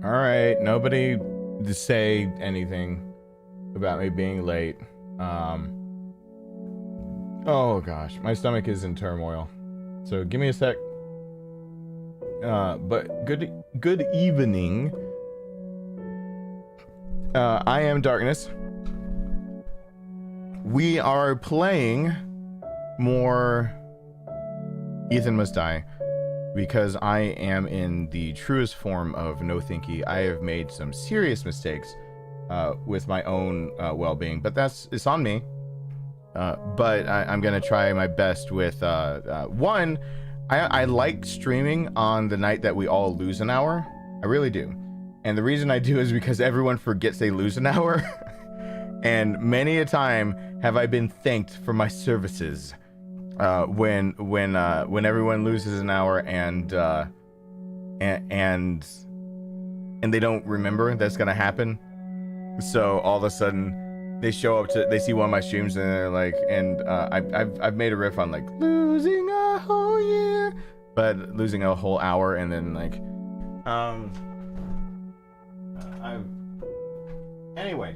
All right, nobody to say anything about me being late. Oh gosh, my stomach is in turmoil. So give me a sec. But good evening. I am Darkness. We are playing more Ethan Must Die because I am in the truest form of no Thinky. I have made some serious mistakes with my own well-being, but it's on me. But I'm gonna try my best with one. I like streaming on the night that we all lose an hour. I really do. And the reason I do is because everyone forgets they lose an hour. And many a time have I been thanked for my services when everyone loses an hour and they don't remember that's gonna happen. So all of a sudden they show up they see one of my streams and they're like, and I've made a riff on like losing a whole year, but losing a whole hour, and then like anyway,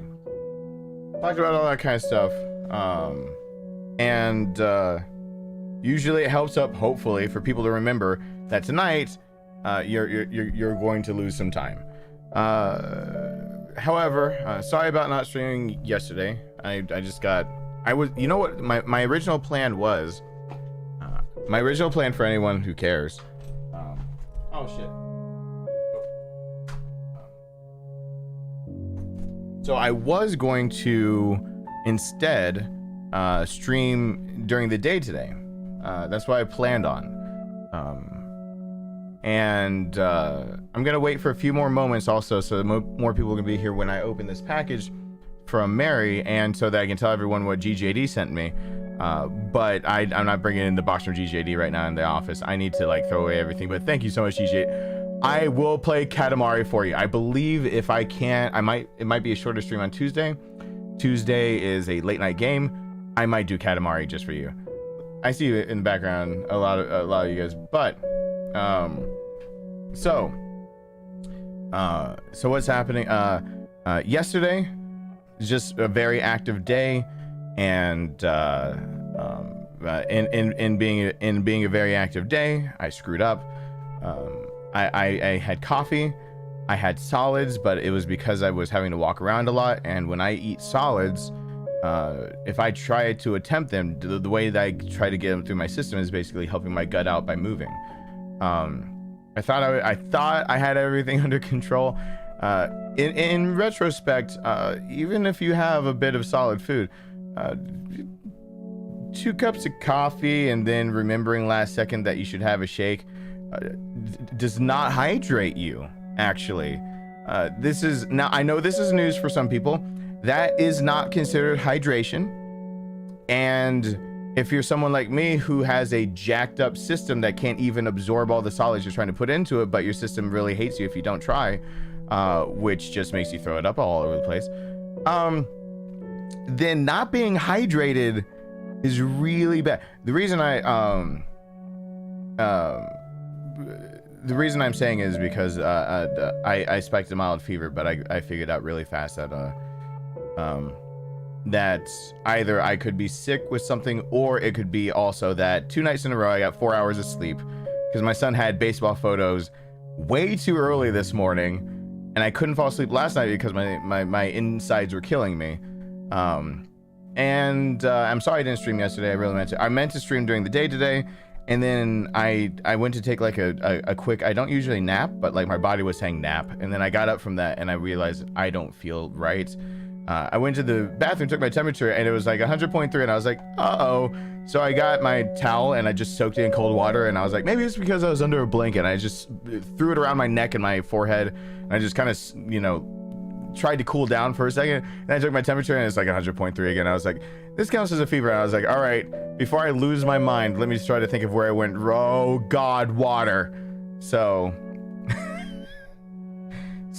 talked about all that kind of stuff, and usually it helps up, hopefully, for people to remember that tonight you're going to lose some time. However, sorry about not streaming yesterday. You know what my original plan was. My original plan, for anyone who cares. Oh shit. So I was going to instead stream during the day today. That's what I planned on. And I'm gonna wait for a few more moments also, so that more people can be here when I open this package from Mary, and so that I can tell everyone what GJD sent me. But I'm not bringing in the box from GJD right now in the office. I need to like throw away everything. But thank you so much, GJ. I will play Katamari for you. I believe if I can, it might be a shorter stream on Tuesday. Tuesday is a late night game. I might do Katamari just for you. I see you in the background, a lot of you guys. But so what's happening? Yesterday was just a very active day, and in being a very active day, I screwed up. I had coffee, I had solids, but it was because I was having to walk around a lot, and when I eat solids, if I try to attempt them, the way that I try to get them through my system is basically helping my gut out by moving. I thought I had everything under control. In retrospect, even if you have a bit of solid food, 2 cups of coffee and then remembering last second that you should have a shake does not hydrate you, actually. Now I know this is news for some people. That is not considered hydration. And if you're someone like me who has a jacked up system that can't even absorb all the solids you're trying to put into it, but your system really hates you if you don't try, which just makes you throw it up all over the place, then not being hydrated is really bad. The reason I'm saying is because I spiked a mild fever, but I figured out really fast that either I could be sick with something, or it could be also that 2 nights in a row I got 4 hours of sleep because my son had baseball photos way too early this morning, and I couldn't fall asleep last night because my insides were killing me. And I'm sorry I didn't stream yesterday. I meant to stream during the day today, and then I went to take like a quick, I don't usually nap, but like my body was saying nap, and then I got up from that and I realized I don't feel right. I went to the bathroom, took my temperature, and it was like 100.3, and I was like, uh-oh. So I got my towel and I just soaked it in cold water, and I was like, maybe it's because I was under a blanket. I just threw it around my neck and my forehead, and I just kind of, tried to cool down for a second, and I took my temperature and it's like 100.3 again. I was like, this counts as a fever. And I was like, all right, before I lose my mind, let me just try to think of where I went. Oh God, water. So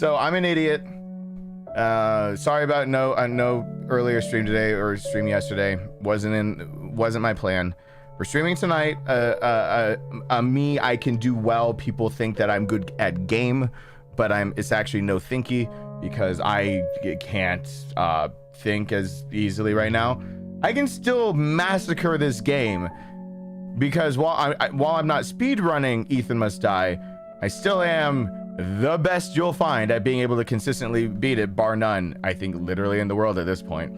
I'm an idiot. Sorry about no earlier stream today or stream yesterday. Wasn't my plan. We're streaming tonight. Me, I can do well. People think that I'm good at game, but it's actually no Thinky because I can't think as easily right now. I can still massacre this game because while I'm not speed running Ethan Must Die, I still am the best you'll find at being able to consistently beat it, bar none, I think literally in the world at this point.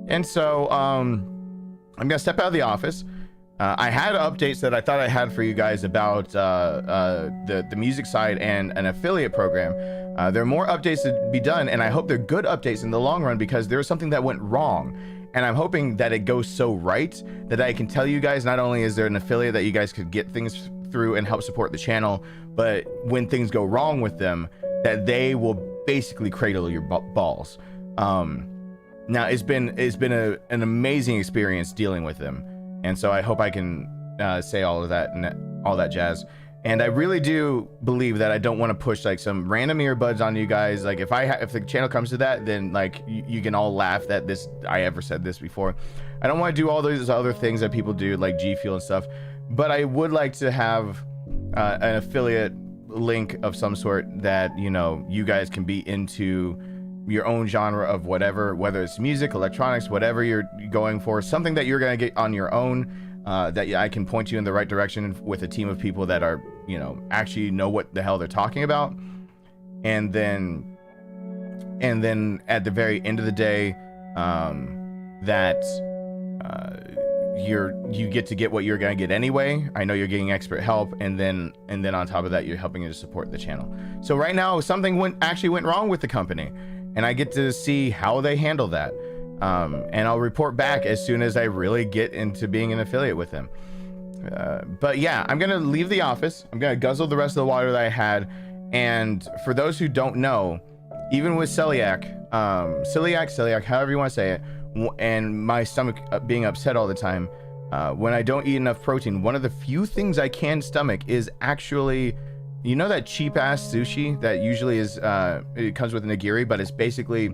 And so I'm gonna step out of the office. I had updates that I thought I had for you guys about the music side and an affiliate program. There are more updates to be done, and I hope they're good updates in the long run because there was something that went wrong. And I'm hoping that it goes so right that I can tell you guys, not only is there an affiliate that you guys could get things through and help support the channel, but when things go wrong with them, that they will basically cradle your balls. Now it's been an amazing experience dealing with them. And so I hope I can say all of that and all that jazz. And I really do believe that I don't want to push like some random earbuds on you guys. Like if the channel comes to that, then like you can all laugh that I ever said this before. I don't want to do all those other things that people do like G Fuel and stuff, but I would like to have an affiliate link of some sort that, you know, you guys can be into your own genre of whatever, whether it's music, electronics, whatever you're going for, something that you're going to get on your own, that I can point you in the right direction with a team of people that are, you know, actually know what the hell they're talking about. And then at the very end of the day, you get to get what you're going to get anyway. I know you're getting expert help, and then on top of that, you're helping to support the channel. So right now, something actually went wrong with the company, and I get to see how they handle that. And I'll report back as soon as I really get into being an affiliate with them. But yeah, I'm gonna leave the office. I'm gonna guzzle the rest of the water that I had. And for those who don't know, even with celiac, however you want to say it, and my stomach being upset all the time, when I don't eat enough protein, one of the few things I can stomach is actually, you know, that cheap ass sushi that usually is it comes with a nigiri, but it's basically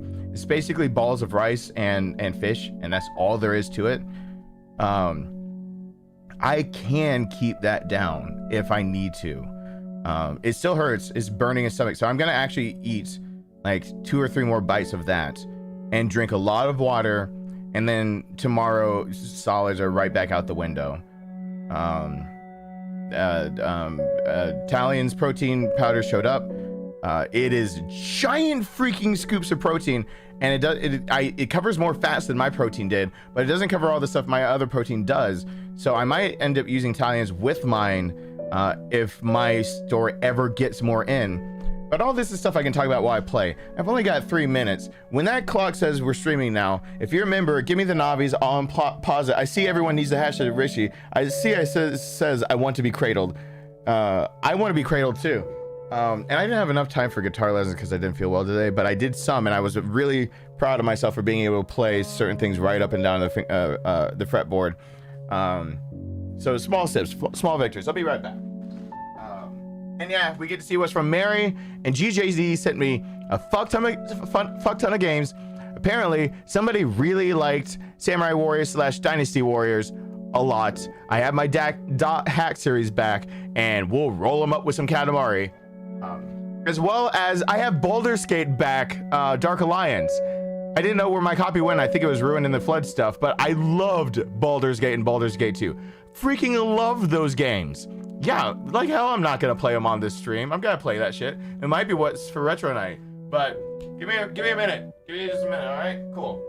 balls of rice and fish, and that's all there is to it. I can keep that down if I need to. It still hurts. It's burning his stomach, so I'm gonna actually eat like 2 or 3 more bites of that and drink a lot of water, and then tomorrow solids are right back out the window. Italian's protein powder showed up. It is giant freaking scoops of protein, and it covers more fats than my protein did, but it doesn't cover all the stuff my other protein does. So I might end up using Italians with mine if my store ever gets more in. But all this is stuff I can talk about while I play. I've only got 3 minutes. When that clock says we're streaming now, if you're a member, give me the navies. I'll pause it. I see everyone needs the hashtag Rishi. I see it says I want to be cradled. I want to be cradled too. And I didn't have enough time for guitar lessons because I didn't feel well today, but I did some, and I was really proud of myself for being able to play certain things right up and down the fretboard. So small steps, small victories. I'll be right back. And yeah, we get to see what's from Mary, and GJZ sent me a fuck ton of games. Apparently, somebody really liked Samurai Warriors / Dynasty Warriors a lot. I have my hack series back, and we'll roll them up with some Katamari. As well as I have Baldur's Gate back, Dark Alliance. I didn't know where my copy went. I think it was ruined in the flood stuff, but I loved Baldur's Gate and Baldur's Gate 2. Freaking loved those games. Yeah, like hell I'm not gonna play them on this stream. I'm gonna play that shit. It might be what's for retro night, but give me a minute. Give me just a minute, all right? Cool.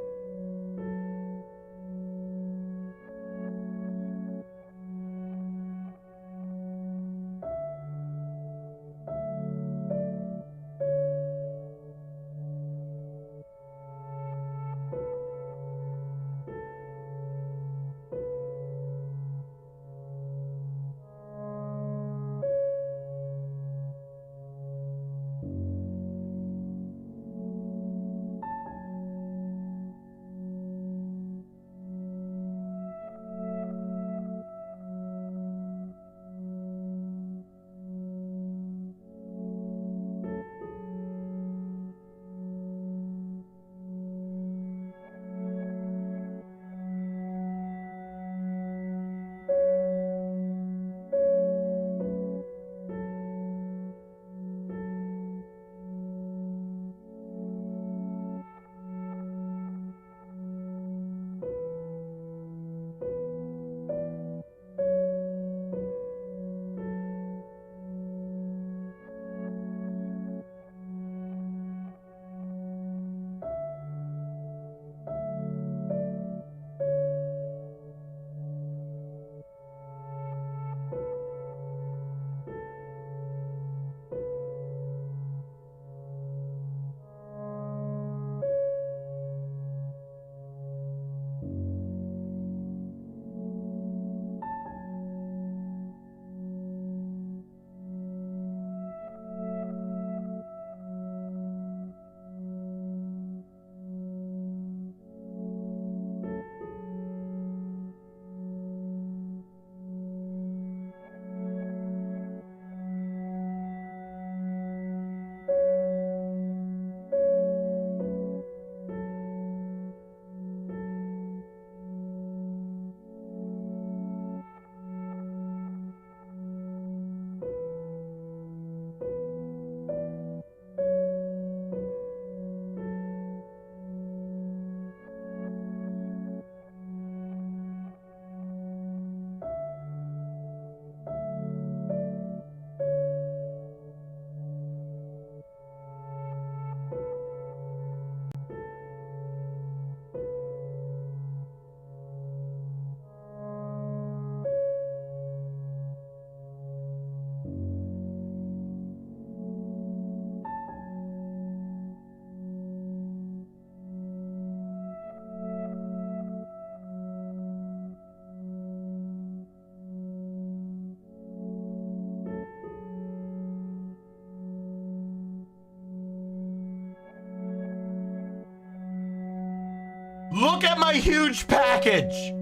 Look at my huge package.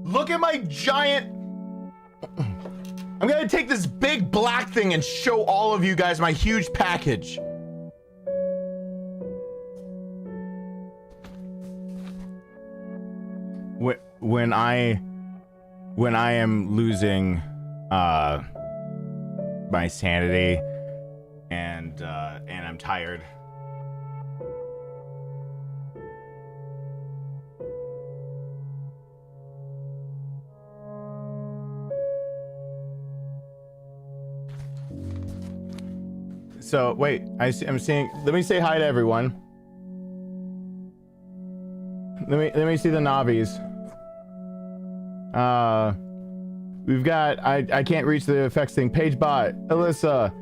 Look at my giant. I'm gonna take this big black thing and show all of you guys my huge package. When I am losing my sanity and I'm tired. So wait, I'm seeing. Let me say hi to everyone. Let me see the Navis. We've got. I can't reach the effects thing. PageBot, Alyssa,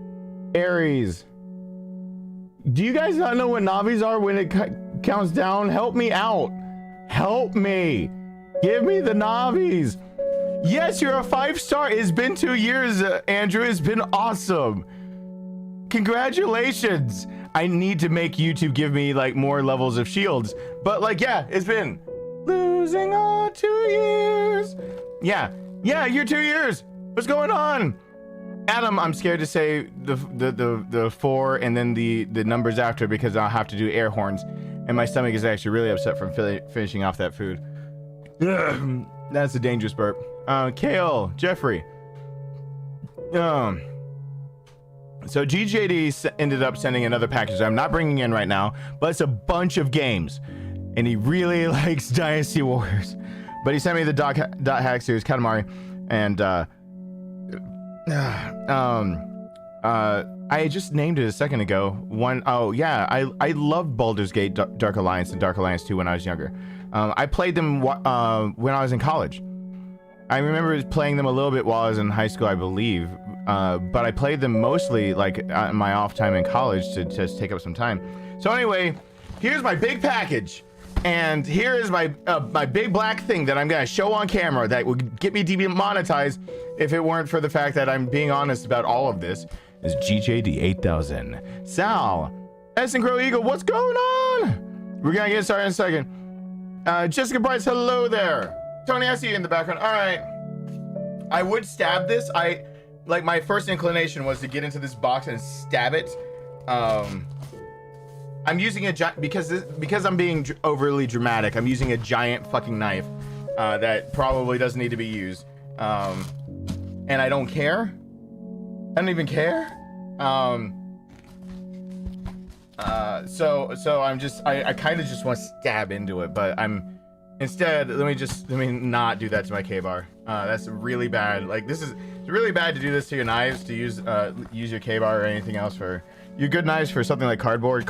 Aries. Do you guys not know what Navis are when it counts down? Help me out. Help me. Give me the Navis. Yes, you're a 5-star. It's been 2 years, Andrew. It's been awesome. Congratulations. I need to make YouTube give me like more levels of shields, but like, yeah, it's been losing all 2 years. Yeah, you're 2 years. What's going on? Adam, I'm scared to say the 4 and then the numbers after because I'll have to do air horns, and my stomach is actually really upset from finishing off that food. Ugh, that's a dangerous burp. Kale, Jeffrey. So GJD ended up sending another package I'm not bringing in right now, but it's a bunch of games, and he really likes Dynasty Warriors. But he sent me the dot hack series Katamari, and I just named it a second ago. Oh yeah, I loved Baldur's Gate, Dark Alliance, and Dark Alliance 2 when I was younger. I played them when I was in college. I remember playing them a little bit while I was in high school, I believe. But I played them mostly like in my off time in college to just take up some time. So anyway, here's my big package, and here is my my big black thing that I'm gonna show on camera that would get me demonetized if it weren't for the fact that I'm being honest about all of this. Is GJD 8000. Sal, S and Crow Eagle, what's going on? We're gonna get started in a second. Jessica Bryce, hello there. Tony, I see you in the background. All right, I would stab this. Like my first inclination was to get into this box and stab it. I'm using a giant because I'm being overly dramatic. I'm using a giant fucking knife that probably doesn't need to be used, and I don't care. I don't even care. So I'm just I kind of just want to stab into it, but instead let me not do that to my K-bar. That's really bad. Like it's really bad to do this to your knives, to use your K-bar or anything else for your good knives for something like cardboard.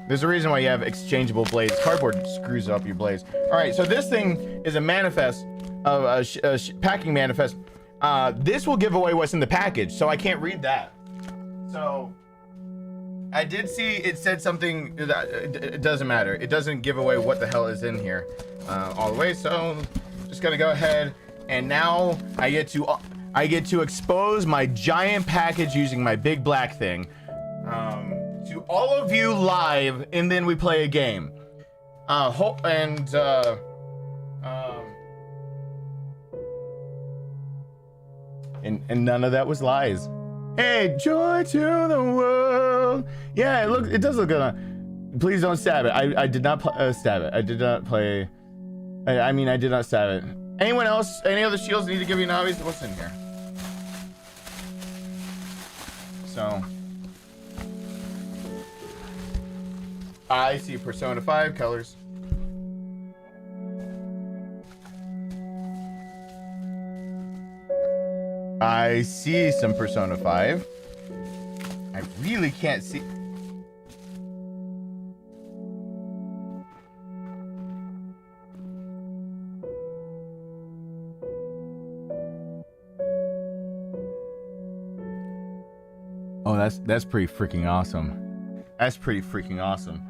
There's a reason why you have exchangeable blades. Cardboard screws up your blades. All right, so this thing is a manifest of a packing manifest. This will give away what's in the package, so I can't read that. So I did see it said something that it doesn't matter. It doesn't give away what the hell is in here all the way. So just gonna go ahead, and now I get to expose my giant package using my big black thing to all of you live, and then we play a game. And none of that was lies. Hey, joy to the world. Yeah, it does look good on. Please don't stab it. I did not stab it. I did not play. I mean, I did not stab it. Anyone else? Any other shields need to give you Navis? What's in here? So I see Persona 5 colors. I see some Persona 5. I really can't see. Oh, that's pretty freaking awesome. That's pretty freaking awesome.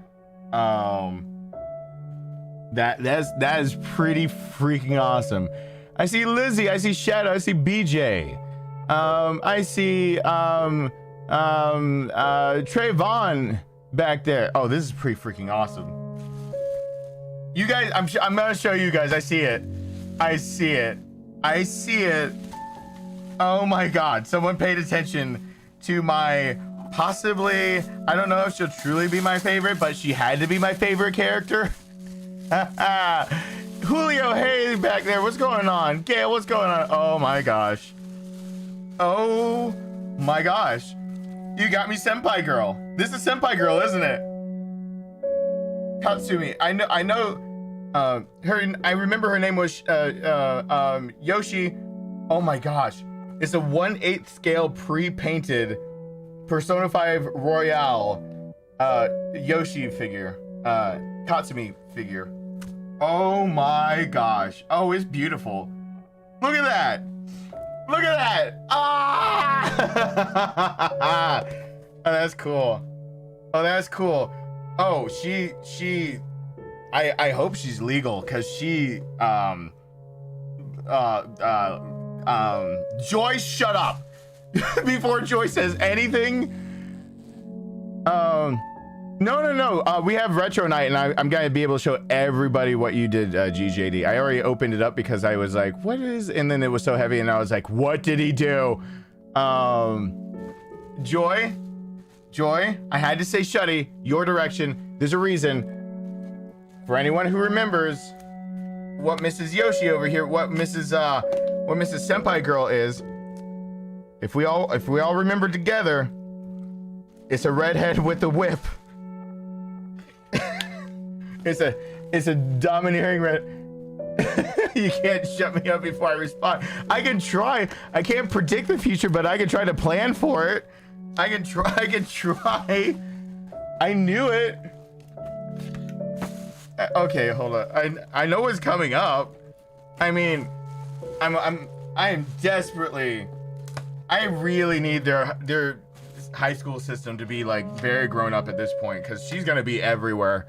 That is pretty freaking awesome. I see Lizzie, I see Shadow, I see BJ. I see Trayvon back there. Oh, this is pretty freaking awesome. You guys, I'm gonna show you guys. I see it. I see it. I see it. Oh my God! Someone paid attention to my possibly. I don't know if she'll truly be my favorite, but she had to be my favorite character. Julio, hey back there. What's going on? Gail, what's going on? Oh my gosh. Oh my gosh. You got me Senpai Girl. This is Senpai Girl, isn't it? Katsumi. I know her. I remember her name was Yoshi. Oh my gosh. It's a 1/8 scale pre-painted Persona 5 Royale Yoshi figure. Katsumi figure. Oh my gosh. Oh, it's beautiful. Look at that. Look at that. Ah! Oh, that's cool. Oh, that's cool. Oh, I hope she's legal, because she Joy, shut up. Before Joy says anything. No. We have retro night, and I'm gonna be able to show everybody what you did, GJD. I already opened it up because I was like, what is, and then it was so heavy, and I was like, what did he do? Joy, I had to say Shuddy, your direction. There's a reason. For anyone who remembers what Mrs. Yoshi over here, what Mrs. Senpai Girl is, if we all remember together, it's a redhead with a whip. It's a domineering red. You can't shut me up before I respond. I can try. I can't predict the future, but I can try to plan for it. I can try. I knew it. Okay, hold on. I know what's coming up. I mean, I am desperately. I really need their high school system to be like very grown up at this point, because she's gonna be everywhere.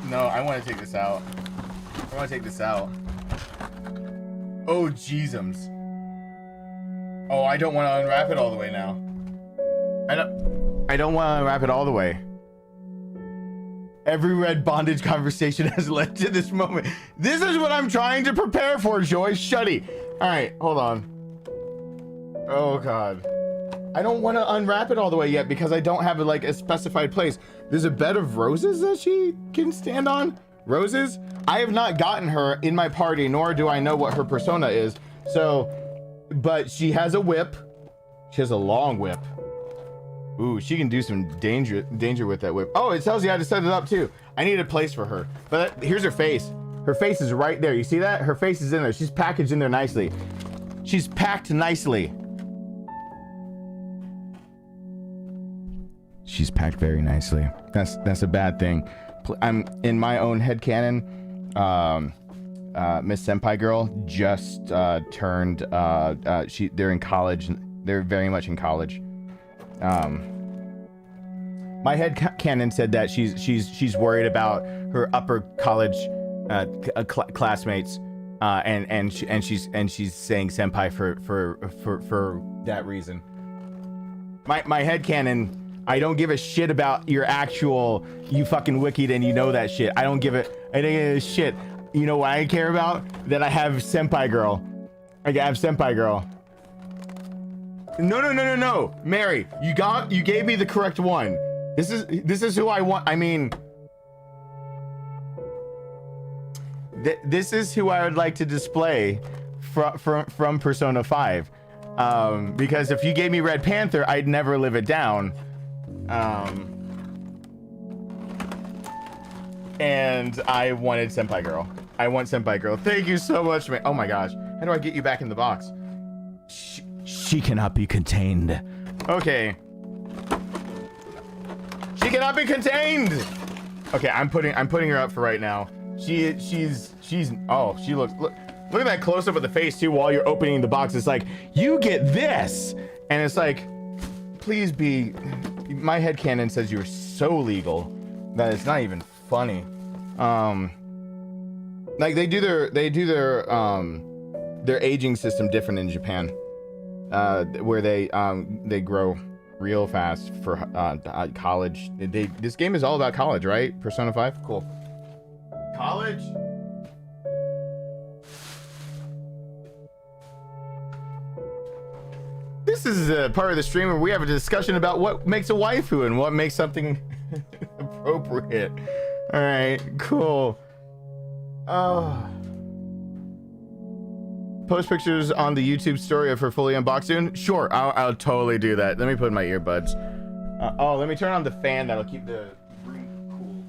No, I want to take this out. Oh, Jeezums. Oh, I don't want to unwrap it all the way now. I don't want to unwrap it all the way. Every red bondage conversation has led to this moment. This is what I'm trying to prepare for, Joy. Shuddy. All right, hold on. Oh God. I don't want to unwrap it all the way yet because I don't have like a specified place. There's a bed of roses that she can stand on. Roses? I have not gotten her in my party, nor do I know what her persona is. So, but she has a whip. She has a long whip. Ooh, she can do some danger with that whip. Oh, it tells you how to set it up too. I need a place for her. But here's her face. Her face is right there. You see that? Her face is in there. She's packaged in there nicely. She's packed nicely. She's packed very nicely. That's a bad thing. I'm in my own headcanon. Miss Senpai Girl just turned. They're in college. They're very much in college. My headcanon said that she's worried about her upper college classmates, and she's saying senpai for that reason. My headcanon. I don't give a shit about your actual, you fucking wicked and you know that shit. I don't give a shit. You know what I care about? That I have Senpai Girl. I have Senpai Girl. No. Mary, you gave me the correct one. This is who I want. I mean, this is who I would like to display from Persona 5. Because if you gave me Red Panther, I'd never live it down. And I wanted Senpai Girl. I want Senpai Girl. Thank you so much, man. Oh my gosh. How do I get you back in the box? She cannot be contained. Okay. She cannot be contained. Okay, I'm putting her up for right now. She's oh, she looks look at that close up of the face too while you're opening the box. It's like, you get this. And it's like, please be, my headcanon says you're so legal that it's not even funny. Like they do their aging system different in Japan, where they grow real fast for college. This game is all about college, right? Persona 5, cool. College. This is a part of the stream where we have a discussion about what makes a waifu and what makes something appropriate. All right, cool. Post pictures on the YouTube story of her fully unboxed soon. Sure, I'll totally do that. Let me put in my earbuds. Let me turn on the fan that'll keep the room cool.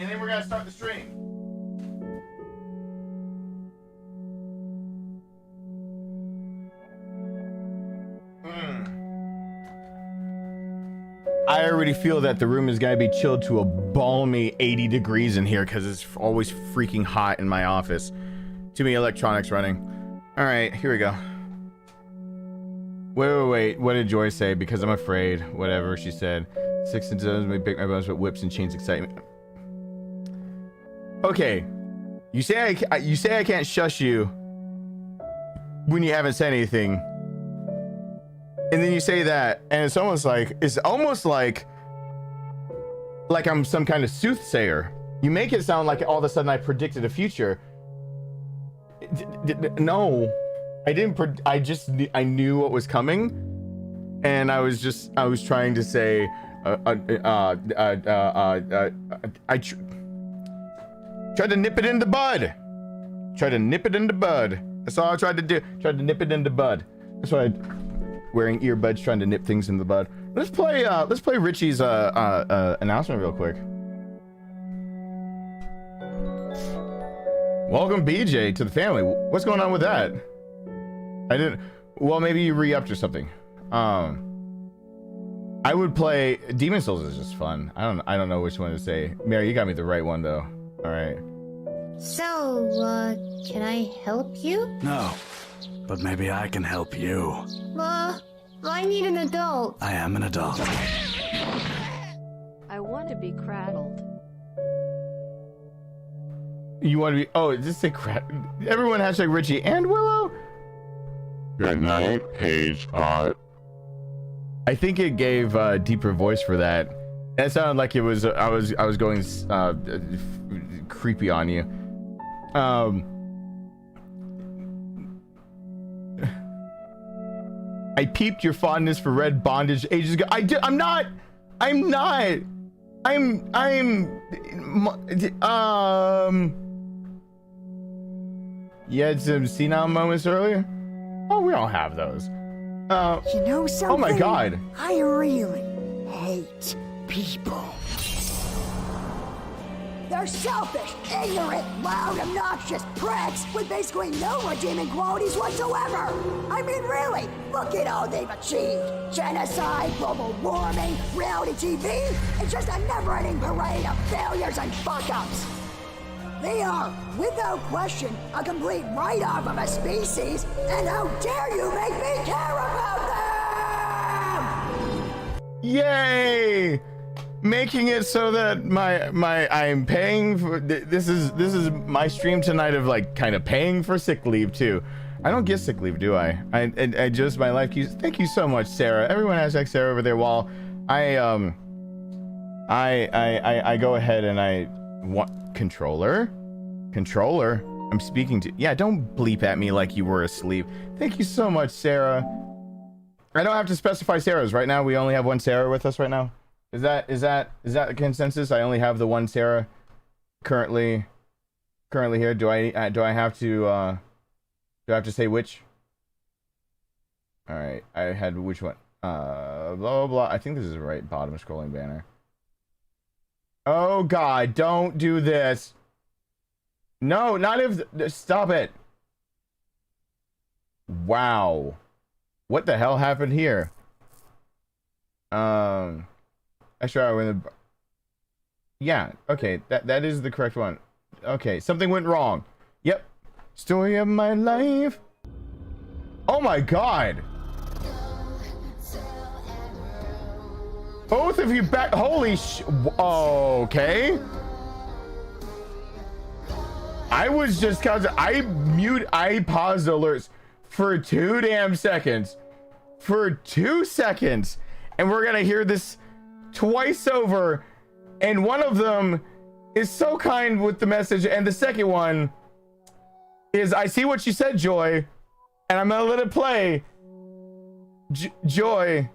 And then we're gonna start the stream. I already feel that the room is gonna be chilled to a balmy 80 degrees in here because it's always freaking hot in my office. Too many electronics running. All right, here we go. Wait. What did Joy say? Because I'm afraid. Whatever she said. 6 and 7 may break my bones, but whips and chains excite me. Okay, you say I can't shush you when you haven't said anything, and then you say that, and it's almost like I'm some kind of soothsayer. You make it sound like all of a sudden I predicted a future. No, I didn't. I knew what was coming, and I was trying to say, I tried to nip it in the bud. That's all I tried to do. Tried to nip it in the bud. That's why wearing earbuds, trying to nip things in the bud. Let's play Richie's announcement real quick. Welcome BJ to the family. What's going on with that? Well, maybe you re-upped or something. I would play Demon Souls is just fun. I don't know which one to say. Mary, you got me the right one though. All right. So, can I help you? No, but maybe I can help you. I need an adult. I am an adult. I want to be cradled. You want to be? Oh, just say everyone hashtag Richie and Willow. Good night, Page Pot. I think it gave a deeper voice for that. That sounded like it was. I was going creepy on you. I peeped your fondness for red bondage ages ago. I'm not. You had some senile moments earlier? Oh, we all have those. You know something? Oh my god. I really hate people. They're selfish, ignorant, loud, obnoxious pricks with basically no redeeming qualities whatsoever. I mean, really, look at all they've achieved. Genocide, global warming, reality TV. It's just a never-ending parade of failures and fuck-ups. They are, without question, a complete write-off of a species, and how dare you make me care about them! Yay! Making it so that I'm paying for this is my stream tonight of like kind of paying for sick leave too. I don't get sick leave, do I? I just my life keeps. Thank you so much, Sarah. Everyone has Sarah over there. While I go ahead and I want controller. I'm speaking to. Yeah, don't bleep at me like you were asleep. Thank you so much, Sarah. I don't have to specify Sarah's right now. We only have one Sarah with us right now. Is that a consensus? I only have the one Sarah currently here. Do I have to say which? All right, I had which one? Blah blah blah. I think this is the right bottom scrolling banner. Oh god, don't do this. No, not if. Stop it. Wow, what the hell happened here? Extra hour in the. Yeah, okay, that is the correct one. Okay, something went wrong. Yep. Story of my life. Oh my god. Both of you back. Holy sh. Okay. I was just I paused alerts for 2 damn seconds. For 2 seconds. And we're gonna hear this twice over. And one of them is so kind with the message. And the second one is, I see what you said, Joy. And I'm gonna let it play. Joy.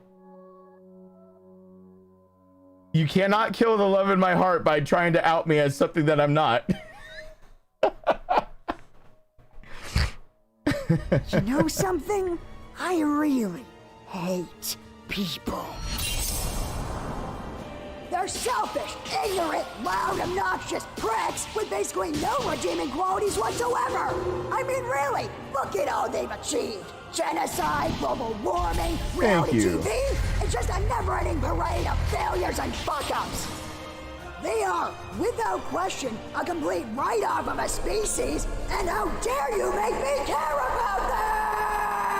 You cannot kill the love in my heart by trying to out me as something that I'm not. You know something? I really hate people. They're selfish, ignorant, loud, obnoxious pricks with basically no redeeming qualities whatsoever. I mean, really, look at all they've achieved. Genocide, global warming, reality TV. It's just a never-ending parade of failures and fuck-ups. They are, without question, a complete write-off of a species, and how dare you make me care about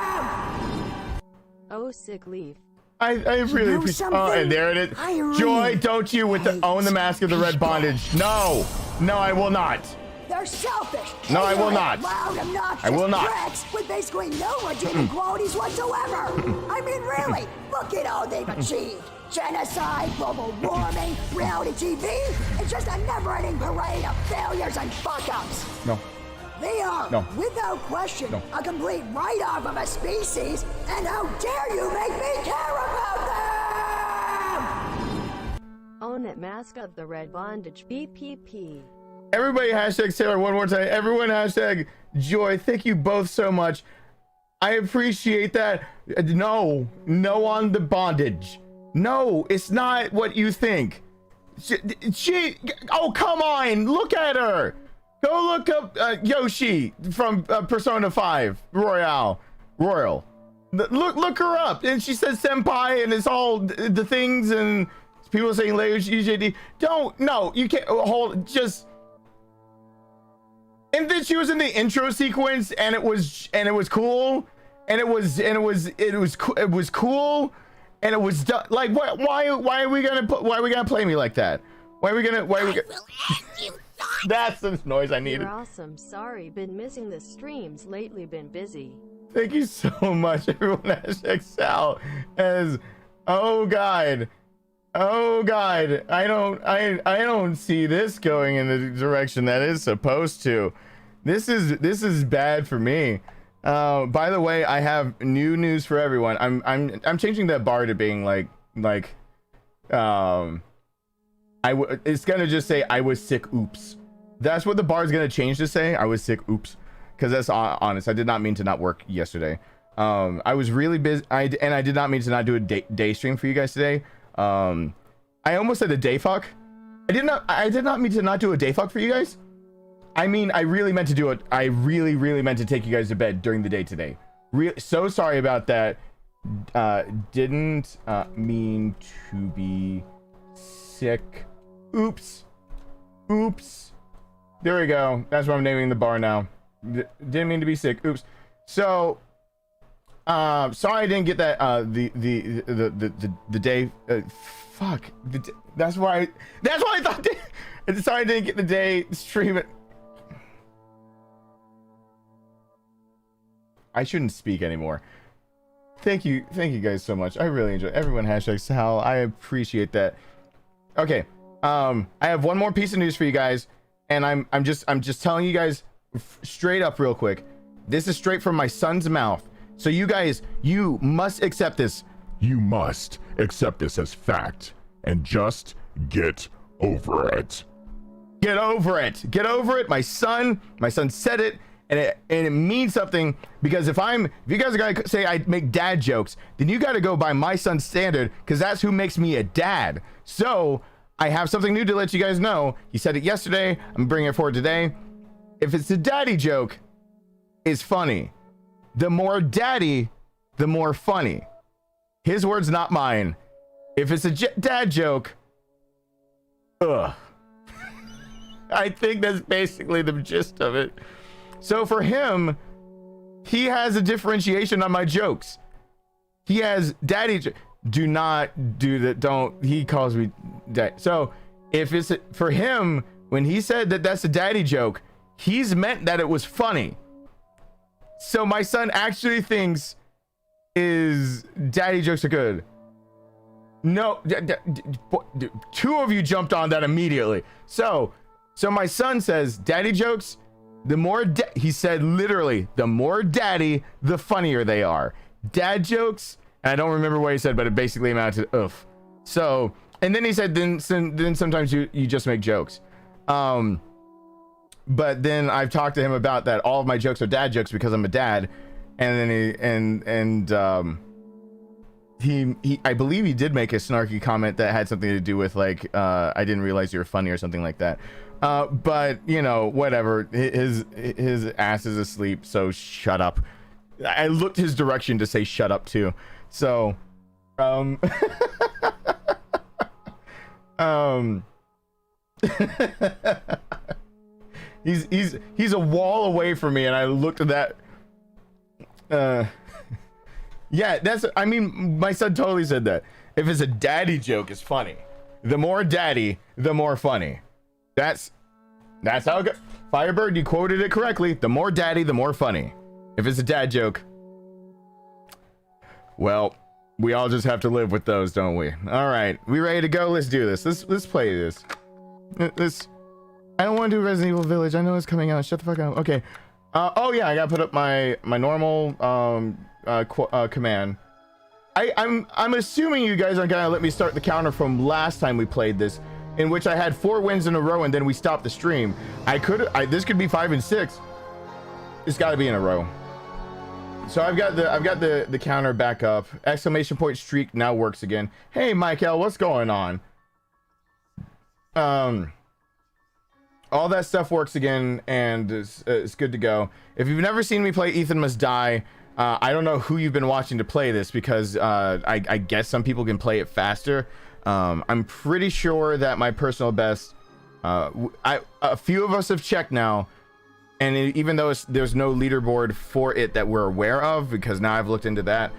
them! Oh, sick leaf. I really appreciate. Oh, and there it is. Really Joy, don't you with the own the mask of the red bondage? No, no, I will not. They're selfish. No, I will not. Loud, obnoxious I will not. pricks with basically no redeeming qualities whatsoever. I mean, really, look at all they've achieved. Genocide, global warming, reality TV. It's just a never-ending parade of failures and fuck-ups. No. They are, No. without question, No. a complete write-off of a species, and how dare you make me care about them! Own it, mask of the red bondage. BPP. Everybody hashtag Sailor one more time. Everyone hashtag Joy. Thank you both so much. I appreciate that. No on the bondage. No, it's not what you think. She oh, come on. Look at her. Go look up Yoshi from Persona 5 Royal. Look her up. And she says senpai and it's all the things and people saying UJD. No, you can't hold just. And then she was in the intro sequence and it was cool and it was cool and it was done. Like why are we gonna play me like that? Why are we gonna That's the noise I needed. You're awesome. Sorry, been missing the streams lately, been busy. Thank you so much, everyone. Hashtag Sal as oh god, I don't see this going in the direction that is supposed to. This is bad for me. By the way, I have new news for everyone. I'm changing that bar to being it's gonna just say I was sick. Oops. That's what the bar is gonna change to say. I was sick. Oops. Because that's honest. I did not mean to not work yesterday. I was really busy. I did not mean to not do a day stream for you guys today. I almost said a day fuck. I did not mean to not do a day fuck for you guys. I mean, I really meant to do it. I really meant to take you guys to bed during the day today. So sorry about that. Didn't mean to be sick. Oops. There we go. That's what I'm naming the bar now. Didn't mean to be sick. Oops. So sorry I didn't get that the day fuck. That's why I thought sorry I didn't get the day stream it. I shouldn't speak anymore. Thank you guys so much. I really enjoy everyone. Hashtag Sal. I appreciate that. Okay. I have one more piece of news for you guys, and I'm just telling you guys straight up real quick. This is straight from my son's mouth. So you guys, you must accept this. You must accept this as fact and just get over it. Get over it. Get over it. My son said it. And it means something, because if you guys are gonna say I make dad jokes, then you gotta go by my son's standard, because that's who makes me a dad. So I have something new to let you guys know. He said it yesterday. I'm bringing it forward today. If it's a daddy joke, it's funny. The more daddy, the more funny. His words, not mine. If it's a dad joke, ugh. I think that's basically the gist of it. So for him, he has a differentiation on my jokes. He has daddy do not do that. Don't. He calls me dad. So if it's for him, when he said that that's a daddy joke, he's meant that it was funny. So my son actually thinks is daddy jokes are good. No, two of you jumped on that immediately. So my son says daddy jokes, the more he said literally, the more daddy, the funnier they are. Dad jokes, and I don't remember what he said, but it basically amounted to oof. So, and then he said then sometimes you just make jokes. But then I've talked to him about that all of my jokes are dad jokes because I'm a dad, and then he I believe he did make a snarky comment that had something to do with like I didn't realize you were funny or something like that. But you know, whatever, his ass is asleep, so shut up. I looked his direction to say shut up too. So he's a wall away from me, and I looked at that. Yeah, I mean, my son totally said that. If it's a daddy joke, it's funny. The more daddy, the more funny. That's how it goes. Firebird, you quoted it correctly. The more daddy, the more funny. If it's a dad joke, well, we all just have to live with those, don't we? All right, we ready to go? Let's do this. Let's play this. I don't want to do Resident Evil Village. I know it's coming out. Shut the fuck up. Okay. Oh yeah, I gotta put up my normal command. I'm assuming you guys aren't gonna let me start the counter from last time we played this, in which I had 4 wins in a row and then we stopped the stream. This could be 5 and 6. It's got to be in a row. So I've got the counter back up. Exclamation point streak now works again. Hey Michael, what's going on? All that stuff works again, and it's good to go. If you've never seen me play Ethan Must Die, I don't know who you've been watching to play this, because I guess some people can play it faster. I'm pretty sure that my personal best, a few of us have checked now, and even though there's no leaderboard for it that we're aware of, because now I've looked into that,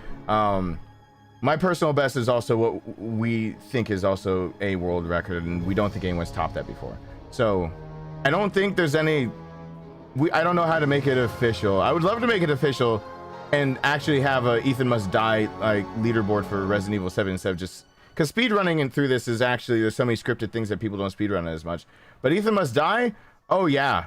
my personal best is also what we think is also a world record, and we don't think anyone's topped that before. So I don't think there's any, I don't know how to make it official. I would love to make it official and actually have a Ethan Must Die like leaderboard for Resident Evil 7 instead of just, because speedrunning and through this is actually, there's so many scripted things that people don't speedrun as much. But Ethan Must Die, oh yeah.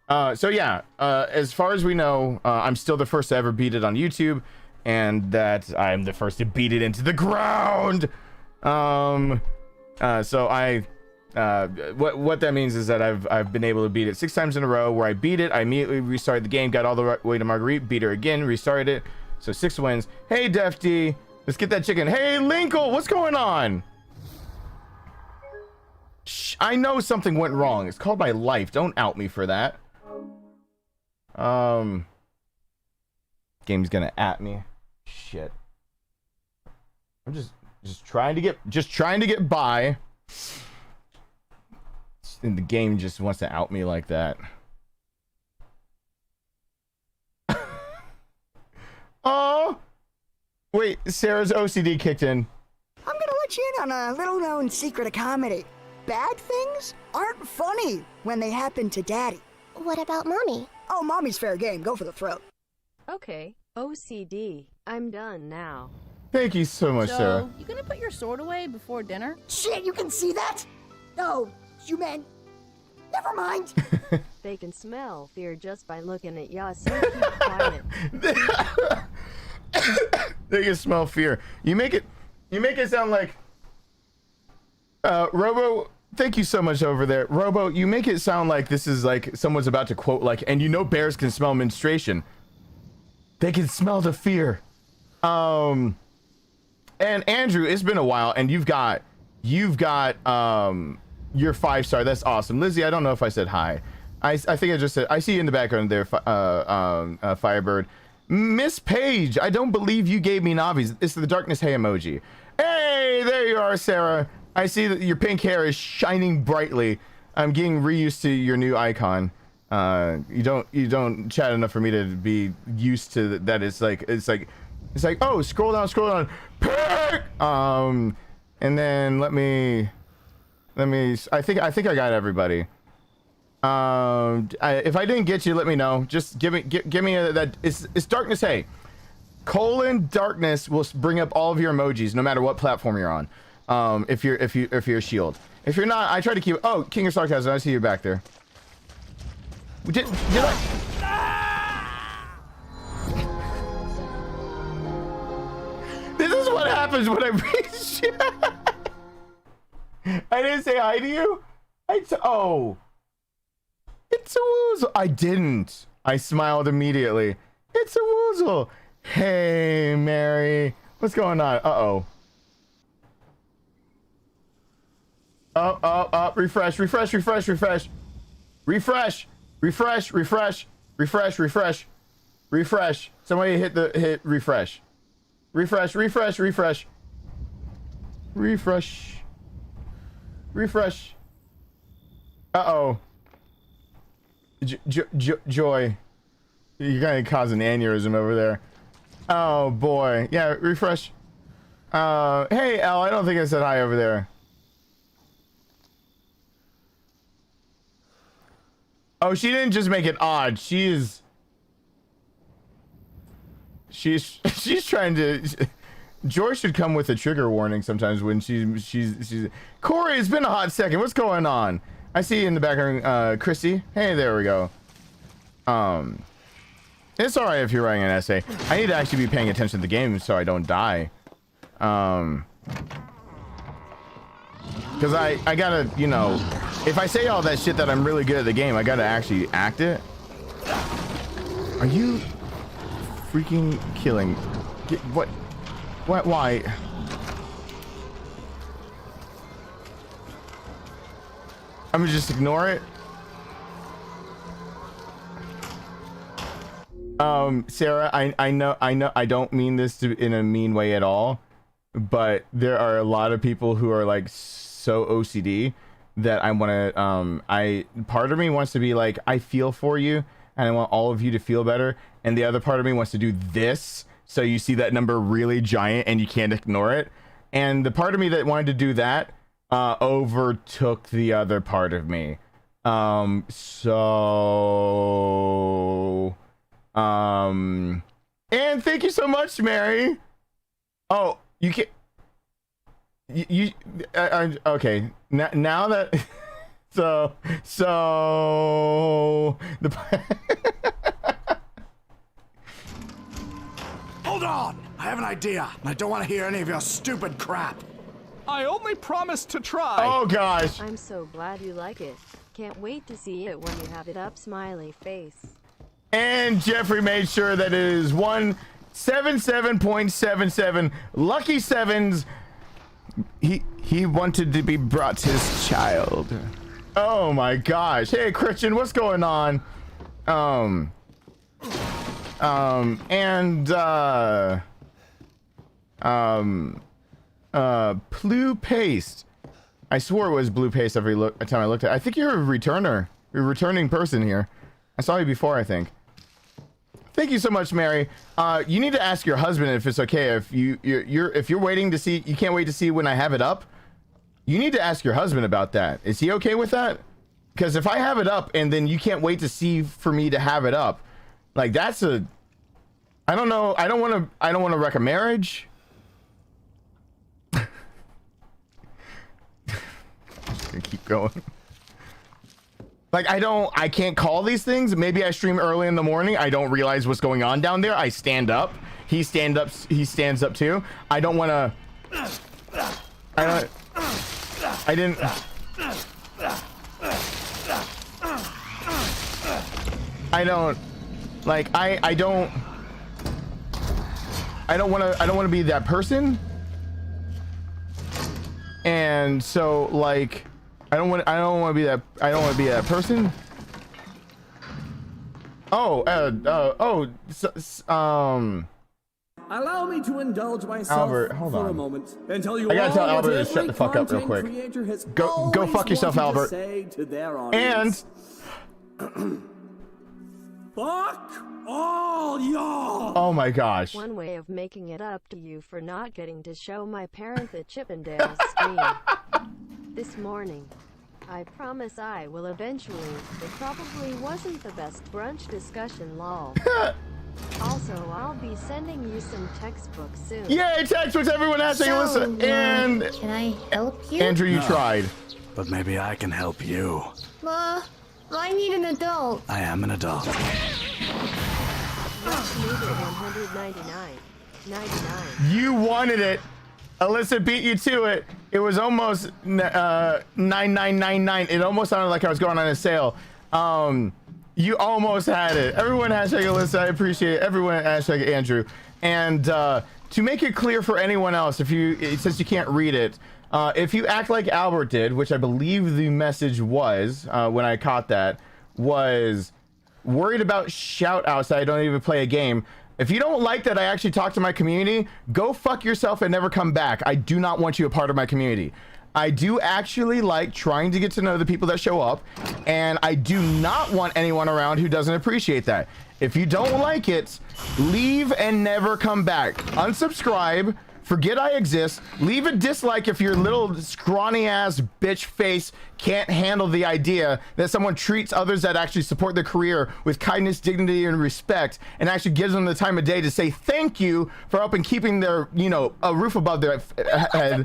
So yeah, as far as we know, I'm still the first to ever beat it on YouTube, and that I'm the first to beat it into the ground. So what that means is that I've been able to beat it 6 times in a row. Where I beat it, I immediately restarted the game, got all the way to Marguerite, beat her again, restarted it. So 6 wins. Hey Defty, let's get that chicken. Hey Linkle, what's going on? Shh, I know something went wrong. It's called my life. Don't out me for that. Game's gonna at me. Shit. I'm just trying to get by. And the game just wants to out me like that. Oh, wait, Sarah's OCD kicked in. I'm gonna let you in on a little-known secret of comedy. Bad things aren't funny when they happen to Daddy. What about Mommy? Oh, Mommy's fair game. Go for the throat. Okay, OCD. I'm done now. Thank you so much, Sarah. You gonna put your sword away before dinner? Shit, you can see that? No, you meant... Never mind. They can smell fear just by looking at ya, so keep quiet. They can smell fear. You make it sound like Robo, thank you so much over there. Robo, you make it sound like this is like someone's about to quote like, and you know bears can smell menstruation. They can smell the fear. And Andrew, it's been a while, and you've got your 5-star. That's awesome. Lizzie, I don't know if I said hi. I think I just said, I see you in the background there, Firebird. Miss Page, I don't believe you gave me Navi's. It's the darkness hey emoji. Hey, there you are, Sarah. I see that your pink hair is shining brightly. I'm getting reused to your new icon. You don't chat enough for me to be used to that. It's like It's like, oh, scroll down, pick. And then let me. I think I got everybody. If I didn't get you, let me know. Just give me that. It's Darkness. Hey, :darkness will bring up all of your emojis, no matter what platform you're on. If you're a shield. If you're not, I try to keep. Oh, King of Sarcasm, I see you back there. Did I? This is what happens when I reach you. I didn't say hi to you. Oh. It's a woozle. I didn't. I smiled immediately. It's a woozle. Hey, Mary. What's going on? Uh-oh. Refresh. Somebody hit refresh. Refresh. Uh-oh. Joy. You're kind of causing aneurysm over there. Oh, boy. Yeah, refresh. Hey, Elle, I don't think I said hi over there. Oh, she didn't just make it odd. She's trying to... Joy should come with a trigger warning sometimes when she's... Corey, it's been a hot second. What's going on? I see you in the background, Christy. Hey, there we go. It's all right if you're writing an essay. I need to actually be paying attention to the game so I don't die. Because I gotta, you know, if I say all that shit that I'm really good at the game, I gotta actually act it. Are you freaking killing? What? Why? I'm gonna just ignore it. Sarah, I know I don't mean this in a mean way at all, but there are a lot of people who are like so OCD that I want to part of me wants to be like, I feel for you and I want all of you to feel better, and the other part of me wants to do this so you see that number really giant and you can't ignore it, and the part of me that wanted to do that overtook the other part of me. And thank you so much, Mary. Oh, you can't. Okay. Now that so the Hold on! I have an idea, and I don't want to hear any of your stupid crap. I only promised to try. Oh gosh. I'm so glad you like it. Can't wait to see it when you have it up, smiley face. And Jeffrey made sure that it is 177.77 lucky sevens. He wanted to be brought to his child. Oh my gosh. Hey Christian, what's going on? Blue paste. I swore it was blue paste every time I looked at it. I think you're a returner. You're a returning person here. I saw you before, I think. Thank you so much, Mary. You need to ask your husband if it's okay if you're waiting to see, you can't wait to see when I have it up. You need to ask your husband about that. Is he okay with that? Because if I have it up and then you can't wait to see for me to have it up, like that's a, I don't know. I don't want to wreck a marriage. Just gonna keep going. Like I can't call these things. Maybe I stream early in the morning. I don't realize what's going on down there. I stand up. He stands up too. I don't want to. I didn't. I don't. Like I don't want to be that person. And so like I don't want to be that person. Allow me to indulge myself Albert, hold for on. a moment and tell you I gotta tell all Albert what to shut the fuck up real every quick. content creator has Go always fuck yourself, wanted to Albert. say to their And audience. Fuck All y'all! Oh my gosh. One way of making it up to you for not getting to show my parent the Chippendales stream. This morning. I promise I will eventually. It probably wasn't the best brunch discussion, lol. Also, I'll be sending you some textbooks soon. Yay, textbooks, everyone has to listen. And can I help you? Andrew, you tried. But maybe I can help you. I need an adult. I am an adult. Much needed 199.99. You wanted it. Alyssa beat you to it. It was almost 9999. It almost sounded like I was going on a sale. You almost had it. Everyone hashtag Alyssa. I appreciate it. Everyone hashtag Andrew. And to make it clear for anyone else, since you can't read it, if you act like Albert did, which I believe the message was when I caught that, was worried about shout outs that I don't even play a game. If you don't like that I actually talk to my community, go fuck yourself and never come back. I do not want you a part of my community. I do actually like trying to get to know the people that show up, and I do not want anyone around who doesn't appreciate that. If you don't like it, leave and never come back. Unsubscribe, forget I exist, leave a dislike if your little scrawny ass bitch face can't handle the idea that someone treats others that actually support their career with kindness, dignity, and respect, and actually gives them the time of day to say thank you for helping keeping their, a roof above their head.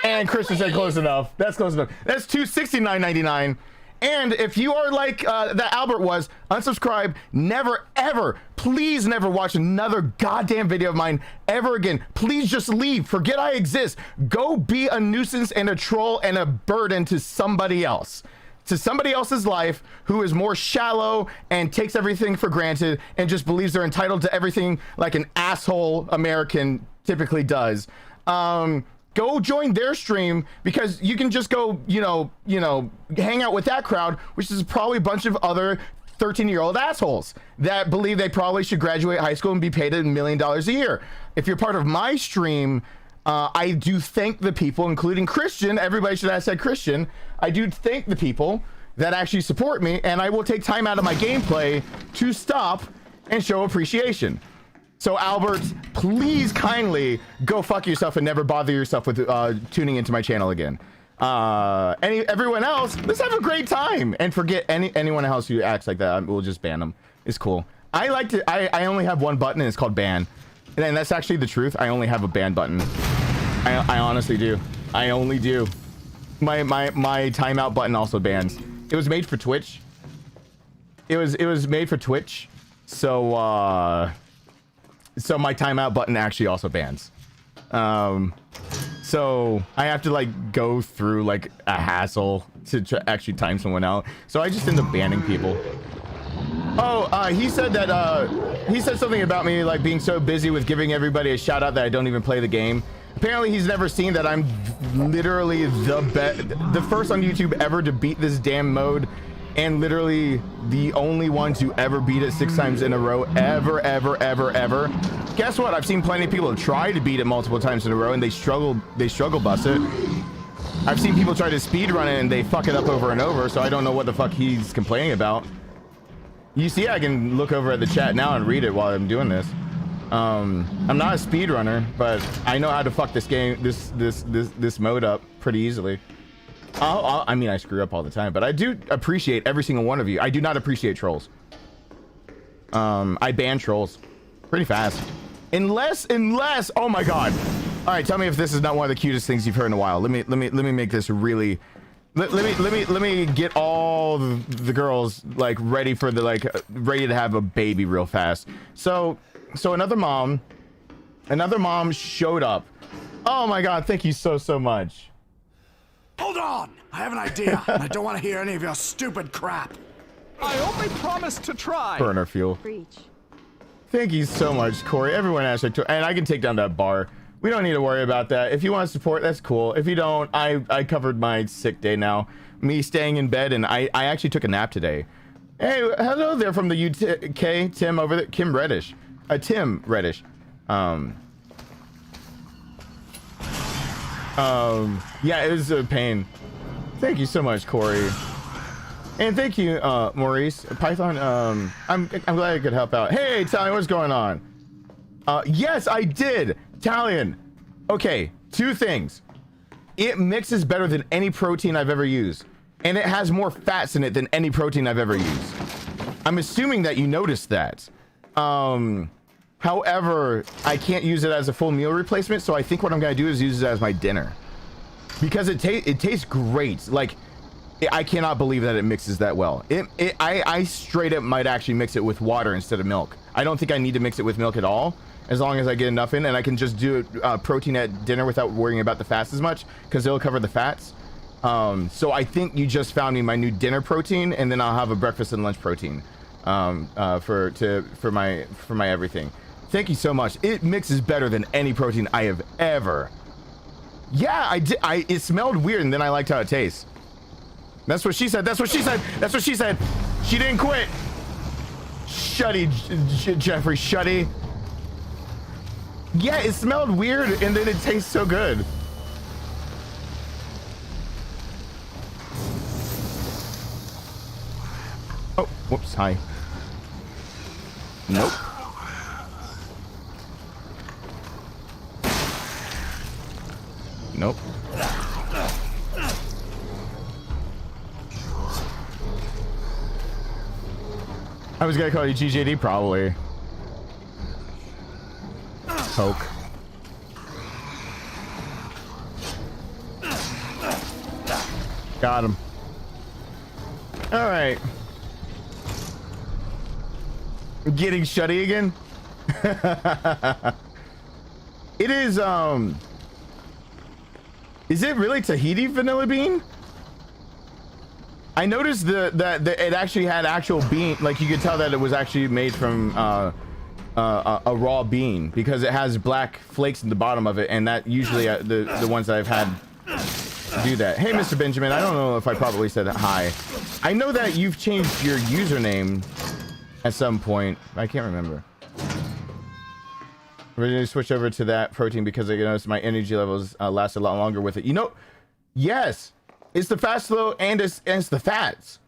And Christian said close enough. That's close enough. That's $269.99. And if you are like that Albert was, unsubscribe, never, ever, please never watch another goddamn video of mine ever again. Please just leave. Forget I exist. Go be a nuisance and a troll and a burden to somebody else. To somebody else's life who is more shallow and takes everything for granted and just believes they're entitled to everything like an asshole American typically does. Go join their stream, because you can just go, hang out with that crowd, which is probably a bunch of other 13-year-old assholes that believe they probably should graduate high school and be paid $1 million a year. If you're part of my stream, I do thank the people, including Christian. Everybody should have said Christian. I do thank the people that actually support me, and I will take time out of my gameplay to stop and show appreciation. So Albert, please kindly go fuck yourself and never bother yourself with tuning into my channel again. Everyone else, let's have a great time and forget anyone else who acts like that. We'll just ban them. It's cool. I only have one button, and it's called ban, and that's actually the truth. I only have a ban button. I honestly do. I only do. My timeout button also bans. It was made for Twitch. It was made for Twitch. So my timeout button actually also bans. So I have to like go through like a hassle to actually time someone out. So I just end up banning people. Oh, he said that he said something about me like being so busy with giving everybody a shout out that I don't even play the game. Apparently he's never seen that I'm literally the first on YouTube ever to beat this damn mode, and literally the only one to ever beat it 6 times in a row, ever. Guess what? I've seen plenty of people try to beat it multiple times in a row, and they struggle bust it. I've seen people try to speed run it and they fuck it up over and over, so I don't know what the fuck he's complaining about. You see, I can look over at the chat now and read it while I'm doing this. I'm not a speedrunner, but I know how to fuck this game, this mode up pretty easily. I mean, I screw up all the time, but I do appreciate every single one of you. I do not appreciate trolls. I ban trolls pretty fast, unless. Oh my god! All right, tell me if this is not one of the cutest things you've heard in a while. Let me make this really. Let me get all the girls like ready for ready to have a baby real fast. So another mom showed up. Oh my god! Thank you so much. Hold on! I have an idea, and I don't want to hear any of your stupid crap. I only promised to try. Burner fuel. Preach. Thank you so much, Corey. Everyone hashtag, and I can take down that bar. We don't need to worry about that. If you want to support, that's cool. If you don't, I covered my sick day now. Me staying in bed, and I actually took a nap today. Hey, hello there from the UK, Tim over there. Tim Reddish. Yeah, it was a pain. Thank you so much, Corey. And thank you, Maurice. Python, I'm glad I could help out. Hey, Talion, what's going on? Yes, I did. Talion. Okay, 2 things. It mixes better than any protein I've ever used. And it has more fats in it than any protein I've ever used. I'm assuming that you noticed that. However, I can't use it as a full meal replacement, so I think what I'm gonna do is use it as my dinner. Because it tastes great. Like, I cannot believe that it mixes that well. I straight up might actually mix it with water instead of milk. I don't think I need to mix it with milk at all, as long as I get enough in, and I can just do protein at dinner without worrying about the fats as much, because it'll cover the fats. So I think you just found me my new dinner protein, and then I'll have a breakfast and lunch protein for my everything. Thank you so much. It mixes better than any protein I have ever. Yeah, it smelled weird, and then I liked how it tastes. That's what she said. That's what she said. That's what she said. She didn't quit. Shutty, Jeffrey, shutty. Yeah, it smelled weird, and then it tastes so good. Oh, whoops, hi. Nope. Nope. I was gonna call you GJD, probably. Poke. Got him. All right. Getting shutty again. It is it really Tahiti vanilla bean? I noticed that it actually had actual bean, like you could tell that it was actually made from a raw bean, because it has black flakes in the bottom of it, and that usually the ones that I've had do that. Hey, Mr. Benjamin, I don't know if I probably said hi. I know that you've changed your username at some point. I can't remember. We're going to switch over to that protein because I noticed my energy levels last a lot longer with it. You know, yes, it's the fast flow and it's the fats.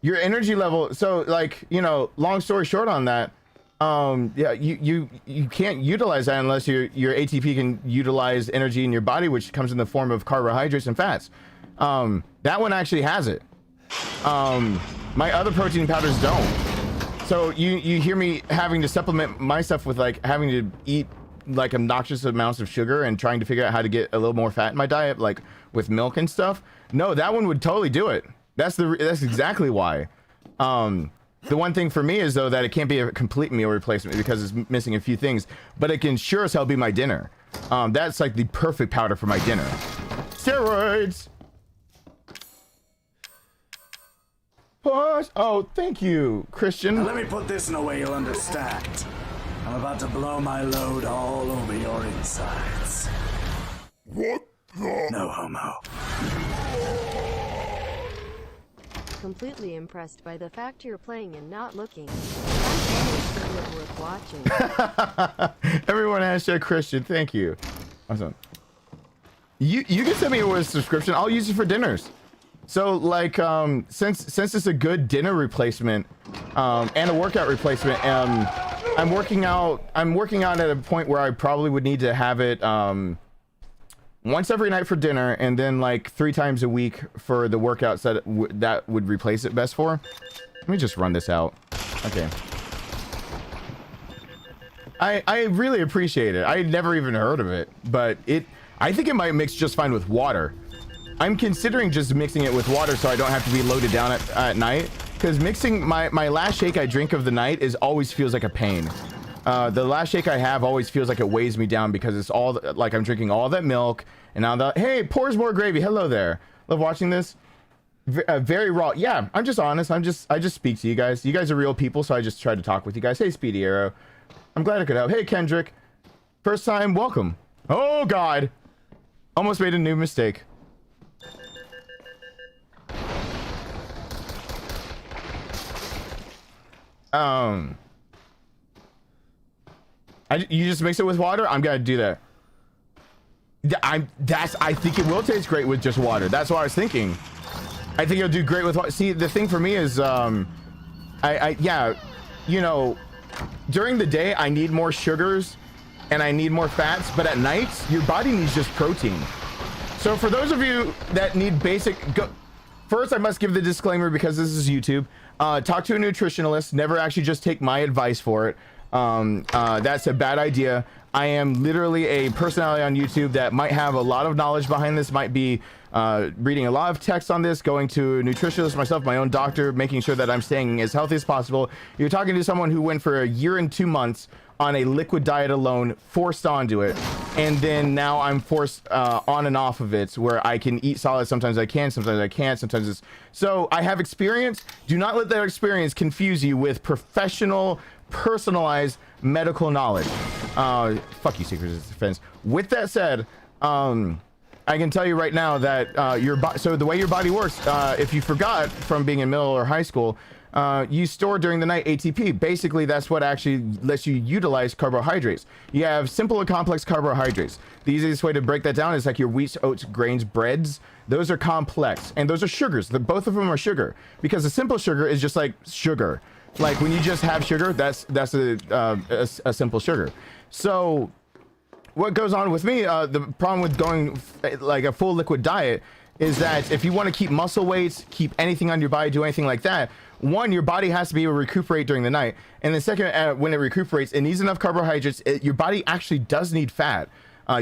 Your energy level. So, like, you know, long story short on that, yeah, you can't utilize that unless your ATP can utilize energy in your body, which comes in the form of carbohydrates and fats. That one actually has it. My other protein powders don't. So you hear me having to supplement myself with like having to eat like obnoxious amounts of sugar and trying to figure out how to get a little more fat in my diet, like with milk and stuff. No, that one would totally do it. That's exactly why. The one thing for me is though that it can't be a complete meal replacement because it's missing a few things, but it can sure as hell be my dinner. That's like the perfect powder for my dinner. Steroids. Push. Oh, thank you, Christian. Now let me put this in a way you'll understand. I'm about to blow my load all over your insides. What the? No homo. Completely impressed by the fact you're playing and not looking. That's always worth watching. Everyone hashtag Christian. Thank you. Awesome. You can send me a subscription. I'll use it for dinners. So like since it's a good dinner replacement and a workout replacement, I'm working out at a point where I probably would need to have it once every night for dinner, and then like 3 times a week for the workouts that would replace it best for. Let me just run this out. Okay. I really appreciate it. I never even heard of it, but I think it might mix just fine with water. I'm considering just mixing it with water so I don't have to be loaded down at night, because mixing my last shake I drink of the night always feels like a pain. The last shake I have always feels like it weighs me down because it's all like I'm drinking all that milk and now hey, pours more gravy. Hello there. Love watching this. Very raw. Yeah, I'm just honest. I just speak to you guys. You guys are real people, so I just try to talk with you guys. Hey, Speedy Arrow. I'm glad I could help. Hey, Kendrick. First time, welcome. Oh God. Almost made a new mistake. You just mix it with water? I'm gonna do that. I think it will taste great with just water. That's what I was thinking. I think you'll do great with. See, the thing for me is, yeah, you know, during the day I need more sugars and I need more fats, but at night your body needs just protein. So for those of you that need basic, first I must give the disclaimer because this is YouTube. Talk to a nutritionalist. Never actually just take my advice for it. That's a bad idea. I am literally a personality on YouTube that might have a lot of knowledge behind this, might be reading a lot of text on this, going to a nutritionist myself, my own doctor, making sure that I'm staying as healthy as possible. You're talking to someone who went for a year and 2 months on a liquid diet alone, forced onto it, and then now I'm forced on and off of it, where I can eat solid. Sometimes I can, sometimes I can't, sometimes it's... So I have experience. Do not let that experience confuse you with professional, personalized medical knowledge. Fuck you, Secret Defense. With that said, I can tell you right now that so the way your body works, if you forgot from being in middle or high school, you store during the night ATP. Basically, that's what actually lets you utilize carbohydrates. You have simple and complex carbohydrates. The easiest way to break that down is like your wheat, oats, grains, breads. Those are complex, and those are sugars. Both of them are sugar, because a simple sugar is just like sugar. Like when you just have sugar, that's a simple sugar. So what goes on with me, the problem with going like a full liquid diet is that if you want to keep muscle weights, keep anything on your body, do anything like that, one, your body has to be able to recuperate during the night. And then second, when it recuperates, it needs enough carbohydrates. Your body actually does need fat.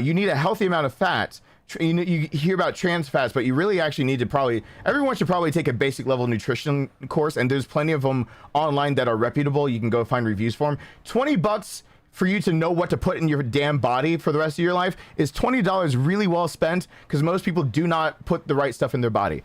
You need a healthy amount of fat. You hear about trans fats, but you really actually need to everyone should probably take a basic level nutrition course, and there's plenty of them online that are reputable. You can go find reviews for them. $20 for you to know what to put in your damn body for the rest of your life is $20 really well spent, because most people do not put the right stuff in their body.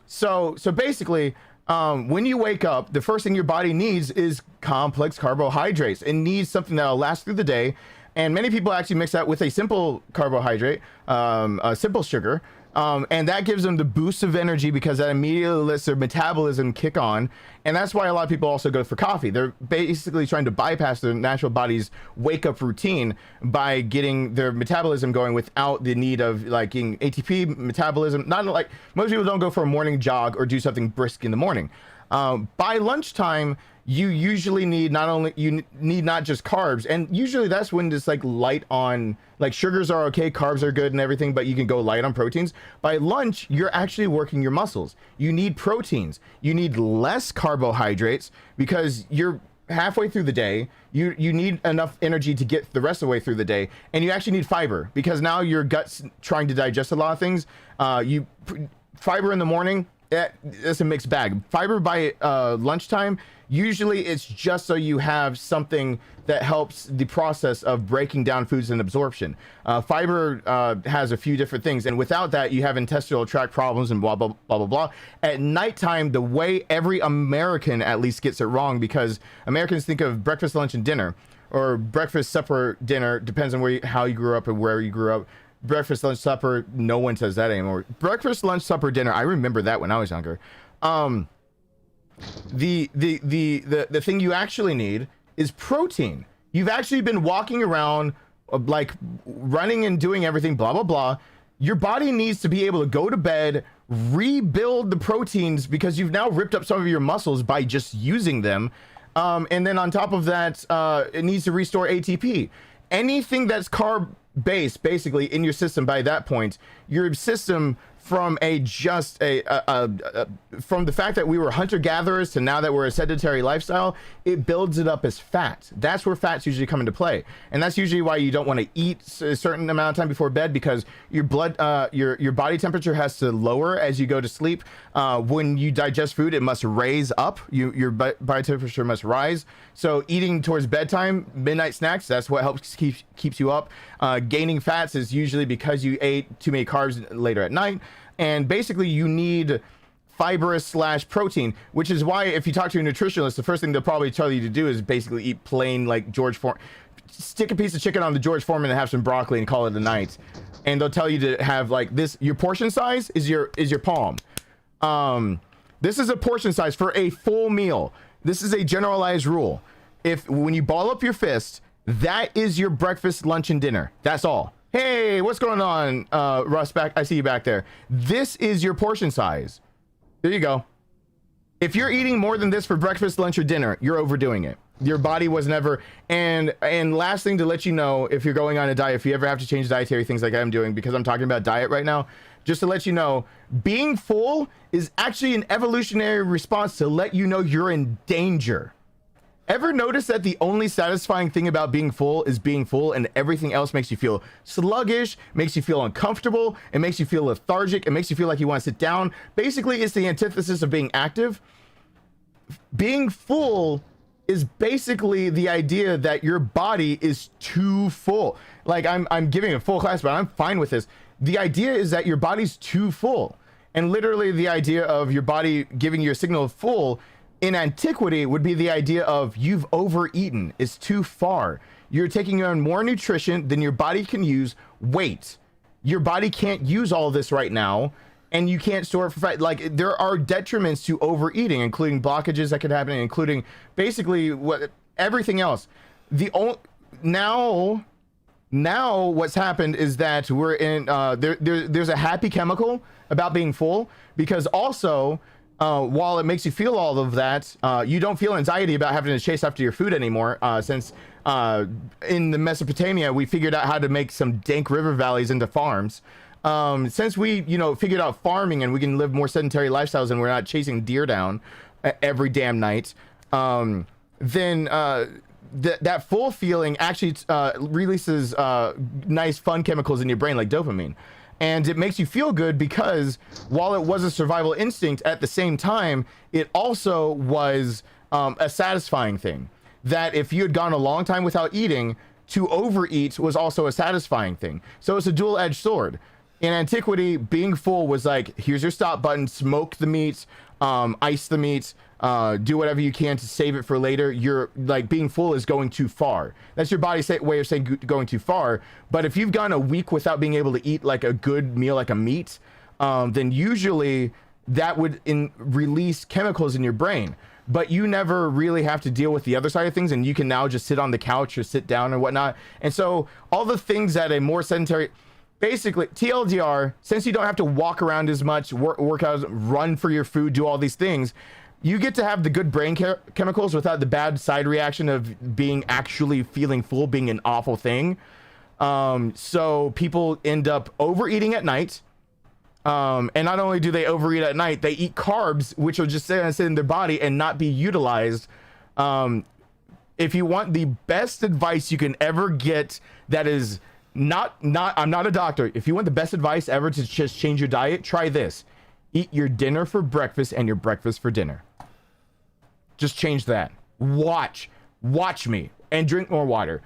So basically, when you wake up, the first thing your body needs is complex carbohydrates. It needs something that'll last through the day. And many people actually mix that with a simple carbohydrate, a simple sugar, and that gives them the boost of energy, because that immediately lets their metabolism kick on. And that's why a lot of people also go for coffee. They're basically trying to bypass their natural body's wake up routine by getting their metabolism going without the need of like getting ATP metabolism. Not like most people don't go for a morning jog or do something brisk in the morning. By lunchtime, you usually need not just carbs, and usually that's when it's like light on, like sugars are okay, carbs are good and everything, but you can go light on proteins. By lunch, you're actually working your muscles. You need proteins. You need less carbohydrates, because you're halfway through the day. You need enough energy to get the rest of the way through the day, and you actually need fiber, because now your gut's trying to digest a lot of things. Fiber in the morning, it's a mixed bag. Fiber by lunchtime, usually it's just so you have something that helps the process of breaking down foods and absorption. Fiber has a few different things, and without that, you have intestinal tract problems and blah, blah, blah, blah, blah. At nighttime, the way every American at least gets it wrong, because Americans think of breakfast, lunch, and dinner, or breakfast, supper, dinner, depends on how you grew up and where you grew up. Breakfast, lunch, supper, no one says that anymore. Breakfast, lunch, supper, dinner, I remember that when I was younger. The thing you actually need is protein. You've actually been walking around like running and doing everything, blah blah blah. Your body needs to be able to go to bed, rebuild the proteins, because you've now ripped up some of your muscles by just using them, and then on top of that, it needs to restore ATP. Anything that's carb based basically in your system, by that point, your system, from from the fact that we were hunter-gatherers to now that we're a sedentary lifestyle, it builds it up as fat. That's where fats usually come into play, and that's usually why you don't want to eat a certain amount of time before bed, because your blood, your body temperature has to lower as you go to sleep. When you digest food, it must raise up. Your body temperature must rise. So eating towards bedtime, midnight snacks, that's what helps keeps you up. Gaining fats is usually because you ate too many carbs later at night. And basically you need fibrous / protein, which is why if you talk to a nutritionist, the first thing they'll probably tell you to do is basically eat plain, like stick a piece of chicken on the George Foreman and have some broccoli and call it a night. And they'll tell you to have like this, your portion size is your palm. This is a portion size for a full meal. This is a generalized rule. When you ball up your fist, that is your breakfast, lunch, and dinner. That's all. Hey, what's going on, Russ? Back, I see you back there. This is your portion size. There you go. If you're eating more than this for breakfast, lunch, or dinner, you're overdoing it. Your body was never. And last thing to let you know, if you're going on a diet, if you ever have to change dietary things like I'm doing, because I'm talking about diet right now, just to let you know, being full is actually an evolutionary response to let you know you're in danger. Ever notice that the only satisfying thing about being full is being full, and everything else makes you feel sluggish, makes you feel uncomfortable, it makes you feel lethargic, it makes you feel like you want to sit down. Basically, it's the antithesis of being active. Being full is basically the idea that your body is too full. Like I'm giving a full class, but I'm fine with this. The idea is that your body's too full. And literally the idea of your body giving you a signal of full in antiquity would be the idea of you've overeaten. It's too far. You're taking on more nutrition than your body can use. Wait, your body can't use all this right now, and you can't store it for fat. Like, there are detriments to overeating, including blockages that could happen, including basically everything else. Now what's happened is that we're in there's a happy chemical about being full, because also while it makes you feel all of that, you don't feel anxiety about having to chase after your food anymore, since in the Mesopotamia we figured out how to make some dank river valleys into farms. Since we figured out farming and we can live more sedentary lifestyles and we're not chasing deer down every damn night, then that full feeling actually releases nice fun chemicals in your brain like dopamine. And it makes you feel good because while it was a survival instinct, at the same time, it also was a satisfying thing. That if you had gone a long time without eating, to overeat was also a satisfying thing. So it's a dual-edged sword. In antiquity, being full was like, here's your stop button, smoke the meat, ice the meat, do whatever you can to save it for later. You're like, being full is going too far. That's your body's way of saying going too far. But if you've gone a week without being able to eat like a good meal, like a meat, then usually that would release chemicals in your brain. But you never really have to deal with the other side of things, and you can now just sit on the couch or sit down or whatnot. And so all the things that a more sedentary, basically TLDR, since you don't have to walk around as much, work out, run for your food, do all these things, you get to have the good brain chemicals without the bad side reaction of being actually feeling full being an awful thing. So people end up overeating at night. And not only do they overeat at night, they eat carbs, which will just sit in their body and not be utilized. If you want the best advice you can ever get, that is not I'm not a doctor. If you want the best advice ever to just change your diet, try this. Eat your dinner for breakfast and your breakfast for dinner. Just change that. Watch me and drink more water.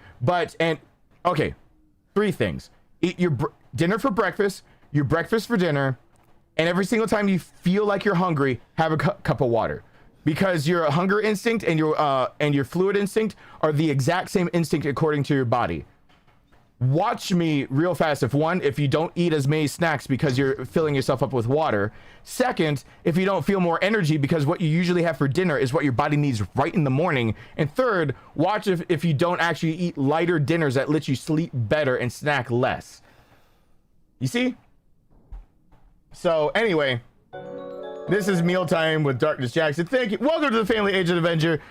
Okay, 3 things. Eat your dinner for breakfast, your breakfast for dinner, and every single time you feel like you're hungry, have a cup of water. Because your hunger instinct and your fluid instinct are the exact same instinct according to your body. Watch me real fast. If you don't eat as many snacks because you're filling yourself up with water. Second, if you don't feel more energy because what you usually have for dinner is what your body needs right in the morning. And third, watch if you don't actually eat lighter dinners that let you sleep better and snack less. You see? So anyway, this is Mealtime with DarknessJackson. Thank you. Welcome to the family, Agent Avenger.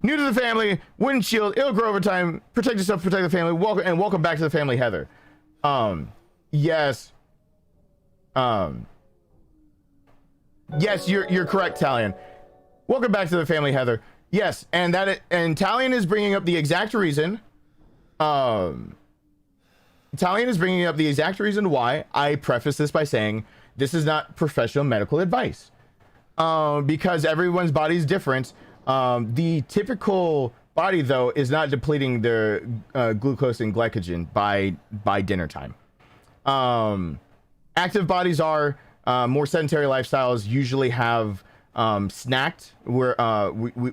New to the family, Wind Shield, it'll grow over time. Protect yourself, protect the family. Welcome back to the family, Heather. Yes. Yes, you're correct, Talion. Welcome back to the family, Heather. Yes, and Talion is bringing up the exact reason. Talion is bringing up the exact reason why I preface this by saying this is not professional medical advice. Because everyone's body is different. The typical body, though, is not depleting their glucose and glycogen by dinner time. Active bodies are. More sedentary lifestyles usually have snacked. We're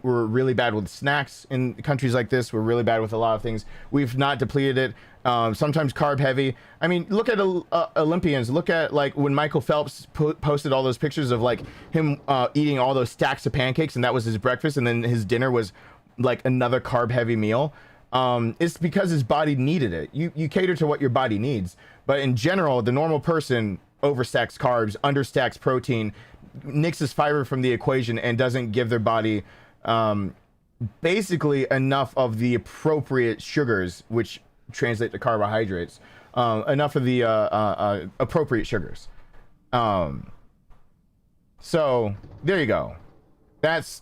really bad with snacks in countries like this. We're really bad with a lot of things. We've not depleted it. Sometimes carb heavy. I mean, look at Olympians. Look at like when Michael Phelps posted all those pictures of like him eating all those stacks of pancakes, and that was his breakfast, and then his dinner was like another carb heavy meal. it's because his body needed it. You cater to what your body needs, but in general, the normal person overstacks carbs, understacks protein, nixes fiber from the equation, and doesn't give their body basically enough of the appropriate sugars, which translate to carbohydrates, enough of the appropriate sugars. So there you go. This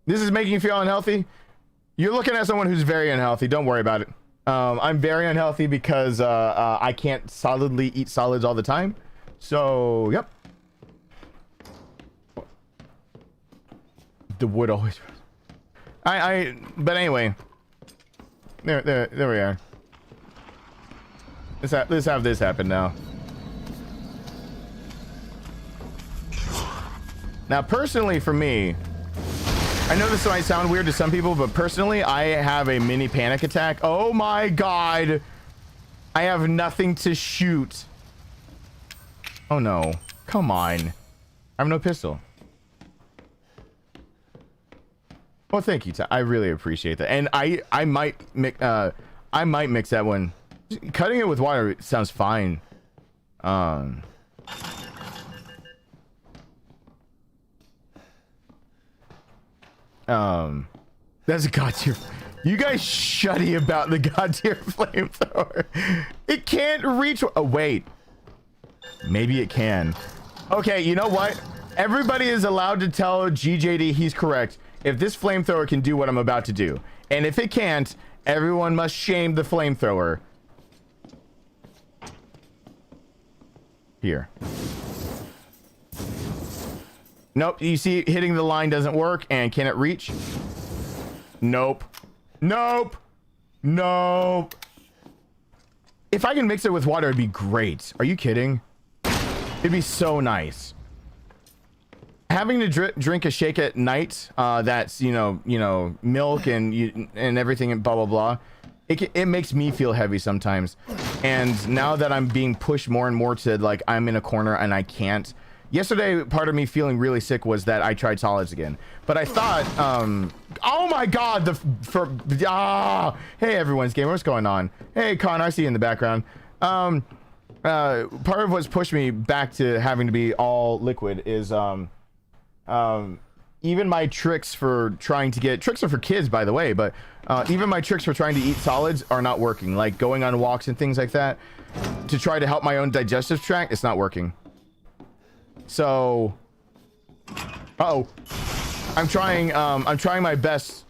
is making you feel unhealthy. You're looking at someone who's very unhealthy. Don't worry about it. I'm very unhealthy because I can't solidly eat solids all the time. So, yep. The wood always. But anyway, there we are. Let's have this happen now. Now, personally, for me, I know this might sound weird to some people, but personally, I have a mini panic attack. Oh my god. I have nothing to shoot. Oh no. Come on. I have no pistol. Well, thank you, I really appreciate that. And I might mix that one. Cutting it with water sounds fine. That's a god tier. You guys shutty about the god tier flamethrower. It can't reach. Oh wait, maybe it can. Okay, you know what? Everybody is allowed to tell GJD he's correct if this flamethrower can do what I'm about to do, and if it can't, everyone must shame the flamethrower. Here. Nope, you see hitting the line doesn't work. And can it reach? Nope. Nope. Nope. If I can mix it with water, it'd be great. Are you kidding? It'd be so nice. Having to drink a shake at night, that's, you know, milk and everything and blah, blah, blah. It makes me feel heavy sometimes. And now that I'm being pushed more and more to, like, I'm in a corner and I can't. Yesterday, part of me feeling really sick was that I tried solids again. But I thought, oh my god, hey everyone's gamer, what's going on? Hey Con, I see you in the background. Part of what's pushed me back to having to be all liquid is, even my tricks for trying to get, tricks are for kids by the way, but even my tricks for trying to eat solids are not working. Like going on walks and things like that to try to help my own digestive tract, it's not working. So, I'm trying my best.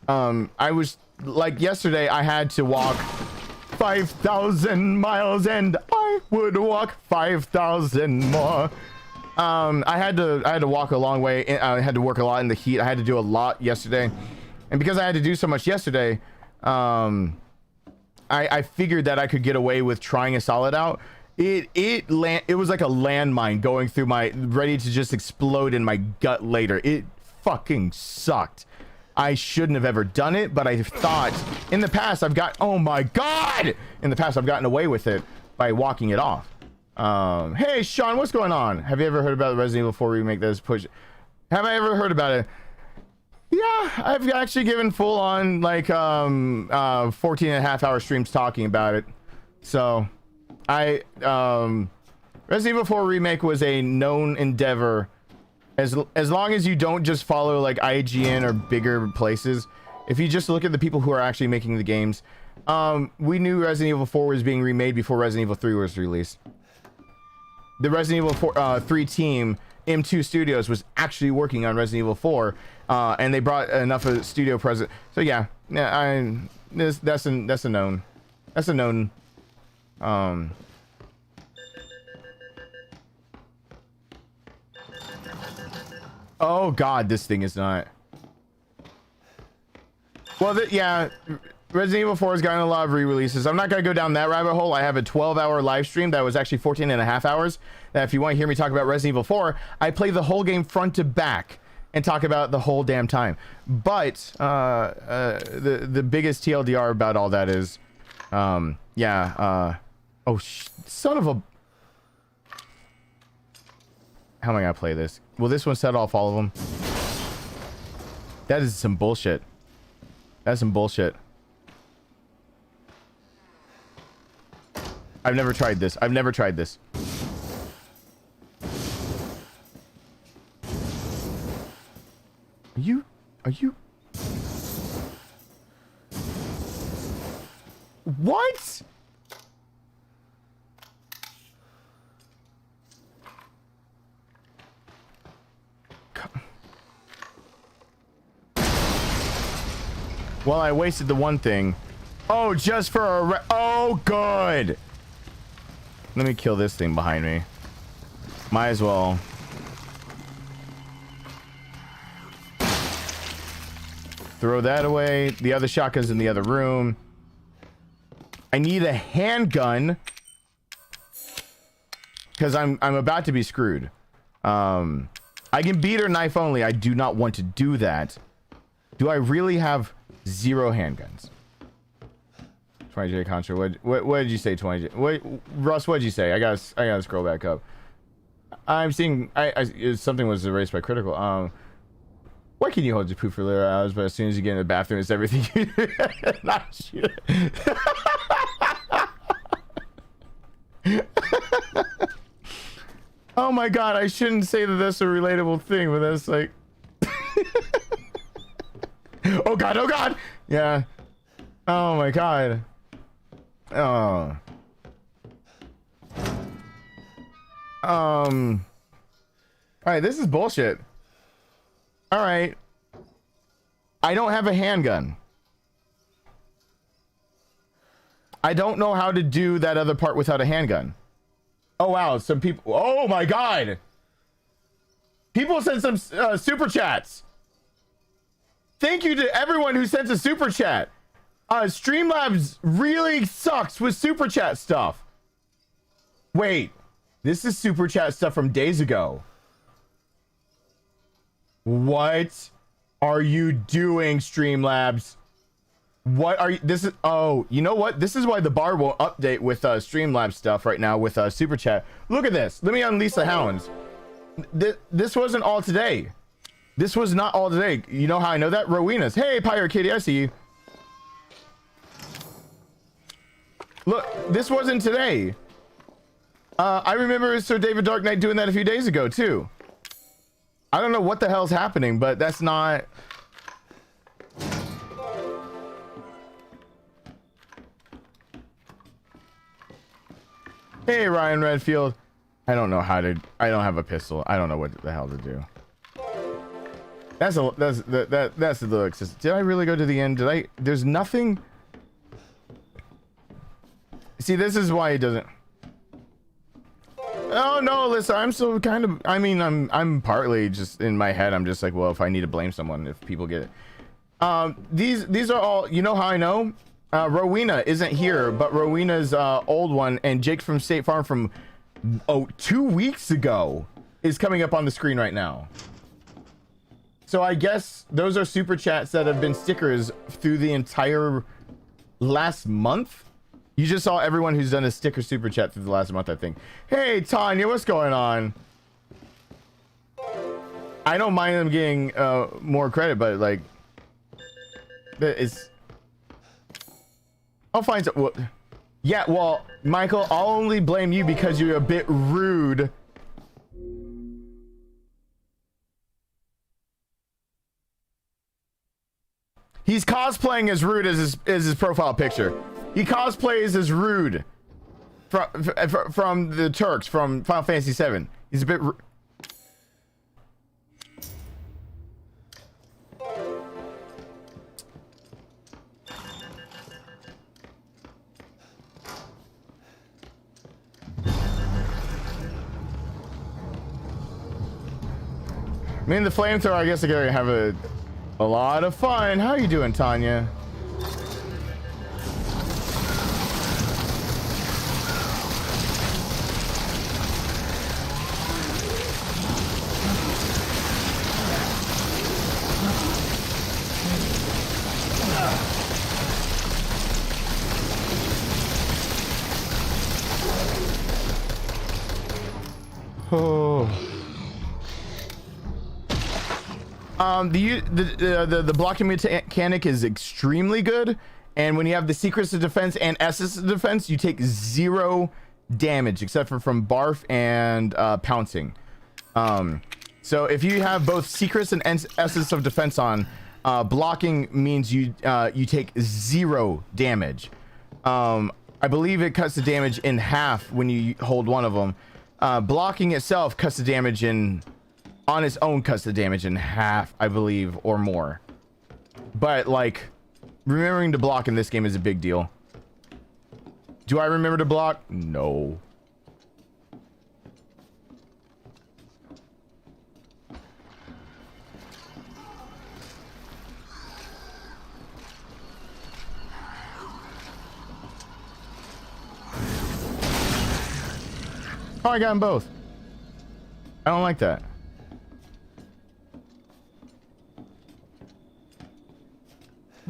I was like yesterday, I had to walk 5,000 miles and I would walk 5,000 more. I had to walk a long way. I had to work a lot in the heat. I had to do a lot yesterday. And because I had to do so much yesterday, I figured that I could get away with trying a solid out. It was like a landmine going through my, ready to just explode in my gut later. It fucking sucked. I shouldn't have ever done it, but I thought in the past oh my god! In the past I've gotten away with it by walking it off. Hey Sean, what's going on? Have you ever heard about the Resident Evil 4 remake that is pushed? Have I ever heard about it? Yeah, I've actually given full on like 14.5-hour streams talking about it. So Resident Evil 4 remake was a known endeavor. As long as you don't just follow like IGN or bigger places, if you just look at the people who are actually making the games, we knew Resident Evil 4 was being remade before Resident Evil 3 was released. The Resident Evil 3 team, M2 Studios, was actually working on Resident Evil 4, and they brought enough of studio presence. So yeah, that's a known. That's a known. Oh god, this thing is not. Well, yeah, Resident Evil 4 has gotten a lot of re-releases. I'm not going to go down that rabbit hole. I have a 12-hour live stream that was actually 14.5 hours. That if you want to hear me talk about Resident Evil 4, I play the whole game front to back and talk about the whole damn time. But the biggest TLDR about all that is, oh, son of a... How am I going to play this? Will this one set off all of them? That is some bullshit. That's some bullshit. I've never tried this. I've never tried this. Are you? What? Well, I wasted the one thing. Oh, just for a oh, good. Let me kill this thing behind me. Might as well. Throw that away. The other shotgun's in the other room. I need a handgun because I'm about to be screwed. I can beat her knife only. I do not want to do that. Do I really have 0 handguns? 20J Contra. What did you say, 20J? What, Russ? What did you say? I gotta scroll back up. I'm seeing something was erased by critical. Why can you hold your poop for later hours, but as soon as you get in the bathroom, it's everything you do? Not shit. Oh my god, I shouldn't say that that's a relatable thing, but that's like... Oh god, oh god! Yeah. Oh my god. Oh. Alright, this is bullshit. Alright. I don't have a handgun. I don't know how to do that other part without a handgun. Oh wow, some people... Oh my god! People sent some super chats. Thank you to everyone who sent a super chat. Streamlabs really sucks with super chat stuff. Wait, this is super chat stuff from days ago. What are you doing, Streamlabs? What are you... This is... Oh, you know what? This is why the bar won't update with Streamlabs stuff right now with super chat. Look at this. Let me unleash the hounds. This wasn't all today. This was not all today. You know how I know that? Rowena's. Hey, Pirate Kitty, I see you. Look, this wasn't today. I remember Sir David Dark Knight doing that a few days ago, too. I don't know what the hell's happening, but that's not... Hey, Ryan Redfield. I don't know how to... I don't have a pistol. I don't know what the hell to do. That's a little excessive. Did I really go to the end? Did I? There's nothing. See, this is why he doesn't. Oh no, Alyssa, I'm so kind of. I mean, I'm partly just in my head. I'm just like, well, if I need to blame someone, if people get it. These are all. You know how I know? Rowena isn't here, but Rowena's old one and Jake from State Farm from 2 weeks ago is coming up on the screen right now. So I guess those are super chats that have been stickers through the entire last month. You just saw everyone who's done a sticker super chat through the last month, I think. Hey, Tanya, what's going on? I don't mind them getting more credit, but like, it's... I'll find some... Well, yeah, well, Michael, I'll only blame you because you're a bit rude. He's cosplaying as rude as his profile picture. He cosplays as rude from the Turks from Final Fantasy VII. He's a bit. Me and the flamethrower, I guess, are gonna have a lot of fun. How you doing, Tanya? Oh. The blocking mechanic is extremely good, and when you have the secrets of defense and S's of defense, you take 0 damage except for from barf and pouncing. So if you have both secrets and S's of defense on, blocking means you take 0 damage. I believe it cuts the damage in half when you hold one of them. Blocking itself cuts the damage on its own, cuts the damage in half, I believe, or more. But like, remembering to block in this game is a big deal. Do I remember to block? No. Oh, I got them both. I don't like that.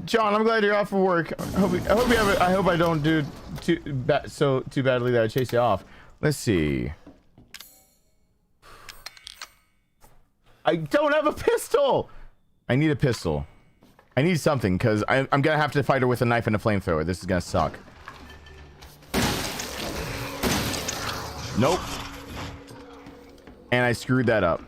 John, I'm glad you're off for work. I hope I don't do too badly that I chase you off. Let's see. I don't have a pistol. I need a pistol. I need something because I'm gonna have to fight her with a knife and a flamethrower. This is gonna suck. Nope. And I screwed that up.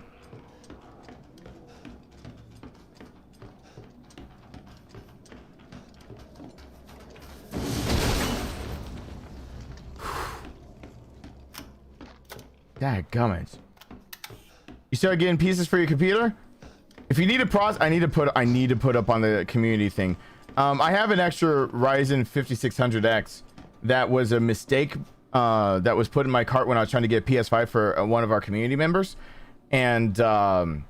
Dadgummit. You start getting pieces for your computer? If you need a process, I need to put up on the community thing. I have an extra Ryzen 5600X that was a mistake that was put in my cart when I was trying to get PS5 for one of our community members, and or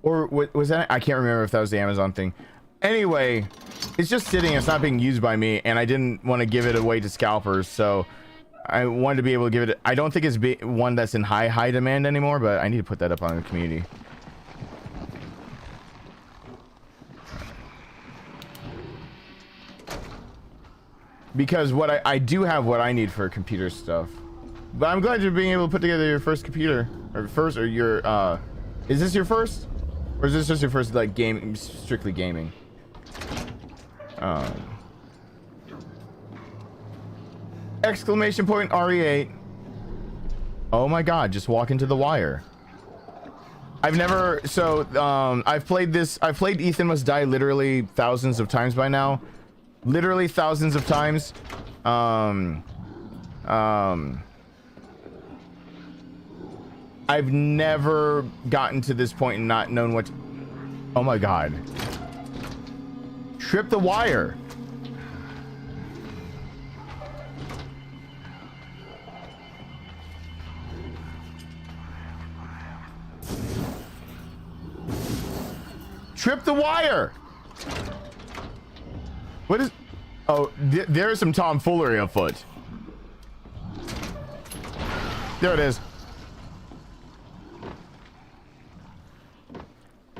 was that, I can't remember if that was the Amazon thing. Anyway, it's just sitting, it's not being used by me, and I didn't want to give it away to scalpers, so I wanted to be able to give it. I don't think it's one that's in high demand anymore, but I need to put that up on the community. Because what I do have what I need for computer stuff. But I'm glad you're being able to put together your first computer, or your is this your first, or is this just your first like game, strictly gaming? Exclamation point RE8. Oh my god, just walk into the wire. I've never, I've played Ethan Must Die literally thousands of times by now. Literally thousands of times. I've never gotten to this point and not known what to, oh my god. Trip the wire. Trip the wire. What is, oh, there is some tomfoolery afoot. There it is.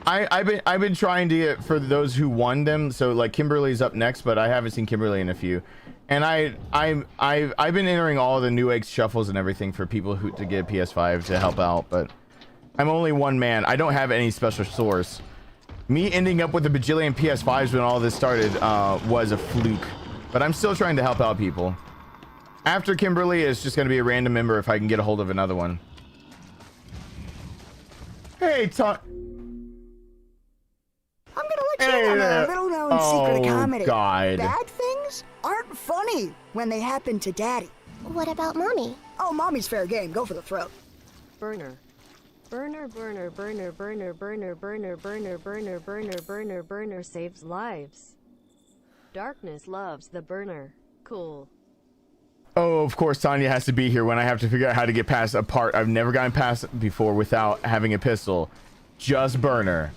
I've been trying to get for those who won them, so like Kimberly's up next, but I haven't seen Kimberly in a few. And I've been entering all the new eggs shuffles and everything for people who to get PS5 to help out, but I'm only one man. I don't have any special source. Me ending up with a bajillion PS5s when all this started was a fluke, but I'm still trying to help out people. After Kimberly, it's just going to be a random member if I can get a hold of another one. Hey, Tom. I'm gonna let you in on a little-known secret of comedy. God. Bad things aren't funny when they happen to Daddy. What about Mommy? Oh, Mommy's fair game. Go for the throat. Burner. Burner, burner, burner, burner, burner, burner, burner, burner, burner, burner, burner saves lives. Darkness loves the burner. Cool. Oh, of course, Tanya has to be here when I have to figure out how to get past a part I've never gotten past before without having a pistol. Just burner.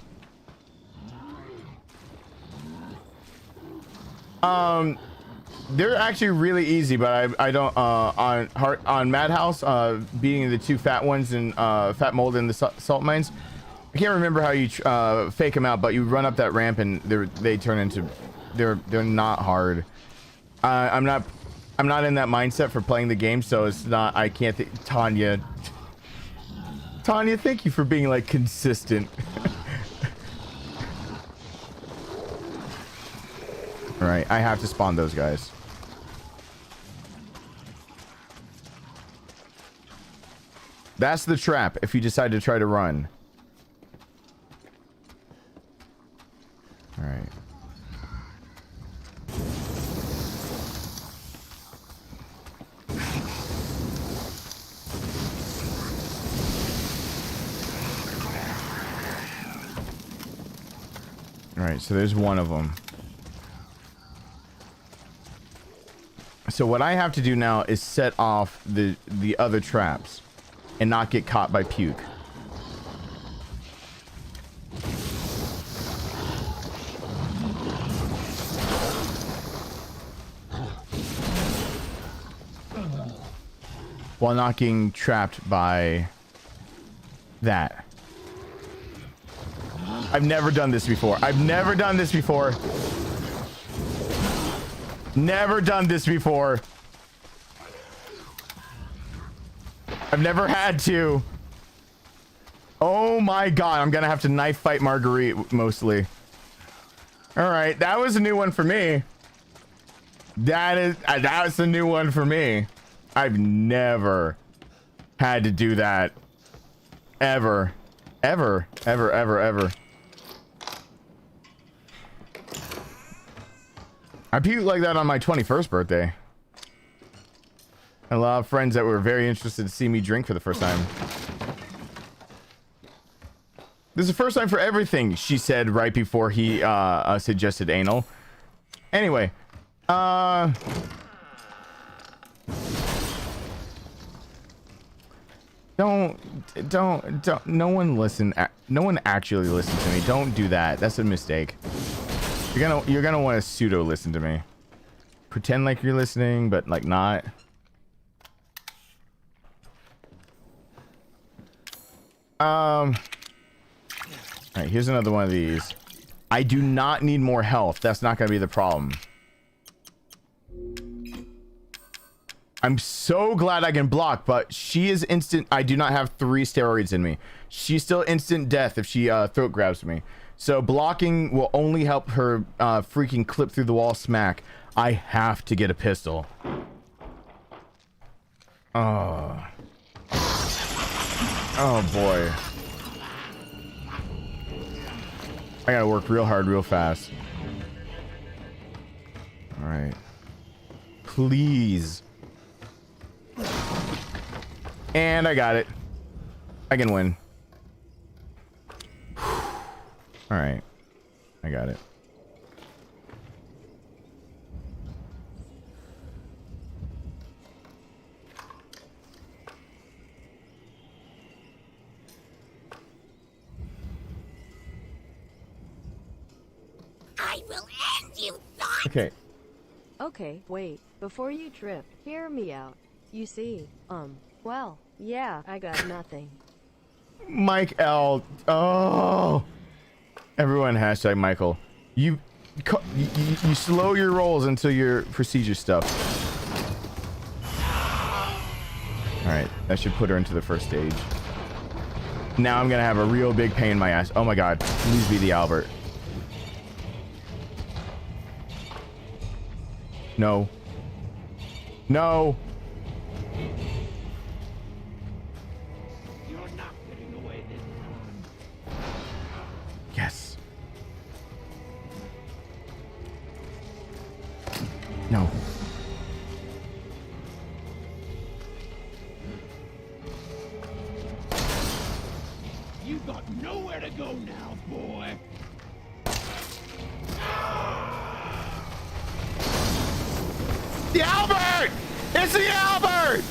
They're actually really easy, but I don't on Madhouse beating the two fat ones and Fat Mold and the salt mines. I can't remember how you fake them out, but you run up that ramp and they turn into they're not hard. I'm not in that mindset for playing the game, so it's not. I can't think. Tanya, thank you for being like consistent. All right, I have to spawn those guys. That's the trap if you decide to try to run. All right. All right, so there's one of them. So what I have to do now is set off the other traps and not get caught by puke. While not getting trapped by that. I've never done this before. I've never done this before. Never done this before. I've never had to. Oh my god, I'm gonna have to knife fight Marguerite mostly. All right, that was a new one for me. That was a new one for me. I've never had to do that. Ever. Ever. Ever, ever, ever. I puked like that on my 21st birthday. A lot of friends that were very interested to see me drink for the first time. This is the first time for everything, she said right before he suggested anal. Anyway, don't, no one listen, no one actually listens to me. Don't do that. That's a mistake. You're gonna want to pseudo listen to me. Pretend like you're listening, but like not. All right, here's another one of these. I do not need more health. That's not gonna be the problem. I'm so glad I can block, but she is instant. I do not have 3 steroids in me. She's still instant death if she throat grabs me. So blocking will only help her freaking clip through the wall smack. I have to get a pistol. Oh. Oh boy. I gotta work real hard, real fast. All right. Please. And I got it. I can win. All right. I got it. I will end you, thought! Okay. Okay, wait. Before you trip, hear me out. You see, well, yeah, I got nothing. Mike L. Oh. Everyone hashtag Michael. You slow your rolls until your procedure stuff. All right, that should put her into the first stage. Now I'm gonna have a real big pain in my ass. Oh my god, please be the Albert. No. No. You're not getting away this time. Yes. No. You've got nowhere to go now, boy. The Albert! It's the Albert!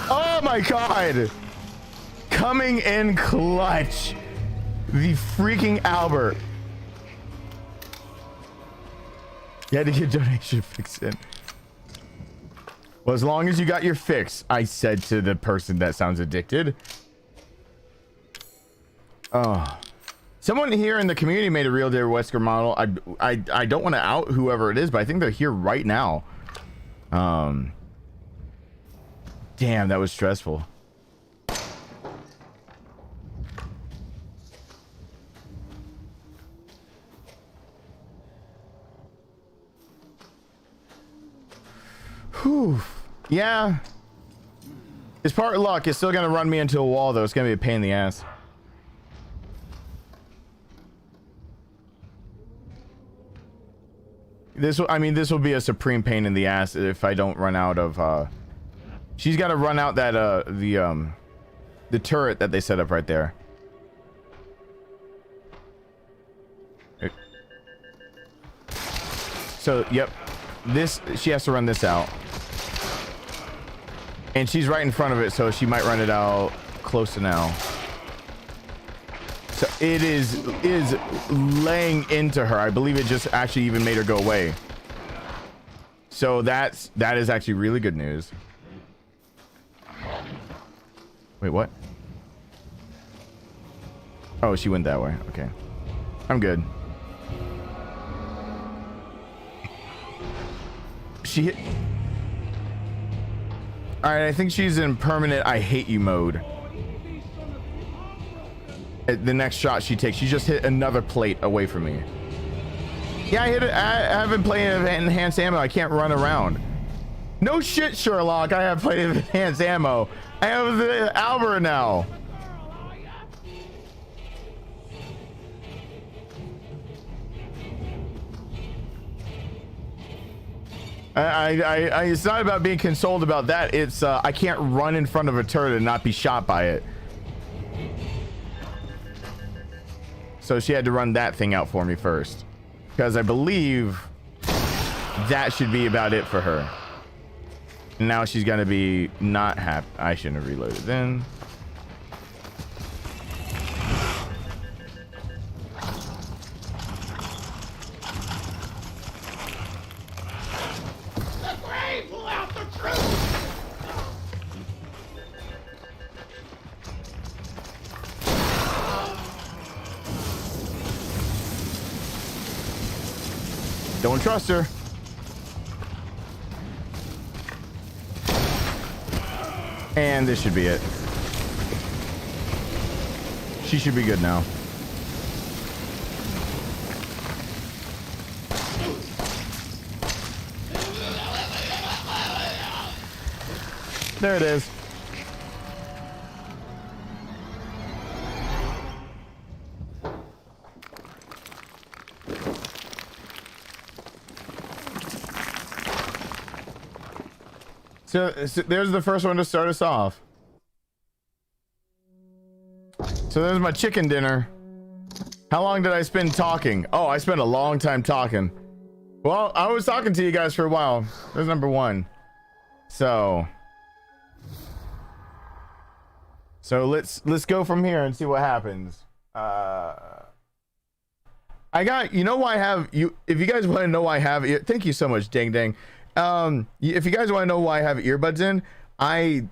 Oh my god! Coming in clutch. The freaking Albert. You had to get donation fix in. Well, as long as you got your fix, I said to the person that sounds addicted. Oh. Someone here in the community made a real Dare Wesker model. I don't want to out whoever it is, but I think they're here right now. Damn, that was stressful. Whew. Yeah. It's part luck. It's still gonna run me into a wall though. It's gonna be a pain in the ass. This will be a supreme pain in the ass if I don't run out of she's got to run out that the turret that they set up right there. So, yep. She has to run this out. And she's right in front of it, so she might run it out close to now. So it is laying into her. I believe it just actually even made her go away. So that is actually really good news. Wait, what? Oh, she went that way. Okay. I'm good. She hit. All right, I think she's in permanent I hate you mode. The next shot she takes, she just hit another plate away from me. Yeah, I hit it. I haven't played enhanced ammo. I can't run around. No shit, Sherlock. I have played enhanced ammo. I have the Albert now. It's not about being consoled about that. It's I can't run in front of a turret and not be shot by it. So she had to run that thing out for me first, because I believe that should be about it for her. Now she's gonna be not happy. I shouldn't have reloaded then. Don't trust her. And this should be it. She should be good now. There it is. So there's the first one to start us off. So there's my chicken dinner. How long did I spend talking? Oh, I spent a long time talking. Well, I was talking to you guys for a while. There's number one. So let's go from here and see what happens. I got, you know why I have you, if you guys want to know why I have it, thank you so much, dang dang. If you guys want to know why I have earbuds in,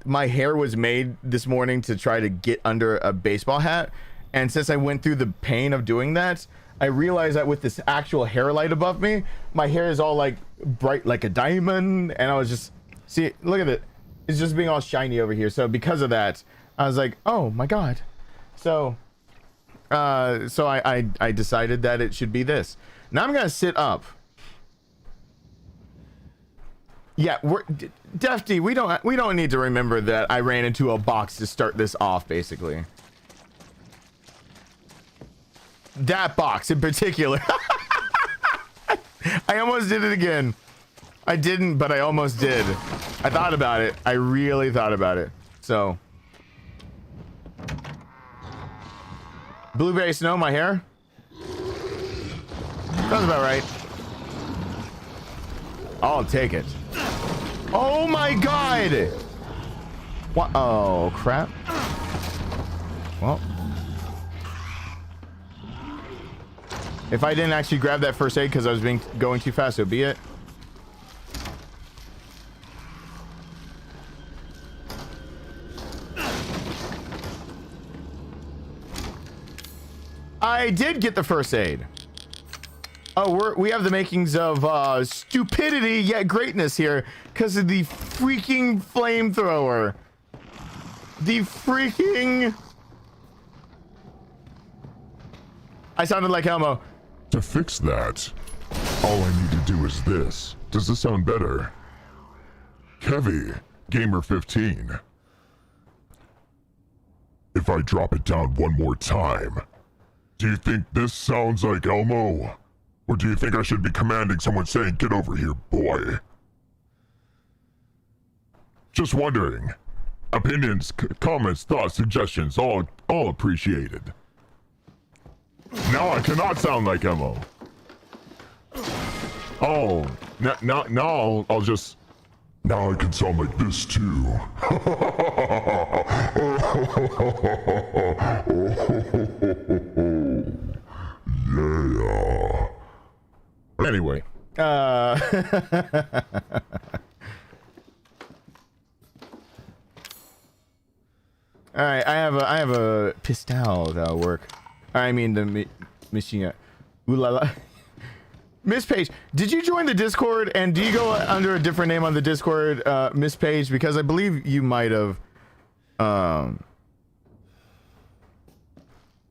my hair was made this morning to try to get under a baseball hat, and since I went through the pain of doing that, I realized that with this actual hair light above me, my hair is all like bright like a diamond, and I was just, see, look at it, it's just being all shiny over here. So because of that, I was like, oh my god. So I decided that it should be this. Now I'm gonna sit up. Yeah, we're Defty. We don't need to remember that I ran into a box to start this off, basically. That box in particular. I almost did it again. I didn't, but I almost did. I thought about it. I really thought about it. So, blueberry snow, my hair. Sounds about right. I'll take it. Oh my god! What? Oh crap. Well, if I didn't actually grab that first aid because I was going too fast, so be it. I did get the first aid. Oh, we have the makings of stupidity yet greatness here because of the freaking flamethrower. The freaking... I sounded like Elmo. To fix that, all I need to do is this. Does this sound better? Kevy, Gamer 15. If I drop it down one more time, do you think this sounds like Elmo? Or do you think I should be commanding someone saying, get over here, boy? Just wondering. Opinions, comments, thoughts, suggestions, all appreciated. Now I cannot sound like Elmo. Oh, now I'll just... Now I can sound like this too. Yeah. Anyway, all right, I have a pistol that'll work. I mean the machine. Ooh la la. Miss Page, did you join the Discord, and do you go under a different name on the Discord, Miss Page? Because I believe you might have.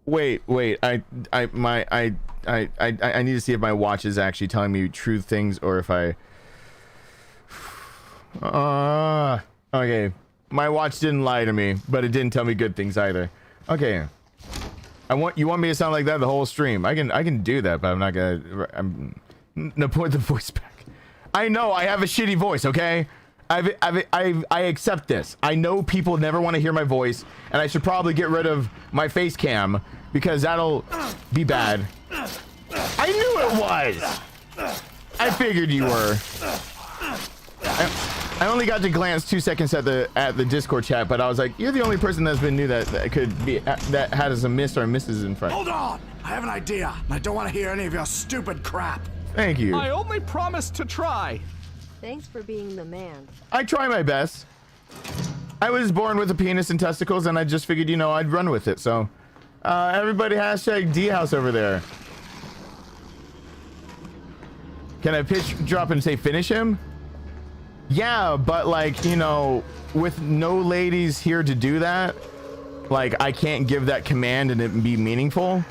Wait. I need to see if my watch is actually telling me true things, or if I. Okay. My watch didn't lie to me, but it didn't tell me good things either. Okay. You want me to sound like that the whole stream? I can do that, but I'm not gonna. No, point the voice back. I know I have a shitty voice. Okay. I accept this. I know people never want to hear my voice, and I should probably get rid of my face cam because that'll be bad. I knew it was. I figured you were. I only got to glance 2 seconds at the Discord chat, but I was like, you're the only person that's been new that could be that had a miss or misses in front. Hold on! I have an idea, and I don't want to hear any of your stupid crap. Thank you. I only promised to try. Thanks for being the man. I try my best. I was born with a penis and testicles, and I just figured, you know, I'd run with it. So, everybody hashtag D-House over there. Can I pitch, drop, and say finish him? Yeah, but like, you know, with no ladies here to do that, like, I can't give that command and it be meaningful.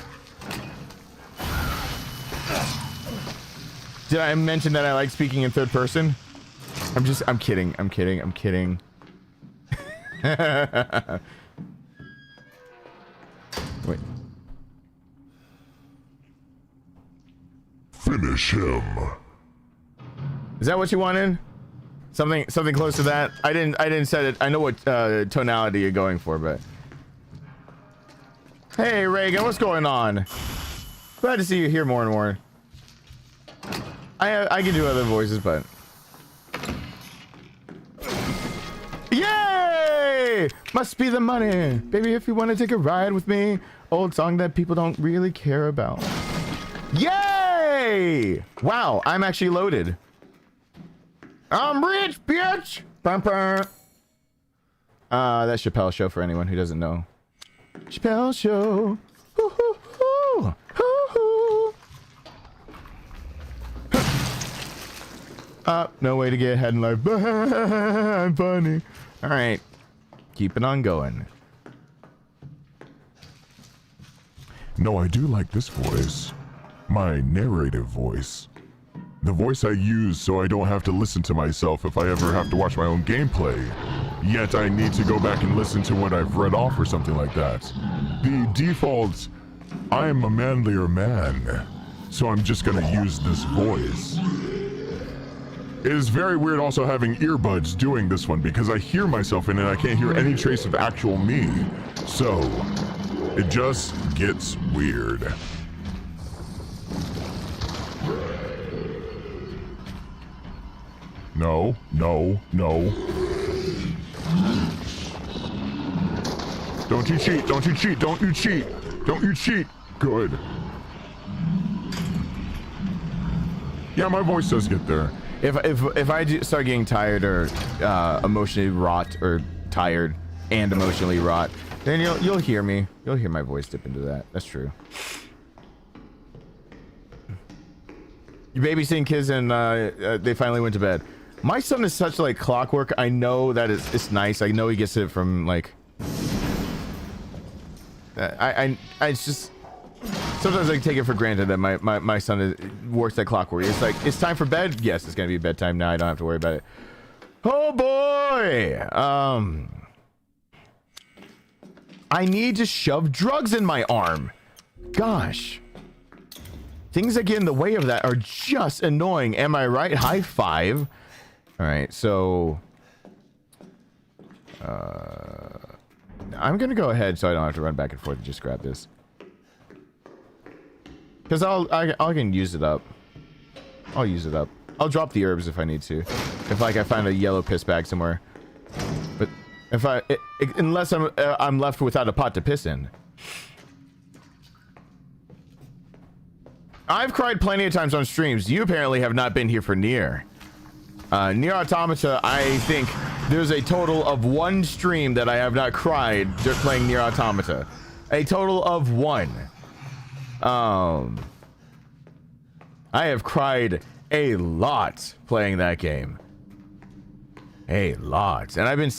Did I mention that I like speaking in third person? I'm kidding. Wait. Finish him. Is that what you wanted? Something close to that? I didn't set it. I know what tonality you're going for, but. Hey Reagan, what's going on? Glad to see you here more and more. I can do other voices, but. Yay! Must be the money, baby. If you want to take a ride with me, old song that people don't really care about. Yay! Wow, I'm actually loaded. I'm rich, bitch. Bum, bum. That's Chappelle Show for anyone who doesn't know. Chappelle Show. Hoo, hoo, hoo. Hoo, hoo. No way to get ahead in life. I'm funny. All right, keep it on going. No, I do like this voice. My narrative voice. The voice I use so I don't have to listen to myself if I ever have to watch my own gameplay. Yet I need to go back and listen to what I've read off or something like that. The default, I'm a manlier man, so I'm just gonna use this voice. It is very weird also having earbuds doing this one because I hear myself in it and I can't hear any trace of actual me. So, it just gets weird. No. Don't you cheat. Good. Yeah, my voice does get there. If I start getting tired or emotionally wrought or tired and emotionally wrought, then you'll hear me. You'll hear my voice dip into that. That's true. You babysitting kids and they finally went to bed. My son is such like clockwork. I know that it's nice. I know he gets it from like. It's just sometimes I take it for granted that my son works at clockwork. It's like it's time for bed. Yes, it's gonna be bedtime now. I don't have to worry about it. Oh boy. I need to shove drugs in my arm. Gosh. Things that get in the way of that are just annoying. Am I right? High five. All right, so I'm gonna go ahead so I don't have to run back and forth and just grab this, because I can use it up. I'll use it up. I'll drop the herbs if I need to, if like I find a yellow piss bag somewhere. But if unless I'm left without a pot to piss in. I've cried plenty of times on streams. You apparently have not been here for Nier. Nier Automata, I think there's a total of 1 stream that I have not cried just playing Nier Automata. A total of 1. I have cried a lot playing that game. A lot. And I've been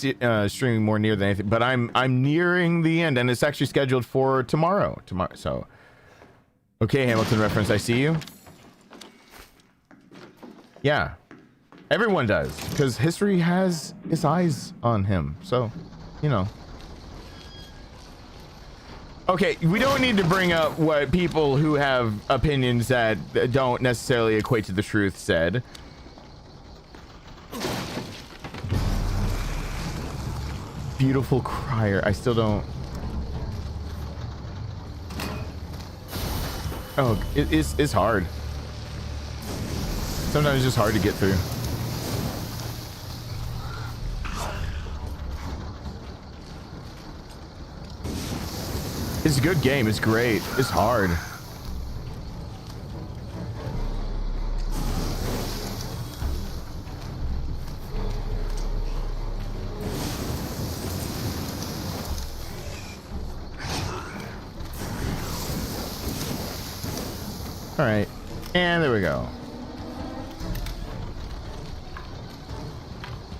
streaming more Nier than anything, but I'm nearing the end, and it's actually scheduled for tomorrow. So, okay, Hamilton reference, I see you. Yeah. Everyone does, because history has its eyes on him. So, you know. Okay, we don't need to bring up what people who have opinions that don't necessarily equate to the truth said. Beautiful crier. I still don't. Oh, it's hard. Sometimes it's just hard to get through. It's a good game. It's great. It's hard. All right. And there we go.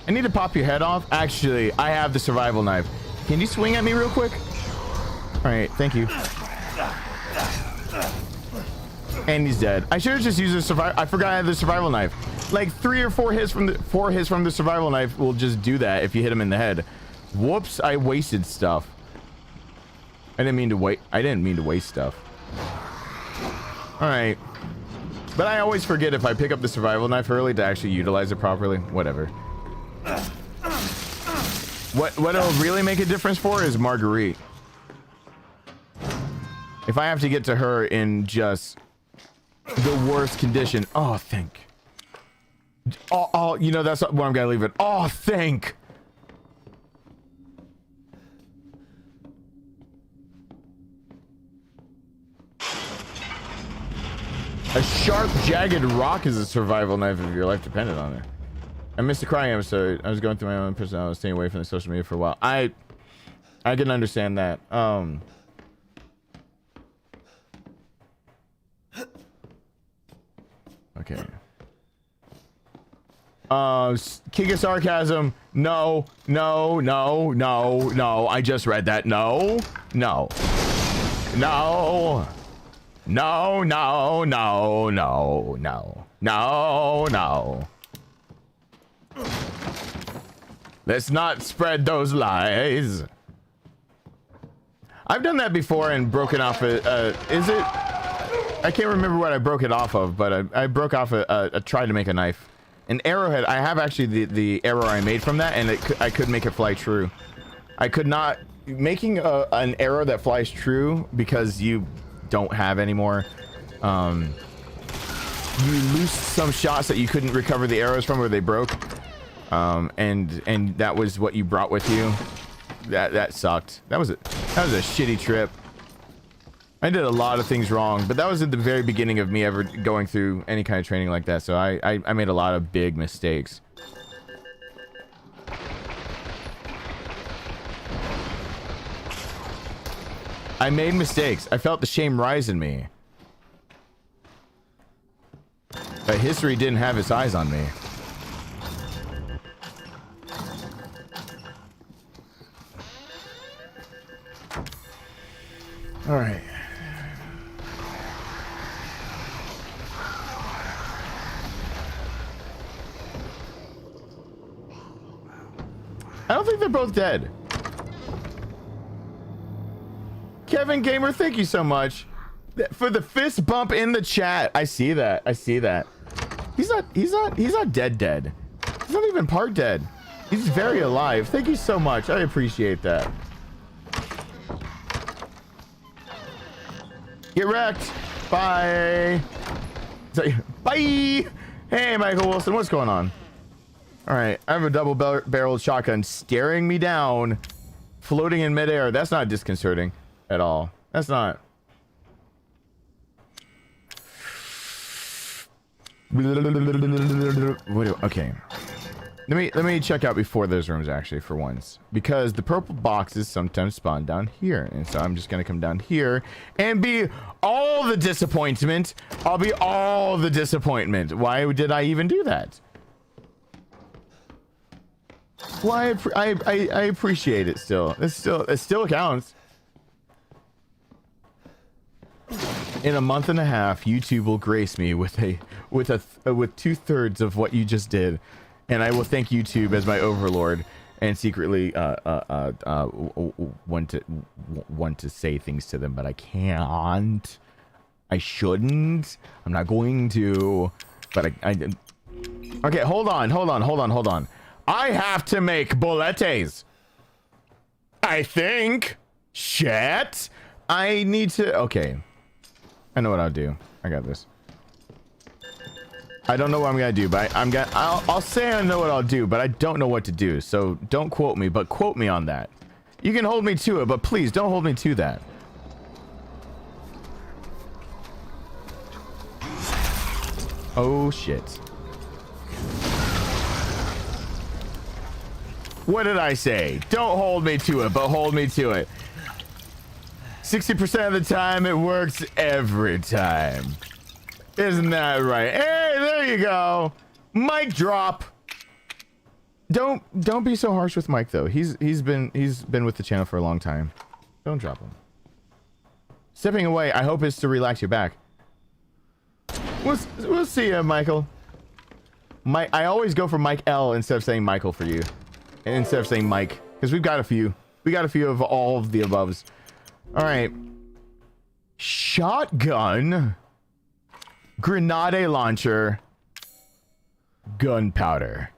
I need to pop your head off. Actually, I have the survival knife. Can you swing at me real quick? All right, thank you. And he's dead. I should have just used the survival. I forgot I had the survival knife. Like 3 or 4 hits from the survival knife will just do that if you hit him in the head. Whoops! I wasted stuff. I didn't mean to wait. I didn't mean to waste stuff. All right, but I always forget if I pick up the survival knife early to actually utilize it properly. Whatever. What it'll really make a difference for is Marguerite. If I have to get to her in just the worst condition. Oh, think. Oh, you know, that's where I'm gonna leave it. Oh, think. A sharp, jagged rock is a survival knife if your life depended on it. I missed the crying episode. I was going through my own personality, staying away from the social media for a while. I can understand that. Okay. King of Sarcasm. No. I just read that. No. Let's not spread those lies. I've done that before and broken off is it? I can't remember what I broke it off of, but I broke off a try to make a knife. An arrowhead. I have actually the arrow I made from that, and I could make it fly true. I could not making an arrow that flies true because you don't have anymore. You lost some shots that you couldn't recover the arrows from, or they broke. And that was what you brought with you. That sucked. That was a shitty trip. I did a lot of things wrong, but that was at the very beginning of me ever going through any kind of training like that, so I made a lot of big mistakes. I made mistakes. I felt the shame rise in me. But history didn't have its eyes on me. All right. I don't think they're both dead. Kevin Gamer, thank you so much for the fist bump in the chat. I see that. I see that. He's not dead. He's not even part dead. He's very alive. Thank you so much. I appreciate that. Get wrecked. Bye. Bye. Hey, Michael Wilson, what's going on? All right, I have a double-barreled shotgun staring me down, floating in midair. That's not disconcerting at all. That's not. Okay. Let me check out before those rooms actually for once, because the purple boxes sometimes spawn down here, and so I'm just gonna come down here and be all the disappointment. I'll be all the disappointment. Why did I even do that? Why I appreciate it still. It still counts. In a month and a half, YouTube will grace me with 2/3 of what you just did, and I will thank YouTube as my overlord and secretly want to say things to them, but I can't. I shouldn't. I'm not going to. But I okay, hold on. I have to make boletes. I think. Shit. I need to. Okay. I know what I'll do. I got this. I don't know what I'm gonna do, but I'll say I know what I'll do, but I don't know what to do. So don't quote me, but quote me on that. You can hold me to it, but please don't hold me to that. Oh shit. What did I say? Don't hold me to it, but hold me to it. 60% of the time, it works every time. Isn't that right? Hey, there you go. Mic drop. Don't be so harsh with Mike though. He's been with the channel for a long time. Don't drop him. Stepping away, I hope is to relax your back. We'll see you, Michael. I always go for Mike L instead of saying Michael for you, and instead of saying Mike, because we've got a few. We got a few of all of the aboves. All right. Shotgun, grenade launcher, gunpowder.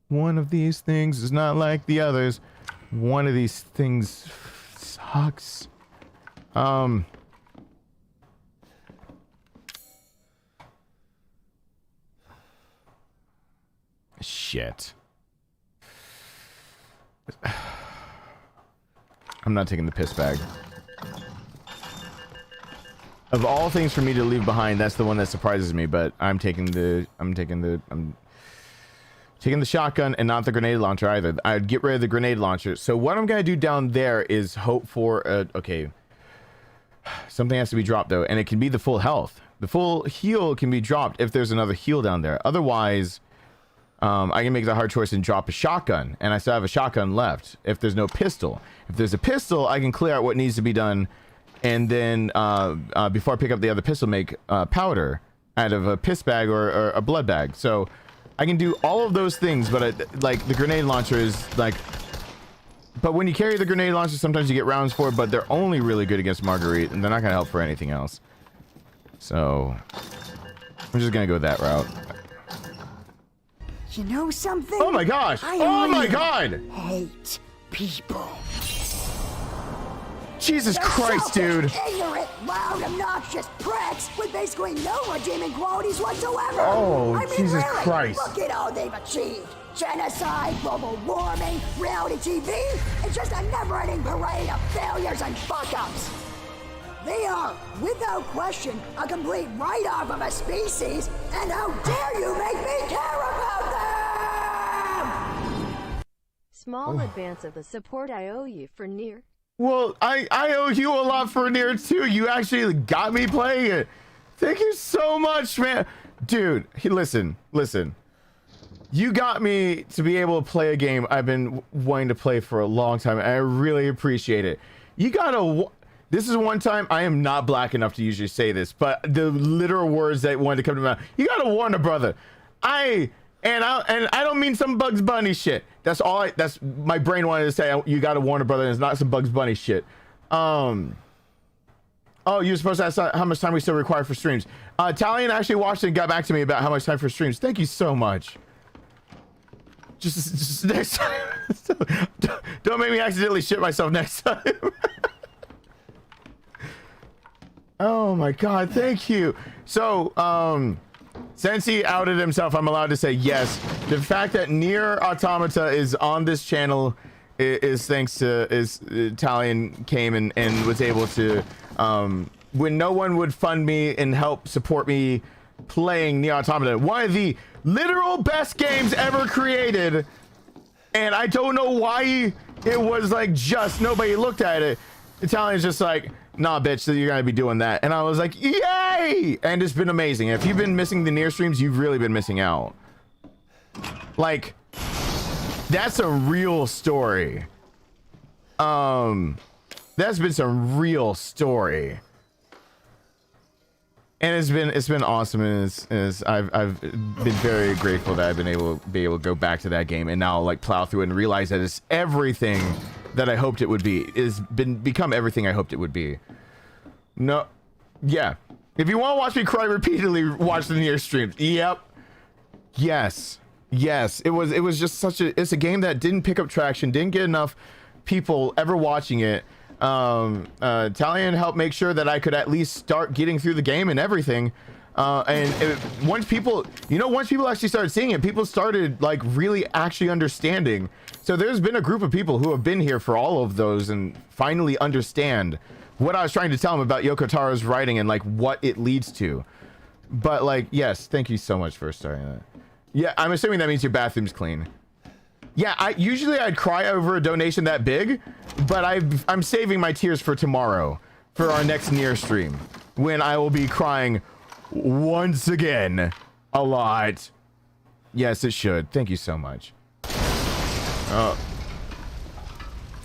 One of these things is not like the others. One of these things sucks. Shit. I'm not taking the piss bag. Of all things for me to leave behind, that's the one that surprises me, but I'm taking the shotgun and not the grenade launcher either. I'd get rid of the grenade launcher. So what I'm gonna do down there is hope for okay. Something has to be dropped though, and it can be the full health. The full heal can be dropped if there's another heal down there. Otherwise, I can make the hard choice and drop a shotgun, and I still have a shotgun left if there's no pistol. If there's a pistol, I can clear out what needs to be done, and then before I pick up the other pistol, make powder out of a piss bag or a blood bag. So I can do all of those things, but like the grenade launcher is like... But when you carry the grenade launcher, sometimes you get rounds for it, but they're only really good against Marguerite, and they're not going to help for anything else. So I'm just going to go that route. You know something? Oh my gosh! Oh my god! Hate people. Jesus They're Christ, selfish, dude! Ignorant, loud, obnoxious pricks with basically no redeeming qualities whatsoever. Oh, I mean, Jesus really, Christ! Look at all they've achieved: genocide, global warming, reality TV. It's just a never-ending parade of failures and fuck-ups. They are, without question, a complete write-off of a species, and how dare you make me care about them! Small advance of the support I owe you for Nier. Well, I owe you a lot for Nier too. You actually got me playing it. Thank you so much, man. Dude, listen. You got me to be able to play a game I've been wanting to play for a long time, and I really appreciate it. You gotta... This is one time I am not black enough to usually say this, but the literal words that wanted to come to my mouth. You gotta warn a brother. I And I don't mean some Bugs Bunny shit. That's my brain wanted to say. You got to Warner Brothers. It's not some Bugs Bunny shit. Oh, you were supposed to ask how much time we still require for streams. Talion actually watched it and got back to me about how much time for streams. Thank you so much. Just next time. Don't make me accidentally shit myself next time. Oh my God, thank you. So, since he outed himself, I'm allowed to say yes. The fact that Nier Automata is on this channel is thanks to Talion came and was able to, when no one would fund me and help support me playing Nier Automata, one of the literal best games ever created, and I don't know why it was like just nobody looked at it. Italian's just like, nah, bitch, so you're gonna be doing that, and I was like, yay! And it's been amazing. If you've been missing the Nier streams, you've really been missing out. Like, that's a real story. That's been some real story. And it's been awesome, and I've been very grateful that I've been able to go back to that game and now like plow through it and realize that it's everything that I hoped it would be. It's become everything I hoped it would be. No, yeah. If you want to watch me cry repeatedly, watch the Nier streams. Yep. Yes. It was just it's a game that didn't pick up traction, didn't get enough people ever watching it. Talion helped make sure that I could at least start getting through the game and everything. Once people actually started seeing it, people started like really actually understanding. So there's been a group of people who have been here for all of those and finally understand what I was trying to tell them about Yoko Taro's writing and like what it leads to. But like, yes, thank you so much for starting that. Yeah, I'm assuming that means your bathroom's clean. Yeah, I'd cry over a donation that big, but I'm saving my tears for tomorrow, for our next Nier stream, when I will be crying once again a lot. Yes, it should. Thank you so much.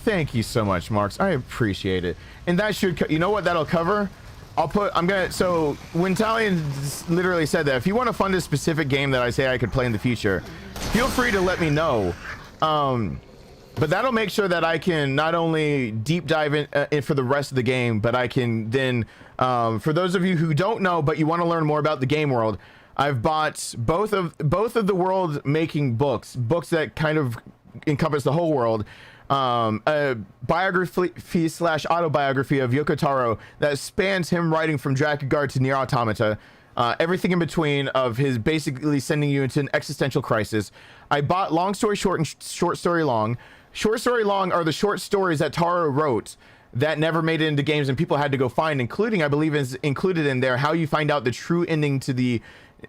Thank you so much, Marks. I appreciate it. And that should, you know what that'll cover? So when Talion literally said that, if you want to fund a specific game that I say I could play in the future, feel free to let me know. But that'll make sure that I can not only deep dive in for the rest of the game, but I can then, for those of you who don't know, but you want to learn more about the game world, I've bought both of the world making books that kind of encompass the whole world. A biography / autobiography of Yoko Taro that spans him writing from Drakengard to Nier Automata, everything in between of his basically sending you into an existential crisis. I bought long story short and short story long. Short story long are the short stories that Taro wrote that never made it into games and people had to go find, including, I believe is included in there, how you find out the true ending to the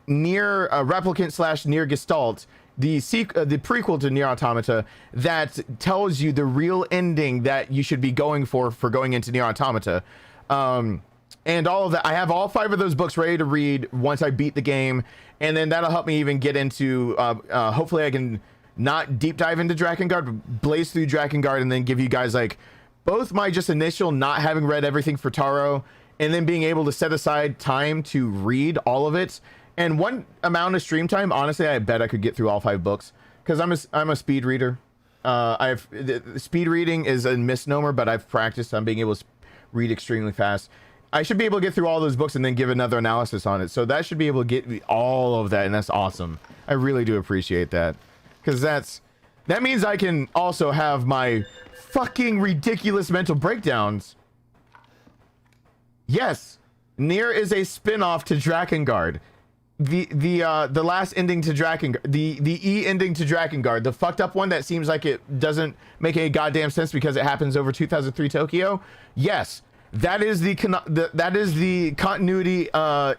Nier Replicant / Nier Gestalt, the prequel to Nier Automata, that tells you the real ending that you should be going for going into Nier Automata. And all of that, I have all 5 of those books ready to read once I beat the game, and then that'll help me even get into, hopefully I can not deep dive into Drakengard, but blaze through Drakengard and then give you guys like both my just initial not having read everything for Taro, and then being able to set aside time to read all of it. And one amount of stream time, honestly, I bet I could get through all 5 books, because I'm a speed reader. Speed reading is a misnomer, but I've practiced on being able to read extremely fast. I should be able to get through all those books and then give another analysis on it. So that should be able to get me all of that, and that's awesome. I really do appreciate that, because that means I can also have my fucking ridiculous mental breakdowns. Yes, Nier is a spin-off to Drakengard. The last ending to Drakengard, the E ending to Drakengard, the fucked up one that seems like it doesn't make any goddamn sense because it happens over 2003 Tokyo. Yes, that is the continuity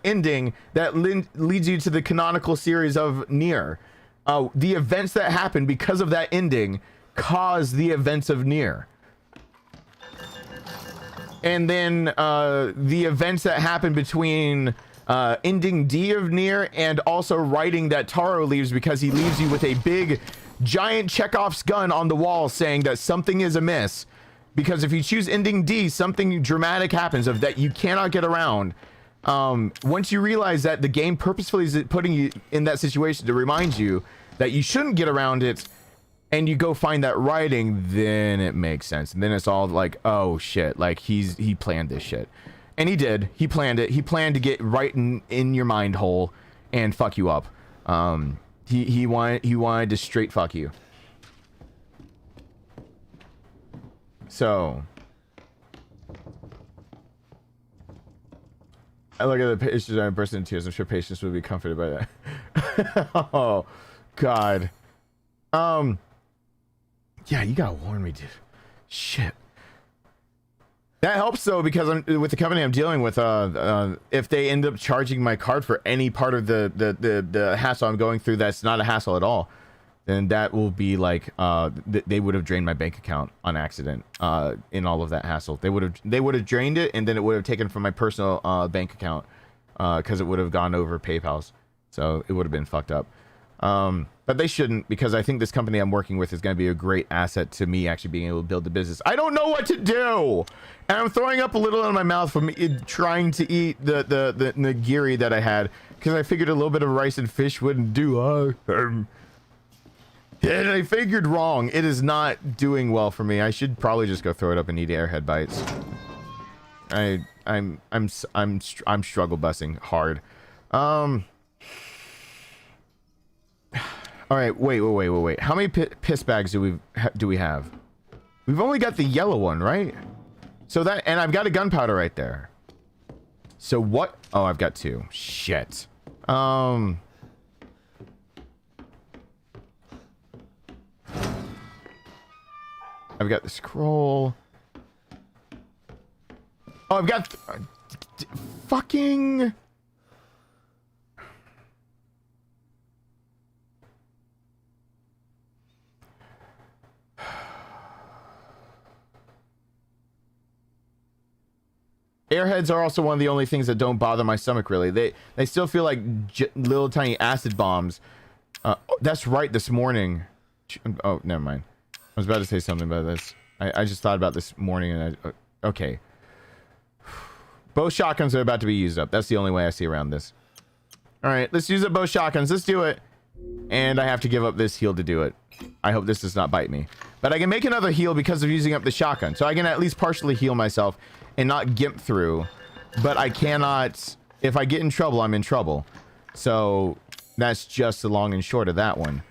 ending that leads you to the canonical series of Nier. The events that happen because of that ending cause the events of Nier. And then the events that happen between ending D of Nier and also writing that Taro leaves, because he leaves you with a big giant Chekhov's gun on the wall saying that something is amiss, because if you choose ending D, something dramatic happens of that you cannot get around. Once you realize that the game purposefully is putting you in that situation to remind you that you shouldn't get around it, and you go find that writing, then it makes sense. And then it's all like, oh shit, like he planned this shit. And he did. He planned it. He planned to get right in your mind hole and fuck you up. He wanted to straight fuck you. So I look at the pictures and I burst into tears. I'm sure patients would be comforted by that. Oh God. Yeah, you gotta warn me, dude. Shit. That helps though, because I'm with the company I'm dealing with. If they end up charging my card for any part of the hassle I'm going through, that's not a hassle at all, then that will be like they would have drained my bank account on accident. In all of that hassle, they would have drained it, and then it would have taken from my personal bank account because it would have gone over PayPal's, so it would have been fucked up. But they shouldn't, because I think this company I'm working with is going to be a great asset to me actually being able to build the business. I don't know what to do, and I'm throwing up a little in my mouth from trying to eat the nigiri that I had, because I figured a little bit of rice and fish wouldn't do. And I figured wrong. It is not doing well for me. I should probably just go throw it up and eat airhead bites. I'm struggle busing hard. All right, wait. How many piss bags do we have? We've only got the yellow one, right? So that, and I've got a gunpowder right there. So what? Oh, I've got 2. Shit. I've got the scroll. Oh, I've got fucking. Airheads are also one of the only things that don't bother my stomach, really. They still feel like little tiny acid bombs. Oh, that's right, this morning. Oh, never mind. I was about to say something about this. I just thought about this morning and okay. Both shotguns are about to be used up. That's the only way I see around this. Alright, let's use up both shotguns. Let's do it. And I have to give up this heal to do it. I hope this does not bite me. But I can make another heal because of using up the shotgun. So I can at least partially heal myself and not gimp through. But I cannot... If I get in trouble, I'm in trouble. So that's just the long and short of that one.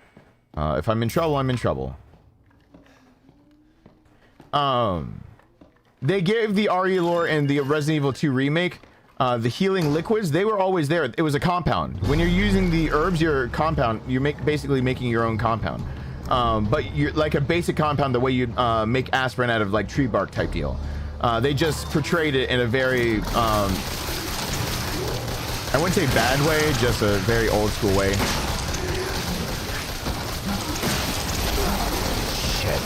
If I'm in trouble, I'm in trouble. They gave the RE lore and the Resident Evil 2 remake the healing liquids. They were always there. It was a compound. When you're using the herbs, your compound, you're basically making your own compound. But you're like a basic compound, the way you make aspirin out of like tree bark type deal. They just portrayed it in a very I wouldn't say bad way, just a very old school way. Shit.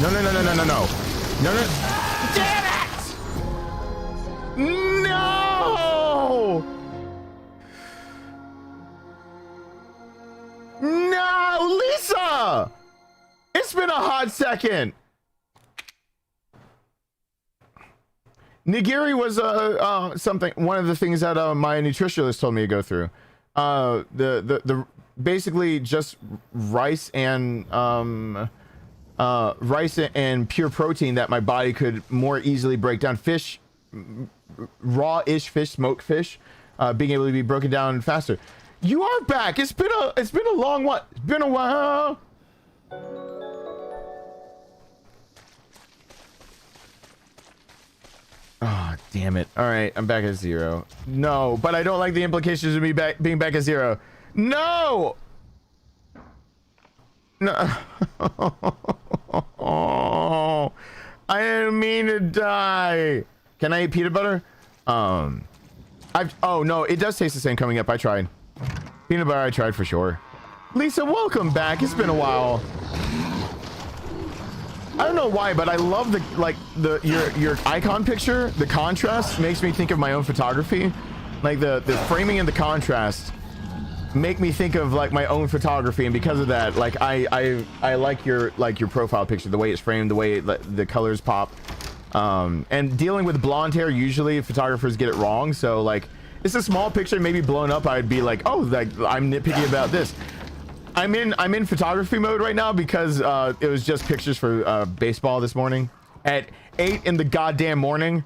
No. No. Damn it! No! No, Lisa! It's been a hot second. Nigiri was one of the things that my nutritionist told me to go through. The basically just rice and pure protein that my body could more easily break down. Fish, raw-ish fish, smoked fish, being able to be broken down faster. You are back. It's been a long what? It's been a while. Oh, damn it. All right, I'm back at 0. No, but I don't like the implications of me being back at 0. No! No. Oh, I didn't mean to die. Can I eat peanut butter? Oh, no, it does taste the same coming up. I tried. Peanut butter, I tried for sure. Lisa, welcome back. It's been a while. I don't know why, but I love your icon picture. The contrast makes me think of my own photography. Like the framing and the contrast make me think of like my own photography, and because of that, like I like your profile picture, the way it's framed, the way the colors pop. And dealing with blonde hair, usually photographers get it wrong. So like it's a small picture, maybe blown up, I'd be like, oh, like I'm nitpicky about this. I'm in photography mode right now because it was just pictures for baseball this morning at 8 in the goddamn morning.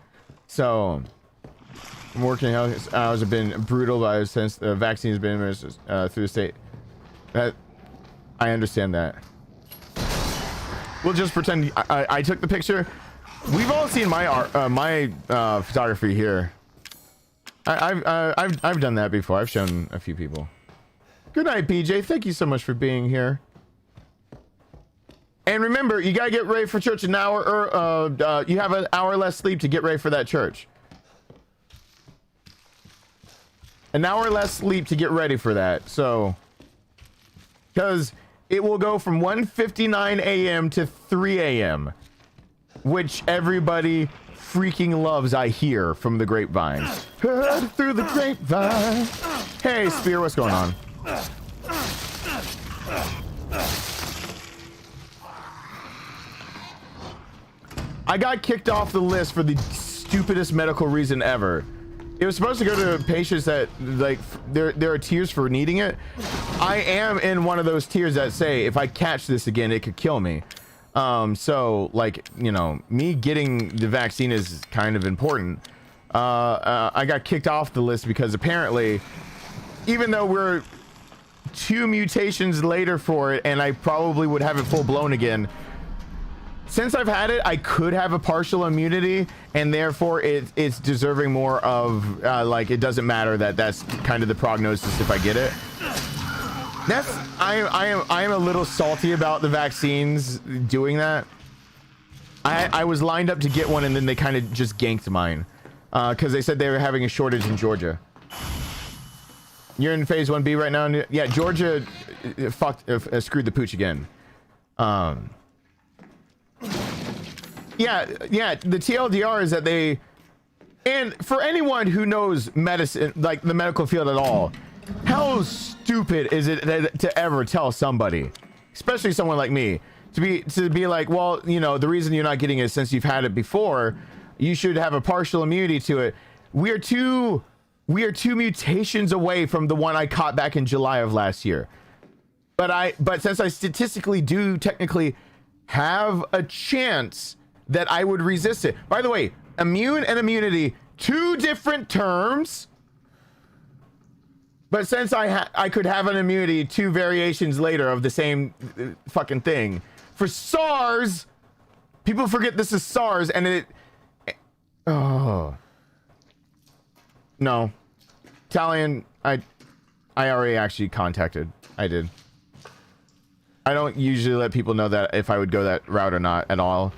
So I'm working out. Hours have been brutal, but since the vaccine has been administered through the state, that I understand that. We'll just pretend I took the picture. We've all seen my art, my photography here. I've done that before. I've shown a few people. Good night, BJ. Thank you so much for being here. And remember, you gotta get ready for church an hour, or you have an hour less sleep to get ready for that church. An hour less sleep to get ready for that. So, because it will go from 1:59 a.m. to 3 a.m., which everybody freaking loves, I hear from the grapevine. Heard through the grapevine. Hey, Spear, what's going on? I got kicked off the list for the stupidest medical reason ever. It was supposed to go to patients that, like, there are tiers for needing it. I am in one of those tiers that say, if I catch this again, it could kill me. So, like, you know, me getting the vaccine is kind of important. I got kicked off the list because apparently, even though we're 2 mutations later for it, and I probably would have it full blown again, since I've had it, I could have a partial immunity, and therefore it's deserving more of, like, it doesn't matter that's kind of the prognosis if I get it. I am a little salty about the vaccines doing that. I was lined up to get one, and then they kind of just ganked mine because they said they were having a shortage in Georgia. You're in phase 1B right now. Yeah, Georgia screwed the pooch again. Yeah, the TLDR is that they, and for anyone who knows medicine, like the medical field at all, how stupid is it to ever tell somebody, especially someone like me, to be like, well, you know, the reason you're not getting it is since you've had it before, you should have a partial immunity to it. We are two mutations away from the one I caught back in July of last year. But since I statistically do technically have a chance that I would resist it. By the way, immune and immunity, 2 different terms. But since I could have an immunity 2 variations later of the same fucking thing. For SARS, people forget this is SARS, and oh. No. Italian, I already actually contacted. I did. I don't usually let people know that if I would go that route or not at all.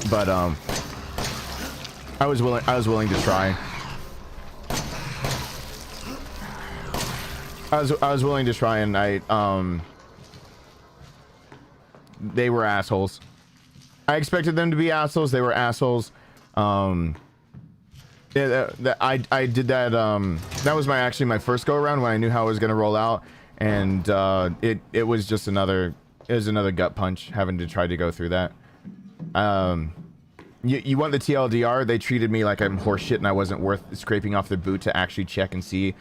But I was willing to try. I was willing to try, and they were assholes. I expected them to be assholes. They were assholes. I did that. That was actually my first go around when I knew how it was gonna roll out, and it was just another gut punch having to try to go through that. You want the TLDR? They treated me like I'm horseshit and I wasn't worth scraping off their boot to actually check and see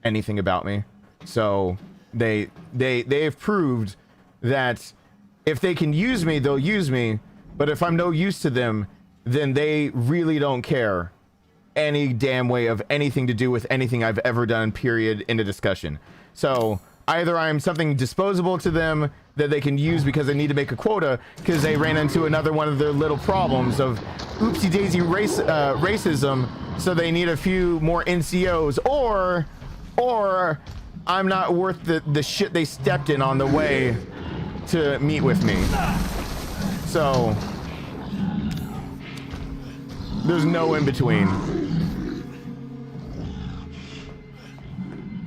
anything about me. So they have proved that if they can use me, they'll use me. But if I'm no use to them, then they really don't care any damn way of anything to do with anything I've ever done, period, in a discussion. So either I'm something disposable to them that they can use because they need to make a quota because they ran into another one of their little problems of oopsie daisy racism, so they need a few more NCOs, or I'm not worth the shit they stepped in on the way to meet with me. So there's no in between.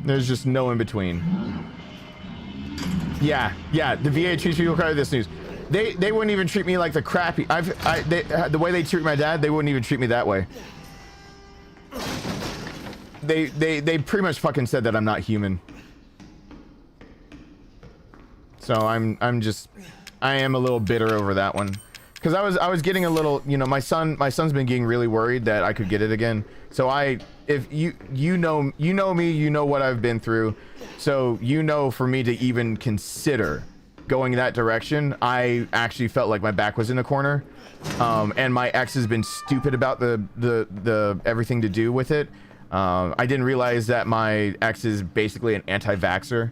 There's just no in between. Yeah, the VA treats people credit this news. They wouldn't even treat me like the crappy. The way they treat my dad, they wouldn't even treat me that way. They pretty much fucking said that I'm not human. So I am a little bitter over that one, because I was getting a little, you know, my son's been getting really worried that I could get it again, So if you know me, you know what I've been through. So for me to even consider going that direction, I actually felt like my back was in a corner. And my ex has been stupid about the everything to do with it. I didn't realize that my ex is basically an anti-vaxxer.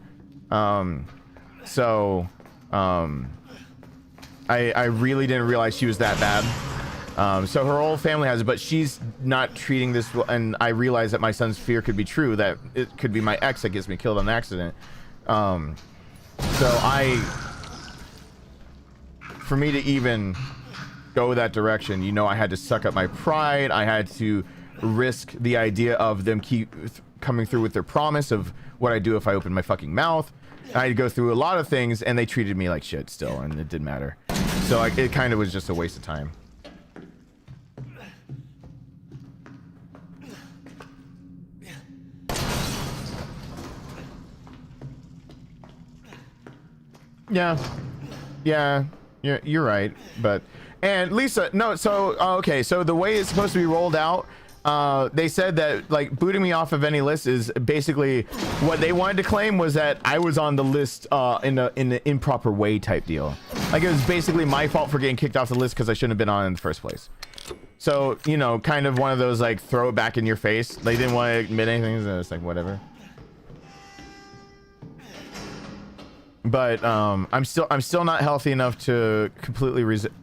I really didn't realize she was that bad. So her whole family has it, but she's not treating this well, and I realized that my son's fear could be true, that it could be my ex that gets me killed on accident. For me to even go that direction, I had to suck up my pride. I had to risk the idea of them keep coming through with their promise of what I do if I open my fucking mouth. I had to go through a lot of things, and they treated me like shit still, and it didn't matter. So it kind of was just a waste of time. Yeah, you're right. And Lisa, no, so okay, so the way it's supposed to be rolled out, they said that like booting me off of any list is basically what they wanted to claim was that I was on the list in an improper way type deal. Like it was basically my fault for getting kicked off the list because I shouldn't have been on in the first place. So kind of one of those like throw it back in your face. They didn't want to admit anything, so it's like whatever. But I'm still not healthy enough to completely resist.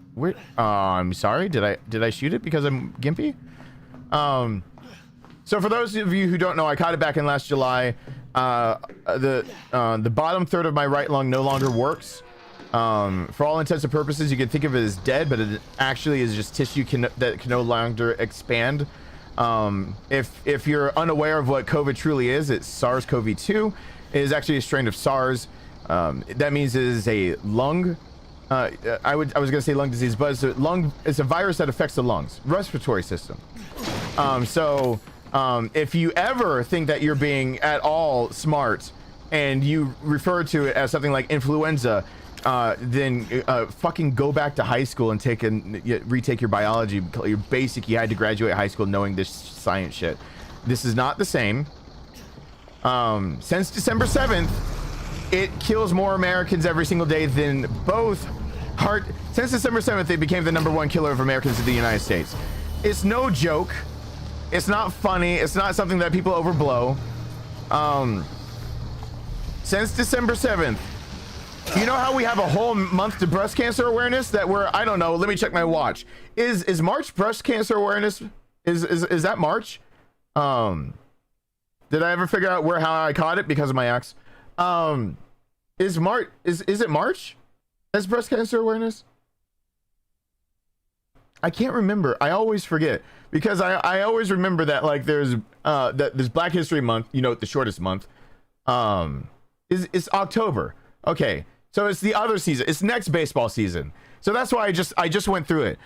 I'm sorry. Did I shoot it because I'm gimpy? So for those of you who don't know, I caught it back in last July. The bottom third of my right lung no longer works. For all intents and purposes, you can think of it as dead, but it actually is just tissue that can no longer expand. If you're unaware of what COVID truly is, it's SARS-CoV-2. It is actually a strain of SARS. That means it is a lung. I was gonna say lung disease, but it's a virus that affects the lungs, respiratory system. If you ever think that you're being at all smart and you refer to it as something like influenza, then fucking go back to high school and retake your biology. Your basic, you had to graduate high school knowing this science shit. This is not the same. Since December 7th, it kills more Americans every single day than both since December 7th, it became the #1 killer of Americans in the United States. It's no joke. It's not funny. It's not something that people overblow. Since December 7th, you know how we have a whole month to breast cancer awareness that I don't know, let me check my watch. Is March breast cancer awareness? Is that March? Did I ever figure out how I caught it? Because of my ex. Is it March as breast cancer awareness? I can't remember. I always forget because I always remember that like there's Black History Month, the shortest month, is October. Okay, so it's the other season. It's next baseball season. So that's why I just went through it.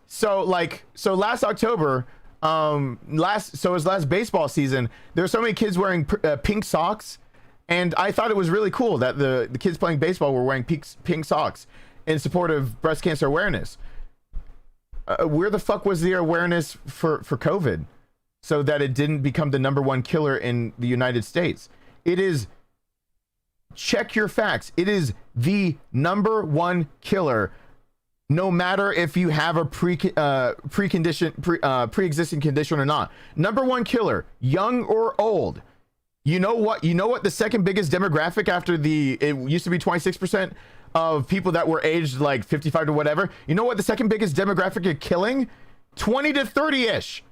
So last October, last baseball season, there were so many kids wearing pink socks. And I thought it was really cool that the kids playing baseball were wearing pink socks in support of breast cancer awareness. Where the fuck was the awareness for COVID so that it didn't become the #1 killer in the United States? It is, check your facts. It is the #1 killer, no matter if you have a pre-existing condition or not. #1 killer, young or old. You know what the second biggest demographic after it used to be 26% of people that were aged like 55 to whatever. You know what the second biggest demographic is killing? 20 to 30-ish.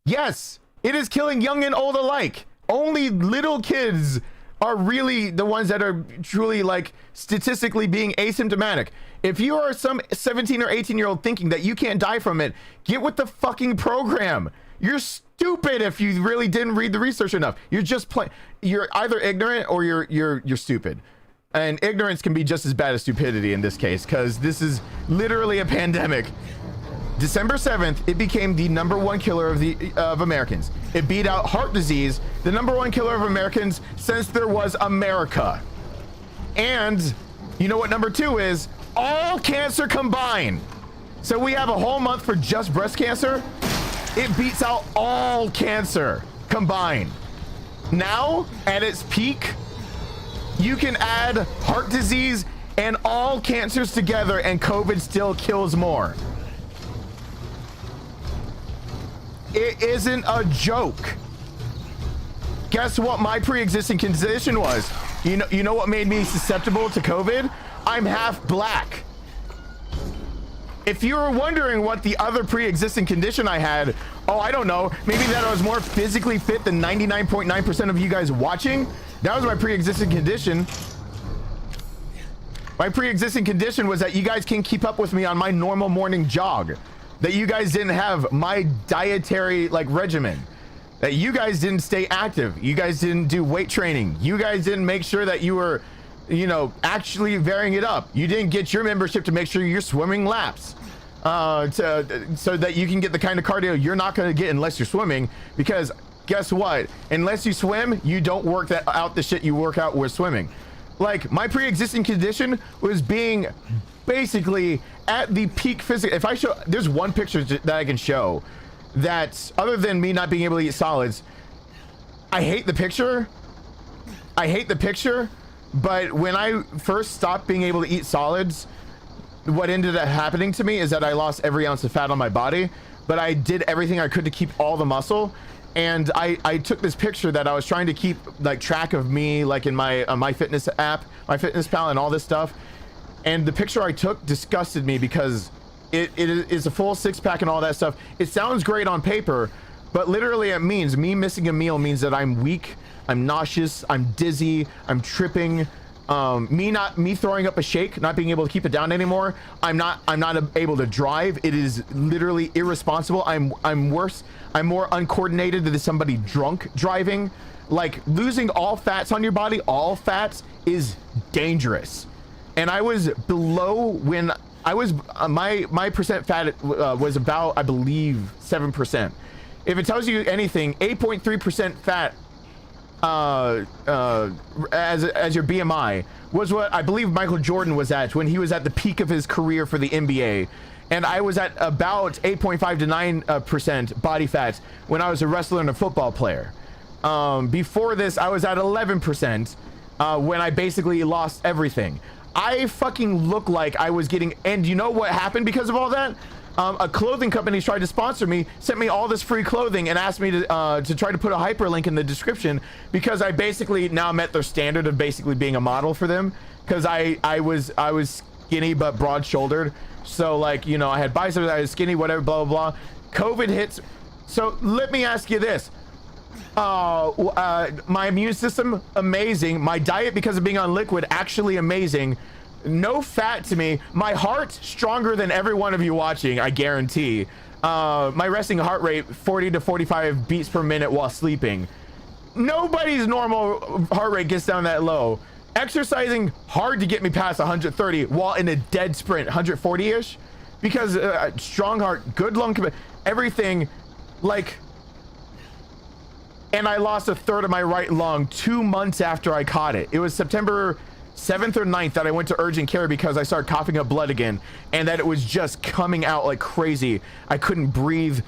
Yes, it is killing young and old alike. Only little kids are really the ones that are truly like statistically being asymptomatic. If you are some 17 or 18-year-old thinking that you can't die from it, get with the fucking program. You're stupid if you really didn't read the research enough. You're just you're either ignorant or you're stupid. And ignorance can be just as bad as stupidity in this case, because this is literally a pandemic. December 7th, it became the #1 killer of Americans. It beat out heart disease, the #1 killer of Americans since there was America. And you know what #2 is? All cancer combined. So we have a whole month for just breast cancer. It beats out all cancer combined. Now, at its peak, you can add heart disease and all cancers together and COVID still kills more. It isn't a joke. Guess what my pre-existing condition was? You know what made me susceptible to COVID? I'm half black. If you were wondering what the other pre-existing condition I had, oh, I don't know, maybe that I was more physically fit than 99.9% of you guys watching. That was my pre-existing condition. My pre-existing condition was that you guys can keep up with me on my normal morning jog. That you guys didn't have my dietary regimen. That you guys didn't stay active. You guys didn't do weight training. You guys didn't make sure that you were, actually varying it up. You didn't get your membership to make sure you're swimming laps. So that you can get the kind of cardio you're not going to get unless you're swimming. Because guess what? Unless you swim, you don't work out the shit you work out with swimming. Like, my pre-existing condition was being basically at the peak physical. If I show, there's one picture that I can show that, other than me not being able to eat solids, I hate the picture. But when I first stopped being able to eat solids, what ended up happening to me is that I lost every ounce of fat on my body, but I did everything I could to keep all the muscle. And I took this picture that I was trying to keep track of me, in my fitness app, my fitness pal, and all this stuff. And the picture I took disgusted me because it is a full six-pack and all that stuff. It sounds great on paper, but literally it means me missing a meal means that I'm weak, I'm nauseous, I'm dizzy, I'm tripping. Me throwing up a shake, not being able to keep it down anymore. I'm not able to drive. It is literally irresponsible. I'm worse. I'm more uncoordinated than somebody drunk driving. Losing all fats on your body, all fats, is dangerous. And I was below when I was my percent fat was about, I believe, 7%. If it tells you anything, 8.3% fat as your BMI was what I believe Michael Jordan was at when he was at the peak of his career for the NBA. And I was at about 8.5 to 9% body fat when I was a wrestler and a football player. Before this, I was at 11% when I basically lost everything. I fucking look like I was getting, and you know what happened because of all that? A clothing company tried to sponsor me, sent me all this free clothing, and asked me to try to put a hyperlink in the description because I basically now met their standard of basically being a model for them, because I was skinny but broad-shouldered. So I had biceps, I was skinny, whatever, blah blah blah. COVID hits. So let me ask you this. My immune system, amazing. My diet, because of being on liquid, actually amazing. No fat to me. My heart, stronger than every one of you watching, I guarantee. My resting heart rate, 40 to 45 beats per minute while sleeping. Nobody's normal heart rate gets down that low. Exercising, hard to get me past 130 while in a dead sprint, 140-ish. Because strong heart, good lung, everything, and I lost a third of my right lung 2 months after I caught it. It was September 7th or 9th that I went to urgent care because I started coughing up blood again, and that it was just coming out like crazy. I couldn't breathe.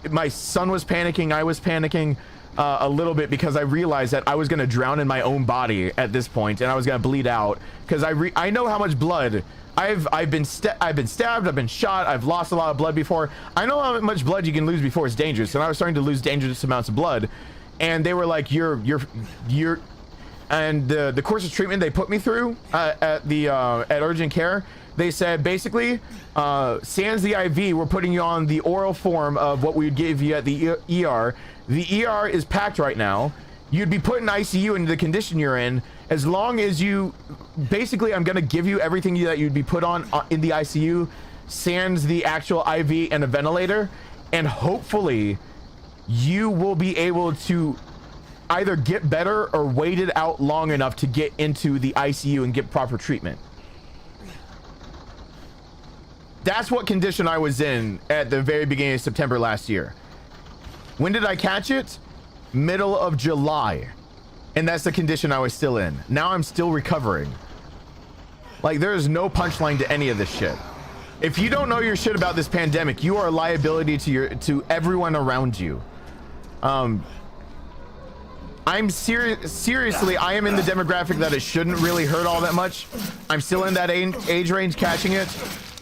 My son was panicking. I was panicking a little bit because I realized that I was going to drown in my own body at this point, and I was going to bleed out because I know how much blood I've been stabbed, I've been shot, I've lost a lot of blood before. I know how much blood you can lose before it's dangerous, and I was starting to lose dangerous amounts of blood. And they were like, you're and the course of treatment they put me through at urgent care, they said basically, sans the IV, we're putting you on the oral form of what we would give you at the ER. The ER is packed right now. You'd be put in ICU in the condition you're in. As long as you, basically, I'm gonna give you everything that you'd be put on in the ICU, sans the actual IV and a ventilator, and hopefully you will be able to either get better or wait it out long enough to get into the ICU and get proper treatment. That's what condition I was in at the very beginning of September last year. When did I catch it? Middle of July. And that's the condition I was still in. Now I'm still recovering. There is no punchline to any of this shit. If you don't know your shit about this pandemic, you are a liability to everyone around you. I'm seriously, I am in the demographic that it shouldn't really hurt all that much. I'm still in that age range catching it.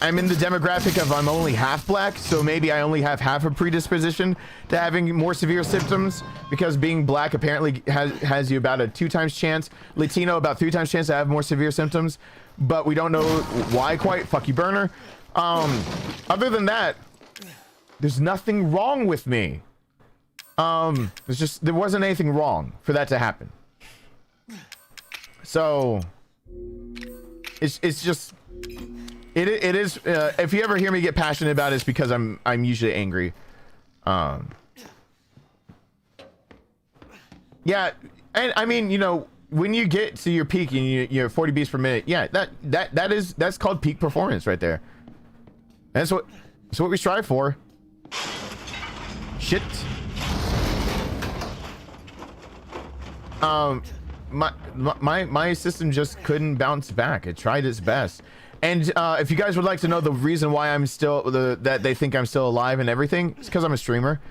I'm in the demographic of I'm only half black, so maybe I only have half a predisposition to having more severe symptoms, because being black apparently has you about a 2 times chance, Latino about 3 times chance to have more severe symptoms, but we don't know why quite. Fuck you, burner. Other than that, there's nothing wrong with me. There wasn't anything wrong for that to happen. So it's just it is if you ever hear me get passionate about it, it's because I'm usually angry. Yeah, and I mean, you know, when you get to your peak and you're 40 beats per minute, yeah, that's called peak performance right there. That's what we strive for. Shit. My system just couldn't bounce back. It tried its best. And if you guys would like to know the reason why I'm still that they think I'm still alive and everything, it's because I'm a streamer.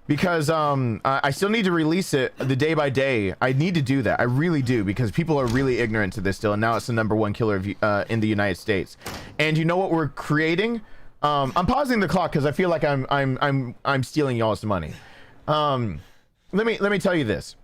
Because I still need to release it the day by day. I need to do that. I really do, because people are really ignorant to this still, and now it's the #1 killer in the United States. And you know what we're creating? I'm pausing the clock because I feel like I'm stealing y'all's money. Let me tell you this.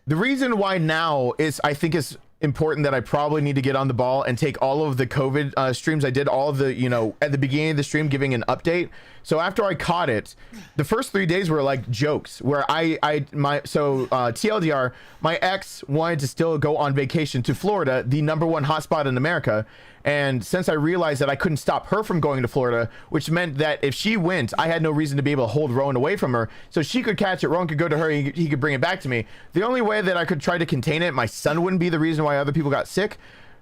The reason why now is, I think it's important that I probably need to get on the ball and take all of the COVID streams I did, all of the, you know, at the beginning of the stream, giving an update. So after I caught it, the first 3 days were like jokes, where TLDR, my ex wanted to still go on vacation to Florida, the #1 hotspot in America. And since I realized that I couldn't stop her from going to Florida, which meant that if she went, I had no reason to be able to hold Rowan away from her. So she could catch it, Rowan could go to her, he could bring it back to me. The only way that I could try to contain it, my son wouldn't be the reason why other people got sick.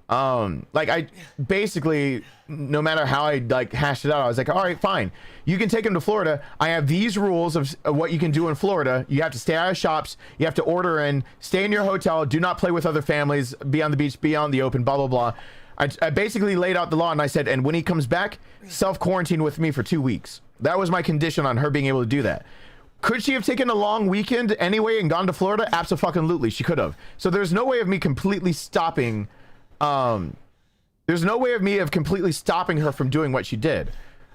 Like, I basically, no matter how I like hashed it out, I was like, all right, fine, you can take him to Florida. I have these rules of what you can do in Florida. You have to stay out of shops, you have to order in, stay in your hotel, do not play with other families, be on the beach, be on the open, blah blah blah. I basically laid out the law, and I said, and when he comes back, self-quarantine with me for 2 weeks. That was my condition on her being able to do that. Could she have taken a long weekend anyway and gone to Florida? Absolutely, she could have. So there's no way of me completely stopping. There's no way of me of completely stopping her from doing what she did.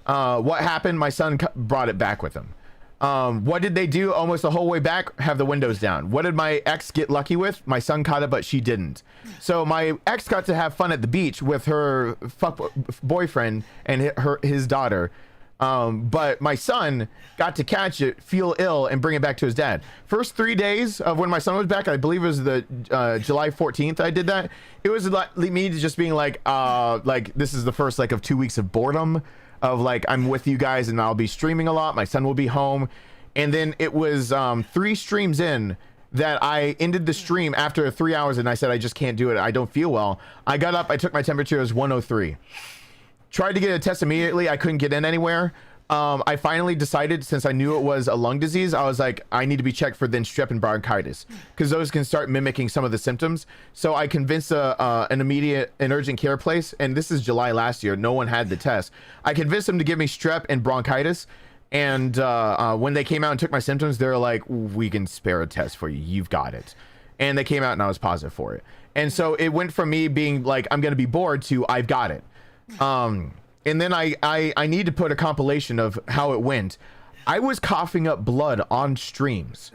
What happened? My son brought it back with him. What did they do almost the whole way back? Have the windows down. What did my ex get lucky with? My son caught it, but she didn't. So my ex got to have fun at the beach with her boyfriend and his daughter. But my son got to catch it, feel ill, and bring it back to his dad. First 3 days of when my son was back, I believe it was the July 14th I did that. It was like me just being like this is the first like of 2 weeks of boredom, of like, I'm with you guys and I'll be streaming a lot, my son will be home. And then it was 3 streams in that I ended the stream after 3 hours, and I said, I just can't do it, I don't feel well. I got up, I took my temperature, it was 103. Tried to get a test immediately, I couldn't get in anywhere. I finally decided, since I knew it was a lung disease, I was like, I need to be checked for then strep and bronchitis, because those can start mimicking some of the symptoms. So I convinced an immediate and urgent care place, and this is July last year, no one had the test. I convinced them to give me strep and bronchitis, and when they came out and took my symptoms, they're like, we can spare a test for you, you've got it. And they came out and I was positive for it. And so it went from me being like, I'm gonna be bored, to I've got it. And then I need to put a compilation of how it went. I was coughing up blood on streams.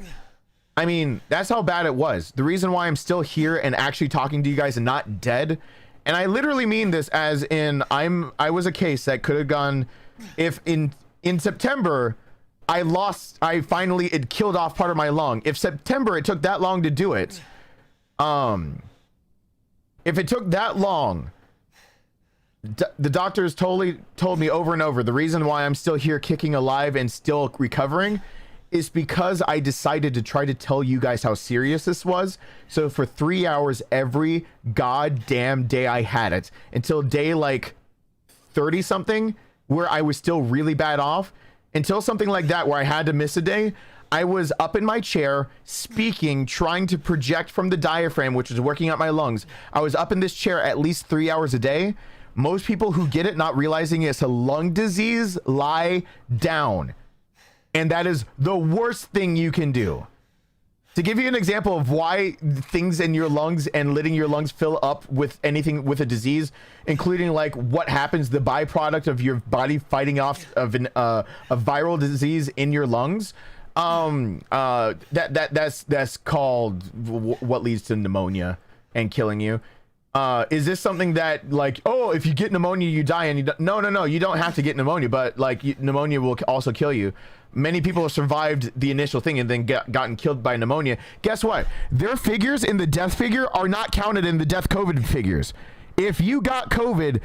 I mean, that's how bad it was. The reason why I'm still here and actually talking to you guys and not dead, and I literally mean this as in I was a case that could have gone, if in September I finally, it killed off part of my lung. If September it took that long to do it, if it took that long, the doctors totally told me over and over, the reason why I'm still here kicking alive and still recovering is because I decided to try to tell you guys how serious this was. So for 3 hours every goddamn day I had it, until day like 30 something, where I was still really bad off, until something like that where I had to miss a day, I was up in my chair speaking, trying to project from the diaphragm, which was working out my lungs. I was up in this chair at least 3 hours a day, most people who get it not realizing it's a lung disease lie down, and that is the worst thing you can do. To give you an example of why things in your lungs and letting your lungs fill up with anything with a disease, including like what happens, the byproduct of your body fighting off of a viral disease in your lungs, that's called what leads to pneumonia and killing you. Is this something that like, oh, if you get pneumonia you die, and you don't, no, you don't have to get pneumonia, but like pneumonia will also kill you. Many people have survived the initial thing and then gotten killed by pneumonia. Guess what? Their figures in the death figure are not counted in the death COVID figures. If you got COVID,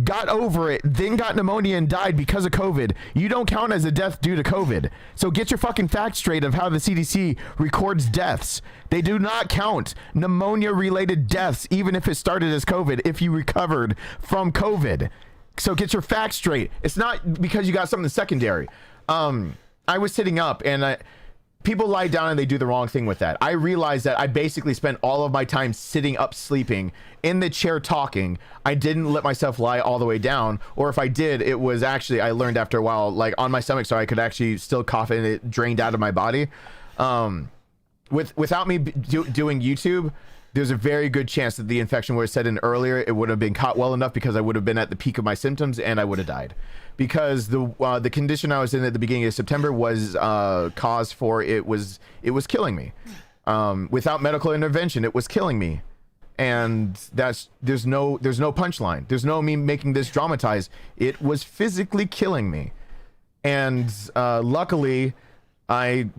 got over it, then got pneumonia and died because of COVID, you don't count as a death due to COVID. So get your fucking facts straight of how the CDC records deaths. They do not count pneumonia-related deaths, even if it started as COVID, if you recovered from COVID. So get your facts straight. It's not because you got something secondary. I was sitting up, and people lie down and they do the wrong thing with that. I realized that I basically spent all of my time sitting up sleeping in the chair talking. I didn't let myself lie all the way down, or if I did, it was actually, I learned after a while, like on my stomach, so I could actually still cough and it drained out of my body. Without me doing YouTube, there's a very good chance that the infection would have set in earlier. It would have been caught well enough because I would have been at the peak of my symptoms and I would have died. Because the condition I was in at the beginning of September was cause for it was killing me. Without medical intervention, it was killing me. And there's no punchline. There's no me making this dramatized. It was physically killing me. And luckily I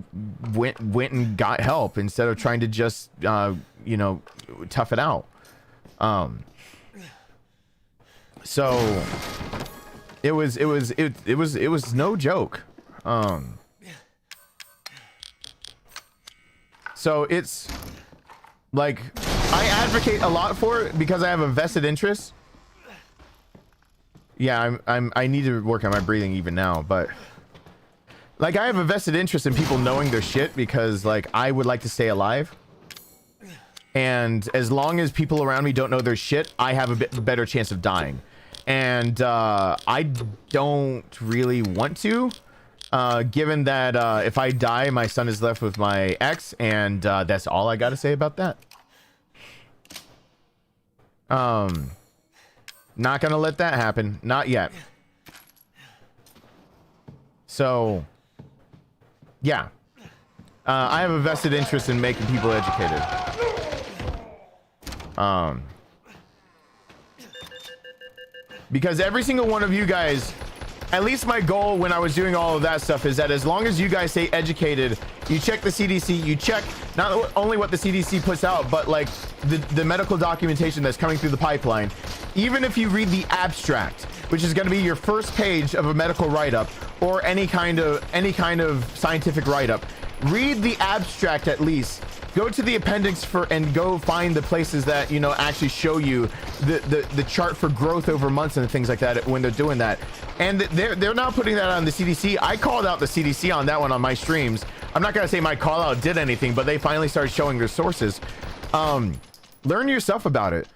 went and got help instead of trying to just tough it out. So it was no joke. So it's like I advocate a lot for it because I have a vested interest. Yeah, I need to work on my breathing even now, but like I have a vested interest in people knowing their shit because like I would like to stay alive. And as long as people around me don't know their shit, I have a better chance of dying. And I don't really want to, given that if I die, my son is left with my ex, and that's all I got to say about that. Not gonna let that happen. Not yet. So, yeah. I have a vested interest in making people educated. Because every single one of you guys, at least my goal when I was doing all of that stuff is that as long as you guys stay educated, you check the CDC, you check not only what the CDC puts out, but like the medical documentation that's coming through the pipeline. Even if you read the abstract, which is going to be your first page of a medical write-up or any kind of scientific write-up, read the abstract at least. Go to the appendix and go find the places that actually show you the chart for growth over months and things like that when they're doing that. And they're not putting that on the CDC. I called out the CDC on that one on my streams. I'm not gonna say my call out did anything, but they finally started showing their sources. Learn yourself about it,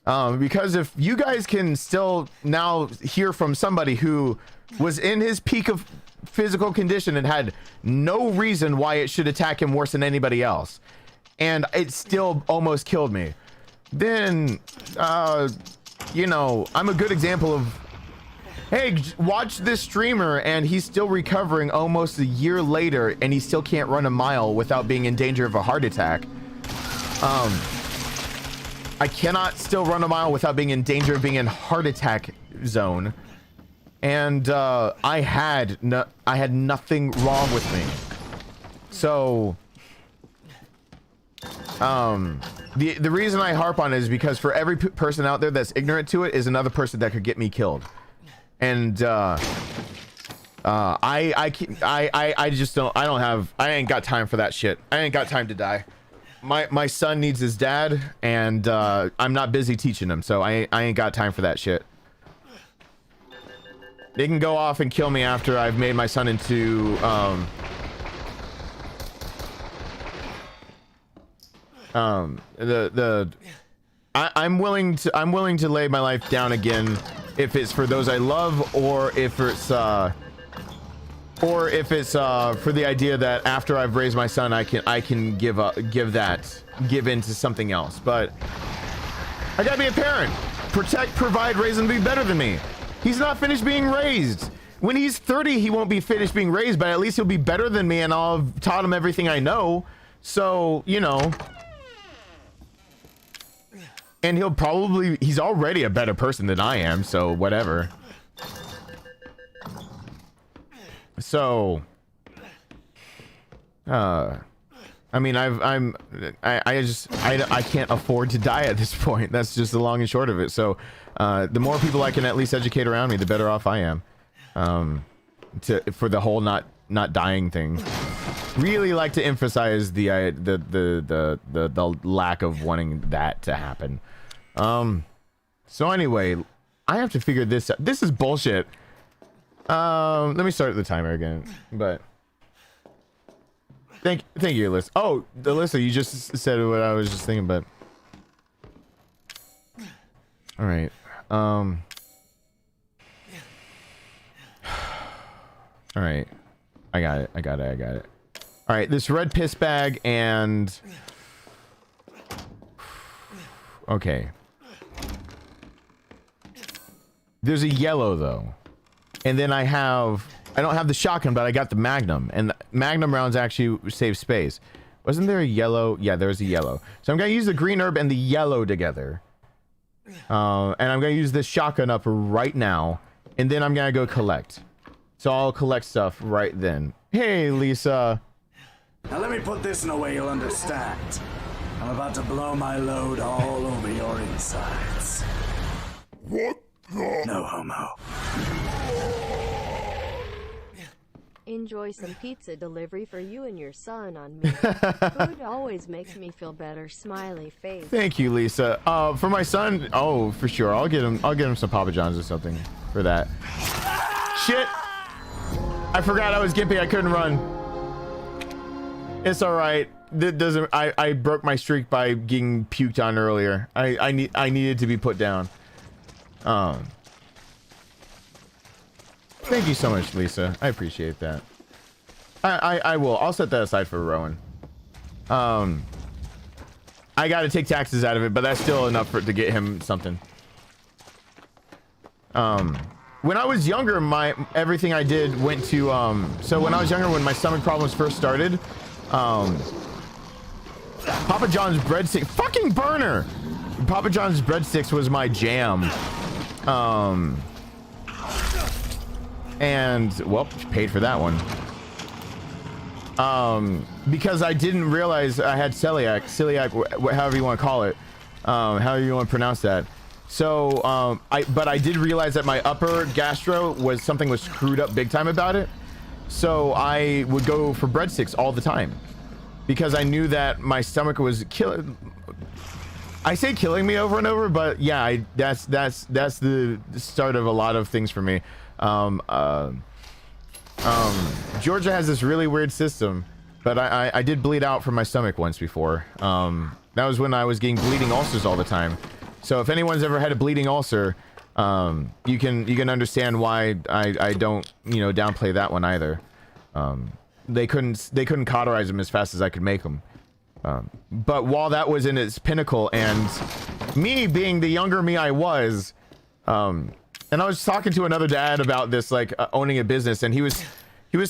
because if you guys can still now hear from somebody who was in his peak of physical condition and had no reason why it should attack him worse than anybody else, and it still almost killed me, then I'm a good example of, hey, watch this streamer and he's still recovering almost a year later and he still can't run a mile without being in danger of a heart attack. I cannot still run a mile without being in danger of being in heart attack zone, and I had nothing wrong with me. So the reason I harp on it is because for every person out there that's ignorant to it is another person that could get me killed. And I just don't I ain't got time for that shit. I ain't got time to die. My son needs his dad, and I'm not busy teaching him, so I ain't got time for that shit. They can go off and kill me after I've made my son into I'm willing to lay my life down again if it's for those I love, or if it's for the idea that after I've raised my son, I can give in to something else. But I gotta be a parent. Protect, provide, raise, and be better than me. He's not finished being raised. When he's 30, he won't be finished being raised, but at least he'll be better than me, and I'll have taught him everything I know. So, you know. And he's already a better person than I am, so whatever. So, I mean, I can't afford to die at this point. That's just the long and short of it. So, the more people I can at least educate around me, the better off I am. For the whole not dying thing. Really like to emphasize the lack of wanting that to happen. So anyway, I have to figure this out. This is bullshit. Let me start the timer again. But thank you, Alyssa. Oh, Alyssa, you just said what I was just thinking about. All right. All right. I got it. All right, this red piss bag and okay. There's a yellow though. And then I don't have the shotgun, but I got the Magnum, and the Magnum rounds actually save space. Wasn't there a yellow? Yeah, there's a yellow. So I'm gonna use the green herb and the yellow together. And I'm gonna use this shotgun up right now, and then I'm gonna go collect. So I'll collect stuff right then. Hey, Lisa. Now let me put this in a way you'll understand. I'm about to blow my load all over your insides. What the? No homo. Enjoy some pizza delivery for you and your son on me. Food always makes me feel better. Smiley face. Thank you, Lisa. For my son, oh, for sure. I'll get him some Papa John's or something for that. Shit. I forgot I was gimpy. I couldn't run. It's all right. That doesn't. I broke my streak by getting puked on earlier. I needed to be put down. Thank you so much, Lisa. I appreciate that. I will. I'll set that aside for Rowan. I got to take taxes out of it, but that's still enough to get him something. When I was younger, everything I did went to so when I was younger, when my stomach problems first started, Papa John's breadsticks, fucking burner. Papa John's breadsticks was my jam. And well, paid for that one. Because I didn't realize I had celiac, however you want to call it, however you want to pronounce that. So, but I did realize that my upper gastro was screwed up big time about it. So I would go for breadsticks all the time because I knew that my stomach was killing. I say killing me over and over, but yeah, that's the start of a lot of things for me. Georgia has this really weird system, but I did bleed out from my stomach once before. That was when I was getting bleeding ulcers all the time. So if anyone's ever had a bleeding ulcer, you can understand why I don't, downplay that one either. They couldn't cauterize them as fast as I could make them. But while that was in its pinnacle, and me being the younger me I was, and I was talking to another dad about this, like owning a business, and he was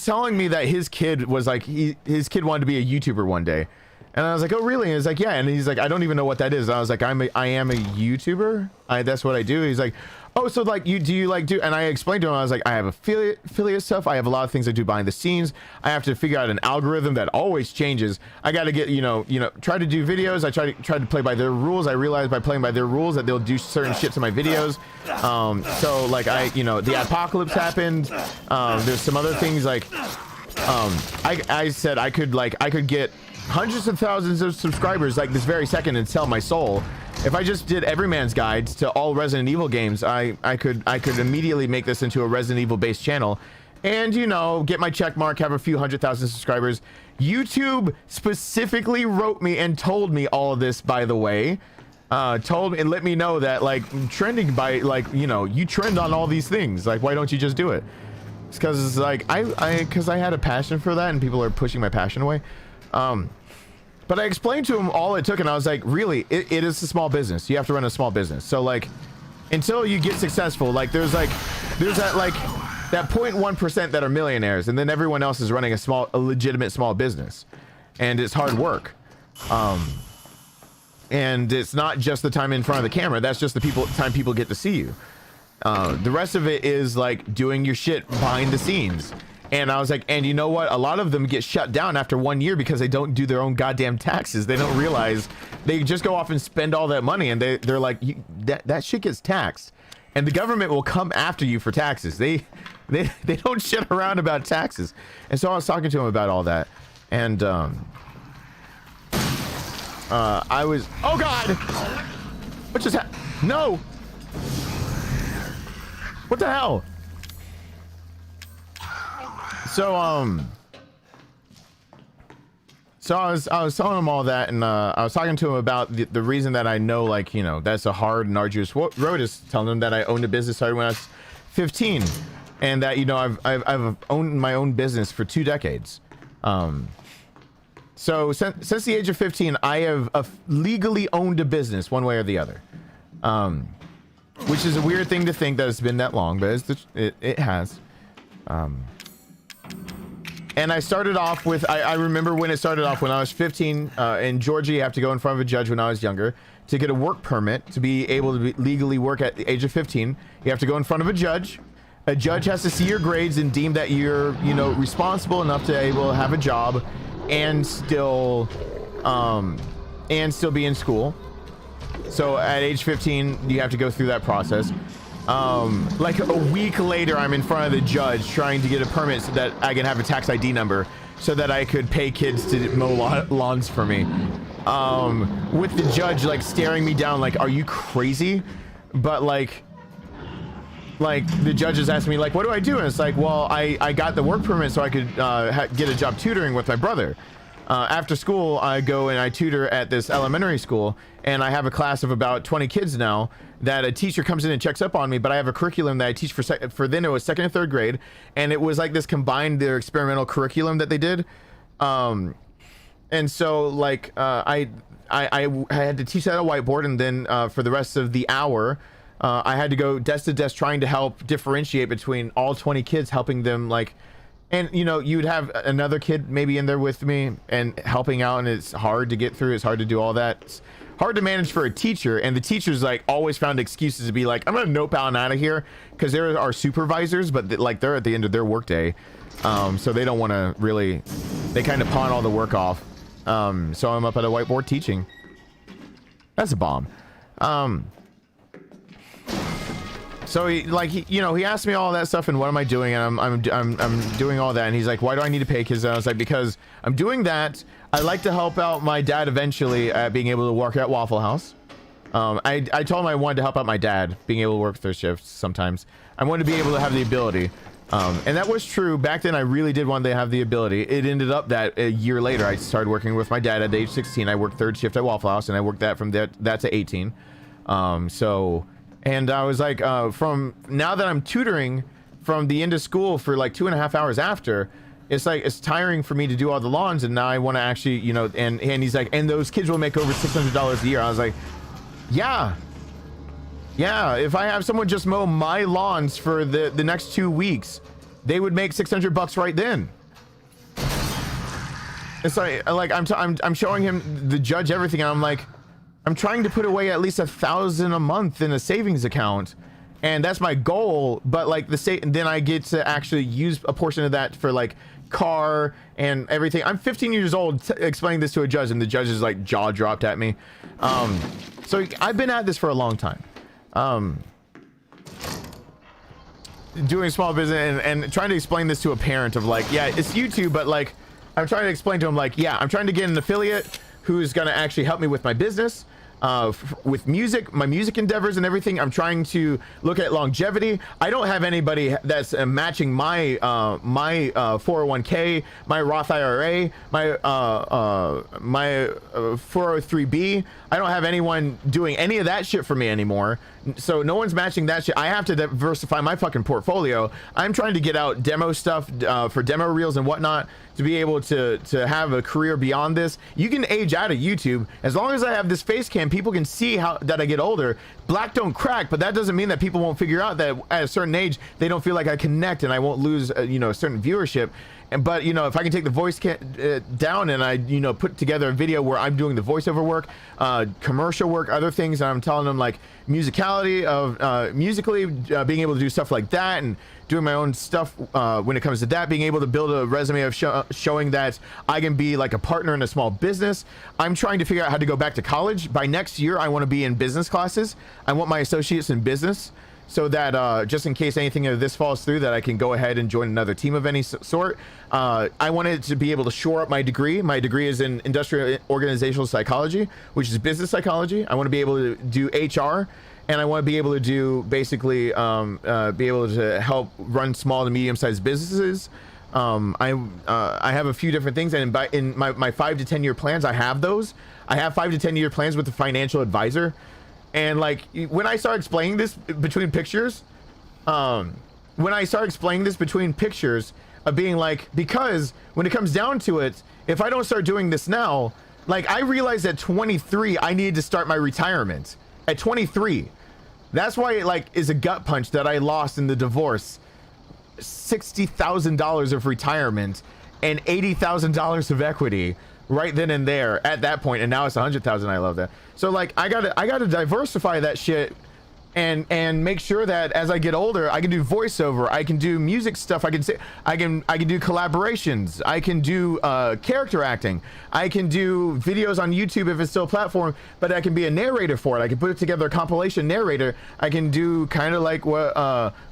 telling me that his kid was like, his kid wanted to be a YouTuber one day. And I was like, oh really? And he's like, yeah. And he's like, I don't even know what that is. And I was like, I am a YouTuber. That's what I do. He's like, oh, so like do you and I explained to him, I was like, I have affiliate stuff. I have a lot of things I do behind the scenes. I have to figure out an algorithm that always changes. I got to get, try to do videos. I try to play by their rules. I realized by playing by their rules that they'll do certain shit to my videos. So like the apocalypse happened. There's some other things like, I said I could get hundreds of thousands of subscribers like this very second and sell my soul. If I just did Everyman's Guides to all Resident Evil games, I could immediately make this into a Resident Evil based channel and get my check mark, have a few 100,000 subscribers. YouTube specifically wrote me and told me all of this, by the way. told me and let me know that like trending by like, you know, you trend on all these things. Like, why don't you just do it? It's because it's like because I had a passion for that and people are pushing my passion away. But I explained to him all it took, and I was like, really, it is a small business. You have to run a small business. So like, until you get successful, like there's that 0.1% that are millionaires, and then everyone else is running a legitimate small business, and it's hard work. And it's not just the time in front of the camera. That's just the time people get to see you. The rest of it is like doing your shit behind the scenes. And I was like, and you know what? A lot of them get shut down after 1 year because they don't do their own goddamn taxes. They don't realize they just go off and spend all that money, and they're like, that shit gets taxed, and the government will come after you for taxes. They don't shit around about taxes. And so I was talking to him about all that, and I was, oh god, what just happened? No, what the hell? So I was telling him all that, and I was talking to him about the reason that I know, like, you know, that's a hard and arduous road, is telling him that I owned a business started when I was 15, and that, you know, I've owned my own business for 2 decades. So since the age of 15, I have legally owned a business one way or the other, which is a weird thing to think that it's been that long, but it has. And I started off with, I remember when it started off when I was 15, in Georgia. You have to go in front of a judge when I was younger to get a work permit to be able to legally work at the age of 15. You have to go in front of a judge. A judge has to see your grades and deem that you're, you know, responsible enough to able to have a job and still be in school. So at age 15, you have to go through that process. Like a week later, I'm in front of the judge trying to get a permit so that I can have a tax ID number so that I could pay kids to mow lawns for me. With the judge like staring me down like, are you crazy? But like the judge is asking me like, what do I do? And it's like, well, I got the work permit so I could get a job tutoring with my brother. After school, I go and I tutor at this elementary school, and I have a class of about 20 kids now that a teacher comes in and checks up on me, but I have a curriculum that I teach for then it was 2nd and 3rd grade, and it was like this combined their experimental curriculum that they did. And so like I had to teach that on a whiteboard, and then for the rest of the hour, I had to go desk to desk trying to help differentiate between all 20 kids, helping them like, and you know, you'd have another kid maybe in there with me and helping out, and it's hard to get through. It's hard to do all that. It's hard to manage for a teacher, and the teachers like always found excuses to be like, I'm gonna nope out of here, because they're our supervisors, but like they're at the end of their workday, so they don't want to really, they kind of pawn all the work off. So I'm up at a whiteboard teaching. That's a bomb. So he asked me all that stuff and what am I doing, and I'm doing all that, and he's like, why do I need to pay kids? And I was like, because I'm doing that. I'd like to help out my dad eventually at being able to work at Waffle House. I told him I wanted to help out my dad being able to work 3rd shifts sometimes. I wanted to be able to have the ability, and that was true back then. I really did want to have the ability. It ended up that a year later I started working with my dad at age 16. I worked 3rd shift at Waffle House, and I worked that from that to 18. And I was like, from now that I'm tutoring from the end of school for like 2.5 hours after, it's like, it's tiring for me to do all the lawns, and now I want to actually, you know, and he's like, and those kids will make over $600 a year. I was like, yeah, if I have someone just mow my lawns for the next 2 weeks, they would make $600 right then. It's like I'm showing him, the judge, everything, and I'm like, I'm trying to put away at least $1,000 a month in a savings account, and that's my goal. But like then I get to actually use a portion of that for like car and everything. I'm 15 years old explaining this to a judge, and the judge is like jaw dropped at me. So I've been at this for a long time, doing small business and trying to explain this to a parent of like, yeah, it's YouTube, but like I'm trying to explain to him like, yeah, I'm trying to get an affiliate who's gonna actually help me with my business. with music, my music endeavors and everything. I'm trying to look at longevity. I don't have anybody that's matching my 401k, my Roth IRA, my 403b. I don't have anyone doing any of that shit for me anymore. So no one's matching that shit. I have to diversify my fucking portfolio. I'm trying to get out demo stuff for demo reels and whatnot to be able to have a career beyond this. You can age out of YouTube as long as I have this face cam. People can see how that I get older. Black don't crack, but that doesn't mean that people won't figure out that at a certain age they don't feel like I connect and I won't lose you know, a certain viewership. But you know, if I can take the voice down and I, you know, put together a video where I'm doing the voiceover work, commercial work, other things, and I'm telling them like musicality of musically being able to do stuff like that and doing my own stuff when it comes to that, being able to build a resume of showing that I can be like a partner in a small business. I'm trying to figure out how to go back to college. By next year, I want to be in business classes. I want my associates in business, so that just in case anything of this falls through, that I can go ahead and join another team of any sort. I wanted to be able to shore up my degree. My degree is in industrial organizational psychology, which is business psychology. I want to be able to do HR, and I want to be able to do basically be able to help run small to medium-sized businesses. I have a few different things, and in my 5 to 10 year plans, I have those. I have 5 to 10 year plans with a financial advisor. And like when I start explaining this between pictures, of being like, because when it comes down to it, if I don't start doing this now, like I realized at 23, I needed to start my retirement at 23. That's why it like is a gut punch that I lost in the divorce, $60,000 of retirement and $80,000 of equity right then and there at that point, and now it's 100,000. I love that. So like I gotta diversify that shit and make sure that as I get older, I can do voiceover, I can do music stuff, I can do collaborations, I can do character acting, I can do videos on YouTube if it's still a platform, but I can be a narrator for it. I can put it together, a compilation narrator. I can do kind of like what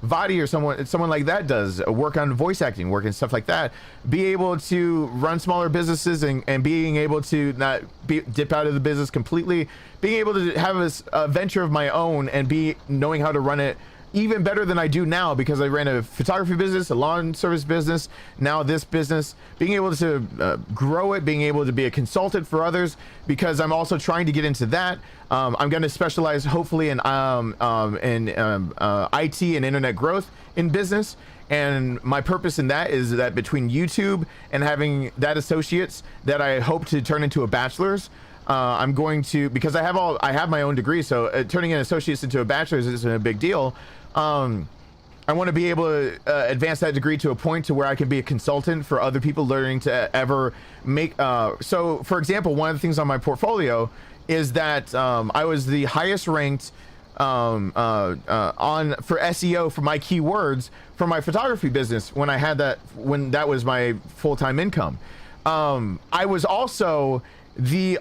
Vadi or someone like that does, work on voice acting, work and stuff like that. Be able to run smaller businesses and being able to not dip out of the business completely, being able to have a venture of my own and be knowing how to run it even better than I do now, because I ran a photography business, a lawn service business, now this business, being able to grow it, being able to be a consultant for others, because I'm also trying to get into that. I'm going to specialize hopefully in IT and internet growth in business. And my purpose in that is that between YouTube and having that associates that I hope to turn into a bachelor's, I'm going to, because I have my own degree, so turning an associate's into a bachelor's isn't a big deal. I want to be able to advance that degree to a point to where I can be a consultant for other people learning to ever make. So, for example, one of the things on my portfolio is that I was the highest ranked for SEO for my keywords for my photography business when that was my full-time income. I was also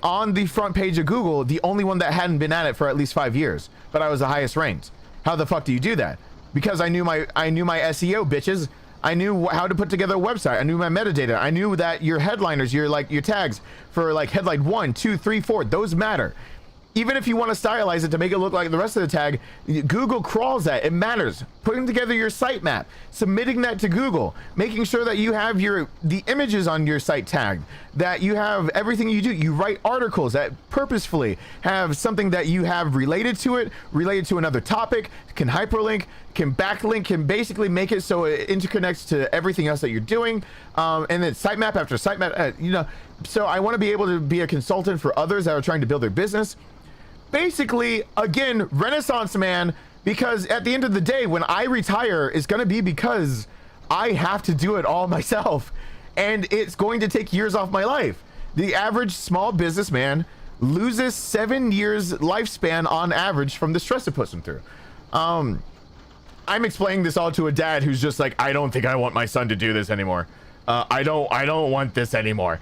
on the front page of Google, the only one that hadn't been at it for at least 5 years, but I was the highest ranked. How the fuck do you do that? Because I knew my SEO, bitches. I knew how to put together a website. I knew my metadata. I knew that your headliners, your tags for like headline 1, 2, 3, 4, those matter. Even if you want to stylize it to make it look like the rest of the tag, Google crawls that. It matters. Putting together your sitemap, submitting that to Google, making sure that you have the images on your site tagged, that you have everything you do. You write articles that purposefully have something that you have related to it, related to another topic, can hyperlink, can backlink, can basically make it so it interconnects to everything else that you're doing. And then sitemap after sitemap, so I want to be able to be a consultant for others that are trying to build their business. Basically, again, Renaissance man, because at the end of the day, when I retire, it's going to be because I have to do it all myself, and it's going to take years off my life. The average small businessman loses 7 years lifespan on average from the stress it puts them through. I'm explaining this all to a dad who's just like, I don't think I want my son to do this anymore. I don't want this anymore.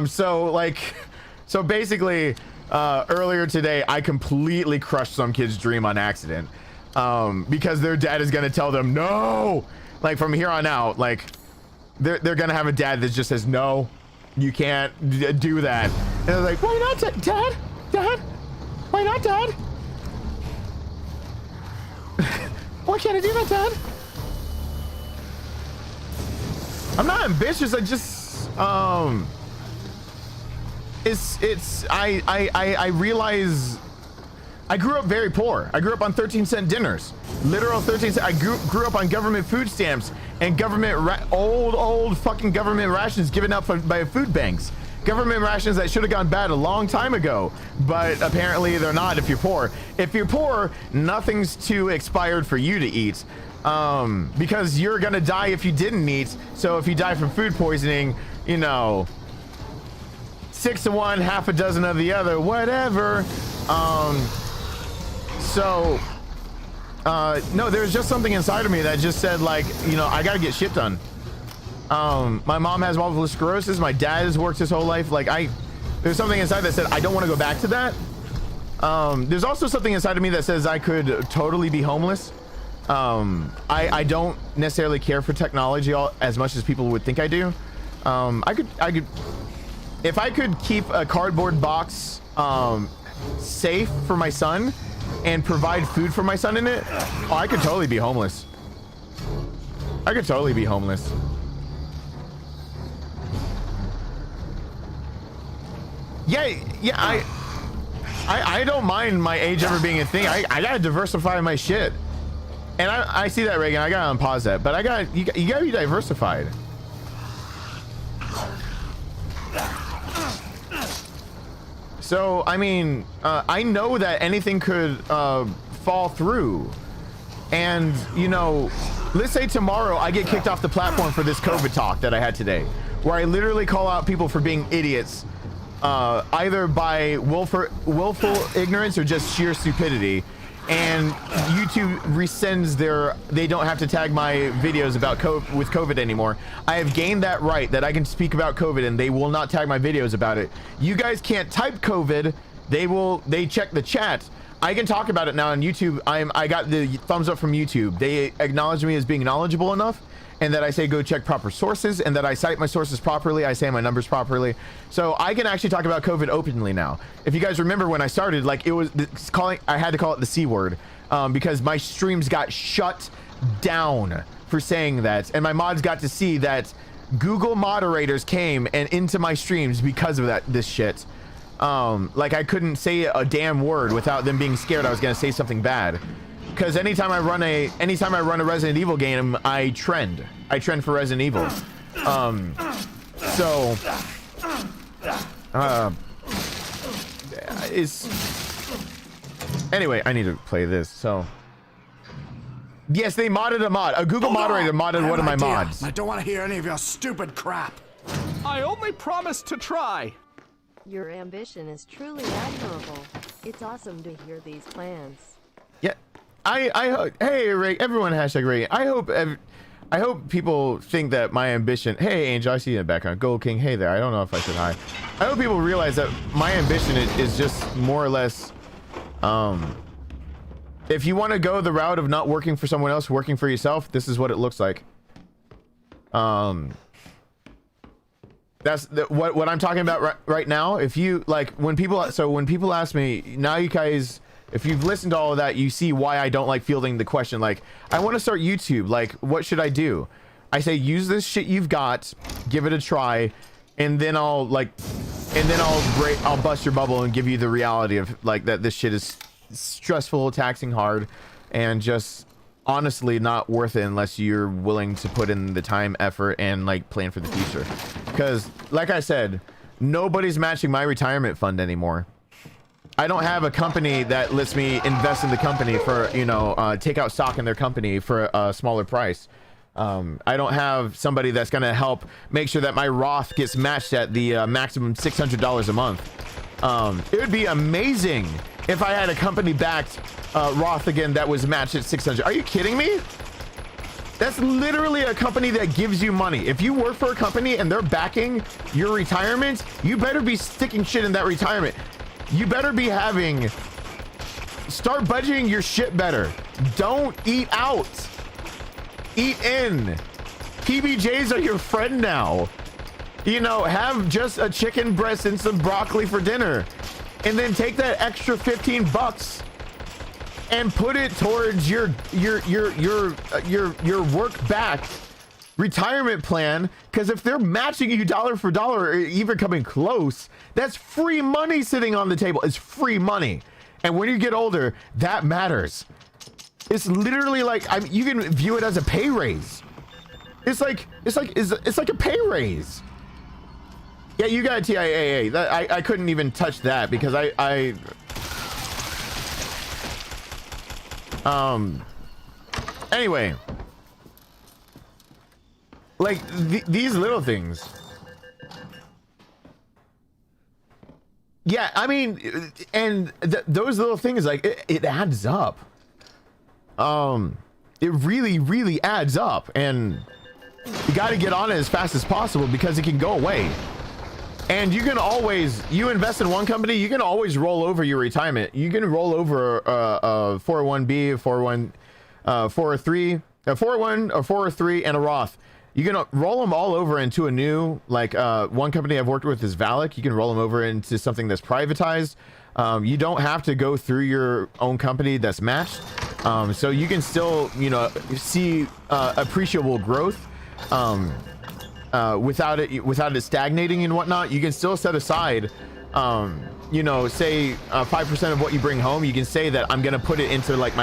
So basically, earlier today, I completely crushed some kid's dream on accident, because their dad is gonna tell them no. Like from here on out, like they're gonna have a dad that just says no, you can't do that. And they're like, why not, Dad? Why Why not, Dad? Why can't I do that, Dad? I'm not ambitious. I just I realize I grew up very poor. I grew up on 13-cent dinners, literal 13 cent. I grew up on government food stamps and government old fucking government rations given out by food banks. Government rations that should have gone bad a long time ago, but apparently they're not if you're poor. If you're poor, nothing's too expired for you to eat, because you're gonna die if you didn't eat. So if you die from food poisoning, you know, 6 of one, half a dozen of the other, whatever. No, there's just something inside of me that just said, like, you know, I gotta get shit done. My mom has multiple sclerosis. My dad has worked his whole life. Like, there's something inside that said I don't want to go back to that. There's also something inside of me that says I could totally be homeless. I don't necessarily care for technology as much as people would think I do. I could, if I could keep a cardboard box safe for my son and provide food for my son in it, oh, I could totally be homeless. I could totally be homeless. Yeah, I don't mind my age ever being a thing. I gotta diversify my shit, and I see that, Reagan. I gotta unpause that, but you gotta be diversified. So I mean, I know that anything could fall through, and you know, let's say tomorrow I get kicked off the platform for this COVID talk that I had today, where I literally call out people for being idiots. Either by willful ignorance or just sheer stupidity, and YouTube rescinds they don't have to tag my videos about COVID anymore. I have gained that right that I can speak about COVID and they will not tag my videos about it. You guys can't type COVID. They check the chat. I can talk about it now on YouTube. I got the thumbs up from YouTube. They acknowledge me as being knowledgeable enough, and that I say go check proper sources, and that I cite my sources properly, I say my numbers properly. So I can actually talk about COVID openly now. If you guys remember when I started, like, I had to call it the C word, because my streams got shut down for saying that, and my mods got to see that Google moderators came and into my streams because of this shit. Like, I couldn't say a damn word without them being scared I was gonna say something bad. Because anytime I run a Resident Evil game, I trend for Resident Evil. Anyway, I need to play this. So yes, they modded a mod. A Google moderator modded one of my mods. I don't want to hear any of your stupid crap. I only promised to try. Your ambition is truly admirable. It's awesome to hear these plans. Yeah. Hey Ray, everyone hashtag Ray. I hope people think that my ambition. Hey Angel, I see you in the background. Gold King, hey there. I don't know if I said hi. I hope people realize that my ambition is just more or less, if you want to go the route of not working for someone else, working for yourself, this is what it looks like. That's what I'm talking about right now. If you like, when people ask me now, you guys, if you've listened to all of that, you see why I don't like fielding the question, like, I want to start YouTube, like, what should I do? I say, use this shit you've got, give it a try, and then I'll bust your bubble and give you the reality of, like, that this shit is stressful, taxing hard, and just honestly not worth it unless you're willing to put in the time, effort, and, like, plan for the future. Because, like I said, nobody's matching my retirement fund anymore. I don't have a company that lets me invest in the company for, you know, take out stock in their company for a smaller price. I don't have somebody that's going to help make sure that my Roth gets matched at the maximum $600 a month. It would be amazing if I had a company backed Roth again that was matched at $600. Are you kidding me? That's literally a company that gives you money. If you work for a company and they're backing your retirement, you better be sticking shit in that retirement. You better be start budgeting your shit better. Don't eat out. Eat in. PBJs are your friend now. You know, have just a chicken breast and some broccoli for dinner. and then take that extra 15 bucks and put it towards your work-backed retirement plan, because if they're matching you dollar for dollar or even coming close, that's free money sitting on the table. It's free money. And when you get older, that matters. It's literally like, you can view it as a pay raise. It's like a pay raise. Yeah, you got a TIAA. I couldn't even touch that because anyway, like these little things. Yeah, I mean, and those little things, like it adds up. It really adds up, and you got to get on it as fast as possible because it can go away. And you can always, you invest in one company, you can always roll over your retirement. You can roll over a 401b, a 403, a 401, a 403, and a Roth. You can roll them all over into a new, like one company I've worked with is Valak. You can roll them over into something that's privatized. You don't have to go through your own company that's matched. So you can still, you know, see appreciable growth without it stagnating and whatnot. You can still set aside, you know, say 5% of what you bring home. You can say that I'm gonna put it into like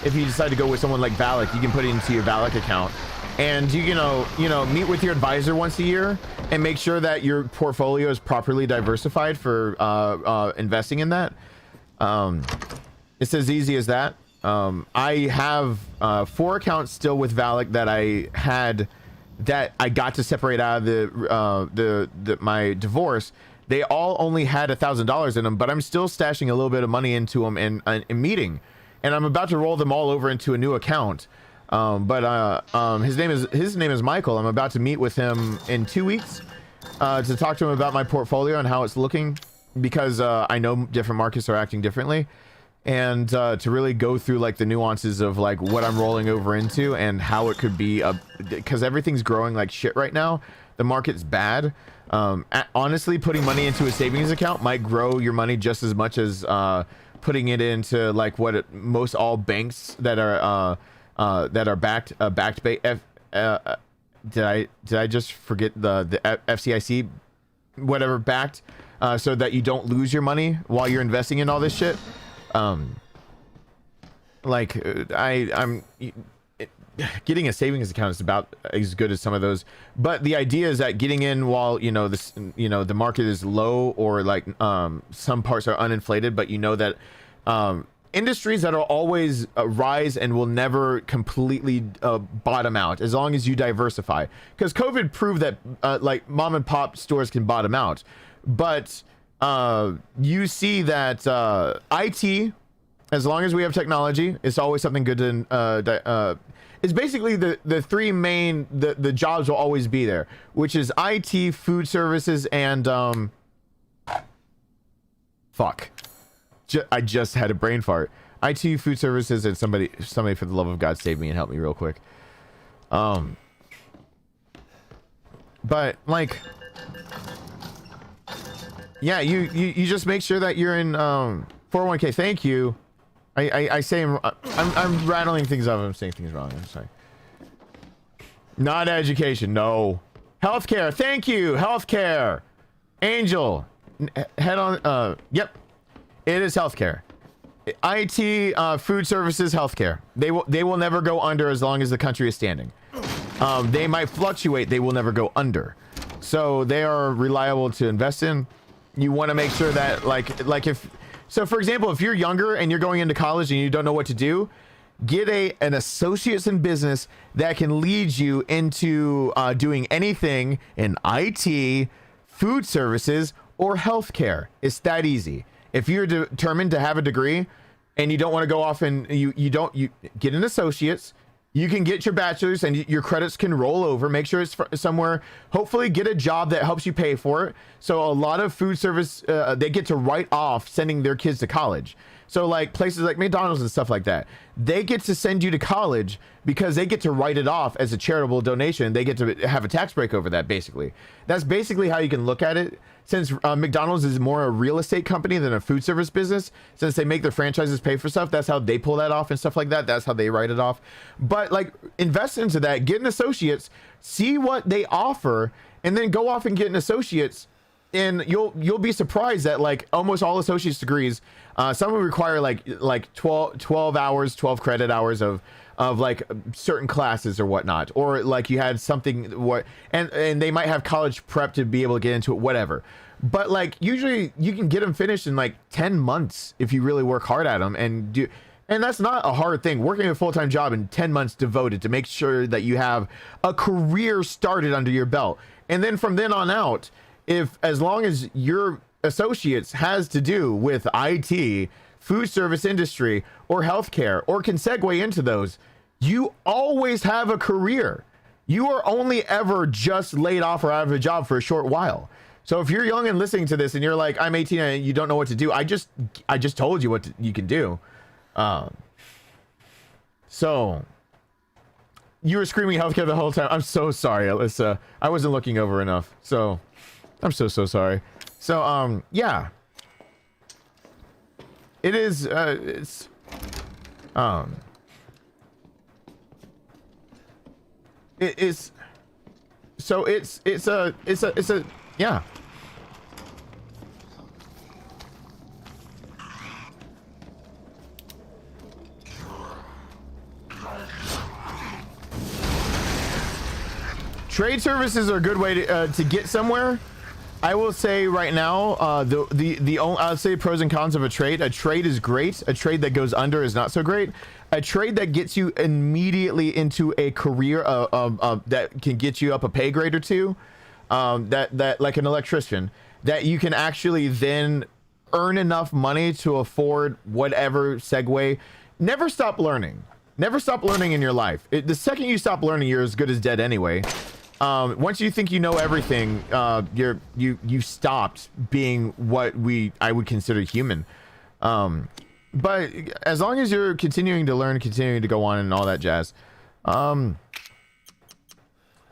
if you decide to go with someone like Valak, you can put it into your Valak account. And you know, meet with your advisor once a year and make sure that your portfolio is properly diversified for investing in that. It's as easy as that. I have 4 accounts still with Valak that I got to separate out of my divorce. They all only had $1,000 in them, but I'm still stashing a little bit of money into them in meeting, and I'm about to roll them all over into a new account. His name is Michael. I'm about to meet with him in 2 weeks to talk to him about my portfolio and how it's looking, because I know different markets are acting differently, and to really go through like the nuances of like what I'm rolling over into and how it could be because everything's growing like shit right now. The market's bad. Honestly, putting money into a savings account might grow your money just as much as putting it into like most all banks that are backed by did I just forget the FCIC whatever backed so that you don't lose your money while you're investing in all this shit. I'm getting a savings account is about as good as some of those, but the idea is that getting in while the market is low, or like some parts are uninflated, but you know that industries that will always rise and will never completely bottom out as long as you diversify, because COVID proved that like mom and pop stores can bottom out, but you see that IT, as long as we have technology, it's always something good to it's basically the three main the jobs will always be there, which is IT, food services, and fuck, I just had a brain fart. IT, food services, and somebody for the love of God save me and help me real quick. But like, yeah, you just make sure that you're in 401k. Thank you. I say I'm rattling things up. I'm saying things wrong. I'm sorry. Not education. No. Healthcare. Thank you. Healthcare. Angel. Head on. Yep. It is healthcare. IT, food services, healthcare. They will never go under as long as the country is standing. They might fluctuate. They will never go under. So they are reliable to invest in. You want to make sure that like if. So, for example, if you're younger and you're going into college and you don't know what to do, get an associate's in business that can lead you into doing anything in IT, food services, or healthcare. It's that easy. If you're determined to have a degree and you don't want to go off and you get an associate's, you can get your bachelor's and your credits can roll over. Make sure it's somewhere. Hopefully get a job that helps you pay for it. So a lot of food service, they get to write off sending their kids to college. So like places like McDonald's and stuff like that, they get to send you to college because they get to write it off as a charitable donation. They get to have a tax break over that, basically. That's basically how you can look at it. since McDonald's is more a real estate company than a food service business, since they make their franchises pay for stuff, that's how they pull that off and stuff like that. That's how they write it off. But like, invest into that, get an associates, see what they offer, and then go off and get an associates. And you'll be surprised that like almost all associate's degrees, some will require like 12 hours, 12 credit hours of like certain classes or whatnot, or like you had something and they might have college prep to be able to get into it, whatever. But like usually you can get them finished in like 10 months if you really work hard at them and do. And that's not a hard thing. Working a full-time job in 10 months devoted to make sure that you have a career started under your belt. And then from then on out, as long as your associates has to do with IT, food service industry, or healthcare, or can segue into those, you always have a career. You are only ever just laid off or out of a job for a short while. So if you're young and listening to this and you're like, I'm 18 and you don't know what to do, I just told you what you can do. So you were screaming healthcare the whole time. I'm so sorry, Alyssa. I wasn't looking over enough. So I'm so sorry. So yeah. It is it's it is so it's a yeah. Trade services are a good way to get somewhere. I will say right now, I'll say pros and cons of a trade. A trade is great. A trade that goes under is not so great. A trade that gets you immediately into a career that can get you up a pay grade or two, that like an electrician, that you can actually then earn enough money to afford whatever segue. Never stop learning. Never stop learning in your life. The second you stop learning, you're as good as dead anyway. Once you think you know everything, you stopped being what I would consider human. But as long as you're continuing to learn, continuing to go on and all that jazz,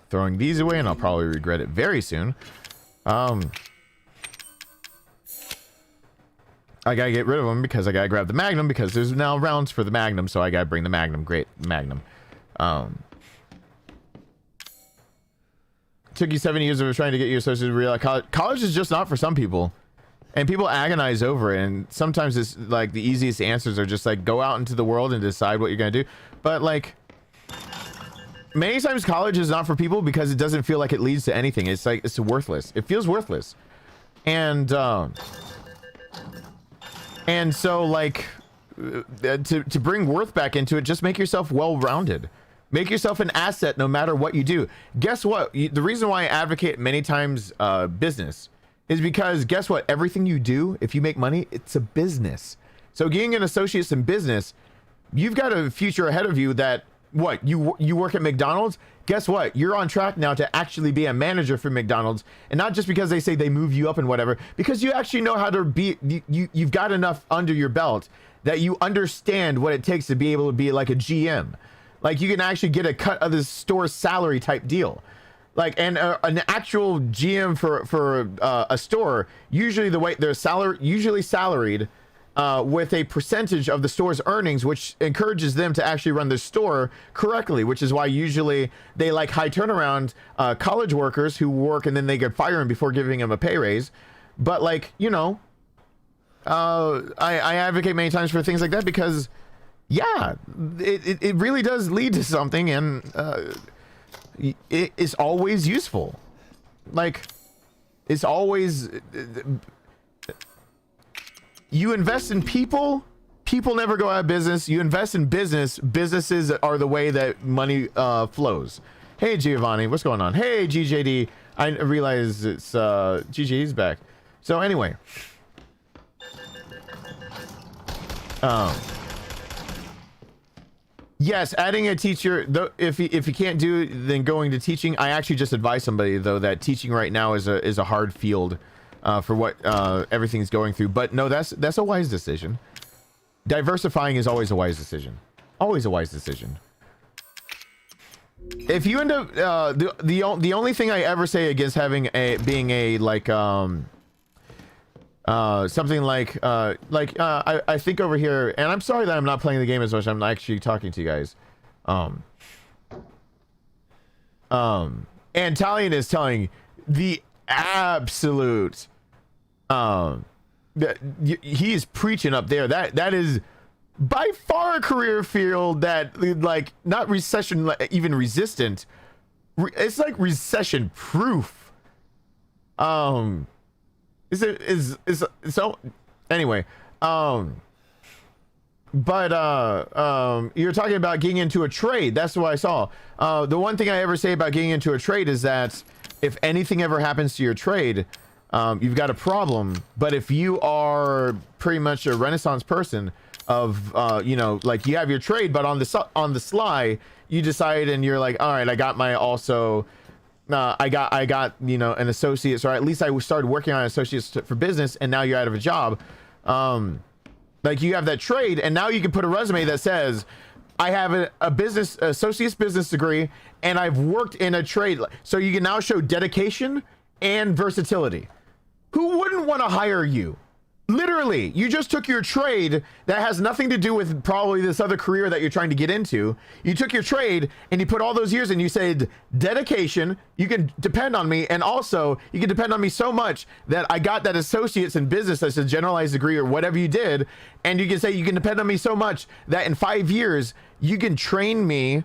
throwing these away, and I'll probably regret it very soon. I gotta get rid of them because I gotta grab the Magnum, because there's now rounds for the Magnum, so I gotta bring the Magnum. Great Magnum. Took you 7 years of trying to get you associated with real college. College is just not for some people, and people agonize over it, and sometimes it's like the easiest answers are just like go out into the world and decide what you're gonna do. But like many times college is not for people because it doesn't feel like it leads to anything. It's like it's worthless. It feels worthless. And so like to bring worth back into it, just make yourself well-rounded. Make yourself an asset no matter what you do. Guess what? The reason why I advocate many times business is because guess what? Everything you do, if you make money, it's a business. So getting an associate's in business, you've got a future ahead of you that what? You work at McDonald's? Guess what? You're on track now to actually be a manager for McDonald's, and not just because they say they move you up and whatever, because you actually know how to be, you've got enough under your belt that you understand what it takes to be able to be like a GM. Like you can actually get a cut of the store salary type deal. Like, and an actual GM for a store, usually the way they're usually salaried with a percentage of the store's earnings, which encourages them to actually run their store correctly, which is why usually they like high turnaround college workers who work and then they get fired before giving them a pay raise. But like, you know, I advocate many times for things like that because yeah, it really does lead to something, and it is always useful. Like, it's always you invest in people, people never go out of business. You invest in business, businesses are the way that money flows. Hey Giovanni, what's going on? Hey GJD, I realize it's GJD's back. So anyway, yes, adding a teacher, though, if you can't do it, then going to teaching. I actually just advise somebody though that teaching right now is a hard field for what everything's going through. But no, that's a wise decision. Diversifying is always a wise decision. Always a wise decision. If you end up the only thing I ever say against having being a like something like I think over here, and I'm sorry that I'm not playing the game as much. I'm actually talking to you guys. And Talion is telling the absolute he's preaching up there. That is by far a career field that, like, not recession even resistant. It's like recession proof. So anyway, but you're talking about getting into a trade. That's what I saw. The one thing I ever say about getting into a trade is that if anything ever happens to your trade, you've got a problem. But if you are pretty much a Renaissance person of, you know, like you have your trade, but on the sly, you decide and you're like, all right, I got my also, I got, you know, an associate's, or at least I started working on associates for business, and now you're out of a job. Like you have that trade, and now you can put a resume that says, I have a business associate's business degree, and I've worked in a trade. So you can now show dedication and versatility. Who wouldn't want to hire you? Literally, you just took your trade that has nothing to do with probably this other career that you're trying to get into. You took your trade and you put all those years and you said, dedication, you can depend on me. And also you can depend on me so much that I got that associate's in business as a generalized degree or whatever you did. And you can say, you can depend on me so much that in 5 years, you can train me.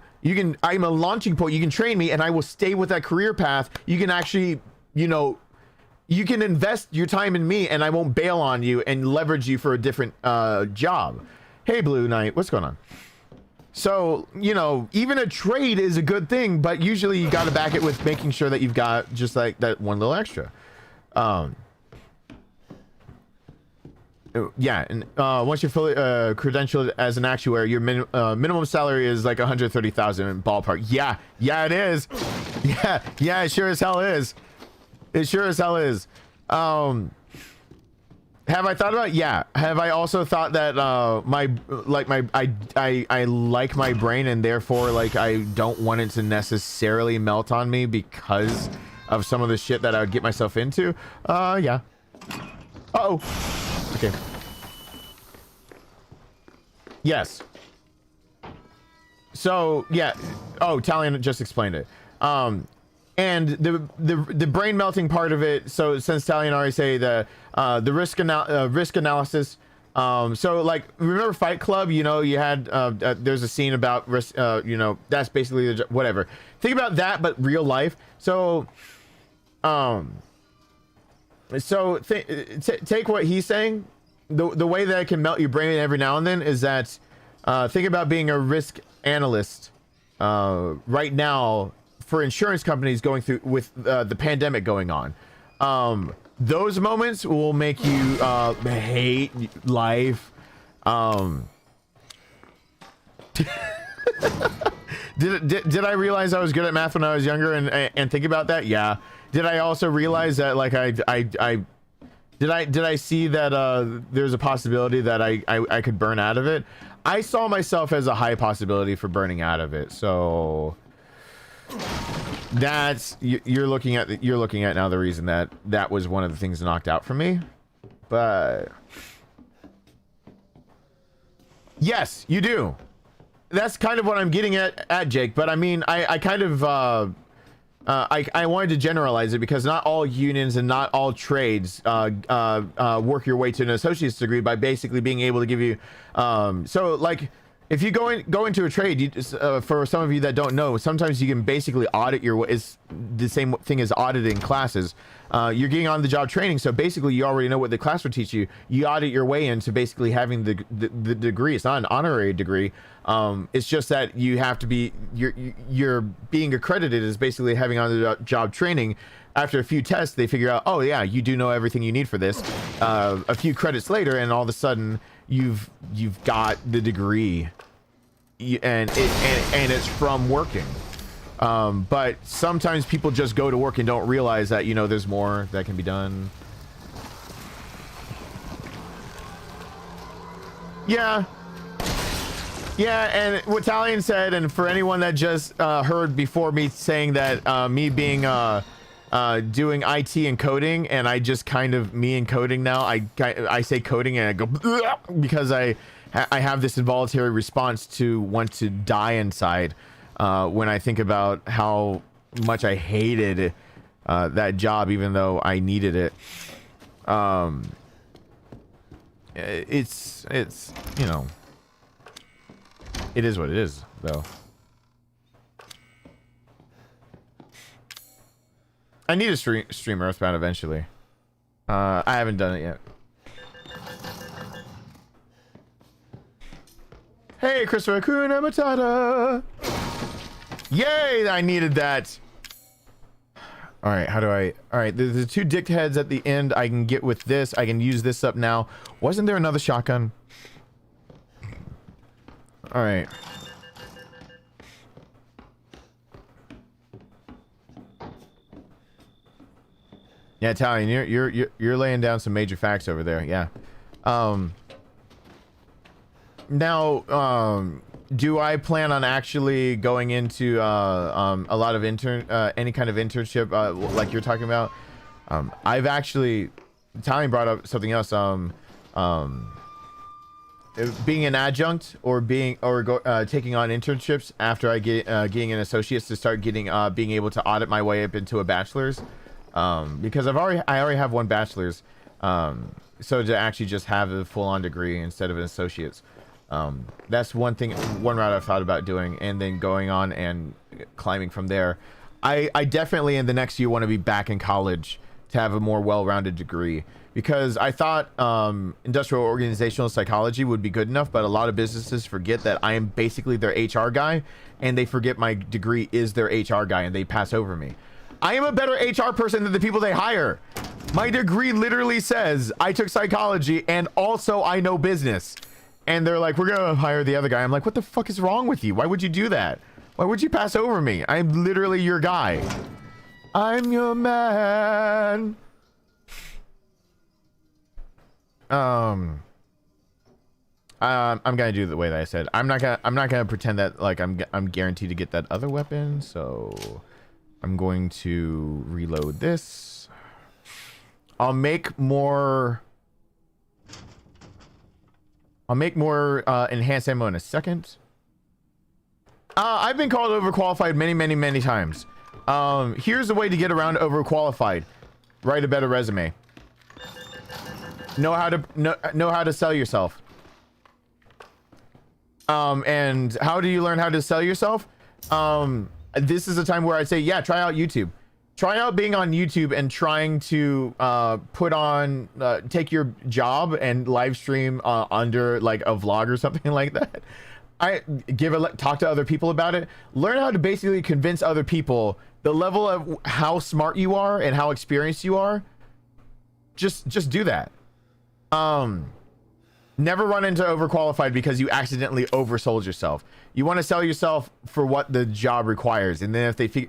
I'm a launching point. You can train me and I will stay with that career path. You can actually, you know, you can invest your time in me and I won't bail on you and leverage you for a different job. Hey, Blue Knight, what's going on? So, you know, even a trade is a good thing, but usually you got to back it with making sure that you've got just like that one little extra. Yeah, and once you're fully credentialed as an actuary, your minimum salary is like 130,000 ballpark. Yeah, it is. Yeah, it sure as hell is. It sure as hell is. Have I thought about it? Yeah. Have I also thought that I like my brain, and therefore like I don't want it to necessarily melt on me because of some of the shit that I would get myself into? Yeah. Uh-oh. Okay. Yes. So yeah. Oh, Talion just explained it. And the brain melting part of it. So since Talion already say the risk analysis. So like, remember Fight Club? You know, you had there's a scene about risk. You know, that's basically whatever. Think about that, but real life. So, take what he's saying. The way that it can melt your brain every now and then is that think about being a risk analyst right now. For insurance companies going through with the pandemic going on, those moments will make you hate life. Did I realize I was good at math when I was younger and think about that? Yeah. Did I also realize that like did I see that there's a possibility that I could burn out of it? I saw myself as a high possibility for burning out of it. So that's you're looking at now the reason that was one of the things knocked out for me. But yes, you do. That's kind of what I'm getting at Jake. But I mean, I kind of I wanted to generalize it because not all unions and not all trades work your way to an associate's degree by basically being able to give you so like if you go into a trade, for some of you that don't know, sometimes you can basically audit is the same thing as auditing classes. You're getting on the job training, so basically you already know what the class will teach you. You audit your way into basically having the degree. It's not an honorary degree. It's just that you have to be you're being accredited is basically having on the job training. After a few tests, they figure out, oh yeah, you do know everything you need for this. A few credits later, and all of a sudden you've got the degree, and it's from working. But sometimes people just go to work and don't realize that, you know, there's more that can be done. Yeah, and what Talion said, and for anyone that just heard before me saying that me being doing IT and coding, and I just kind of me and coding now. I say coding and I go because I have this involuntary response to want to die inside when I think about how much I hated that job, even though I needed it. It's you know, it is what it is though. I need to stream Earthbound eventually. I haven't done it yet. Hey, Christopher Kuna Matata. Yay, I needed that. All right, how do I... All right, the two dick heads at the end I can get with this. I can use this up now. Wasn't there another shotgun? All right. Yeah, Italian, you're laying down some major facts over there. Yeah. Now, do I plan on actually going into a lot of any kind of internship like you're talking about? I've actually, Italian brought up something else. Being an adjunct or taking on internships after I get getting an associate's to start getting being able to audit my way up into a bachelor's. Because I already have one bachelor's, so to actually just have a full-on degree instead of an associate's, that's one route I've thought about doing, and then going on and climbing from there. I definitely in the next year want to be back in college to have a more well-rounded degree, because I thought industrial organizational psychology would be good enough, but a lot of businesses forget that I am basically their HR guy, and they forget my degree is their HR guy, and they pass over me. I am a better HR person than the people they hire. My degree literally says I took psychology and also I know business. And they're like, we're gonna hire the other guy. I'm like, what the fuck is wrong with you? Why would you do that? Why would you pass over me? I'm literally your guy. I'm your man. I'm gonna do it the way that I said. I'm not gonna pretend that like I'm guaranteed to get that other weapon, so I'm going to reload this. I'll make more enhanced ammo in a second. I've been called overqualified many times. Here's the way to get around overqualified. Write a better resume. Know how to sell yourself. And how do you learn how to sell yourself? This is a time where I say, yeah, try out YouTube. Try out being on YouTube and trying to take your job and live stream under like a vlog or something like that. Talk to other people about it. Learn how to basically convince other people the level of how smart you are and how experienced you are. Just do that. Never run into overqualified because you accidentally oversold yourself. You want to sell yourself for what the job requires, and then if you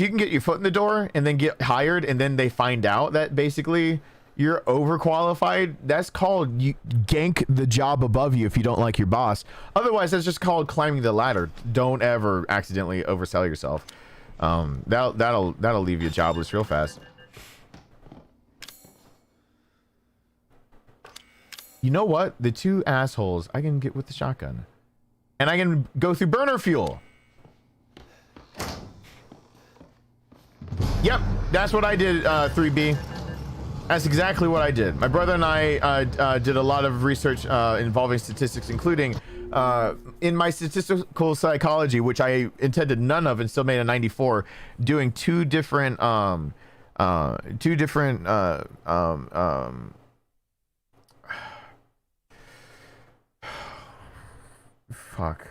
can get your foot in the door and then get hired, and then they find out that basically you're overqualified, that's called you gank the job above you if you don't like your boss. Otherwise, that's just called climbing the ladder. Don't ever accidentally oversell yourself. That'll leave you jobless real fast. You know what? The two assholes I can get with the shotgun. And I can go through burner fuel. Yep, that's what I did, 3B. That's exactly what I did. My brother and I did a lot of research involving statistics, including in my statistical psychology, which I intended none of and still made a 94, doing two different fuck.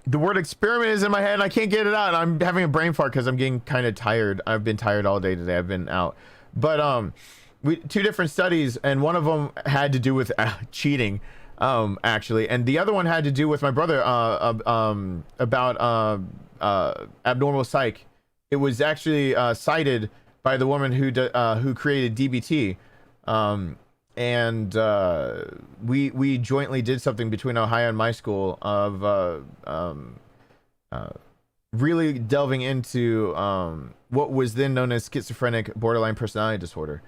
The word experiment is in my head and I can't get it out. I'm having a brain fart because I'm getting kind of tired. I've been tired all day today. I've been out. But two different studies, and one of them had to do with cheating, actually, and the other one had to do with my brother about abnormal psych. It was actually cited by the woman who created DBT. And we jointly did something between Ohio and my school of really delving into what was then known as schizophrenic borderline personality disorder.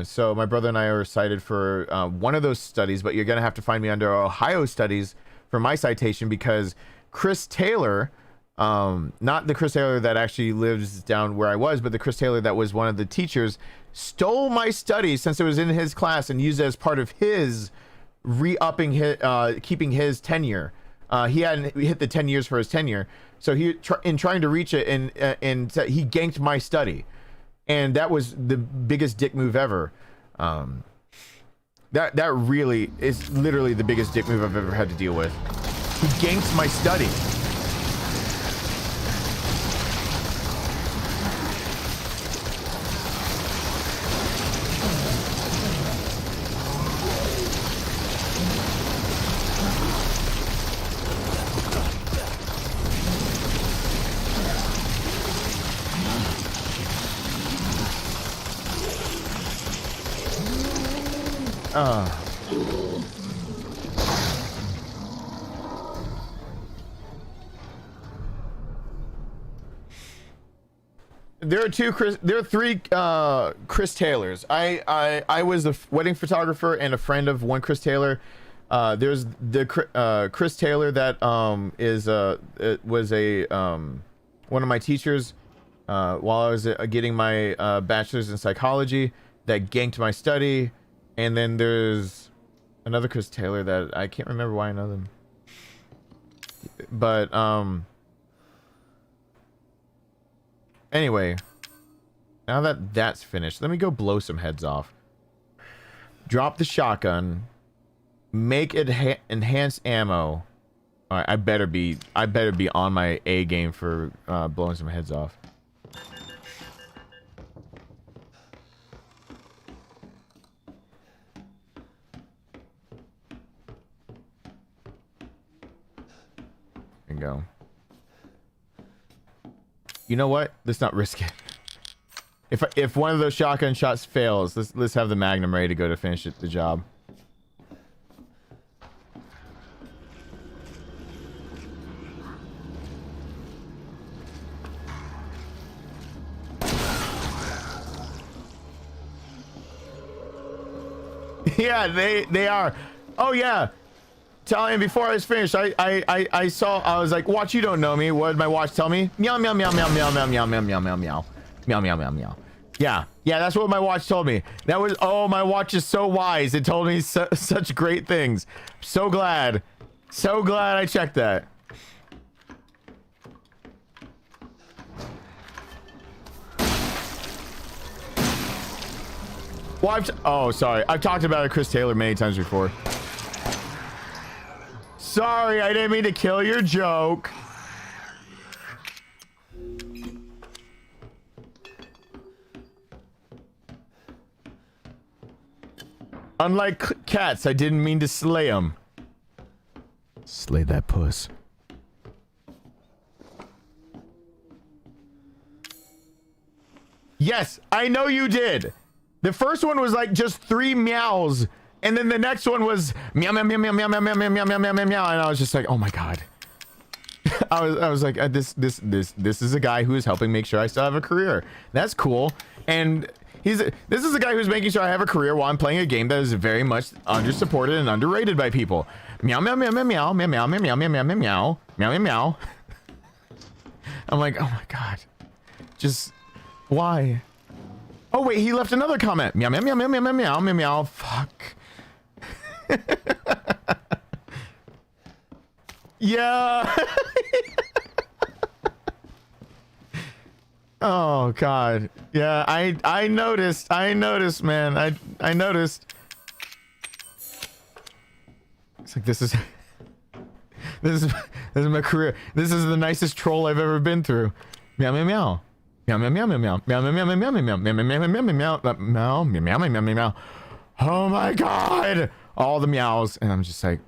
So my brother and I are cited for one of those studies, but you're going to have to find me under Ohio studies for my citation, because Chris Taylor, not the Chris Taylor that actually lives down where I was, but the Chris Taylor that was one of the teachers, stole my studies since it was in his class and used it as part of his re-upping his, keeping his tenure. He hadn't hit the 10 years for his tenure, so he in trying to reach it, and he ganked my study, and that was the biggest dick move ever. That really is literally the biggest dick move I've ever had to deal with. He ganked my study. There are three Chris Taylors. I was the wedding photographer and a friend of one Chris Taylor. There's the Chris Taylor that was one of my teachers while I was getting my bachelor's in psychology, that ganked my study. And then there's another Chris Taylor that I can't remember why I know them. But anyway, now that that's finished, let me go blow some heads off. Drop the shotgun. Make it enhanced ammo. All right, I better be on my A game for blowing some heads off. And go. You know what? Let's not risk it. If one of those shotgun shots fails, let's have the Magnum ready to go to finish the job. Yeah, they are. Oh yeah. Tell him before I was finished, I saw, I was like, watch, you don't know me. What did my watch tell me? Meow meow meow meow meow meow meow meow meow meow meow meow meow meow meow. Yeah, that's what my watch told me. That was, oh, my watch is so wise. It told me such great things. So glad I checked that. Well, oh, sorry. I've talked about Chris Taylor many times before. Sorry, I didn't mean to kill your joke. Unlike cats, I didn't mean to slay them. Slay that puss. Yes, I know you did. The first one was like just 3 meows, and then the next one was meow meow meow meow meow meow meow meow meow meow meow meow, and I was just like, oh my god. I was like, this is a guy who is helping make sure I still have a career. That's cool. And this is a guy who's making sure I have a career while I'm playing a game that is very much under-supported and underrated by people. Meow meow meow meow meow meow meow meow meow meow meow meow meow meow meow. I'm like, oh my god. Just why? Oh wait, he left another comment. Meow meow meow meow meow meow meow meow meow. Fuck. Yeah. Oh god. Yeah, I noticed, man. I noticed. It's like this is my career. This is the nicest troll I've ever been through. Meow meow meow. Meow meow meow meow meow meow meow meow meow meow meow meow meow meow meow meow meow meow meow meow. Oh my god! All the meows, and I'm just like,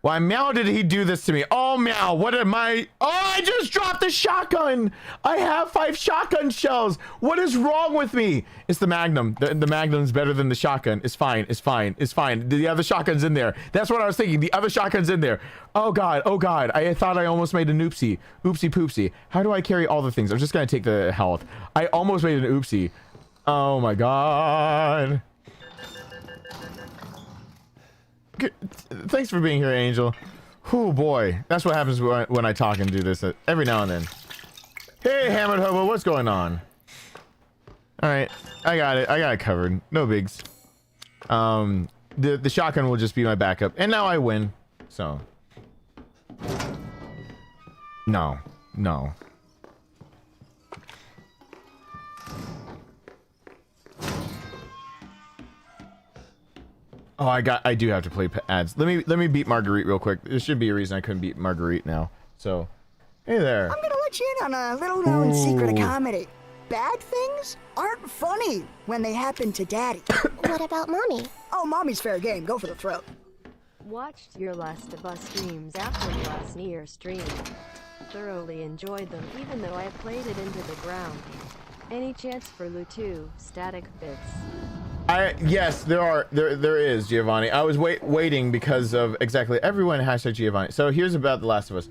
Why, Meow, did he do this to me? Oh, Meow, what am I? Oh, I just dropped the shotgun. I have 5 shotgun shells. What is wrong with me? It's the Magnum. The Magnum's better than the shotgun. It's fine. It's fine. It's fine. The other shotgun's in there. That's what I was thinking. The other shotgun's in there. Oh, God. Oh, God. I thought I almost made an oopsie. Oopsie poopsie. How do I carry all the things? I'm just going to take the health. I almost made an oopsie. Oh, my God. Thanks for being here, Angel. Oh boy, that's what happens when I talk and do this every now and then. Hey, Hammered Hobo, what's going on? All right, I got it covered. No bigs. The shotgun will just be my backup, and now I win. So, no. Oh, I do have to play ads. Let me beat Marguerite real quick. There should be a reason I couldn't beat Marguerite now. So, hey there. I'm gonna let you in on a little known secret of comedy. Bad things aren't funny when they happen to Daddy. What about Mommy? Oh, Mommy's fair game. Go for the throat. Watched your Last of Us streams after last Year's stream. Thoroughly enjoyed them even though I played it into the ground. Any chance for Lutu static bits? Yes, there is, Giovanni. I was waiting because of exactly everyone hashtag Giovanni. So here's about The Last of Us.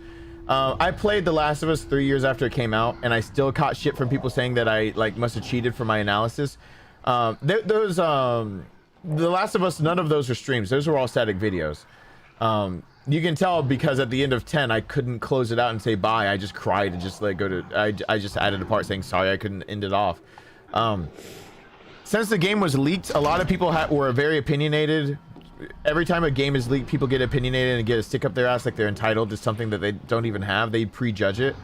I played The Last of Us 3 years after it came out, and I still caught shit from people saying that I must have cheated for my analysis. The Last of Us, none of those are streams. Those were all static videos. You can tell because at the end of 10, I couldn't close it out and say bye. I just cried and just I just added a part saying sorry I couldn't end it off. Since the game was leaked, a lot of people were very opinionated. Every time a game is leaked, people get opinionated and get a stick up their ass like they're entitled to something that they don't even have. They prejudge it.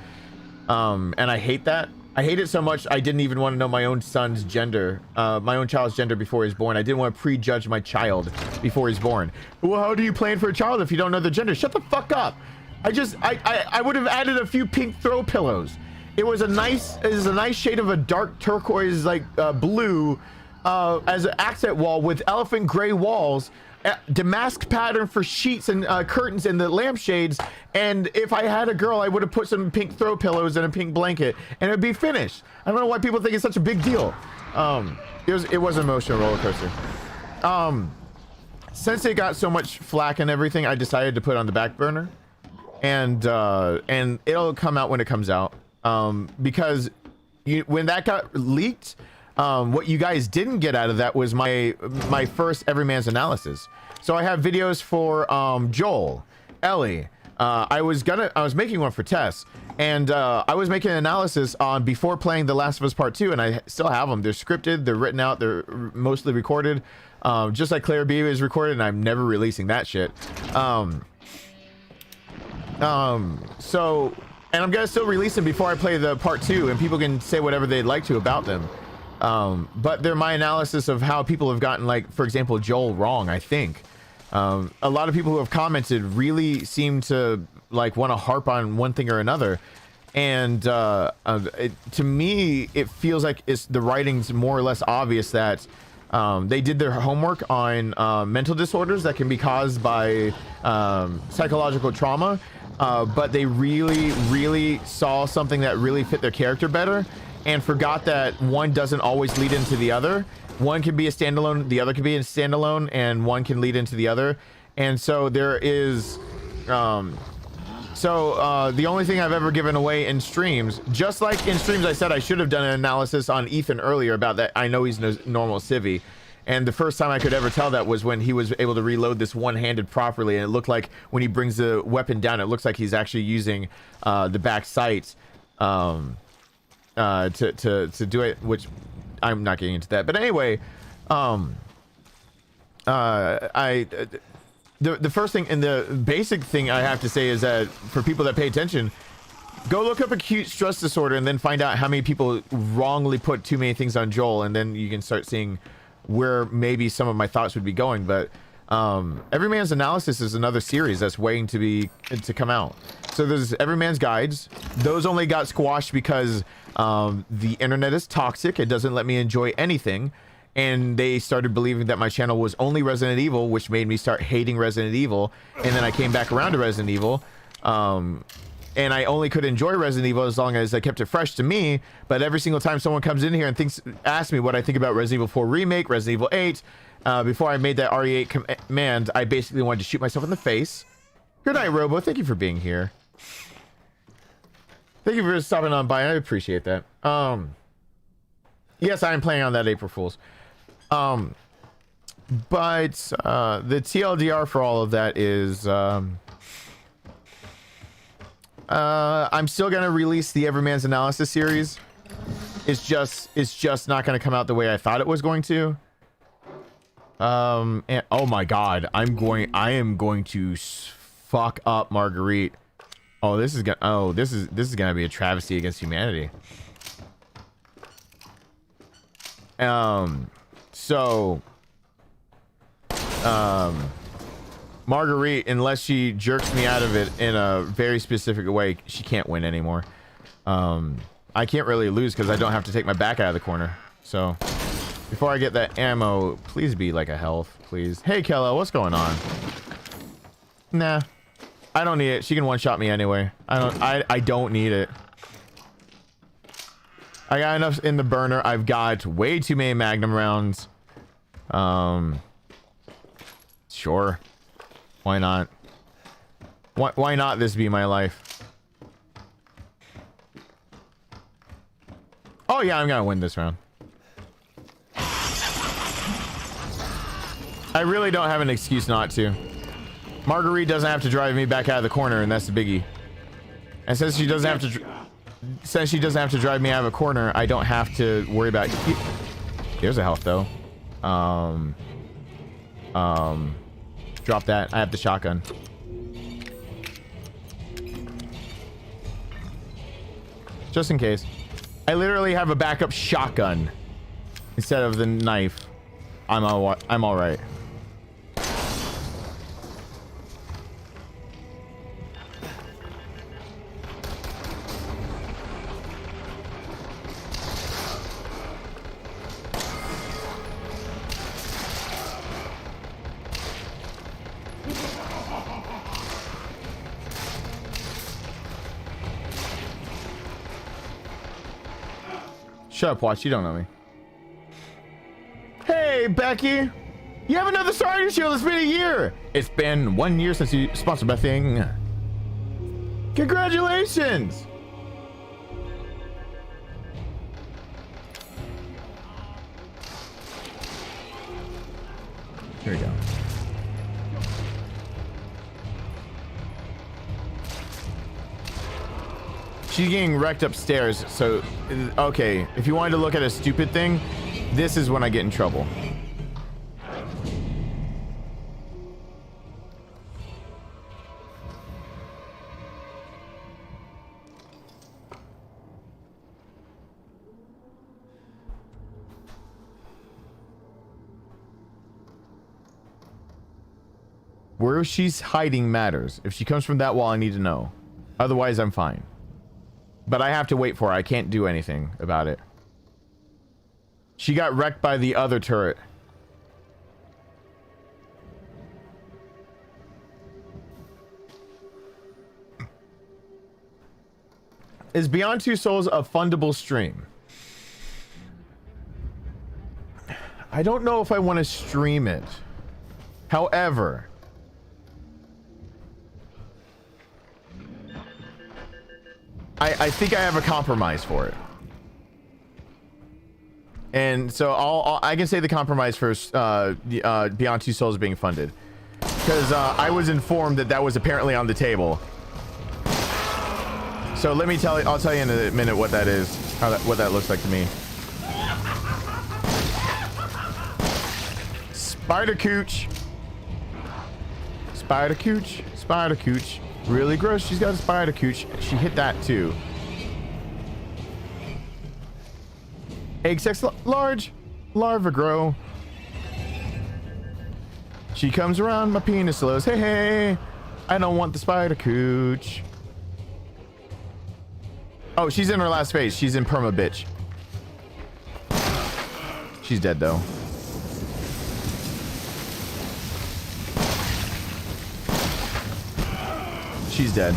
And I hate that. I hate it so much I didn't even want to know my own son's gender, my own child's gender before he's born. I didn't want to prejudge my child before he's born. Well, how do you plan for a child if you don't know the gender? Shut the fuck up. I would have added a few pink throw pillows. It was a nice shade of a dark turquoise blue as an accent wall with elephant gray walls, damask pattern for sheets and curtains and the lampshades. And if I had a girl, I would have put some pink throw pillows and a pink blanket, and it'd be finished. I don't know why people think it's such a big deal. It was an emotional roller coaster. Since it got so much flack and everything, I decided to put it on the back burner, and it'll come out when it comes out. Because when that got leaked, what you guys didn't get out of that was my first Everyman's analysis. So I have videos for Joel, Ellie. I was making one for Tess, and I was making an analysis on before playing The Last of Us Part 2, and I still have them. They're scripted, they're written out, they're mostly recorded, just like Claire B is recorded, and I'm never releasing that shit. And I'm gonna still release them before I play the part 2, and people can say whatever they'd like to about them. But they're my analysis of how people have gotten, like, for example, Joel wrong, I think. A lot of people who have commented really seem to want to harp on one thing or another. And to me, it feels like the writing's more or less obvious that they did their homework on mental disorders that can be caused by psychological trauma. But they really saw something that really fit their character better and forgot that one doesn't always lead into the other. One can be a standalone, the other can be a standalone, and one can lead into the other. And so there is... the only thing I've ever given away in streams, just like in streams I said I should have done an analysis on Ethan earlier about that. I know he's no normal civvy. And the first time I could ever tell that was when he was able to reload this one-handed properly, and it looked like when he brings the weapon down, it looks like he's actually using the back sight to do it, which I'm not getting into that. But anyway, the first thing and the basic thing I have to say is that for people that pay attention, go look up acute stress disorder and then find out how many people wrongly put too many things on Joel, and then you can start seeing where maybe some of my thoughts would be going. But Everyman's Analysis is another series that's waiting to come out. So there's Everyman's Guides. Those only got squashed because the internet is toxic. It doesn't let me enjoy anything. and they started believing that my channel was only Resident Evil, which made me start hating Resident Evil. And then I came back around to Resident Evil, and I only could enjoy Resident Evil as long as I kept it fresh to me. But every single time someone comes in here and asks me what I think about Resident Evil 4 Remake, Resident Evil 8, before I made that RE8 command, I basically wanted to shoot myself in the face. Good night, Robo. Thank you for being here. Thank you for stopping on by. I appreciate that. Yes, I am playing on that April Fool's. But the TLDR for all of that is I'm still gonna release the Everman's Analysis series. It's just not gonna come out the way I thought it was going to. And oh my god, I am going to fuck up Marguerite. Oh, this is gonna be a travesty against humanity. Marguerite, unless she jerks me out of it in a very specific way, she can't win anymore. I can't really lose because I don't have to take my back out of the corner. So before I get that ammo, please be like a health, please. Hey Kello, what's going on? Nah, I don't need it. She can one-shot me anyway. I don't need it. I got enough in the burner. I've got way too many Magnum rounds. Sure. Why not? Why not this be my life? Oh yeah, I'm gonna win this round. I really don't have an excuse not to. Marguerite doesn't have to drive me back out of the corner, and that's the biggie. And since she doesn't have to drive me out of a corner, I don't have to worry about. There's a health though. Drop that. I have the shotgun. Just in case. I literally have a backup shotgun instead of the knife. I'm all right. Shut up, Watch. You don't know me. Hey, Becky. You have another star on your shield. It's been a year. It's been 1 year since you sponsored my thing. Congratulations. Here we go. She's getting wrecked upstairs, so okay, if you wanted to look at a stupid thing, this is when I get in trouble. Where she's hiding matters. If she comes from that wall, I need to know. Otherwise, I'm fine. But I have to wait for her. I can't do anything about it. She got wrecked by the other turret. Is Beyond Two Souls a fundable stream? I don't know if I want to stream it. However, I think I have a compromise for it. And so I can say the compromise first, Beyond Two Souls being funded. Because I was informed that was apparently on the table. So let me tell you, I'll tell you in a minute what that is, what that looks like to me. Spider cooch. Spider cooch. Spider cooch. Really gross. She's got a spider cooch. She hit that too. Egg sex large. Larva grow. She comes around my penis lows. Hey, hey. I don't want the spider cooch. Oh, she's in her last phase. She's in perma bitch. She's dead though. she's dead.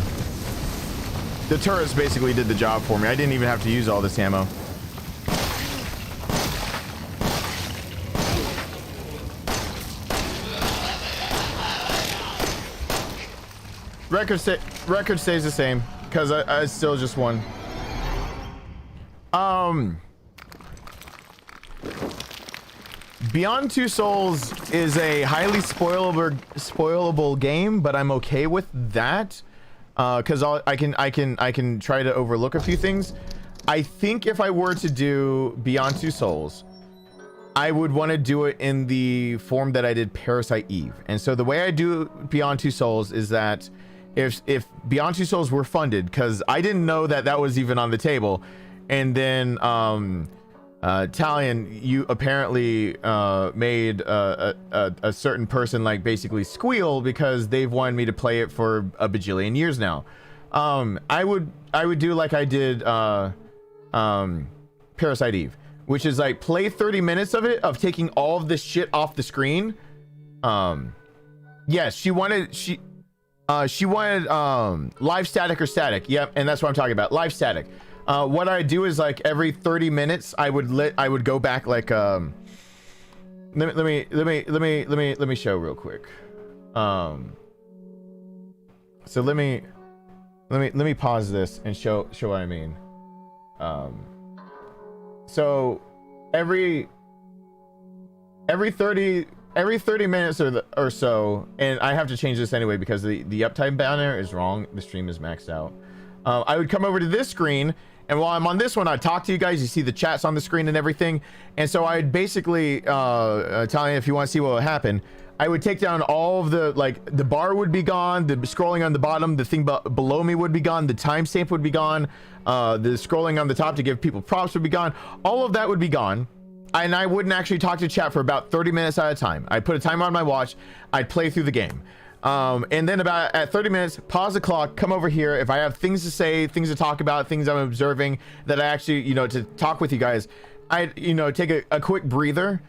The turrets basically did the job for me. I didn't even have to use all this ammo. Record stays the same because I still just won. Beyond Two Souls is a highly spoilable game, but I'm okay with that because I can try to overlook a few things. I think if I were to do Beyond Two Souls, I would want to do it in the form that I did Parasite Eve. And so the way I do Beyond Two Souls is that if Beyond Two Souls were funded, because I didn't know that that was even on the table, and then Talion, you apparently made a certain person like basically squeal because they've wanted me to play it for a bajillion years now. I would do like I did Parasite Eve, which is like play 30 minutes of it, of taking all of this shit off the screen. Yes, she wanted live static or static. Yep, and that's what I'm talking about, live static. What I do is like every 30 minutes I would go back like let me show real quick. So let me pause this and show what I mean. So every 30 minutes or so, and I have to change this anyway because the uptime banner is wrong. The stream is maxed out. I would come over to this screen, and while I'm on this one, I'd talk to you guys. You see the chats on the screen and everything. And so I'd basically tell you if you want to see what would happen. I would take down all of the, like, the bar would be gone, the scrolling on the bottom, the thing below me would be gone, the timestamp would be gone, the scrolling on the top to give people props would be gone. All of that would be gone. And I wouldn't actually talk to chat for about 30 minutes at a time. I'd put a timer on my watch. I'd play through the game. And then about at 30 minutes, pause the clock, come over here. If I have things to say, things to talk about, things I'm observing that I actually, to talk with you guys, I'd, take a quick breather.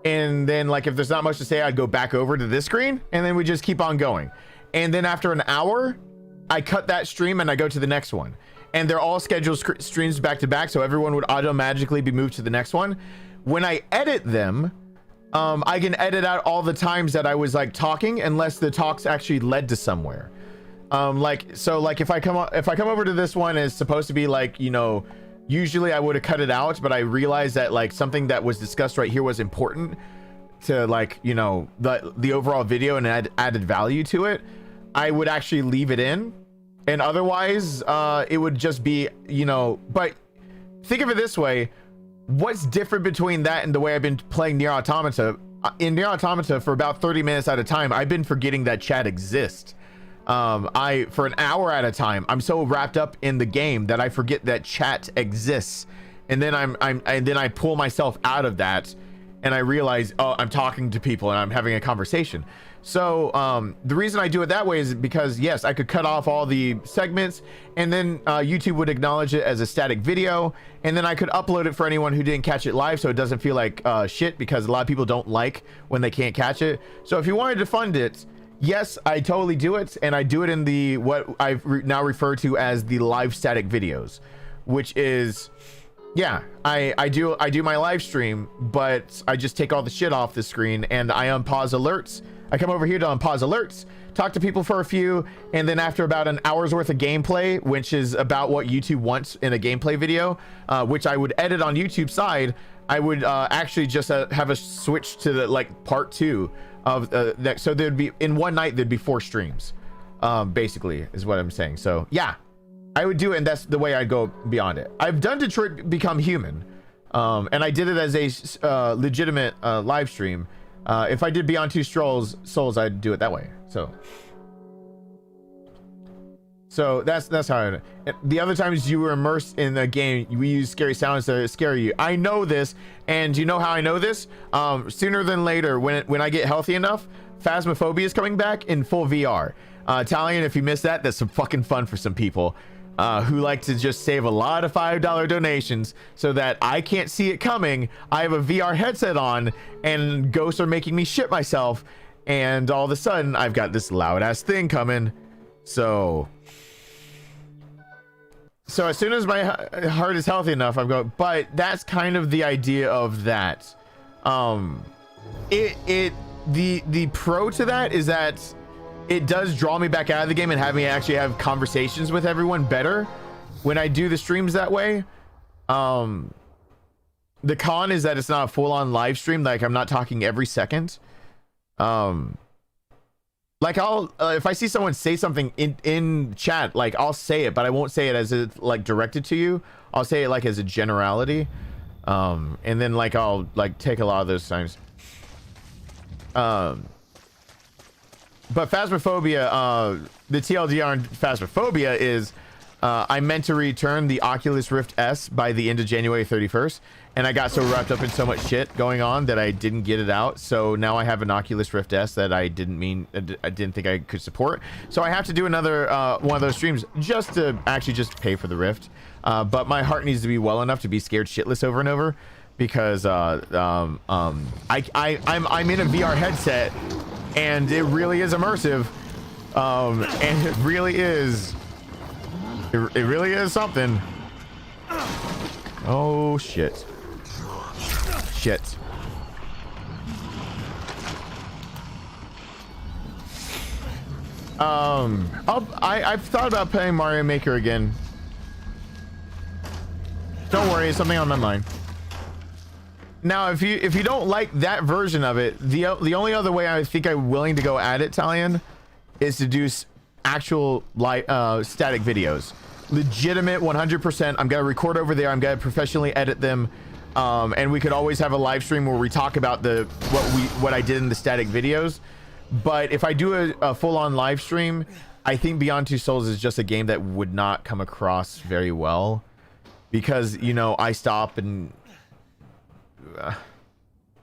And then, like, if there's not much to say, I'd go back over to this screen, and then we just keep on going. And then after an hour, I cut that stream and I go to the next one. And they're all scheduled streams back to back, so everyone would automatically be moved to the next one. When I edit them, I can edit out all the times that I was like talking, unless the talks actually led to somewhere. Like if I come over to this one, it's supposed to be like, usually I would have cut it out, but I realized that like something that was discussed right here was important to, like, the overall video and added value to it. I would actually leave it in, and otherwise it would just be, but think of it this way. What's different between that and the way I've been playing Nier Automata? In Nier Automata, for about 30 minutes at a time, I've been forgetting that chat exists. For an hour at a time, I'm so wrapped up in the game that I forget that chat exists, and then I pull myself out of that, and I realize, oh, I'm talking to people and I'm having a conversation. So the reason I do it that way is because, yes, I could cut off all the segments, and then YouTube would acknowledge it as a static video, and then I could upload it for anyone who didn't catch it live, so it doesn't feel like shit, because a lot of people don't like when they can't catch it. So if you wanted to fund it, yes, I totally do it, and I do it in the what I've now referred to as the live static videos, which is, yeah, I do my live stream, but I just take all the shit off the screen, and I unpause alerts. I come over here to unpause alerts, talk to people for a few, and then after about an hour's worth of gameplay, which is about what YouTube wants in a gameplay video, which I would edit on YouTube side, I would actually just have a switch to the, like, part 2 of that. So there'd be, in one night, there'd be 4 streams, basically, is what I'm saying. So yeah, I would do it, and that's the way I'd go beyond it. I've done Detroit Become Human, and I did it as a legitimate live stream. If I did Beyond Two Souls, I'd do it that way. So that's how I do it. The other times you were immersed in the game, we use scary sounds to scare you. I know this, and you know how I know this? Sooner than later, when I get healthy enough, Phasmophobia is coming back in full VR. Talion, if you missed that, that's some fucking fun for some people who like to just save a lot of $5 donations so that I can't see it coming. I have a VR headset on, and ghosts are making me shit myself, and all of a sudden I've got this loud ass thing coming, So as soon as my heart is healthy enough, I'm going. But that's kind of the idea of that. The pro to that is that it does draw me back out of the game and have me actually have conversations with everyone better when I do the streams that way. The con is that it's not a full-on live stream. Like, I'm not talking every second. Like, I'll if I see someone say something in chat, like, I'll say it, but I won't say it as it's like directed to you. I'll say it like as a generality, and then like I'll like take a lot of those times. But Phasmophobia, the TLDR on Phasmophobia is I meant to return the Oculus Rift S by the end of January 31st, and I got so wrapped up in so much shit going on that I didn't get it out. So now I have an Oculus Rift S that I didn't think I could support. So I have to do another one of those streams just to actually just pay for the Rift. But my heart needs to be well enough to be scared shitless over and over, because I'm in a VR headset and it really is immersive, and it really is something. Oh shit. I've thought about playing Mario Maker again. Don't worry, it's something on my mind. Now, if you don't like that version of it, the only other way I think I'm willing to go at it, Talion, is to do actual static videos. Legitimate 100%. I'm gonna record over there. I'm gonna professionally edit them, and we could always have a live stream where we talk about what I did in the static videos. But if I do a full-on live stream, I think Beyond Two Souls is just a game that would not come across very well, because, you know, I stop and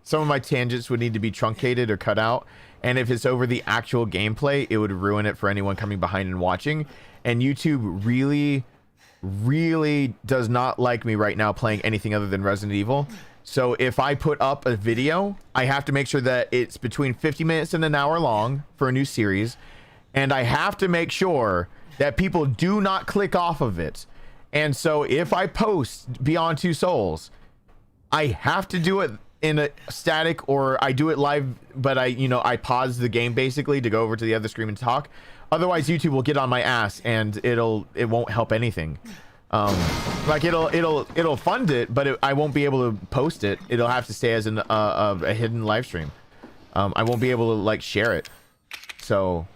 some of my tangents would need to be truncated or cut out, and if it's over the actual gameplay, it would ruin it for anyone coming behind and watching. And YouTube really does not like me right now playing anything other than Resident Evil. So if I put up a video, I have to make sure that it's between 50 minutes and an hour long for a new series, and I have to make sure that people do not click off of it. And so if I post Beyond Two Souls, I have to do it in a static, or I do it live, but I pause the game basically to go over to the other screen and talk. Otherwise, YouTube will get on my ass, and it won't help anything. Like it'll fund it, but I won't be able to post it. It'll have to stay as a hidden live stream. I won't be able to like share it. So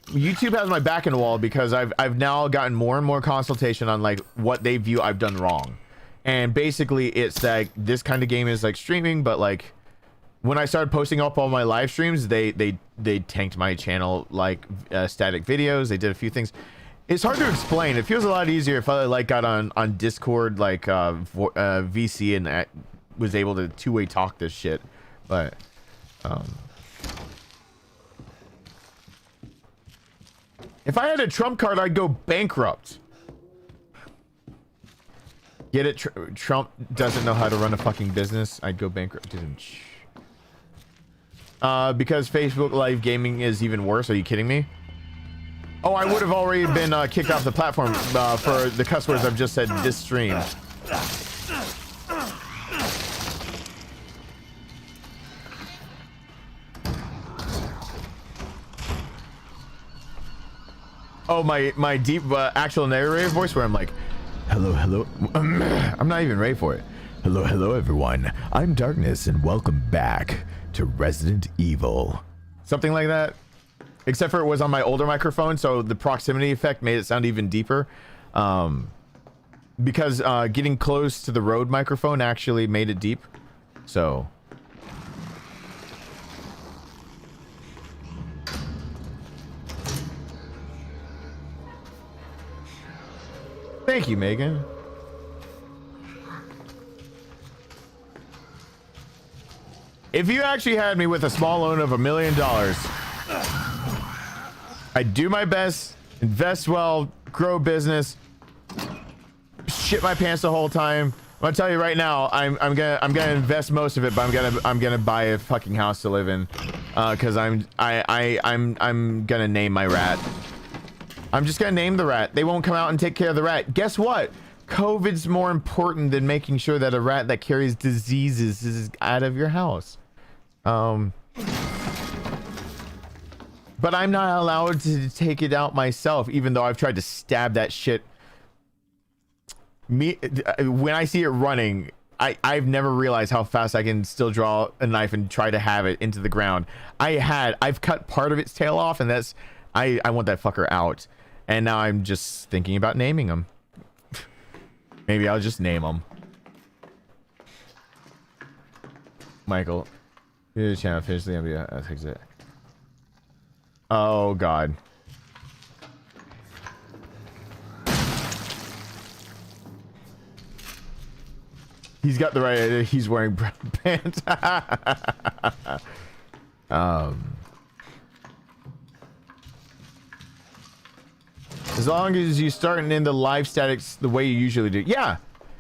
YouTube has my back in the wall, because I've now gotten more and more consultation on like what they view I've done wrong. And basically it's like this kind of game is like streaming, but like when I started posting up all my live streams, they tanked my channel, like static videos. They did a few things. It's hard to explain. It feels a lot easier if I like got on Discord, like VC, and was able to two-way talk this shit. But if I had a Trump card, I'd go bankrupt. Get it? Trump doesn't know how to run a fucking business. I'd go bankrupt. Because Facebook Live Gaming is even worse. Are you kidding me? Oh, I would have already been kicked off the platform for the cuss words I've just said this stream. Oh, my deep actual narrator voice where I'm like, hello. I'm not even ready for it. Hello everyone. I'm Darkness, and welcome back to Resident Evil. Something like that. Except for it was on my older microphone, so the proximity effect made it sound even deeper. Because getting close to the Rode microphone actually made it deep. So thank you, Megan. If you actually had me with a small loan of $1 million, I'd do my best, invest well, grow business, shit my pants the whole time. I'm gonna tell you right now, I'm gonna invest most of it, but I'm gonna buy a fucking house to live in. because I'm gonna name my rat. I'm just gonna name the rat. They won't come out and take care of the rat. Guess what? COVID's more important than making sure that a rat that carries diseases is out of your house. But I'm not allowed to take it out myself, even though I've tried to stab that shit. When I see it running, I've never realized how fast I can still draw a knife and try to have it into the ground. I've cut part of its tail off, and that's I want that fucker out. And now I'm just thinking about naming him. Maybe I'll just name him. Michael. Here's the channel. Finish the MBA. I'll fix it. Oh God. He's got the right idea. He's wearing brown pants. As long as you start and end the live statics the way you usually do.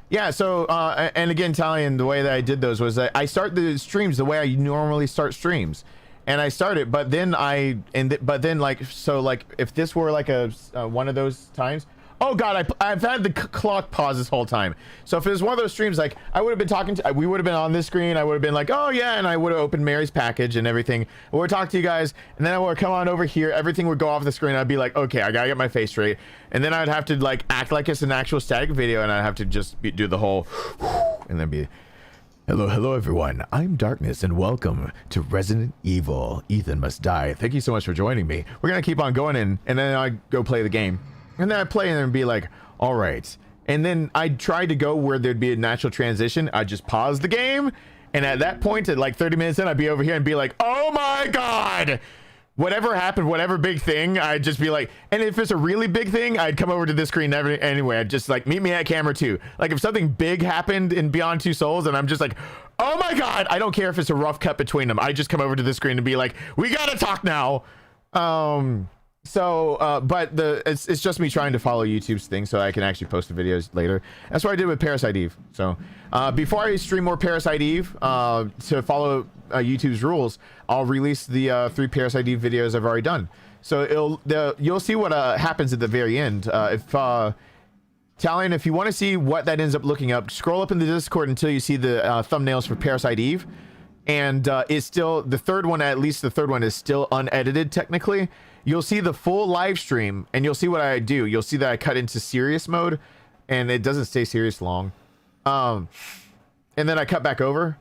Yeah, so and again, Talion, the way that I did those was that I start the streams the way I normally start streams. And I started, but then like if this were like a one of those times, oh God, I've had the clock pause this whole time. So if it was one of those streams, like I would have been talking to, we would have been on this screen. I would have been like, oh yeah, and I would have opened Mary's package and everything. I would talk to you guys, and then I would come on over here. Everything would go off the screen. I'd be like, okay, I gotta get my face straight, and then I'd have to like act like it's an actual static video, and I'd have to just do the whole, and then be. Hello everyone, I'm Darkness and welcome to Resident Evil. Ethan Must Die. Thank you so much for joining me. We're gonna keep on going in, and then I go play the game. And then I play and then be like, all right. And then I tried to go where there'd be a natural transition. I just pause the game, and at that point, at like 30 minutes in, I'd be over here and be like, oh my God! Whatever happened, whatever big thing, I'd just be like, and if it's a really big thing, I'd come over to this screen anyway. I'd just like, meet me at camera 2. Like if something big happened in Beyond Two Souls and I'm just like, oh my God, I don't care if it's a rough cut between them. I just come over to this screen and be like, we gotta talk now. But it's just me trying to follow YouTube's thing so I can actually post the videos later. That's what I did with Parasite Eve. So before I stream more Parasite Eve, to follow YouTube's rules, I'll release the 3 Parasite Eve videos I've already done. So you'll see what happens at the very end. Talion, if you want to see what that ends up looking up, scroll up in the Discord until you see the thumbnails for Parasite Eve. And it's still, the third one, at least the third one, is still unedited technically. You'll see the full live stream, and you'll see what I do. You'll see that I cut into serious mode, and it doesn't stay serious long. And then I cut back over.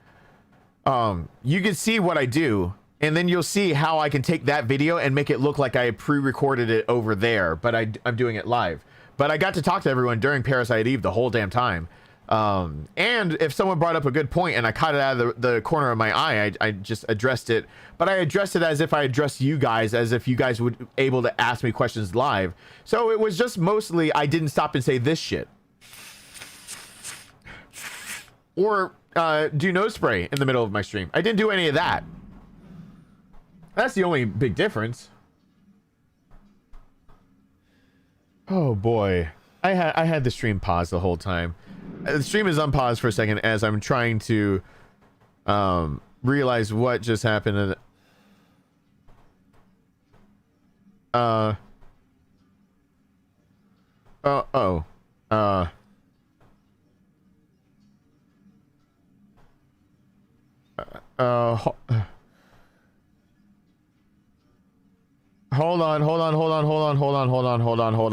You can see what I do, and then you'll see how I can take that video and make it look like I pre-recorded it over there, but I'm doing it live. But I got to talk to everyone during Parasite Eve the whole damn time. And if someone brought up a good point and I caught it out of the corner of my eye, I just addressed it. But I addressed it as if I addressed you guys, as if you guys would able to ask me questions live. So it was just mostly I didn't stop and say this shit. Or do nose spray in the middle of my stream. I didn't do any of that. That's the only big difference. Oh boy. I had the stream paused the whole time. The stream is unpaused for a second as I'm trying to realize what just happened. Hold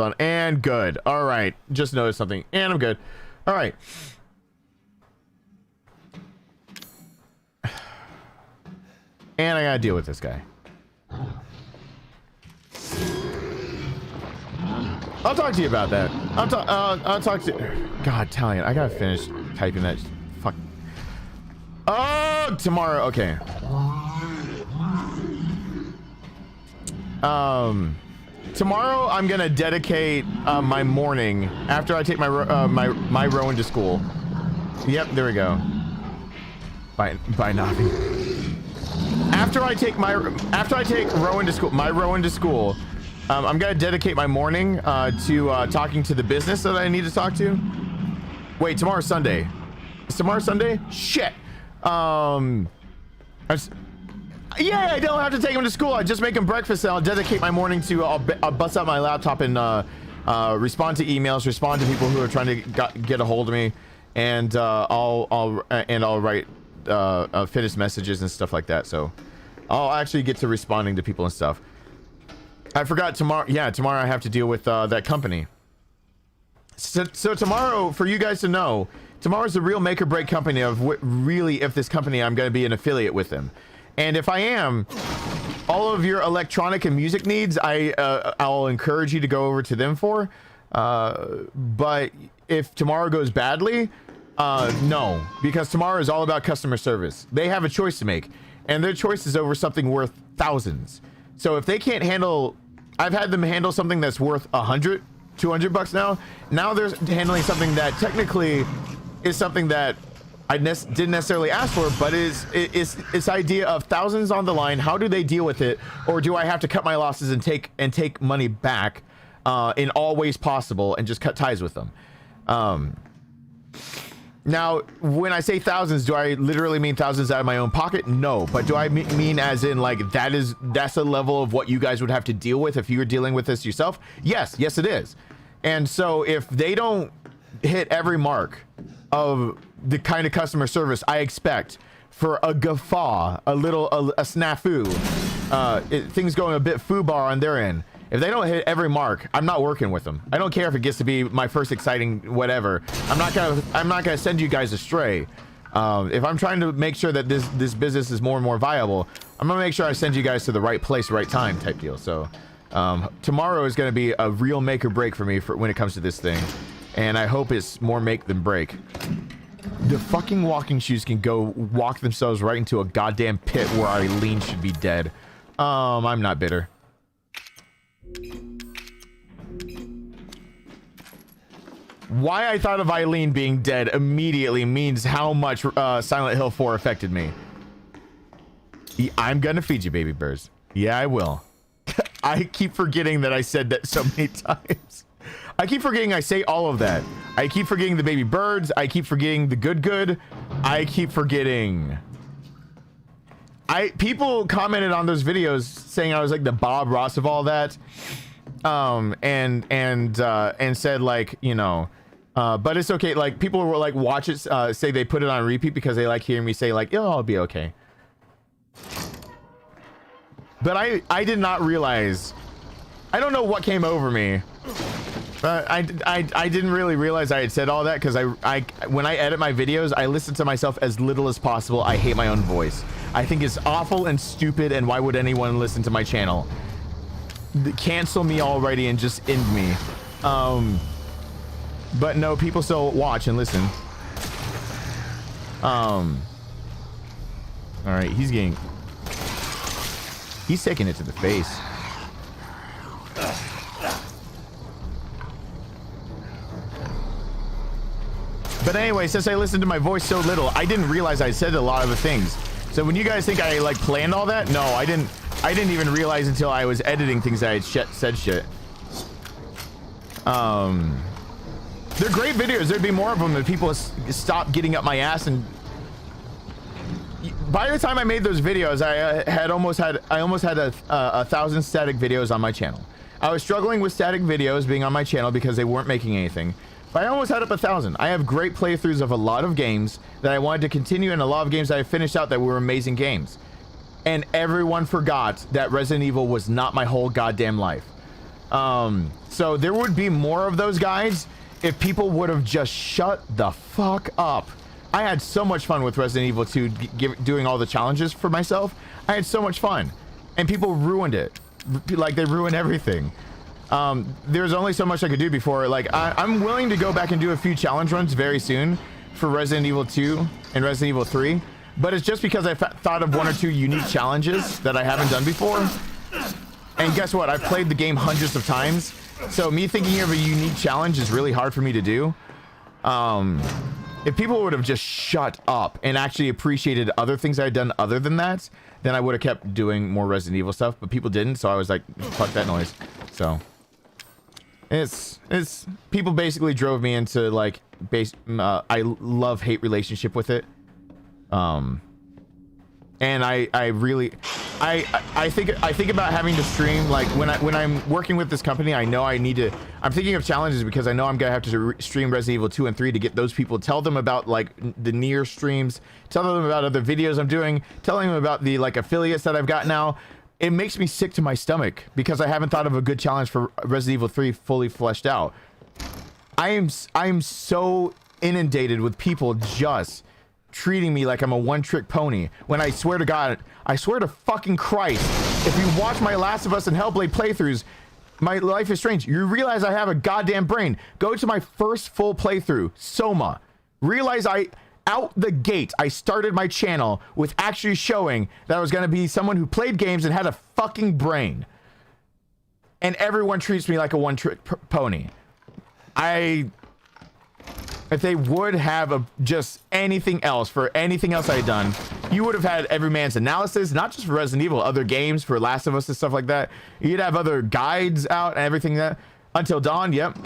on. And good. All right. Just noticed something. And I'm good. All right. And I gotta deal with this guy. I'll talk to you about that. I'll talk to... God, Talion, I gotta finish typing that. Fuck. Oh, tomorrow. Okay. Tomorrow I'm gonna dedicate my morning after I take my my Rowan to school. Yep, there we go. Bye Navi. After I take Rowan to school, I'm gonna dedicate my morning to talking to the business that I need to talk to. Wait, tomorrow's Sunday. Is tomorrow Sunday? Shit. Yeah, I don't have to take him to school. I just make him breakfast and I'll dedicate my morning to, I'll bust out my laptop and respond to emails, respond to people who are trying to get a hold of me, and I'll write finished messages and stuff like that. So I'll actually get to responding to people and stuff. I forgot tomorrow. Yeah, tomorrow I have to deal with that company. So tomorrow, for you guys to know, tomorrow's the real make or break company of really if this company I'm going to be an affiliate with them. And if I am, all of your electronic and music needs, I'll encourage you to go over to them for. But if tomorrow goes badly, no, because tomorrow is all about customer service. They have a choice to make, and their choice is over something worth thousands. So if they can't handle, I've had them handle something that's worth $100, $200 now. Now they're handling something that technically is something that I didn't necessarily ask for, but it's idea of thousands on the line. How do they deal with it, or do I have to cut my losses and take money back in all ways possible and just cut ties with them? Now, when I say thousands, do I literally mean thousands out of my own pocket? No, but do I mean as in like that's a level of what you guys would have to deal with if you were dealing with this yourself? Yes, it is. And so if they don't hit every mark of the kind of customer service I expect for a guffaw, a snafu, things going a bit foobar on their end. If they don't hit every mark, I'm not working with them. I don't care if it gets to be my first exciting whatever. I'm not gonna send you guys astray. If I'm trying to make sure that this business is more and more viable, I'm gonna make sure I send you guys to the right place, right time type deal. So tomorrow is gonna be a real make or break for me when it comes to this thing, and I hope it's more make than break. The fucking walking shoes can go walk themselves right into a goddamn pit where Eileen should be dead. I'm not bitter. Why I thought of Eileen being dead immediately means how much Silent Hill 4 affected me. I'm gonna feed you, baby birds. Yeah, I will. I keep forgetting that I said that so many times. I keep forgetting I say all of that. I keep forgetting the baby birds. I keep forgetting the good. I keep forgetting. People commented on those videos saying I was like the Bob Ross of all that. And said like, you know, but it's okay. Like people were like, watch it, say they put it on repeat because they like hearing me say like, oh, I'll be okay. But I did not realize, I don't know what came over me. I didn't really realize I had said all that because when I edit my videos, I listen to myself as little as possible. I hate my own voice. I think it's awful and stupid, and why would anyone listen to my channel? Cancel me already and just end me. But no, people still watch and listen. All right, he's taking it to the face. But anyway, since I listened to my voice so little, I didn't realize I said a lot of the things. So when you guys think I like planned all that, no, I didn't even realize until I was editing things that I had said shit. They're great videos. There'd be more of them if people stopped getting up my ass. And by the time I made those videos, I almost had 1,000 static videos on my channel. I was struggling with static videos being on my channel because they weren't making anything. But I almost had up 1,000. I have great playthroughs of a lot of games that I wanted to continue, and a lot of games that I finished out that were amazing games. And everyone forgot that Resident Evil was not my whole goddamn life. So there would be more of those guys if people would have just shut the fuck up. I had so much fun with Resident Evil 2 doing all the challenges for myself. I had so much fun. And people ruined it. Like, they ruined everything. There's only so much I could do before. Like, I'm willing to go back and do a few challenge runs very soon for Resident Evil 2 and Resident Evil 3. But it's just because I thought of one or two unique challenges that I haven't done before. And guess what? I've played the game hundreds of times. So me thinking of a unique challenge is really hard for me to do. If people would have just shut up and actually appreciated other things I had done other than that, then I would have kept doing more Resident Evil stuff. But people didn't, so I was like, fuck that noise. So it's people basically drove me into like I love-hate relationship with it. And And I think about having to stream, like when I'm working with this company, I know I'm thinking of challenges because I know I'm gonna have to stream Resident Evil 2 and 3 to get those people, tell them about like the near streams, tell them about other videos I'm doing, telling them about the like affiliates that I've got now. It makes me sick to my stomach because I haven't thought of a good challenge for Resident Evil 3 fully fleshed out. I am so inundated with people just treating me like I'm a one-trick pony, when I swear to God, I swear to fucking Christ, if you watch my Last of Us and Hellblade playthroughs, my Life is Strange, you realize I have a goddamn brain. Go to my first full playthrough, Soma. Realize out the gate, I started my channel with actually showing that I was going to be someone who played games and had a fucking brain. And everyone treats me like a one-trick pony. If they would have just anything else for anything else I had done, you would have had every man's analysis, not just for Resident Evil, other games, for Last of Us and stuff like that. You'd have other guides out and everything that Until Dawn, yep.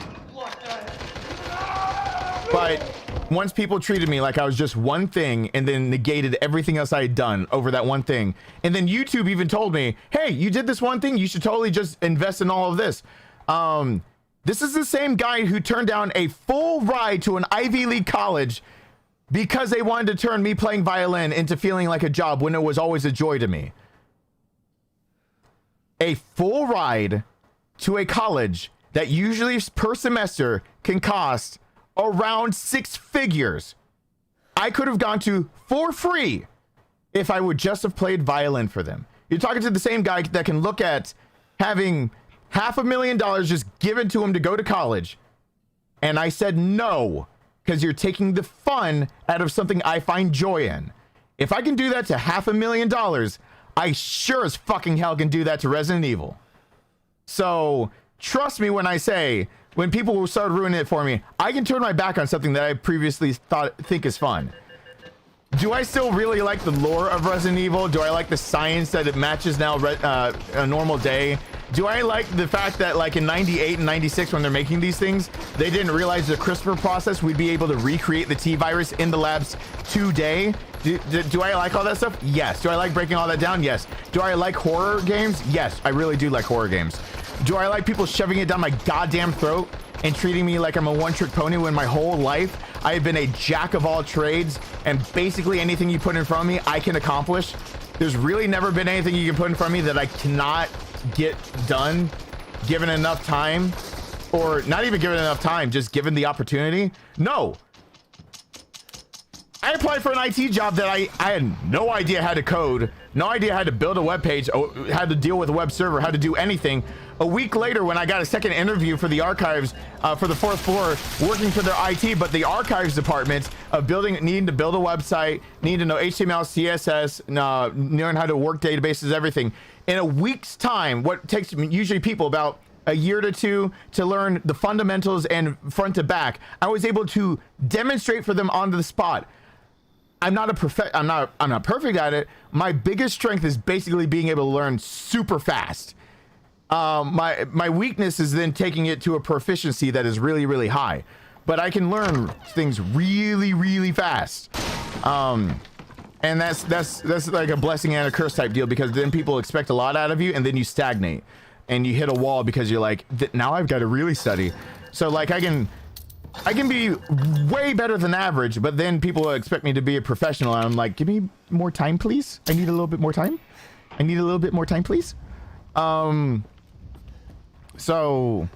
But once people treated me like I was just one thing and then negated everything else I had done over that one thing, and then YouTube even told me, hey, you did this one thing, you should totally just invest in all of this. This is the same guy who turned down a full ride to an Ivy League college because they wanted to turn me playing violin into feeling like a job when it was always a joy to me. A full ride to a college that usually per semester can cost around 6 figures. I could have gone to for free if I would just have played violin for them. You're talking to the same guy that can look at having $500,000 just given to him to go to college. And I said no, because you're taking the fun out of something I find joy in. If I can do that to $500,000, I sure as fucking hell can do that to Resident Evil. So trust me when I say, when people will start ruining it for me, I can turn my back on something that I previously think is fun. Do I still really like the lore of Resident Evil? Do I like the science that it matches now a normal day? Do I like the fact that like in 98 and 96 when they're making these things, they didn't realize the CRISPR process, we'd be able to recreate the T-virus in the labs today? Do I like all that stuff? Yes. Do I like breaking all that down? Yes. Do I like horror games? Yes, I really do like horror games. Do I like people shoving it down my goddamn throat and treating me like I'm a one-trick pony when my whole life I have been a jack of all trades and basically anything you put in front of me I can accomplish? There's really never been anything you can put in front of me that I cannot get done given enough time, or not even given enough time, just given the opportunity. No. I applied for an IT job that I had no idea how to code, no idea how to build a web page, how to deal with a web server, how to do anything. A week later, when I got a second interview for the archives, for the 4th floor, working for their IT, but the archives department of needing to build a website, needing to know HTML, CSS, knowing how to work databases, everything. In a week's time, what takes usually people about a year to 2 to learn the fundamentals and front to back, I was able to demonstrate for them on the spot. I'm not perfect at it. My biggest strength is basically being able to learn super fast. My weakness is then taking it to a proficiency that is really, really high, but I can learn things really, really fast. And that's like a blessing and a curse type deal, because then people expect a lot out of you and then you stagnate and you hit a wall because you're like, now I've got to really study. So like I can be way better than average, but then people expect me to be a professional and I'm like, give me more time, please. I need a little bit more time. I need a little bit more time, please. So,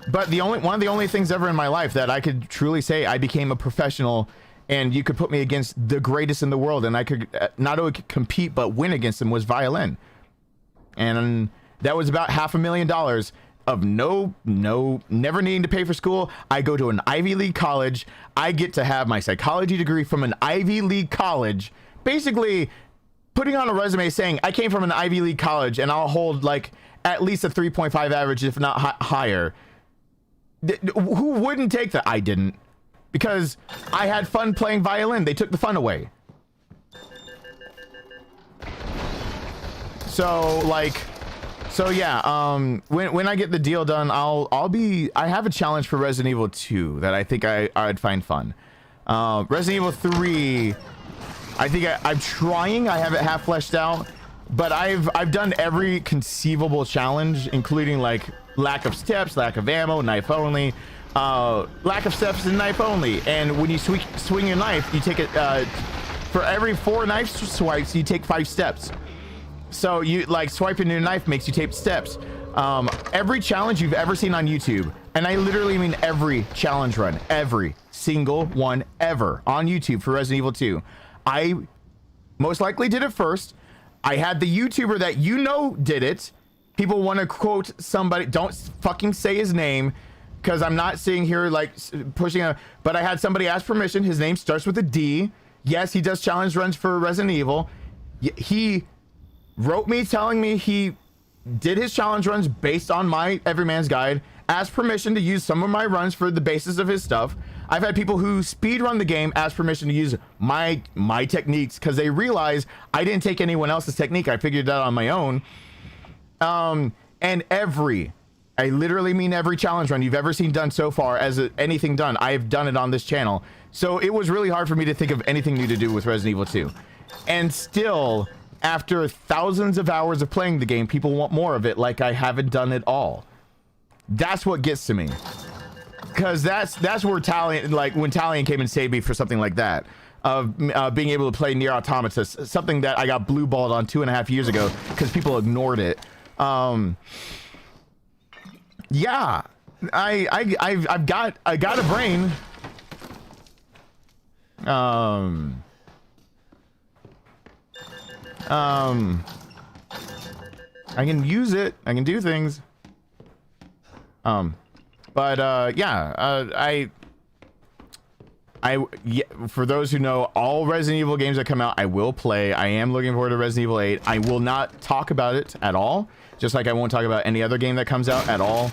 but one of the only things ever in my life that I could truly say I became a professional, and you could put me against the greatest in the world and I could not only compete but win against them, was violin. And that was about $500,000 of never needing to pay for school. I go to an Ivy League college. I get to have my psychology degree from an Ivy League college, basically putting on a resume saying I came from an Ivy League college and I'll hold like at least a 3.5 average, if not higher. Who wouldn't take that? I didn't, because I had fun playing violin. They took the fun away. So yeah, when I get the deal done, I have a challenge for Resident Evil 2 that I think I'd find fun. Resident Evil 3, I think I'm trying. I have it half fleshed out, but I've done every conceivable challenge, including like lack of steps, lack of ammo, knife only, lack of steps and knife only. And when you swing your knife, you take it for every 4 knife swipes, you take 5 steps. So you like swiping your knife makes you take steps. Every challenge you've ever seen on YouTube, and I literally mean every challenge run, every single one ever on YouTube for Resident Evil 2. I most likely did it first. I had the YouTuber that you know did it. People want to quote somebody. Don't fucking say his name, because I'm not sitting here like pushing a, but I had somebody ask permission. His name starts with a D. Yes, he does challenge runs for Resident Evil. He wrote me telling me he did his challenge runs based on my Everyman's Guide, asked permission to use some of my runs for the basis of his stuff. I've had people who speed run the game ask permission to use my techniques because they realize I didn't take anyone else's technique. I figured it out on my own. And I literally mean every challenge run you've ever seen done so far as anything done, I've done it on this channel. So it was really hard for me to think of anything new to do with Resident Evil 2. And still, after thousands of hours of playing the game, people want more of it, like I haven't done it all. That's what gets to me. Because that's where Talion, like when Talion came and saved me for something like that, of being able to play Nier Automata, something that I got blue balled on 2.5 years ago because people ignored it. Yeah, I've got a brain. I can use it. I can do things. For those who know, all Resident Evil games that come out, I will play. I am looking forward to Resident Evil 8. I will not talk about it at all, just like I won't talk about any other game that comes out at all.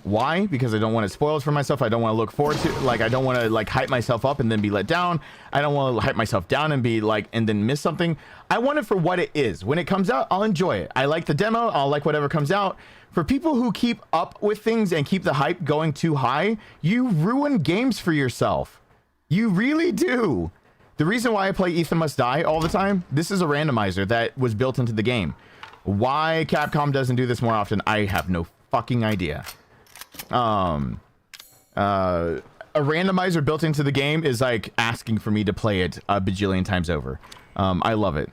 Why? Because I don't want it spoiled for myself. I don't want to look forward to, like, I don't want to like hype myself up and then be let down. I don't want to hype myself down and be like, and then miss something. I want it for what it is. When it comes out, I'll enjoy it. I like the demo. I'll like whatever comes out. For people who keep up with things and keep the hype going too high, you ruin games for yourself. You really do. The reason why I play Ethan Must Die all the time, this is a randomizer that was built into the game. Why Capcom doesn't do this more often, I have no fucking idea. A randomizer built into the game is like asking for me to play it a bajillion times over. I love it.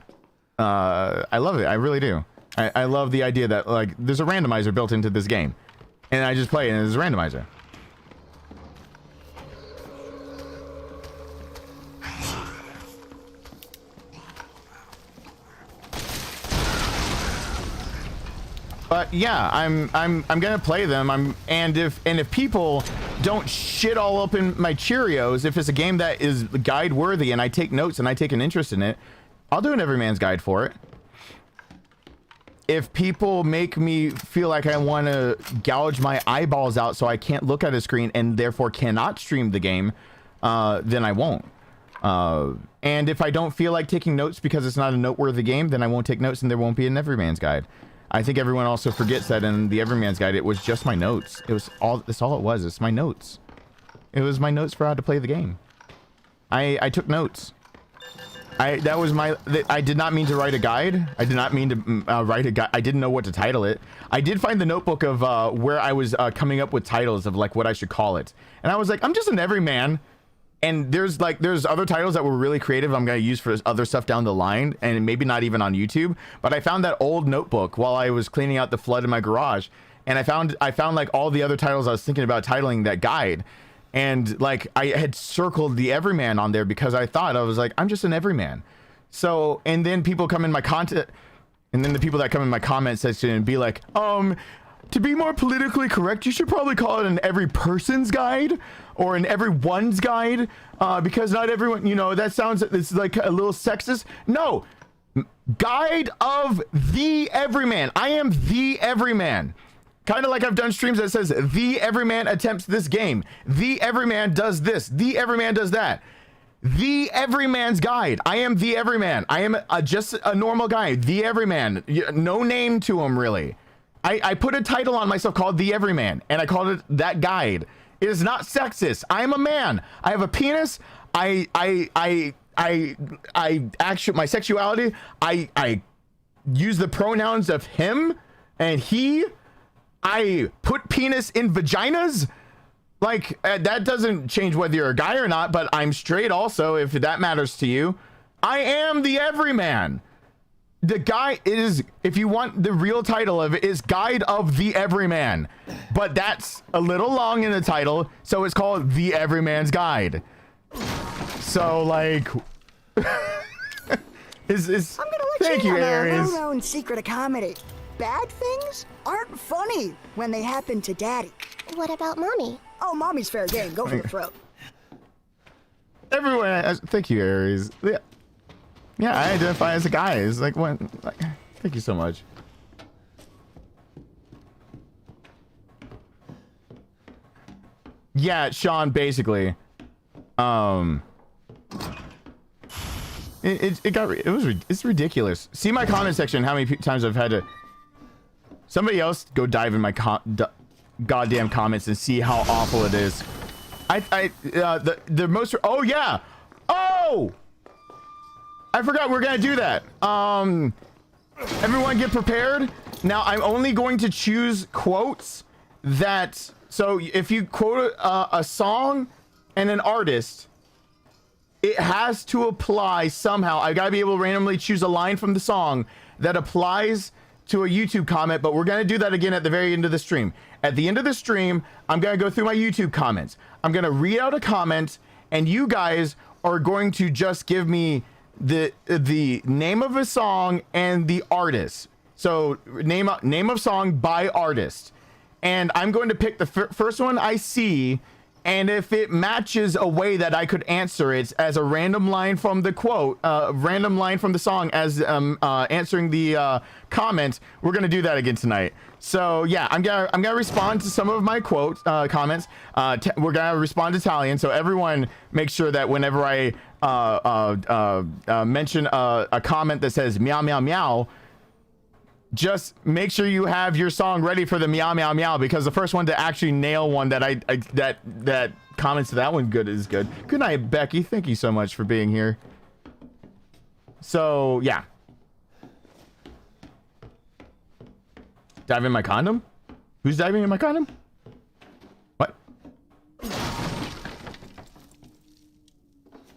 I love it. I really do. I love the idea that like there's a randomizer built into this game, and I just play it and there's a randomizer. But yeah, I'm gonna play them. And if people don't shit all up in my Cheerios, if it's a game that is guide worthy and I take notes and I take an interest in it, I'll do an Everyman's Guide for it. If people make me feel like I want to gouge my eyeballs out so I can't look at a screen and therefore cannot stream the game, then I won't. And if I don't feel like taking notes because it's not a noteworthy game, then I won't take notes and there won't be an Everyman's Guide. I think everyone also forgets that in the Everyman's Guide, it was just my notes. That's all it was. It's my notes. It was my notes for how to play the game. I took notes. I did not mean to write a guide. I did not mean to write a guide. I didn't know what to title it. I did find the notebook of where I was coming up with titles of like what I should call it. And I was like, I'm just an everyman. And there's other titles that were really creative I'm going to use for other stuff down the line, and maybe not even on YouTube. But I found that old notebook while I was cleaning out the flood in my garage, and I found like all the other titles I was thinking about titling that guide. And like I had circled the everyman on there because I was like, I'm just an everyman. So, and then people come in my content, and then the people that come in my comment section and be like, to be more politically correct, you should probably call it an every person's guide or an everyone's guide, because not everyone, you know, that sounds, it's like a little sexist. No, guide of the everyman. I am the everyman. Kind of like I've done streams that says the everyman attempts this game. The everyman does this. The everyman does that. The Everyman's Guide. I am the Everyman. I am just a normal guy. The Everyman. No name to him, really. I put a title on myself called The Everyman, and I called it that guide. It is not sexist. I am a man. I have a penis. I actually, my sexuality, I use the pronouns of him and he. I put penis in vaginas. Like, that doesn't change whether you're a guy or not, but I'm straight also, if that matters to you. I am the everyman. The guy is, if you want the real title of it, is Guide of the Everyman. But that's a little long in the title, so it's called The Everyman's Guide. So, like... I'm gonna let thank you you, in on a Aries. well-known secret of comedy. Bad things aren't funny when they happen to Daddy. What about Mommy? Oh, Mommy's fair game. Go for the throat. Everyone, thank you, Aries. Yeah, I identify as a guy. It's like, what? Like, thank you so much. Yeah, Sean, basically. It's ridiculous. See my comment section, how many times I've had to... Somebody else go dive in my goddamn comments and see how awful it is. The most... Oh, yeah! Oh! I forgot we're gonna do that. Everyone get prepared. Now, I'm only going to choose quotes that... So, if you quote a song and an artist, it has to apply somehow. I gotta be able to randomly choose a line from the song that applies to a YouTube comment, but we're gonna do that again at the very end of the stream. At the end of the stream, I'm gonna go through my YouTube comments. I'm gonna read out a comment, and you guys are going to just give me the name of a song and the artist. So name of song by artist, and I'm going to pick the first one I see, and if it matches a way that I could answer it as a random line from the quote, random line from the song as answering the comment, we're gonna do that again tonight. So yeah, I'm gonna respond to some of my quote comments. We're gonna respond Italian, so everyone make sure that whenever I mention a comment that says meow meow meow, just make sure you have your song ready for the meow meow meow, because the first one to actually nail one that that comments to that one good is good. Good night, Becky. Thank you so much for being here. So yeah. Dive in my condom? Who's diving in my condom? What?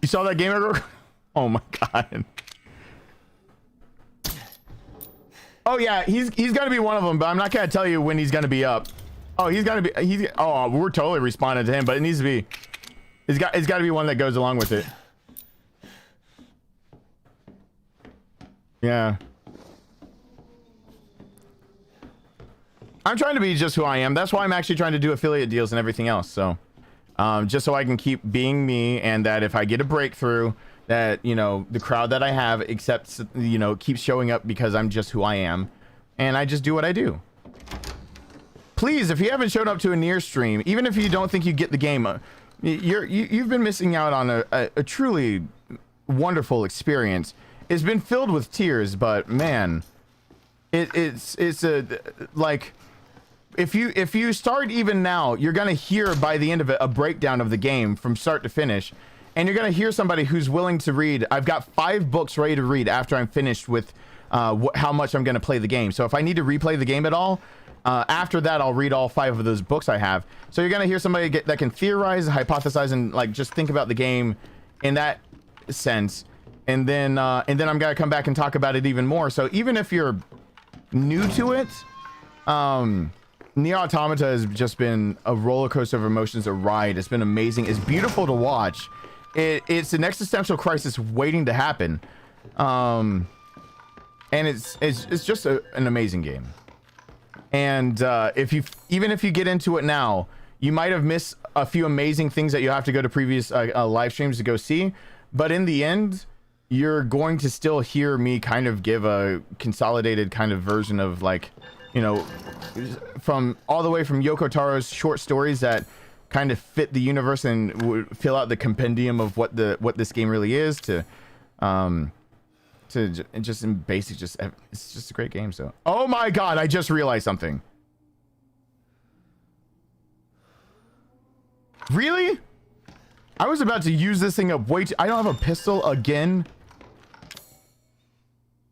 You saw that gamer? Oh my god. Oh yeah, he's gonna be one of them, but I'm not gonna tell you when he's gonna be up. Oh, oh, we're totally responding to him, but it needs to be, it's got to be one that goes along with it. Yeah. I'm trying to be just who I am. That's why I'm actually trying to do affiliate deals and everything else. So, just so I can keep being me, and that if I get a breakthrough, that, you know, the crowd that I have accepts, you know, keeps showing up because I'm just who I am, and I just do what I do. Please, if you haven't showed up to a near stream, even if you don't think you get the game, you've been missing out on a truly wonderful experience. It's been filled with tears, but man, it's a, like, if you start even now, you're gonna hear by the end of it a breakdown of the game from start to finish. And you're going to hear somebody who's willing to read. I've got 5 books ready to read after I'm finished with how much I'm going to play the game. So if I need to replay the game at all, after that, I'll read all 5 of those books I have. So you're going to hear somebody that can theorize, hypothesize, and like just think about the game in that sense. And then I'm going to come back and talk about it even more. So even if you're new to it, Nier Automata has just been a roller coaster of emotions, a ride. It's been amazing. It's beautiful to watch. It's an existential crisis waiting to happen, and it's just an amazing game. And even if you get into it now, you might have missed a few amazing things that you have to go to previous live streams to go see. But in the end, you're going to still hear me kind of give a consolidated kind of version of, like, you know, from all the way from Yoko Taro's short stories that kind of fit the universe and would fill out the compendium of what this game really is, to just in basic, it's just a great game. So, oh my god, I just realized something. Really? I was about to use this thing up way too. I don't have a pistol again.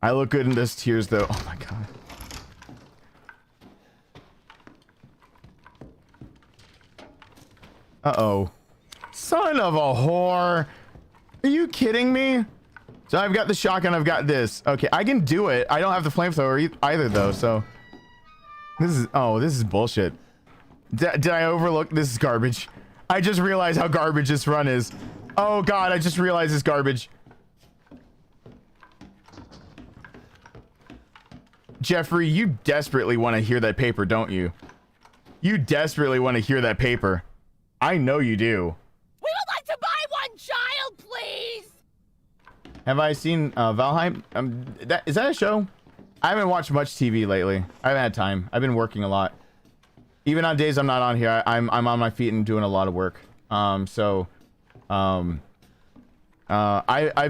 I look good in this tears though. Oh my god. Uh-oh. Son of a whore. Are you kidding me? So I've got the shotgun, I've got this. Okay, I can do it. I don't have the flamethrower either though, so. This is bullshit. Did I overlook? This is garbage. I just realized how garbage this run is. Oh god, I just realized it's garbage. Jeffrey, you desperately want to hear that paper, don't you? You desperately want to hear that paper. I know you do. We would like to buy one child, please. Have I seen Valheim? Is that a show? I haven't watched much TV lately. I haven't had time. I've been working a lot. Even on days I'm not on here, I'm on my feet and doing a lot of work. I've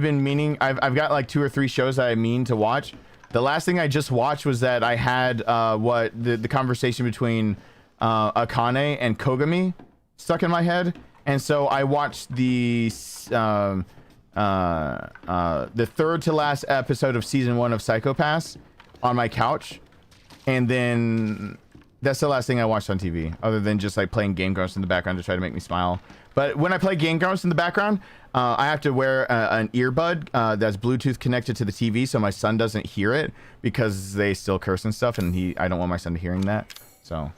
been meaning. I've got like 2 or 3 shows that I mean to watch. The last thing I just watched was that I had the conversation between Akane and Kogami stuck in my head, and so I watched the 3rd to last episode of season 1 of Psycho-Pass on my couch, and then that's the last thing I watched on TV, other than just like playing Game Grumps in the background to try to make me smile. But when I play Game Grumps in the background, I have to wear an earbud that's Bluetooth connected to the TV, so my son doesn't hear it, because they still curse and stuff, and I don't want my son hearing that. So,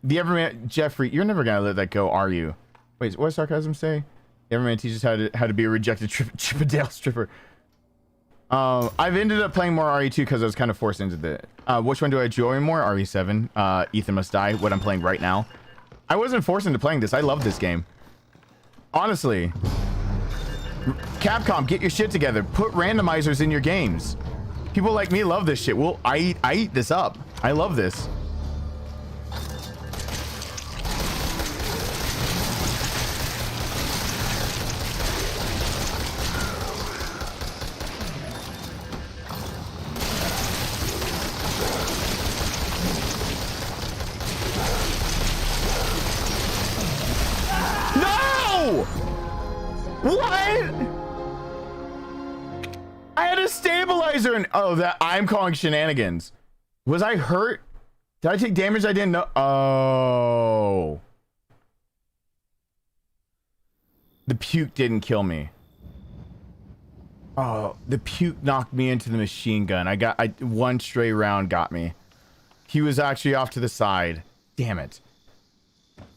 the Everman Jeffrey, you're never gonna let that go, are you? Wait, what does sarcasm say? The Everman teaches how to be a rejected Chippendale stripper. I've ended up playing more RE2 because I was kind of forced into the. Which one do I enjoy more? RE7. Ethan Must Die. What I'm playing right now. I wasn't forced into playing this. I love this game. Honestly, Capcom, get your shit together. Put randomizers in your games. People like me love this shit. Well, I eat this up. I love this. What? I had a stabilizer and that I'm calling shenanigans. Was I hurt? Did I take damage I didn't know? Oh. The puke didn't kill me. Oh, the puke knocked me into the machine gun. One stray round got me. He was actually off to the side. Damn it.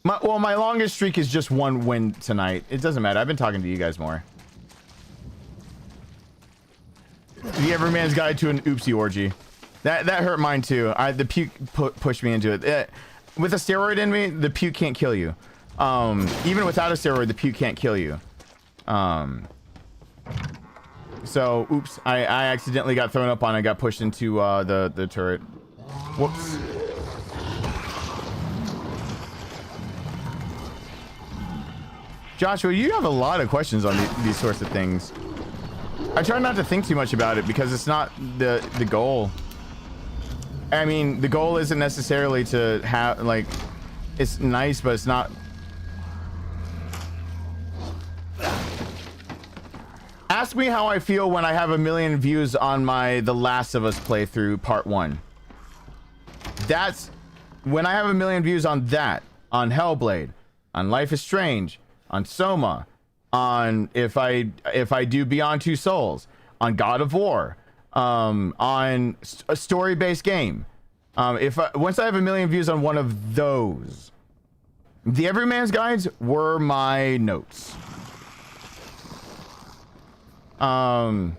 My longest streak is just 1 win tonight. It doesn't matter. I've been talking to you guys more. The Everman's Guide to an Oopsie Orgy. That hurt mine too. The puke pushed me into it. With a steroid in me, the puke can't kill you. Even without a steroid, the puke can't kill you. So, oops. I accidentally got thrown up on and got pushed into the turret. Whoops. Joshua, you have a lot of questions on these sorts of things. I try not to think too much about it because it's not the goal. I mean, the goal isn't necessarily to have, like, it's nice, but it's not. Ask me how I feel when I have 1 million views on my The Last of Us playthrough part 1. That's when I have 1 million views on that, on Hellblade, on Life is Strange, on Soma, on if I do Beyond Two Souls, on God of War, on a story-based game. Once I have 1 million views on one of those, the Everyman's Guides were my notes. The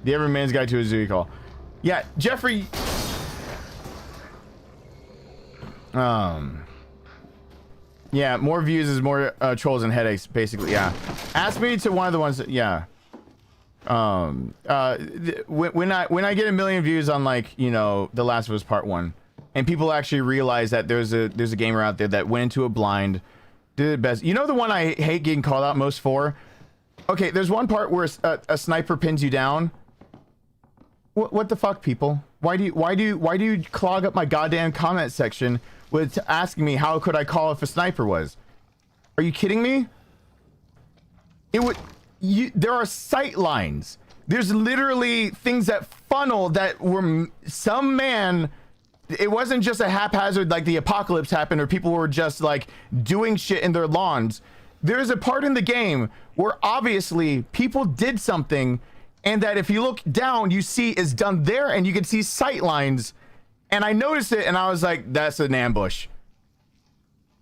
Everyman's Guide to a Zoo Call. Yeah, Jeffrey. Yeah, more views is more trolls and headaches, basically. Yeah. Ask me to one of the ones that, yeah. When I get 1 million views on, like, you know, The Last of Us Part 1, and people actually realize that there's a gamer out there that went into a blind, did it best. You know the one I hate getting called out most for? Okay, there's one part where a sniper pins you down, What the fuck, people? Why do you clog up my goddamn comment section with asking me how could I call if a sniper was? Are you kidding me? There are sight lines. There's literally things that funnel that were some man. It wasn't just a haphazard, like the apocalypse happened or people were just like doing shit in their lawns. There's a part in the game where obviously people did something, and that if you look down, you see is done there, and you can see sight lines. And I noticed it, and I was like, "That's an ambush."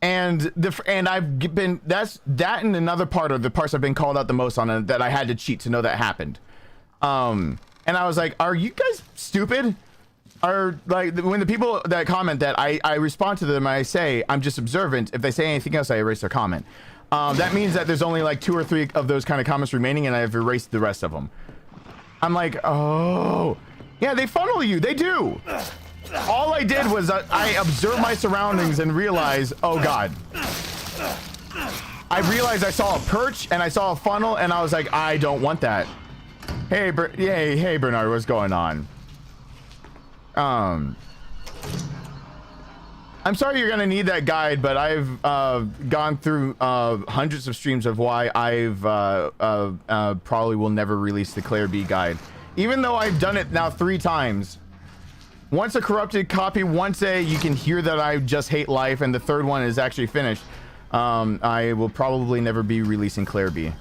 And I've been that and another part of the parts I've been called out the most on, and that I had to cheat to know that happened. And I was like, "Are you guys stupid?" Are like when the people that comment that I respond to them, and I say I'm just observant. If they say anything else, I erase their comment. That means that there's only like 2 or 3 of those kind of comments remaining, and I've erased the rest of them. I'm like, oh, yeah, they funnel you. They do. All I did was I observed my surroundings and realized, oh God. I realized I saw a perch and I saw a funnel, and I was like, I don't want that. Hey, hey, Bernard, what's going on? I'm sorry you're gonna need that guide, but I've gone through hundreds of streams of why I've probably will never release the Claire B guide, even though I've done it now 3 times. Once a corrupted copy, once you can hear that I just hate life, and the 3rd one is actually finished. I will probably never be releasing Claire B.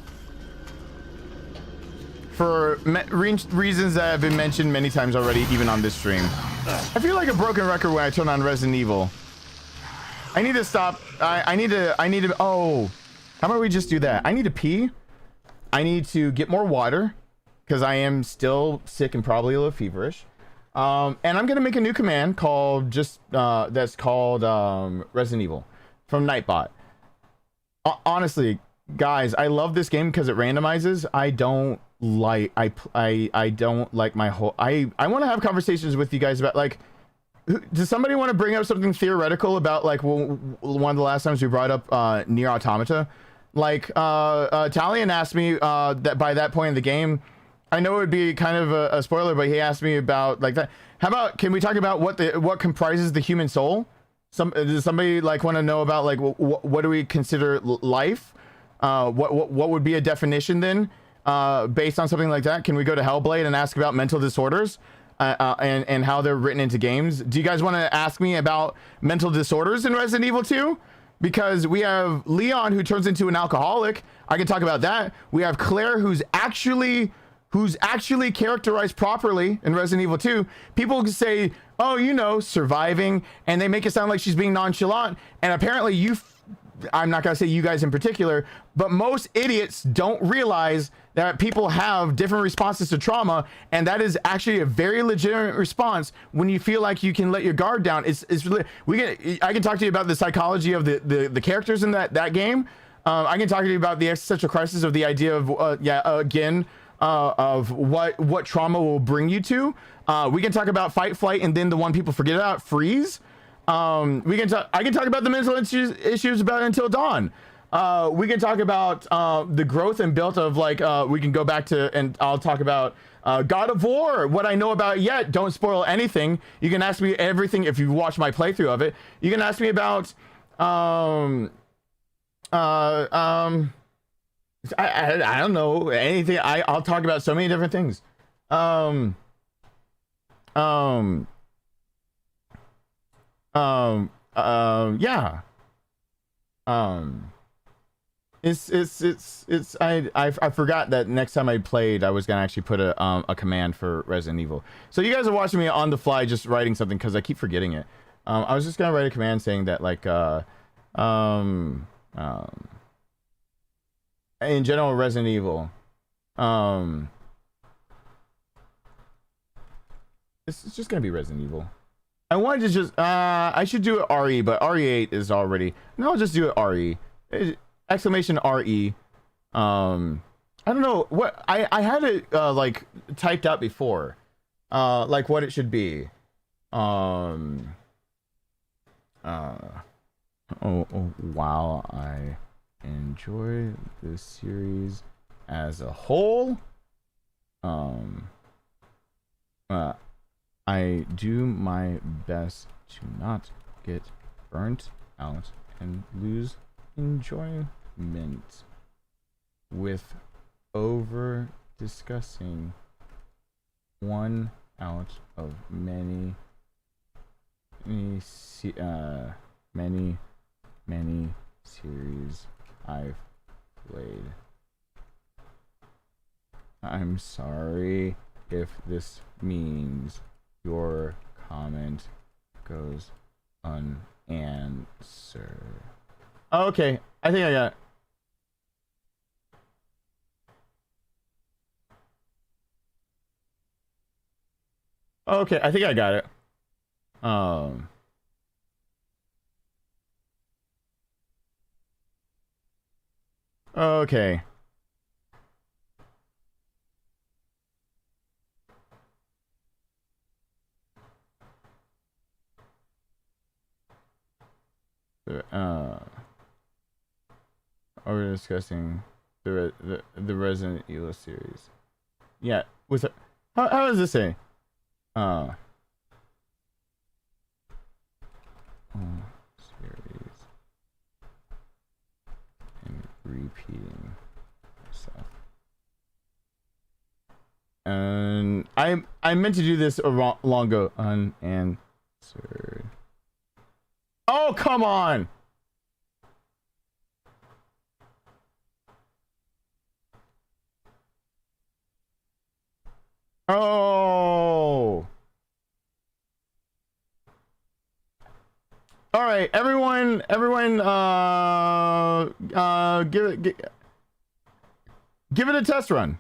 For reasons that have been mentioned many times already, even on this stream. I feel like a broken record when I turn on Resident Evil. I need to stop. I need to, oh, how about we just do that? I need to pee. I need to get more water because I am still sick and probably a little feverish. And I'm going to make a new command called that's called Resident Evil from Nightbot. Honestly, guys, I love this game because it randomizes. I don't like my whole, I want to have conversations with you guys about like, does somebody want to bring up something theoretical about like one of the last times we brought up Nier Automata? Like Talion asked me that by that point in the game, I know it would be kind of a spoiler, but he asked me about like that. How about, can we talk about what comprises the human soul? Does somebody like want to know about like what do we consider life? What would be a definition then based on something like that? Can we go to Hellblade and ask about mental disorders and how they're written into games? Do you guys want to ask me about mental disorders in Resident Evil 2? Because we have Leon who turns into an alcoholic. I can talk about that. We have Claire who's actually characterized properly in Resident Evil 2. People can say, oh, you know, surviving, and they make it sound like she's being nonchalant. And apparently I'm not gonna say you guys in particular, but most idiots don't realize that people have different responses to trauma, and that is actually a very legitimate response when you feel like you can let your guard down. I can talk to you about the psychology of the characters in that game. I can talk to you about the existential crisis of the idea of of what trauma will bring you to. We can talk about fight, flight, and then the one people forget about, freeze. I can talk about the mental issues about Until Dawn. We can talk about the growth and build of like we can go back to, and I'll talk about God of War, what I know about it yet. Don't spoil anything. You can ask me everything if you watch my playthrough of it. You can ask me about I don't know anything. I'll talk about so many different things. Yeah. I forgot that next time I played, I was gonna actually put a command for Resident Evil. So you guys are watching me on the fly, just writing something because I keep forgetting it. I was just gonna write a command saying that like in general Resident Evil, it's just gonna be Resident Evil. I wanted to just I should do it RE, but RE8 is already, no, I'll just do it RE. Exclamation RE. I don't know what I had it like typed out before, like what it should be. While I enjoy this series as a whole, I do my best to not get burnt out and lose enjoyment with over discussing one out of many series I've played. I'm sorry if this means your comment goes unanswered. Okay, I think I got it. Okay, I think I got it. Okay. We're discussing the Resident Evil series. Yeah, with how does this say? Series and repeating myself. And I meant to do this long ago. Unanswered. Oh, come on. Oh. All right, everyone, give it a test run.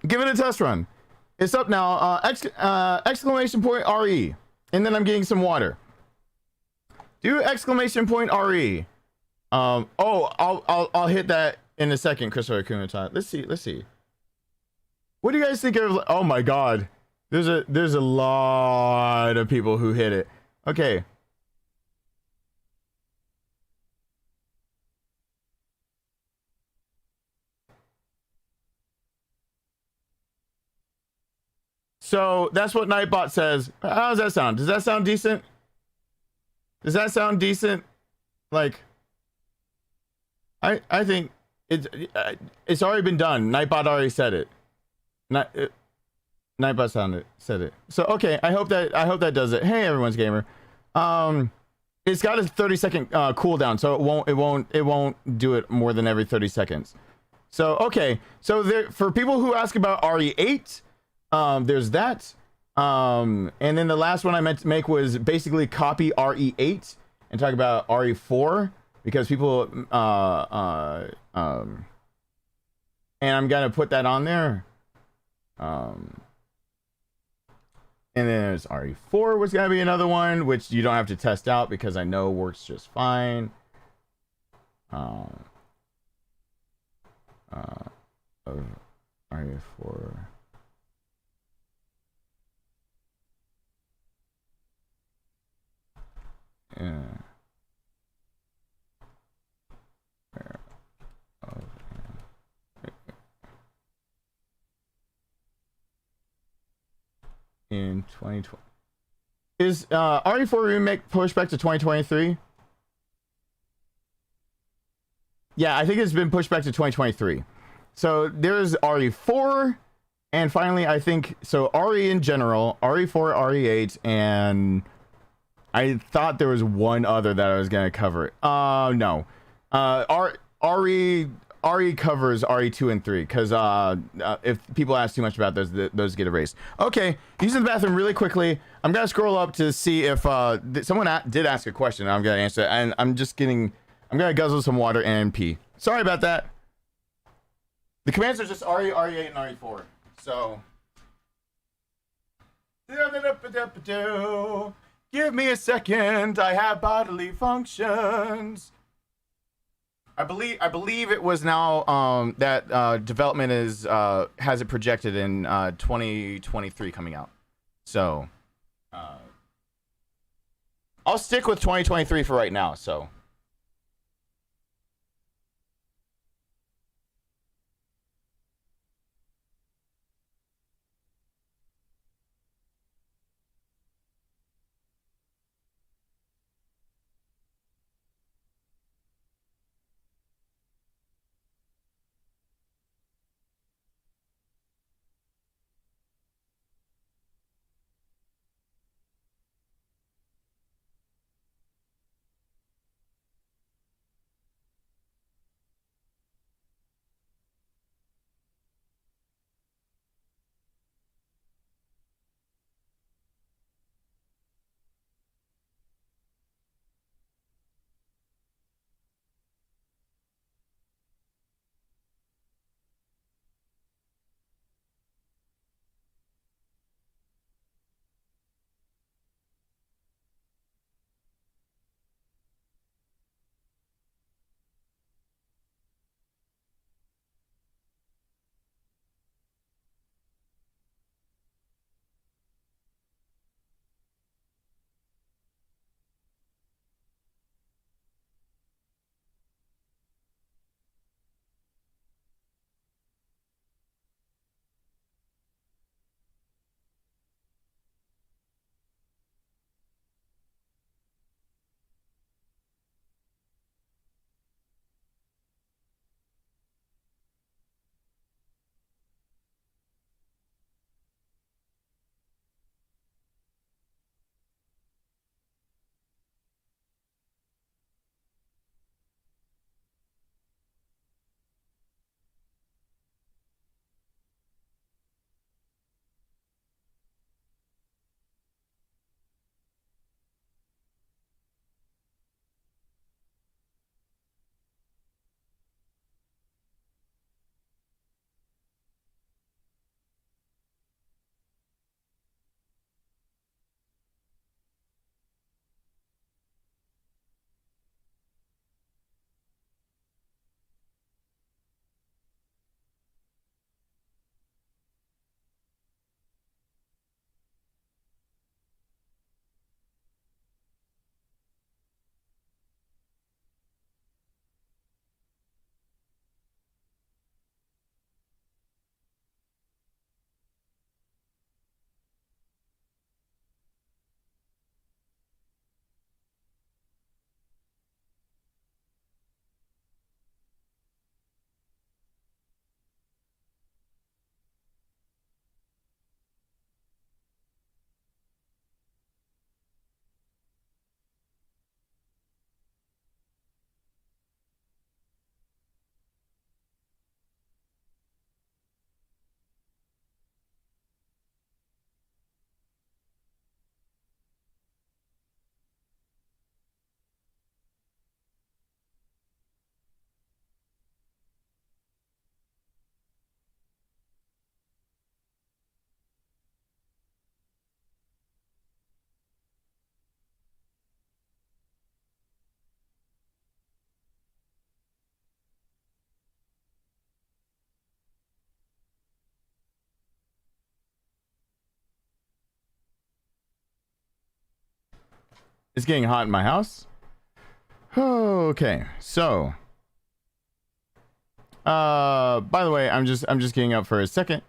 Give it a test run. It's up now. Exclamation point RE, and then I'm getting some water. Do exclamation point RE. Oh, I'll hit that in a second, Christopher Kumata. Let's see. What do you guys think of? Oh my God, there's a lot of people who hit it. Okay. So that's what Nightbot says. How does that sound? Does that sound decent? Does that sound decent? Like, I think it's already been done. Nightbot already said it. Nightbot said it. So okay, I hope that does it. Hey, everyone's gamer. It's got a 30-second cooldown, so it won't do it more than every 30 seconds. So okay, so there, for people who ask about RE8. There's that. And then the last one I meant to make was basically copy RE8 and talk about RE4 because people, and I'm gonna put that on there. And then there's RE4 was gonna be another one, which you don't have to test out because I know works just fine. Of RE4. Yeah. In 2020, is RE4 remake pushed back to 2023? Yeah, I think it's been pushed back to 2023. So there's RE4, and finally I think so RE in general, RE4, RE8, and I thought there was one other that I was gonna cover. No. RE covers RE2 and 3 because if people ask too much about those get erased. Okay, using the bathroom really quickly. I'm gonna scroll up to see if someone did ask a question. I'm gonna answer it, and I'm gonna guzzle some water and pee. Sorry about that. The commands are just RE, RE8, and RE4. So. Give me a second. I have bodily functions. I believe it was now that development is has it projected in 2023 coming out. So I'll stick with 2023 for right now. So It's getting hot in my house. Okay, so by the way, I'm just getting up for a second.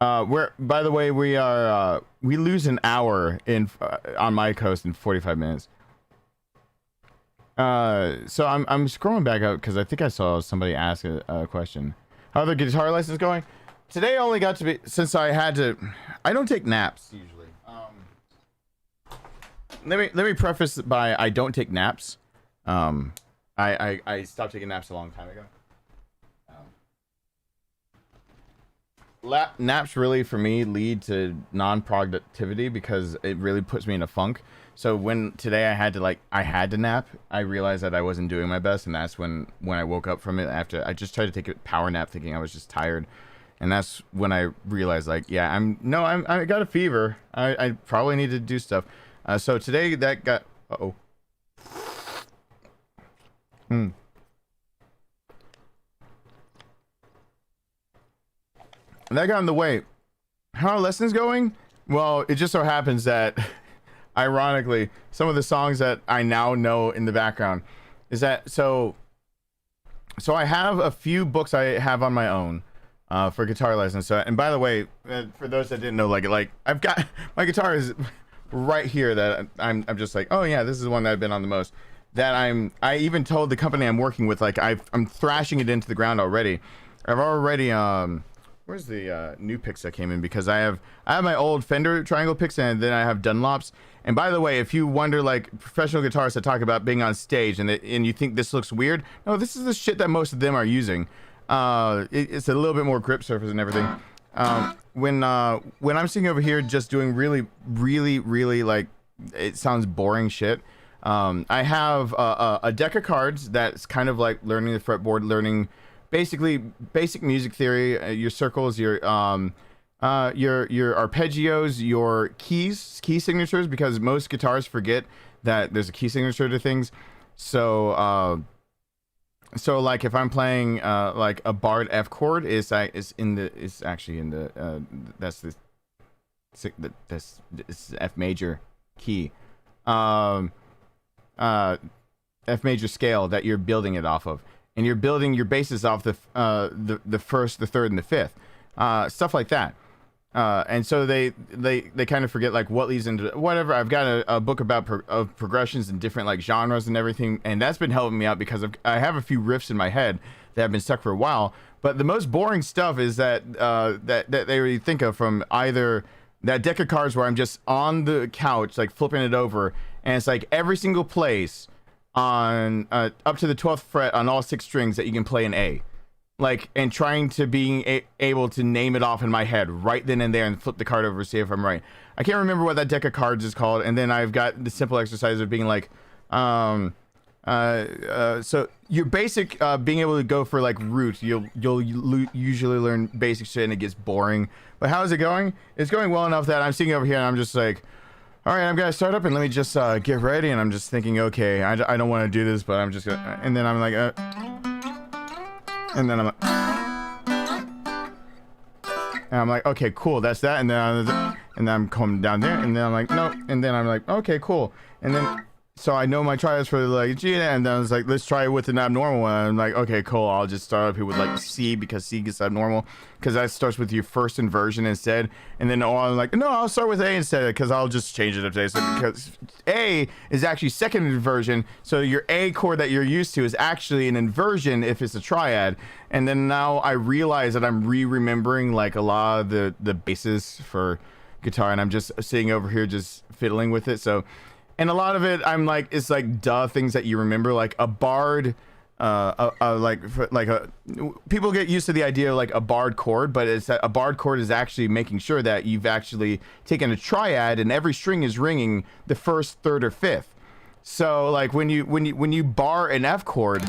We're, by the way, we are we lose an hour in on my coast in 45 minutes. So I'm scrolling back up because I think I saw somebody ask a question. How are the guitar lessons going? Today only got to be, since I had to, I don't take naps usually. Let me preface by I don't take naps. I stopped taking naps a long time ago. Naps really for me lead to non-productivity because it really puts me in a funk. So when today I had to nap, I realized that I wasn't doing my best, and that's when I woke up from it. After I just tried to take a power nap thinking I was just tired, and that's when I realized like, yeah, I got a fever. I probably need to do stuff. So today that got that got in the way. How are lessons going? Well, it just so happens that ironically, some of the songs that I now know in the background is that so I have a few books I have on my own for guitar lessons. So, and by the way, for those that didn't know, like I've got my guitar is right here that I'm just like, oh yeah, this is the one that I've been on the most. That I even told the company I'm working with, like I'm thrashing it into the ground already. I've already where's the new picks that came in, because I have my old Fender triangle picks, and then I have Dunlops. And by the way, if you wonder, like, professional guitarists that talk about being on stage and you think this looks weird, no, this is the shit that most of them are using. It's a little bit more grip surface and everything. When I'm sitting over here just doing really like, it sounds boring shit. I have a deck of cards that's kind of like learning the fretboard, learning basically basic music theory, your circles, your arpeggios, your key signatures, because most guitarists forget that there's a key signature to things. So like if I'm playing like a barred F chord, it's actually in the that's F major key, F major scale that you're building it off of, and you're building your bases off the first, the third, and the fifth, stuff like that. And so they kind of forget like what leads into whatever. I've got a book about progressions and different like genres and everything, and that's been helping me out because I have a few riffs in my head that have been stuck for a while. But the most boring stuff is that that they really think of from either that deck of cards where I'm just on the couch like flipping it over, and it's like every single place on up to the 12th fret on all 6 strings that you can play an A. Like, and trying to being able to name it off in my head right then and there and flip the card over to see if I'm right. I can't remember what that deck of cards is called. And then I've got the simple exercise of being like, so your basic being able to go for like root, you'll usually learn basic shit and it gets boring. But how is it going? It's going well enough that I'm sitting over here and I'm just like, all right, I'm gonna start up and let me just get ready. And I'm just thinking, okay, I don't want to do this, but I'm just gonna, and then I'm like, and then I'm like, okay, cool, that's that. And then I'm coming down there, and then I'm like, no, and then I'm like, okay, cool. And then so I know my trials for like G, and then I was like, let's try it with an abnormal one. And I'm like, okay, cool, I'll just start up here with like C, because C gets abnormal, because that starts with your first inversion instead. And then I'm like, no, I'll start with A instead, because I'll just change it up today. So because A is actually second inversion, so your A chord that you're used to is actually an inversion if it's a triad. And then now I realize that I'm remembering like a lot of the bases for guitar, and I'm just sitting over here just fiddling with it. So, and a lot of it, I'm like, it's like things that you remember, like a barred, people get used to the idea of like a barred chord, but it's that a barred chord is actually making sure that you've actually taken a triad and every string is ringing the first, third, or fifth. So like when you bar an F chord,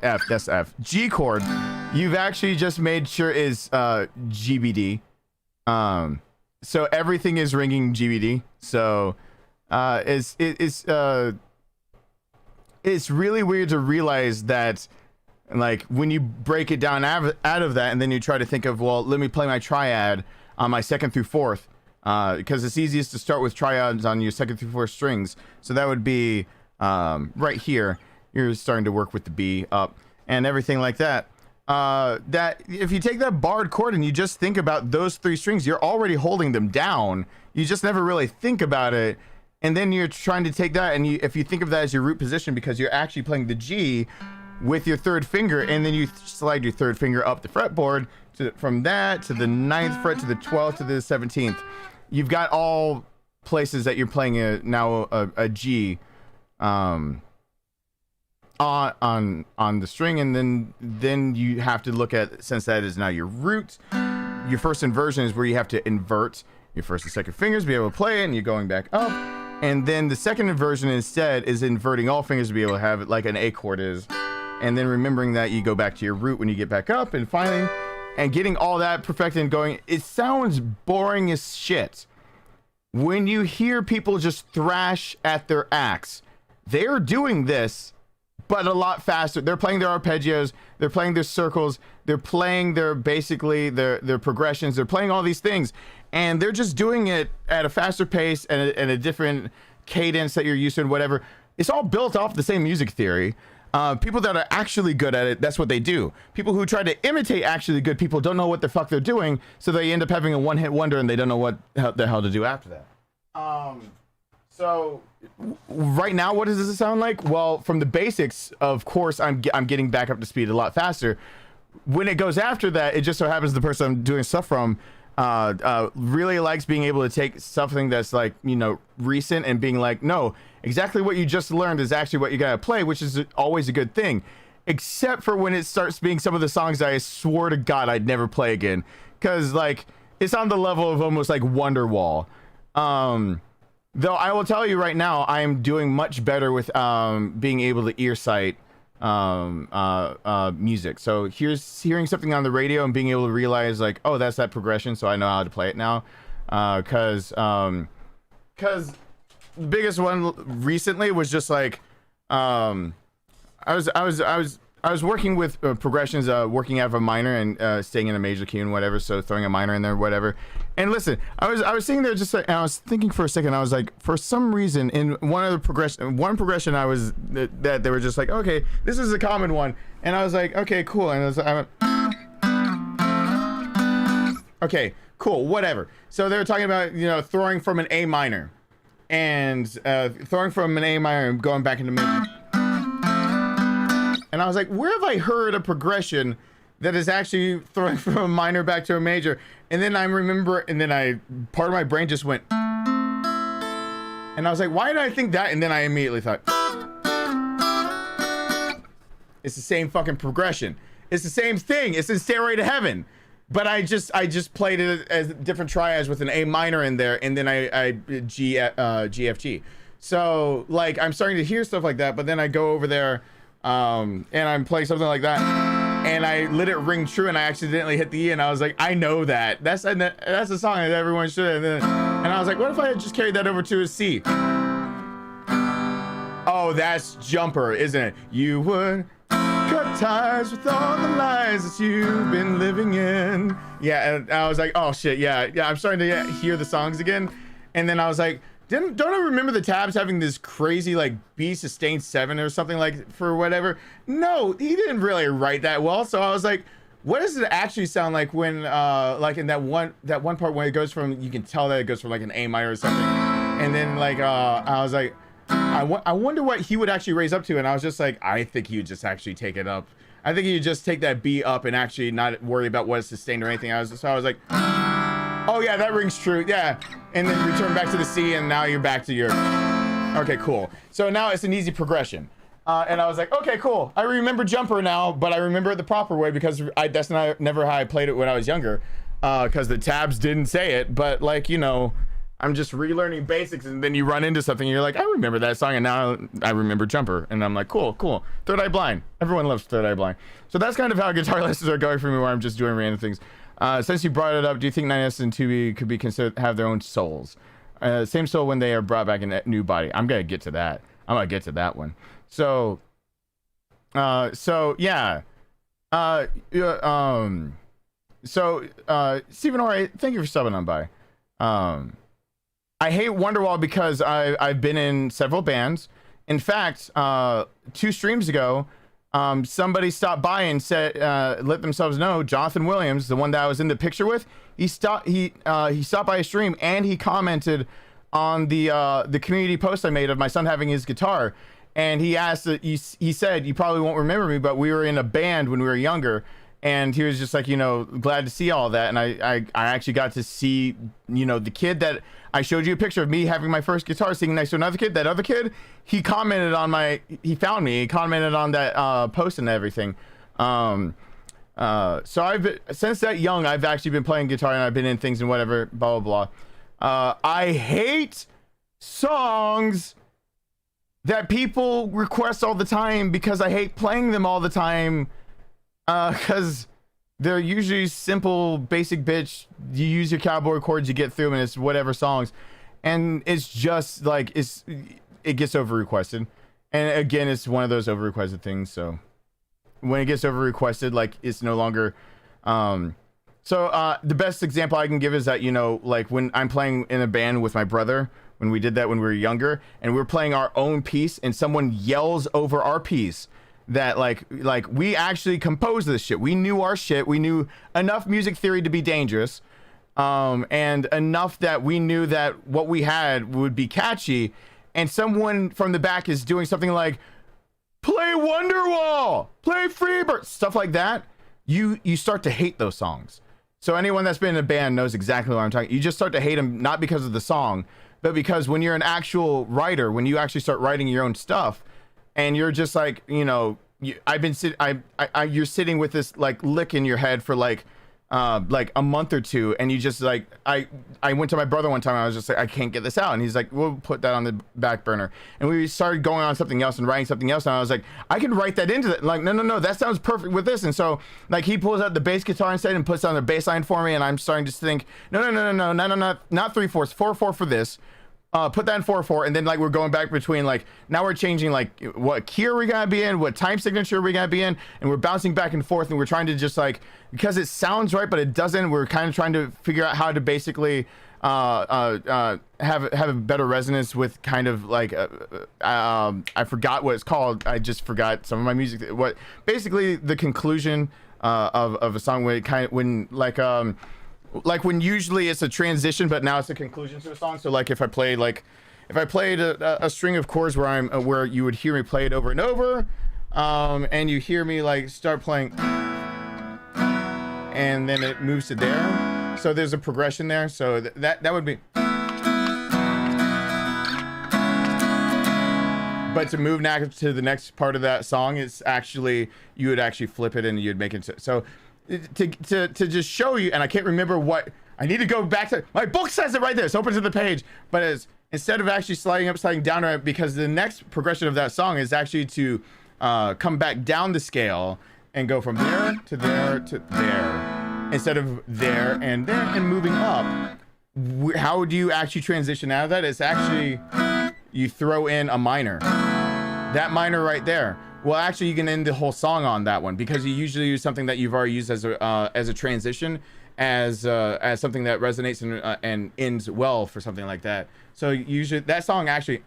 that's F. G chord, you've actually just made sure is GBD. So everything is ringing GBD. So it's really weird to realize that, like, when you break it down out of that, and then you try to think of, well, let me play my triad. on my 2nd through 4th, because it's easiest to start with triads on your 2nd through 4th strings. So that would be right here. You're starting to work with the B up and everything like that. That if you take that barred chord and you just think about those 3 strings, you're already holding them down. You just never really think about it. And then you're trying to take that, and if you think of that as your root position, because you're actually playing the G with your 3rd finger, and then you slide your 3rd finger up the fretboard from that to the 9th fret to the 12th to the 17th. You've got all places that you're playing a G on the string, and then you have to look at, since that is now your root, your first inversion is where you have to invert your 1st and 2nd fingers to be able to play it, and you're going back up. And then the 2nd inversion instead is inverting all fingers to be able to have it like an A chord is. And then remembering that you go back to your root when you get back up, and finally, and getting all that perfected and going. It sounds boring as shit. When you hear people just thrash at their axe, they're doing this, but a lot faster. They're playing their arpeggios, they're playing their circles, they're playing their progressions, they're playing all these things. And they're just doing it at a faster pace and a different cadence that you're used to and whatever. It's all built off the same music theory. People that are actually good at it, that's what they do. People who try to imitate actually good people don't know what the fuck they're doing, so they end up having a one-hit wonder and they don't know what the hell to do after that. So right now, what does this sound like? Well, from the basics, of course, I'm getting back up to speed a lot faster. When it goes after that, it just so happens the person I'm doing stuff from really likes being able to take something that's like, you know, recent and being like, no, exactly what you just learned is actually what you gotta play, which is always a good thing, except for when it starts being some of the songs I swore to God I'd never play again, because like it's on the level of almost like Wonderwall. Though I will tell you right now, I'm doing much better with being able to ear sight music. So hearing something on the radio and being able to realize like, oh, that's that progression, so I know how to play it now. Because the biggest one recently was just like, I was working with progressions, working out of a minor and staying in a major key and whatever, so throwing a minor in there, whatever. And listen, I was sitting there just like, and I was thinking for a second, I was like, for some reason in one progression I was that they were just like, okay, this is a common one, and I was like, okay, cool, and I went, okay, cool, whatever. So they were talking about, you know, throwing from an A minor, and throwing from an A minor and going back into major. And I was like, where have I heard a progression that is actually throwing from a minor back to a major? And then I remember, and then part of my brain just went, and I was like, why did I think that? And then I immediately thought, it's the same fucking progression. It's the same thing. It's in Stairway to Heaven. But I just played it as different triads with an A minor in there, and then GFG. So like, I'm starting to hear stuff like that, but then I go over there, and I'm playing something like that, and I let it ring true, and I accidentally hit the E, and I was like, I know that. That's a song that everyone should. And I was like, what if I had just carried that over to a C? Oh, that's Jumper, isn't it? You would cut ties with all the lies that you've been living in. Yeah, and I was like, oh shit, yeah, I'm starting to hear the songs again. And then I was like, don't I remember the tabs having this crazy like B sustained 7 or something like for whatever? No, he didn't really write that well. So I was like, what does it actually sound like when like in that one part when it goes from, you can tell that it goes from like an A minor or something, and then like I was like, I wonder what he would actually raise up to, and I was just like, I think he would just actually take it up. I think he would just take that B up and actually not worry about what is sustained or anything. I was like, oh yeah, that rings true, yeah. And then return back to the C, and now you're back to your, okay, cool. So now it's an easy progression. And I was like, okay, cool. I remember Jumper now, but I remember it the proper way because that's never how I played it when I was younger, because the tabs didn't say it. But like, you know, I'm just relearning basics, and then you run into something, and you're like, I remember that song, and now I remember Jumper, and I'm like, cool. Third Eye Blind. Everyone loves Third Eye Blind. So that's kind of how guitar lessons are going for me, where I'm just doing random things. Since you brought it up, do you think 9S and 2B could be considered have their own souls? Same soul when they are brought back in a new body. I'm gonna get to that. I'm gonna get to that one. So yeah. So Stephen Ori, thank you for subbing on by. I hate Wonderwall because I've been in several bands. In fact, 2 streams ago, somebody stopped by and said, let themselves know, Jonathan Williams, the one that I was in the picture with, he stopped by a stream and he commented on the community post I made of my son having his guitar. And he asked, he said, you probably won't remember me, but we were in a band when we were younger. And he was just like, glad to see all that. And I actually got to see, the kid that I showed you a picture of me having my first guitar singing next to another kid. That other kid, he commented on he found me, he commented on that post and everything. So since that young, I've actually been playing guitar and I've been in things and whatever, blah, blah, blah. I hate songs that people request all the time because I hate playing them all the time. Because they're usually simple, basic bitch. You use your cowboy chords, you get through them, and it's whatever songs. And it's just like, it gets over requested. And again, it's one of those over requested things. So when it gets over requested, like it's no longer, the best example I can give is that, like when I'm playing in a band with my brother, when we did that when we were younger, and we're playing our own piece and someone yells over our piece, that like we actually composed this shit. We knew our shit. We knew enough music theory to be dangerous, and enough that we knew that what we had would be catchy. And someone from the back is doing something like, play Wonderwall, play Freebird, stuff like that. You start to hate those songs. So anyone that's been in a band knows exactly what I'm talking. You just start to hate them, not because of the song, but because when you're an actual writer, when you actually start writing your own stuff, and you're just like, you're sitting with this like lick in your head for like a month or two, and you just like, I went to my brother one time, and I was just like, I can't get this out, and he's like, we'll put that on the back burner, and we started going on something else and writing something else, and I was like, I can write that into that, like, no, that sounds perfect with this. And so like he pulls out the bass guitar instead and puts on the bass line for me, and I'm starting to think, no, not 3/4, 4/4 for this. Put that in 4/4, and then like we're going back between, like, now we're changing like what key are we gonna be in, what time signature are we gonna be in, and we're bouncing back and forth, and we're trying to just like, because it sounds right but it doesn't, we're kind of trying to figure out how to basically have a better resonance with kind of like I forgot what it's called. I just forgot some of my music. What basically the conclusion of a song when when usually it's a transition, but now it's a conclusion to a song. So like if I played a string of chords where you would hear me play it over and over, and you hear me like start playing, and then it moves to there. So there's a progression there. So that would be. But to move now to the next part of that song, it's actually, you would actually flip it and you'd make it so. To just show you, and I can't remember what I need to go back to. My book says it right there. It's open to the page, but it's instead of actually sliding up, sliding down, right, because the next progression of that song is actually to come back down the scale and go from there to there to there instead of there and moving up. How do you actually transition out of that? It's actually you throw in a minor. That minor right there. Well, actually, you can end the whole song on that one because you usually use something that you've already used as a transition, as something that resonates and ends well for something like that. So usually that song actually.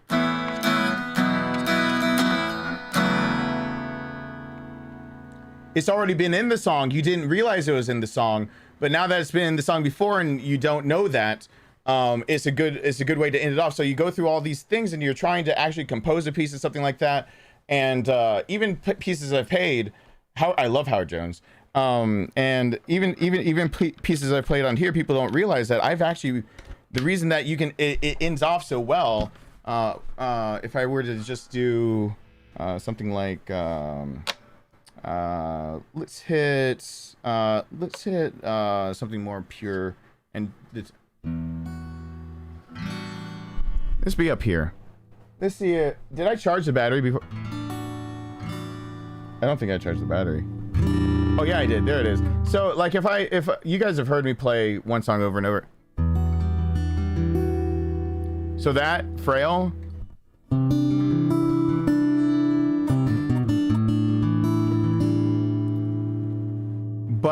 It's already been in the song. You didn't realize it was in the song, but now that it's been in the song before and you don't know that, it's a good way to end it off. So you go through all these things and you're trying to actually compose a piece of something like that. And even pieces I've played, I love Howard Jones. And even pieces I've played on here, people don't realize that I've actually, the reason that it ends off so well. If I were to just do something like let's hit something more pure, and let's be up here. Let's see it. Did I charge the battery before? I don't think I charged the battery. Oh yeah, I did. There it is. So like if you guys have heard me play one song over and over. So that frail.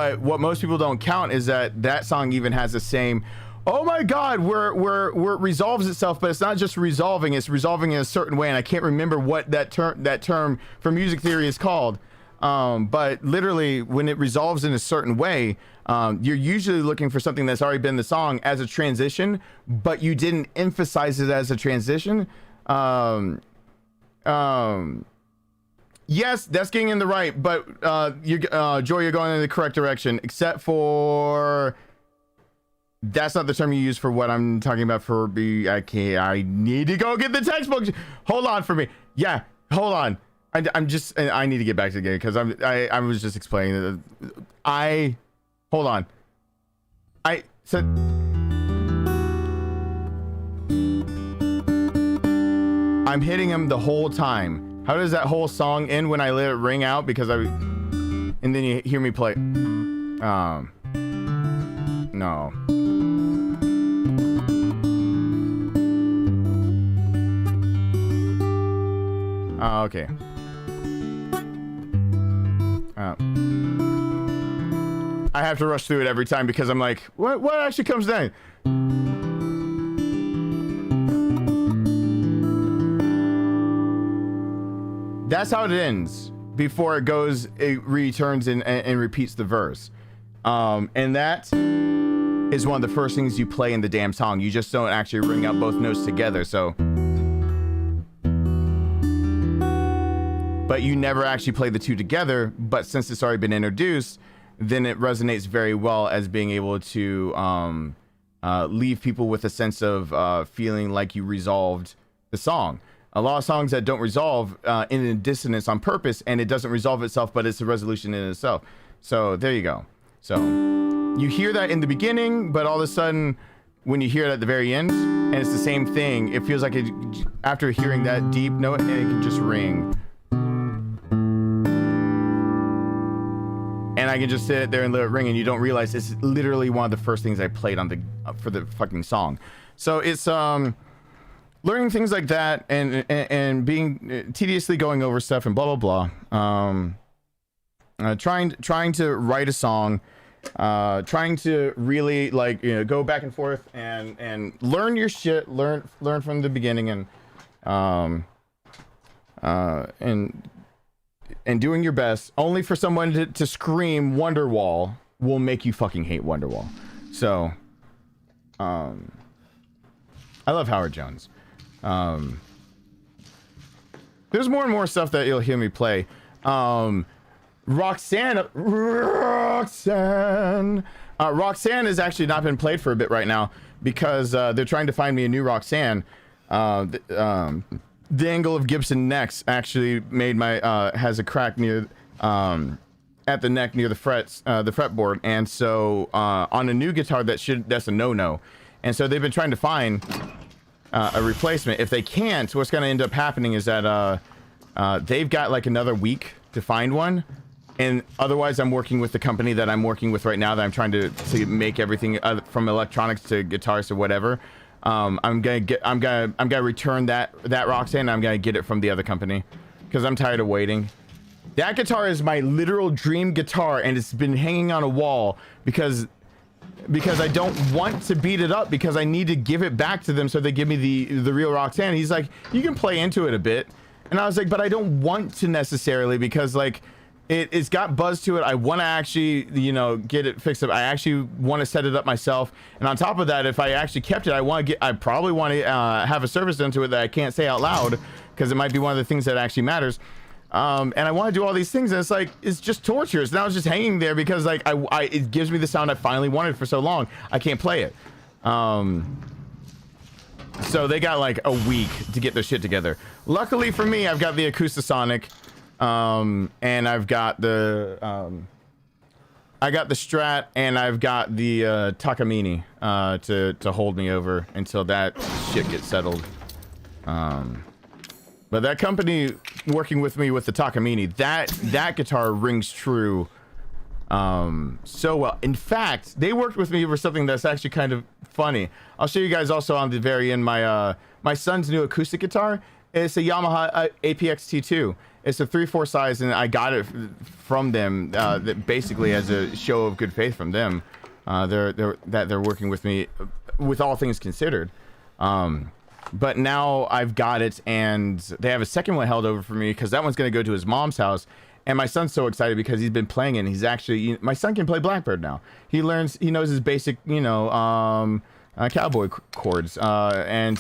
But what most people don't count is that song even has the same, oh my God, where it resolves itself, but it's not just resolving, it's resolving in a certain way. And I can't remember what that term for music theory is called. But literally when it resolves in a certain way, you're usually looking for something that's already been the song as a transition, but you didn't emphasize it as a transition. Yes, that's getting in the right, but Joy, you're going in the correct direction, except for that's not the term you use for what I'm talking about for I need to go get the textbook. Hold on for me. Yeah, hold on. I need to get back to the game because I was just explaining that hold on. I said I'm hitting him the whole time. How does that whole song end when I let it ring out? Because and then you hear me play. No. Okay. I have to rush through it every time because I'm like, what actually comes down? That's how it ends before it returns and repeats the verse. And that is one of the first things you play in the damn song. You just don't actually ring out both notes together. So, but you never actually play the two together. But since it's already been introduced, then it resonates very well as being able to leave people with a sense of feeling like you resolved the song. A lot of songs that don't resolve in a dissonance on purpose, and it doesn't resolve itself, but it's a resolution in itself. So there you go. So you hear that in the beginning, but all of a sudden, when you hear it at the very end, and it's the same thing, it feels like after hearing that deep note, and it can just ring. And I can just sit there and let it ring, and you don't realize it's literally one of the first things I played on for the fucking song. So it's learning things like that, and being tediously going over stuff and blah blah blah. Trying to write a song, trying to really go back and forth and learn your shit, learn from the beginning, and doing your best. Only for someone to scream Wonderwall will make you fucking hate Wonderwall. So, I love Howard Jones. There's more and more stuff that you'll hear me play. Roxanne has actually not been played for a bit right now because they're trying to find me a new Roxanne. The angle of Gibson necks actually made my has a crack near at the neck near the fretboard, and so on a new guitar that's a no-no, and so they've been trying to find a replacement. If they can't, what's going to end up happening is that they've got like another week to find one, and otherwise I'm working with the company that I'm working with right now that I'm trying to make everything from electronics to guitars to whatever. I'm gonna return that Roxanne, and I'm gonna get it from the other company because I'm tired of waiting. That guitar is my literal dream guitar, and it's been hanging on a wall because I don't want to beat it up, because I need to give it back to them so they give me the real Roxanne. He's like, you can play into it a bit, and I was like, but I don't want to necessarily, because like it's got buzz to it. I want to actually get it fixed up. I actually want to set it up myself, and on top of that, if I actually kept it, I probably want to have a service done to it that I can't say out loud because it might be one of the things that actually matters. And I want to do all these things, and it's just torturous. Now it's just hanging there because like it gives me the sound I finally wanted for so long. I can't play it. So they got like a week to get their shit together. Luckily for me, I've got the Acoustasonic, and I've got the Strat, and I've got the Takamine to hold me over until that shit gets settled. But that company working with me with the Takamine, that guitar rings true so well. In fact, they worked with me for something that's actually kind of funny. I'll show you guys also on the very end my son's new acoustic guitar. It's a Yamaha APX T2, It's a 3/4 size, and I got it from them that basically as a show of good faith from them. They're working with me with all things considered. But now I've got it, and they have a second one held over for me because that one's going to go to his mom's house. And my son's so excited because he's been playing it. And he's actually, my son can play Blackbird now. He knows his basic, cowboy chords. And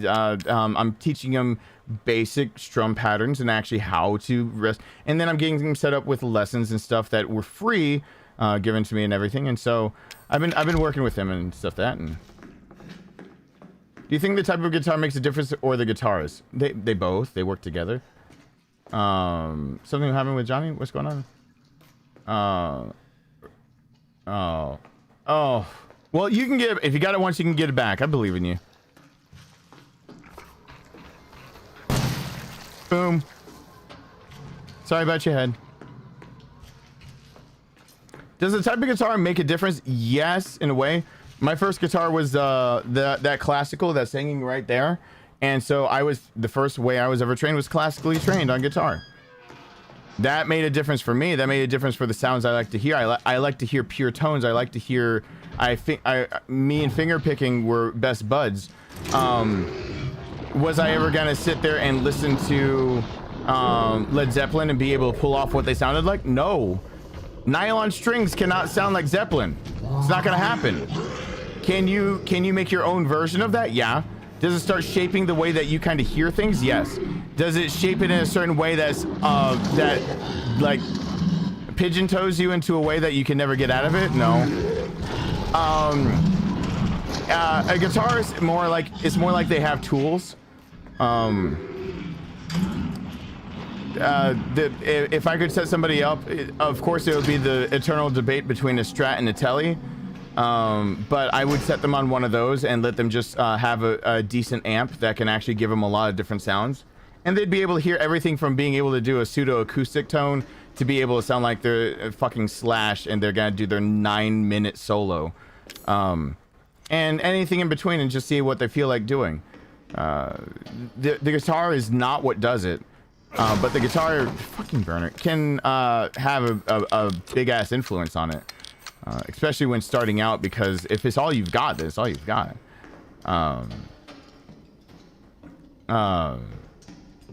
I'm teaching him basic strum patterns and actually how to rest. And then I'm getting him set up with lessons and stuff that were free, given to me and everything. And so I've been working with him and stuff that. And do you think the type of guitar makes a difference, or the guitars? They both. They work together. Something happened with Johnny? What's going on? Oh. Well, you can get it. If you got it once, you can get it back. I believe in you. Boom. Sorry about your head. Does the type of guitar make a difference? Yes, in a way. My first guitar was that classical that's hanging right there. And so the first way I was ever trained was classically trained on guitar. That made a difference for me. That made a difference for the sounds I like to hear. I like to hear pure tones. I like to hear, me and finger picking were best buds. Was I ever gonna sit there and listen to Led Zeppelin and be able to pull off what they sounded like? No. Nylon strings cannot sound like Zeppelin. It's not gonna happen. Can you make your own version of that? Yeah. Does it start shaping the way that you kind of hear things? Yes. Does it shape it in a certain way that's that like pigeon toes you into a way that you can never get out of it? No. A guitar is more like they have tools. If I could set somebody up, of course it would be the eternal debate between a Strat and a Tele. But I would set them on one of those and let them just have a decent amp that can actually give them a lot of different sounds. And they'd be able to hear everything from being able to do a pseudo acoustic tone to be able to sound like they're fucking Slash and they're gonna do their 9-minute solo. And anything in between, and just see what they feel like doing. The guitar is not what does it. But the guitar, fucking burner, can have a big ass influence on it. Especially when starting out, because if it's all you've got, then it's all you've got.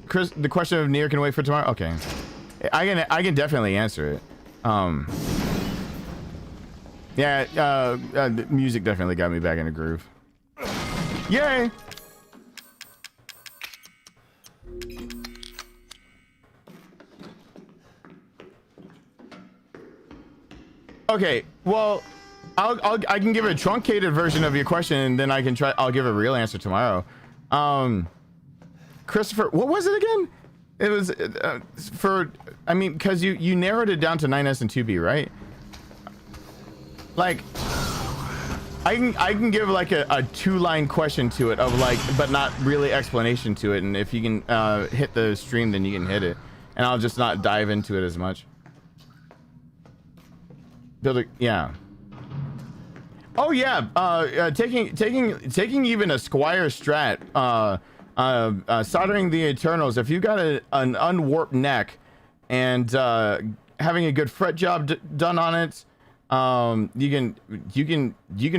Chris, the question of Nier can wait for tomorrow. Okay, I can definitely answer it. The music definitely got me back in the groove. Yay! Okay, well, I can give a truncated version of your question, and then I'll give a real answer tomorrow. Christopher, what was it again? It was because you narrowed it down to 9S and 2B, right? Like, I can give like a 2-line question to it of like, but not really explanation to it. And if you can hit the stream, then you can hit it, and I'll just not dive into it as much. Yeah. Oh yeah. Taking even a Squire Strat, soldering the Eternals. If you got an unwarped neck, and having a good fret job done on it, you can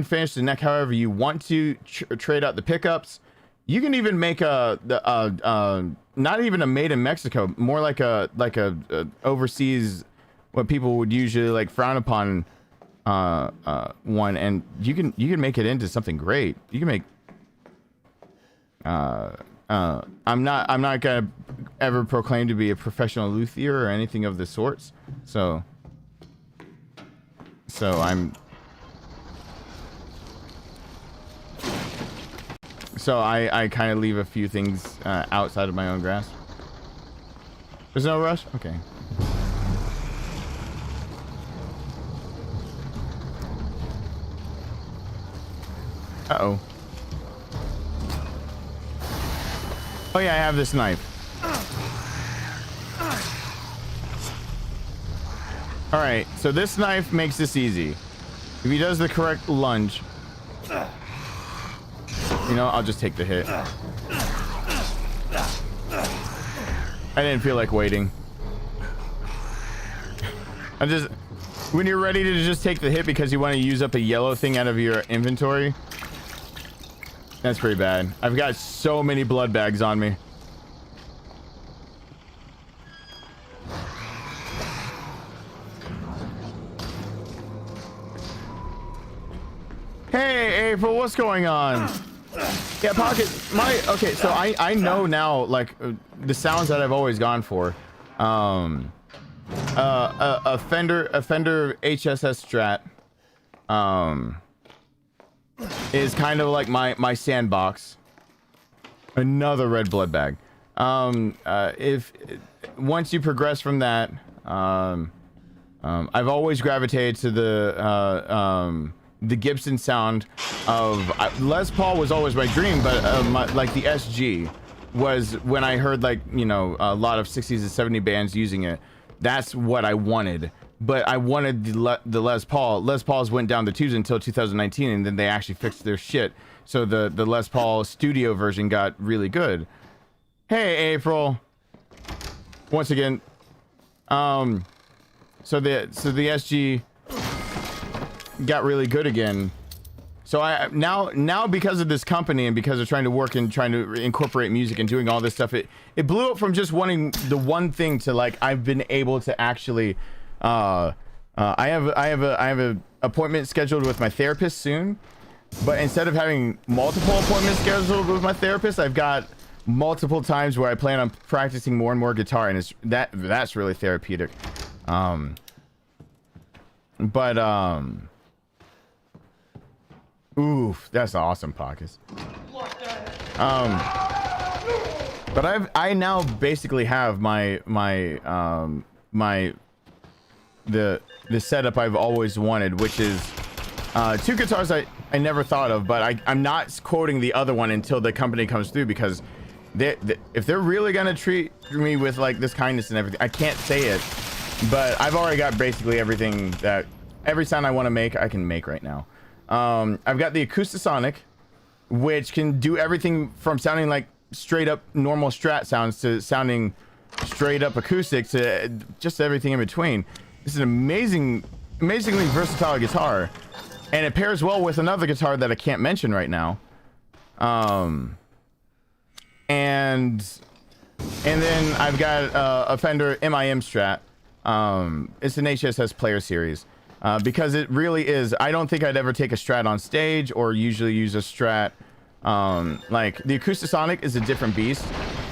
finish the neck however you want to. Trade out the pickups. You can even make not even a made in Mexico, more like a overseas, what people would usually like frown upon one, and you can make it into something great. You can make I'm not gonna ever proclaim to be a professional luthier or anything of the sorts, so I kind of leave a few things outside of my own grasp. There's no rush? Okay. Uh-oh. Oh yeah, I have this knife. Alright, so this knife makes this easy. If he does the correct lunge, you know, I'll just take the hit. I didn't feel like waiting. When you're ready to just take the hit because you want to use up a yellow thing out of your inventory, that's pretty bad. I've got so many blood bags on me. Hey, April, what's going on? Yeah, Pocket, okay, so I know now, like, the sounds that I've always gone for. A Fender HSS Strat, is kind of like my sandbox. Another red blood bag. If once you progress from that, I've always gravitated to the Gibson sound of Les Paul was always my dream, but like the SG was when I heard, like, you know, a lot of 60s and 70s bands using it. That's what I wanted, but I wanted the Les Paul. Les Pauls went down the tubes until 2019, and then they actually fixed their shit. So the Les Paul studio version got really good. Hey, April. Once again, so the SG got really good again. So I now because of this company and because of trying to work and trying to incorporate music and doing all this stuff, it blew up from just wanting the one thing to, like, I've been able to actually I have a appointment scheduled with my therapist soon, but instead of having multiple appointments scheduled with my therapist, I've got multiple times where I plan on practicing more and more guitar, and that's really therapeutic. Oof, that's awesome, Pockets. But I now basically have the setup I've always wanted, which is two guitars I never thought of, but I'm not quoting the other one until the company comes through, because if they're really gonna treat me with, like, this kindness and everything, I can't say it, but I've already got basically everything that every sound I want to make, I can make right now. I've got the Acoustasonic, which can do everything from sounding like straight up normal Strat sounds to sounding straight up acoustic to just everything in between. This is an amazingly versatile guitar, and it pairs well with another guitar that I can't mention right now. And then I've got a Fender MIM Strat. It's an HSS Player Series. Because it really is, I don't think I'd ever take a Strat on stage or usually use a Strat. Like, the Acoustasonic is a different beast,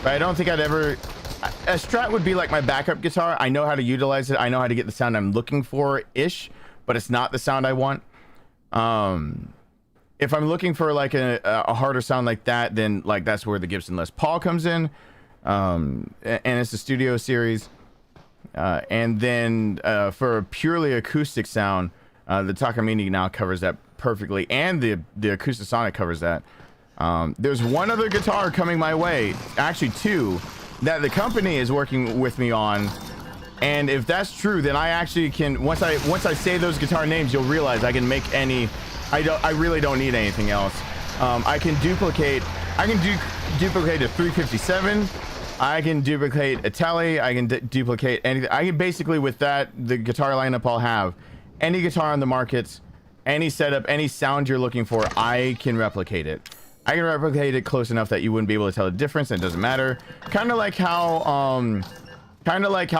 but I don't think I'd ever... A Strat would be like my backup guitar. I know how to utilize it. I know how to get the sound I'm looking for-ish, but it's not the sound I want. If I'm looking for, like, a harder sound like that, then, like, that's where the Gibson Les Paul comes in. And it's a studio series. And then for a purely acoustic sound, the Takamine now covers that perfectly, and the Acoustasonic covers that. There's one other guitar coming my way, actually two, that the company is working with me on, and if that's true, then I actually can, once I say those guitar names, you'll realize I can make any. I really don't need anything else. I can duplicate a 357. I can duplicate a Tele. I can duplicate anything. I can basically, with that, the guitar lineup I'll have, any guitar on the market, any setup, any sound you're looking for, I can replicate it. I can replicate it close enough that you wouldn't be able to tell the difference, and it doesn't matter. Kind of like how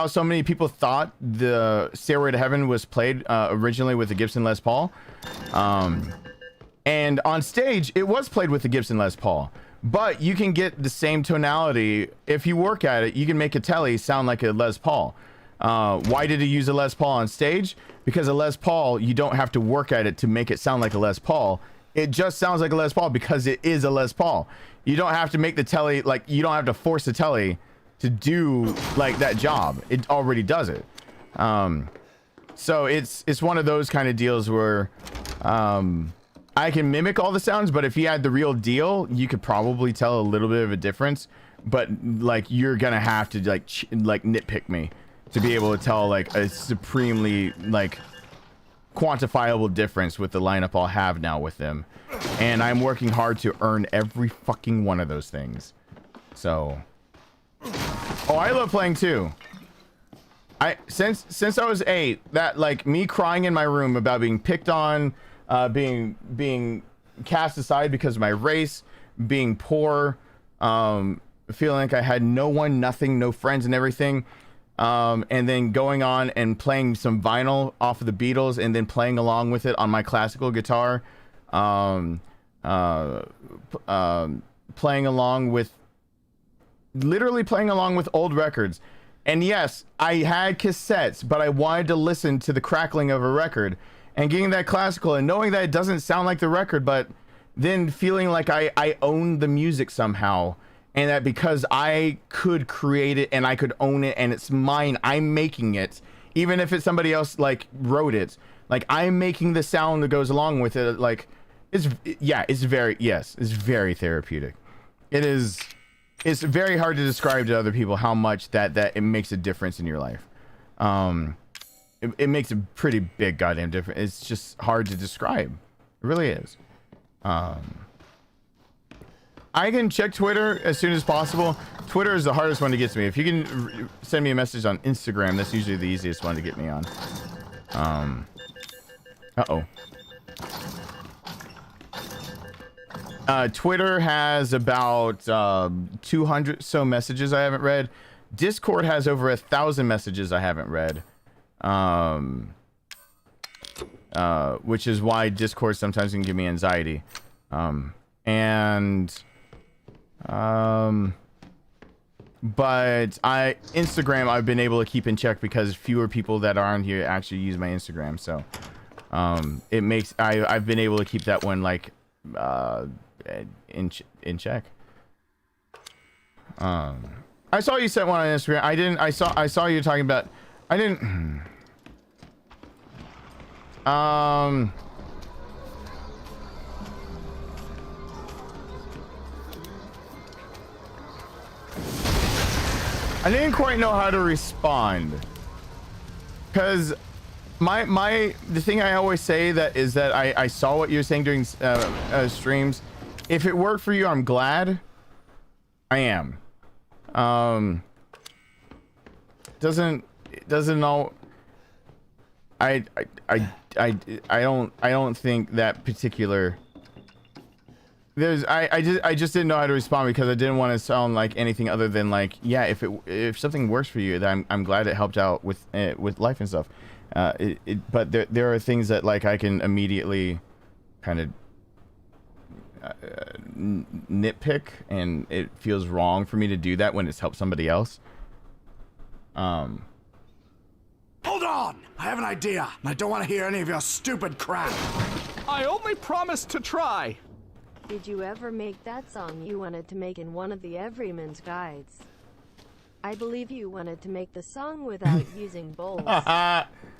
so many people thought the Stairway to Heaven was played originally with the Gibson Les Paul. And on stage, it was played with the Gibson Les Paul. But you can get the same tonality. If you work at it, you can make a Tele sound like a Les Paul. Why did he use a Les Paul on stage? Because a Les Paul, you don't have to work at it to make it sound like a Les Paul. It just sounds like a Les Paul because it is a Les Paul. You don't have to make the Tele, like, you don't have to force the Tele to do, like, that job. It already does it. So it's one of those kind of deals where I can mimic all the sounds, but if you had the real deal, you could probably tell a little bit of a difference. But, like, you're gonna have to like nitpick me to be able to tell, like, a supremely, like, quantifiable difference with the lineup I'll have now with them. And I'm working hard to earn every fucking one of those things. So Oh, I love playing too. Since I was 8, that like me crying in my room about being picked on, being cast aside because of my race, being poor, feeling like I had no one, nothing, no friends and everything. And then going on and playing some vinyl off of the Beatles and then playing along with it on my classical guitar. Playing along with, literally playing along with old records. And yes, I had cassettes, but I wanted to listen to the crackling of a record and getting that classical and knowing that it doesn't sound like the record, but then feeling like I owned the music somehow. And that because I could create it and I could own it and it's mine, I'm making it, even if it's somebody else like wrote it, like I'm making the sound that goes along with it. Like it's very therapeutic. It's very hard to describe to other people how much that it makes a difference in your life. It makes a pretty big goddamn difference. It's just hard to describe. It really is. I can check Twitter as soon as possible. Twitter is the hardest one to get to me. If you can send me a message on Instagram, that's usually the easiest one to get me on. Twitter has about 200 so messages I haven't read. Discord has over 1,000 messages I haven't read. Which is why Discord sometimes can give me anxiety. But Instagram I've been able to keep in check because fewer people that are on here actually use my Instagram, so it makes I've been able to keep that one like in check. I saw you sent one on Instagram. I saw you talking about. I didn't. I didn't quite know how to respond, because the thing I always say is that I saw what you're saying during streams. If it worked for you, I'm glad. I am. Doesn't all. I don't think that particular. I just didn't know how to respond because I didn't want to sound like anything other than like, yeah, if something works for you, then I'm glad it helped out with life and stuff. But there are things that like I can immediately kind of nitpick, and it feels wrong for me to do that when it's helped somebody else. Hold on! I have an idea, and I don't want to hear any of your stupid crap. I only promised to try. Did you ever make that song you wanted to make in one of the Everyman's guides? I believe you wanted to make the song without using bowls.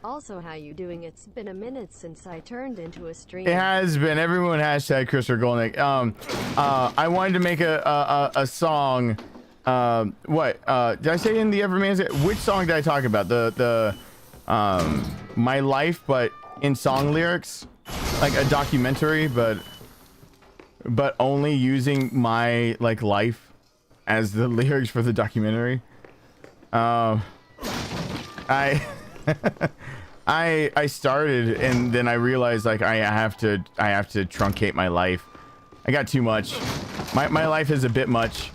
Also, how you doing? It's been a minute since I turned into a stream. It has been. Everyone hashtag Christopher Golnick. I wanted to make a song. What? Did I say in the Everman's? Which song did I talk about? The My Life, but in song lyrics, like a documentary, but only using my like life as the lyrics for the documentary. I started and then I realized like I have to truncate my life. I got too much. My life is a bit much.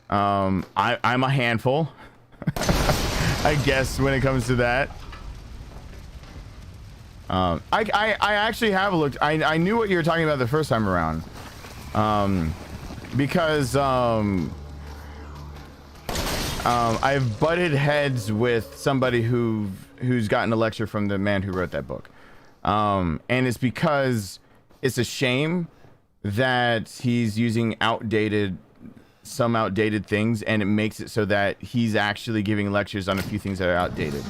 I'm a handful. I guess when it comes to that. I actually have looked. I knew what you were talking about the first time around. Because I've butted heads with somebody who's gotten a lecture from the man who wrote that book. And it's because it's a shame that he's using some outdated things, and it makes it so that he's actually giving lectures on a few things that are outdated.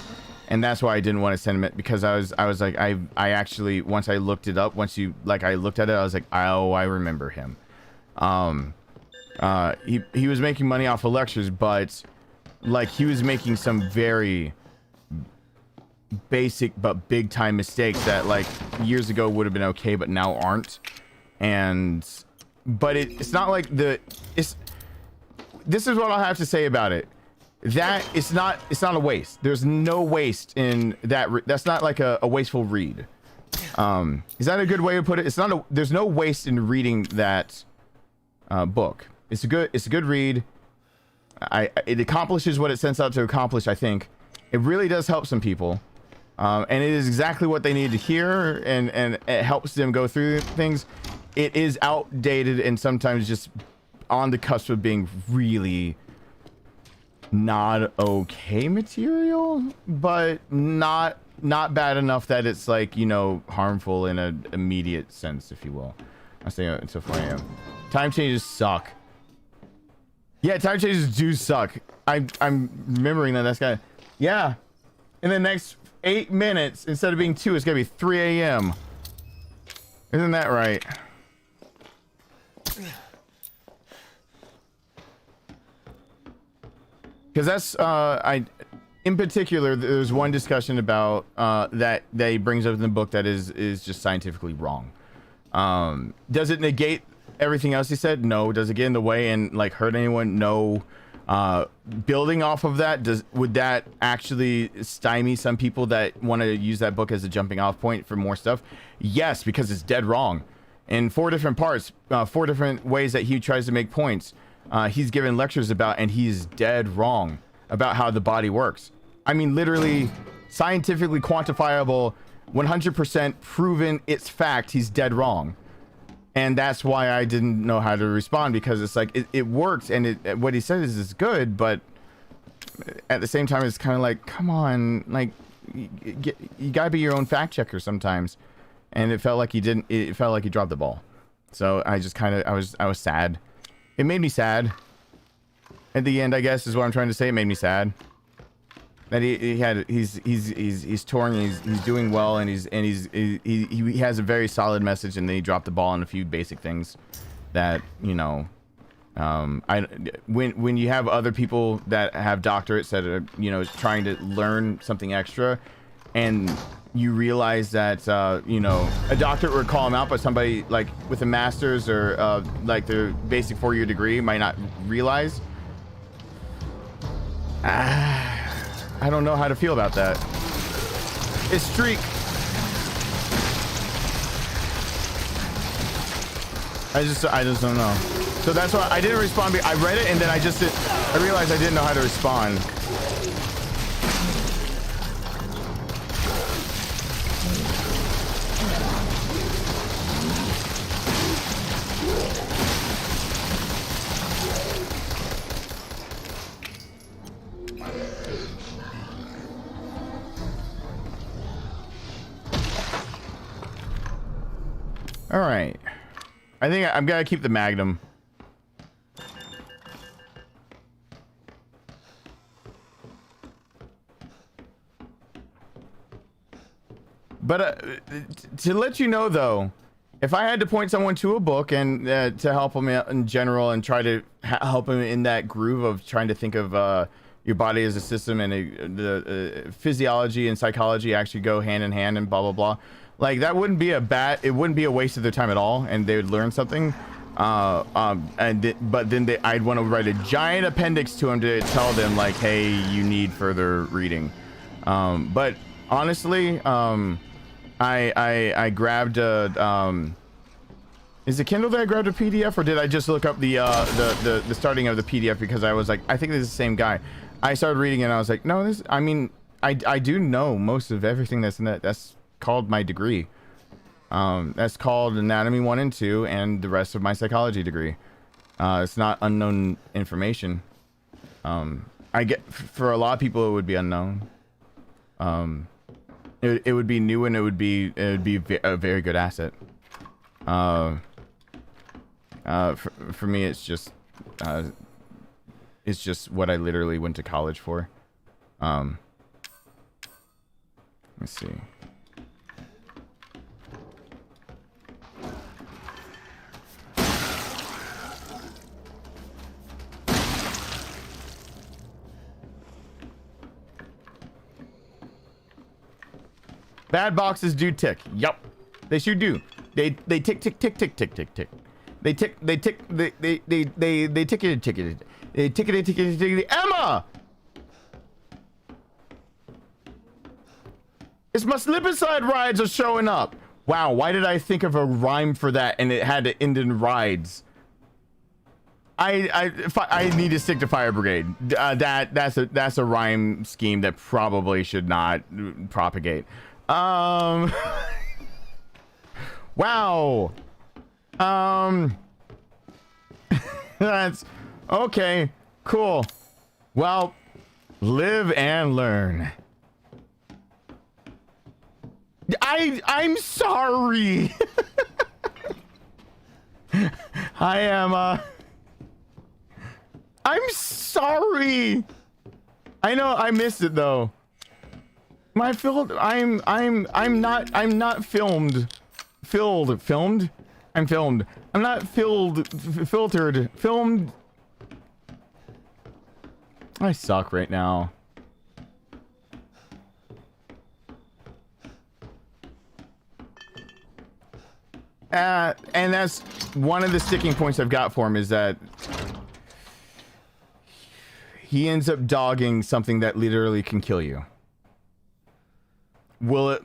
And that's why I didn't want to send him it, because I was like, I actually, once I looked it up, I looked at it, I was like, oh, I remember him. He was making money off of lectures, but like he was making some very basic but big time mistakes that like years ago would have been okay, but now aren't. But it's not like this is what I'll have to say about it. that it's not a waste. There's no waste in that. That's not like a wasteful read. Is that a good way to put it? It's not there's no waste in reading that book. It's a good read. It accomplishes what it sets out to accomplish. I think it really does help some people, and it is exactly what they need to hear, and it helps them go through things. It is outdated and sometimes just on the cusp of being really not okay material, but not bad enough that it's like, you know, harmful in an immediate sense, if you will. I say until 4 a.m. Time changes suck. Yeah, time changes do suck. I'm remembering that's got, yeah. In the next 8 minutes, instead of being 2, it's gonna be 3 a.m. Isn't that right? Because that's in particular, there's one discussion about that he brings up in the book that is just scientifically wrong. Does it negate everything else he said? No. Does it get in the way and like hurt anyone? No. Building off of that, would that actually stymie some people that want to use that book as a jumping off point for more stuff? Yes, because it's dead wrong. In 4 different parts, 4 different ways that he tries to make points. He's given lectures about, and he's dead wrong about how the body works. I mean, literally, scientifically quantifiable, 100% proven, it's fact. He's dead wrong, and that's why I didn't know how to respond, because it's like it works, and what he says is good, but at the same time, it's kind of like, come on, like you gotta be your own fact checker sometimes, and it felt like he didn't. It felt like he dropped the ball. So I just kind of I was sad. It made me sad. At the end, I guess, is what I'm trying to say. It made me sad that he's touring, he's doing well, and he has a very solid message, and then he dropped the ball on a few basic things that, you know, when you have other people that have doctorates that are, you know, trying to learn something extra, and you realize that you know, a doctorate would call him out, but somebody like with a master's or like their basic 4-year degree might not realize. I don't know how to feel about that. It's streak. I just don't know. So that's why I didn't respond. I read it and then I realized I didn't know how to respond. All right, I think I'm gonna keep the Magnum. But to let you know, though, if I had to point someone to a book and to help them out in general and try to help them in that groove of trying to think of your body as a system, and the physiology and psychology actually go hand in hand, and blah blah blah. Like, that wouldn't be it wouldn't be a waste of their time at all, and they would learn something. But then I'd want to write a giant appendix to them to tell them, like, hey, you need further reading. But honestly, I grabbed a is it Kindle that I grabbed a PDF, or did I just look up the starting of the PDF because I was like, I think this is the same guy. I started reading it and I was like, no, I mean, I do know most of everything that's in that. That's called my degree. That's called Anatomy 1 and 2, and the rest of my psychology degree. It's not unknown information. I get, for a lot of people it would be unknown. It would be new, and it would be a very good asset. For me, it's just what I literally went to college for. Let's see. Bad boxes do tick. Yup. They sure do. They tick tick tick tick tick tick tick. They tick they ticketed. Emma! It's my slip and slide rides are showing up. Wow, why did I think of a rhyme for that and it had to end in rides? I need to stick to fire brigade. That's a rhyme scheme that probably should not propagate. Wow. That's okay. Cool. Well, live and learn. I'm sorry. I'm sorry. I know I missed it though. I'm not filmed. I'm filmed. I'm not filtered. Filmed. I suck right now. And that's one of the sticking points I've got for him, is that he ends up dogging something that literally can kill you. Will it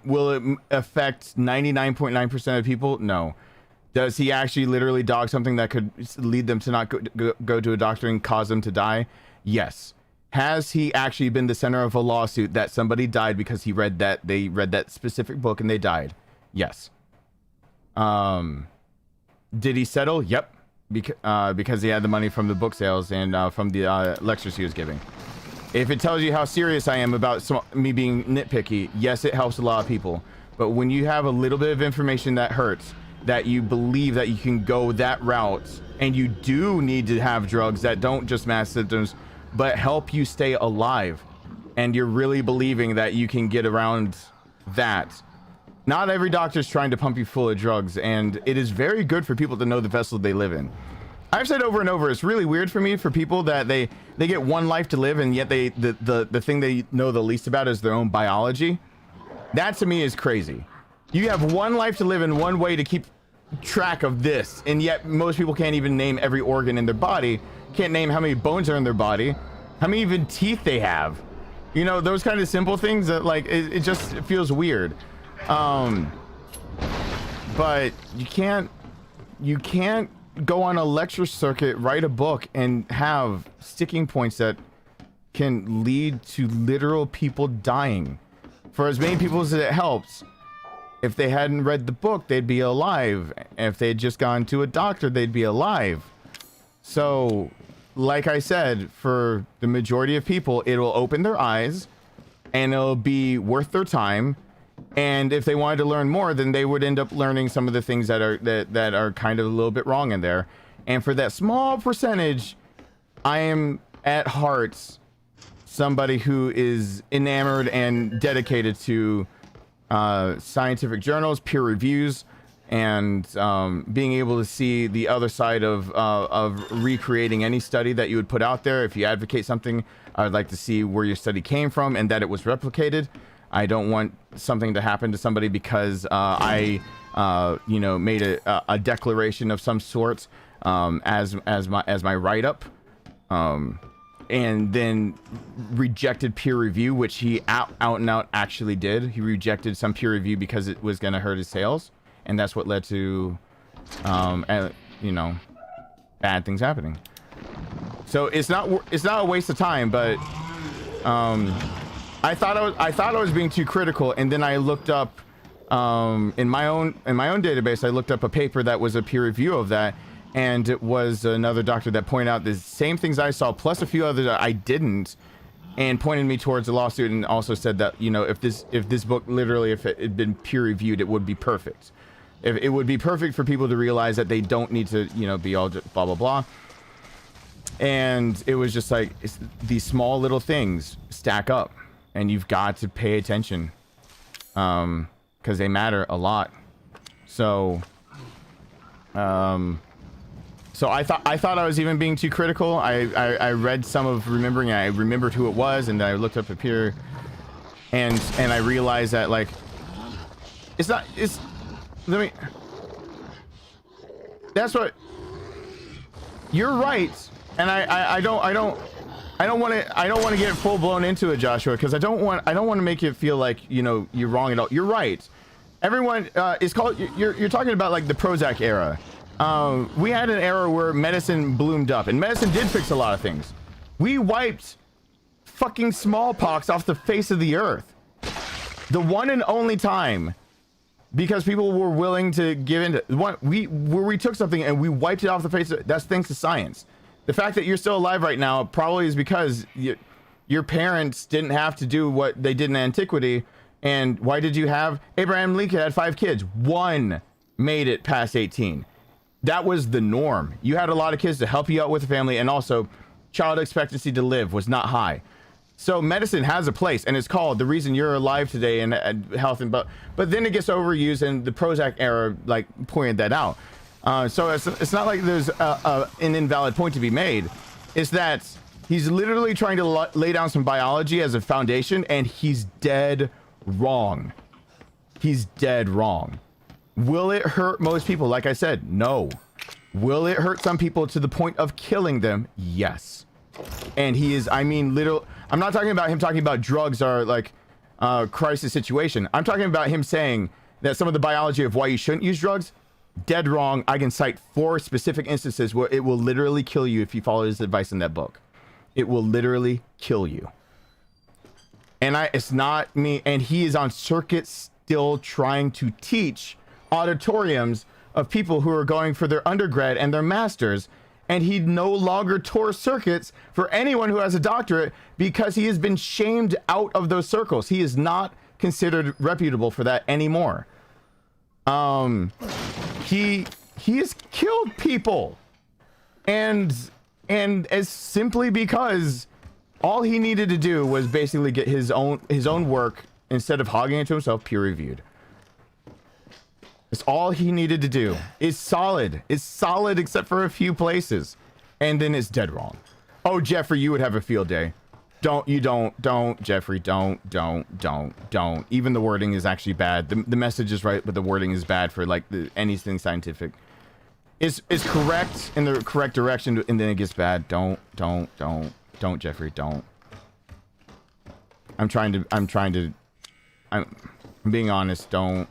affect 99.9% of people? No. Does he actually literally dog something that could lead them to not go to a doctor and cause them to die? Yes. Has he actually been the center of a lawsuit that somebody died because they read that specific book and they died? Yes. Did he settle? Yep. Because he had the money from the book sales and from the lectures he was giving. If it tells you how serious I am about me being nitpicky, yes, it helps a lot of people. But when you have a little bit of information that hurts, that you believe that you can go that route, and you do need to have drugs that don't just mask symptoms, but help you stay alive, and you're really believing that you can get around that. Not every doctor's trying to pump you full of drugs, and it is very good for people to know the vessel they live in. I've said over and over, it's really weird for me, for people that they get one life to live, and yet the thing they know the least about is their own biology. That to me is crazy. You have one life to live in, one way to keep track of this, and yet most people can't even name every organ in their body, can't name how many bones are in their body, how many even teeth they have. You know, those kind of simple things that, like, it just feels weird. But you can't go on a lecture circuit, write a book, and have sticking points that can lead to literal people dying. For as many people as it helps, if they hadn't read the book, they'd be alive. If they'd just gone to a doctor, they'd be alive. So, like I said, for the majority of people, it'll open their eyes, and it'll be worth their time. And if they wanted to learn more, then they would end up learning some of the things that are kind of a little bit wrong in there. And for that small percentage, I am at heart somebody who is enamored and dedicated to scientific journals, peer reviews, and being able to see the other side of recreating any study that you would put out there. If you advocate something, I would like to see where your study came from and that it was replicated. I don't want something to happen to somebody because I made a declaration of some sort as my write-up, and then rejected peer review, which he out and out actually did. He rejected some peer review because it was going to hurt his sales, and that's what led to bad things happening. So it's not a waste of time, but I thought I was being too critical, and then I looked up in my own database. I looked up a paper that was a peer review of that, and it was another doctor that pointed out the same things I saw, plus a few others that I didn't, and pointed me towards a lawsuit, and also said that, you know, if this book literally, if it had been peer reviewed, it would be perfect. If it would be perfect for people to realize that they don't need to, be all just blah blah blah. And it was just like, these small little things stack up. And you've got to pay attention, because they matter a lot. So, I thought I was even being too critical. I read some of remembering. I remembered who it was, and I looked up a peer, and I realized that, like, that's what you're right, and I don't. I don't want to get full blown into it, Joshua, because I don't want to make you feel like, you know, you're wrong at all. You're right. Everyone is called. You're talking about like the Prozac era. We had an era where medicine bloomed up, and medicine did fix a lot of things. We wiped fucking smallpox off the face of the earth. The one and only time, because people were willing to give in to where we took something and we wiped it off the face of, that's thanks to science. The fact that you're still alive right now probably is because your parents didn't have to do what they did in antiquity. And why did you have Abraham Lincoln had 5 kids, 1 made it past 18. That was the norm. You had a lot of kids to help you out with the family, and also child expectancy to live was not high. So medicine has a place, and it's called the reason you're alive today in health. And but then it gets overused, and the Prozac era like pointed that out. So it's not like there's an invalid point to be made. It's that he's literally trying to lay down some biology as a foundation, and he's dead wrong. He's dead wrong. Will it hurt most people? Like I said, no. Will it hurt some people to the point of killing them? Yes. And he is, I mean, I'm not talking about him talking about drugs are like crisis situation. I'm talking about him saying that some of the biology of why you shouldn't use drugs, dead wrong. I can cite 4 specific instances where it will literally kill you if you follow his advice in that book. It will literally kill you. And it's not me. And he is on circuit still trying to teach auditoriums of people who are going for their undergrad and their masters. And he no longer tours circuits for anyone who has a doctorate because he has been shamed out of those circles. He is not considered reputable for that anymore. He has killed people, and as simply because all he needed to do was basically get his own work, instead of hogging it to himself, peer reviewed. It's all he needed to do. It's solid. It's solid except for a few places, and then it's dead wrong. Oh, Jeffrey, you would have a field day. Don't Jeffrey, don't. Even the wording is actually bad. The message is right, but the wording is bad for like anything scientific. It's correct in the correct direction, and then it gets bad. Don't Jeffrey, don't. I'm being honest, don't.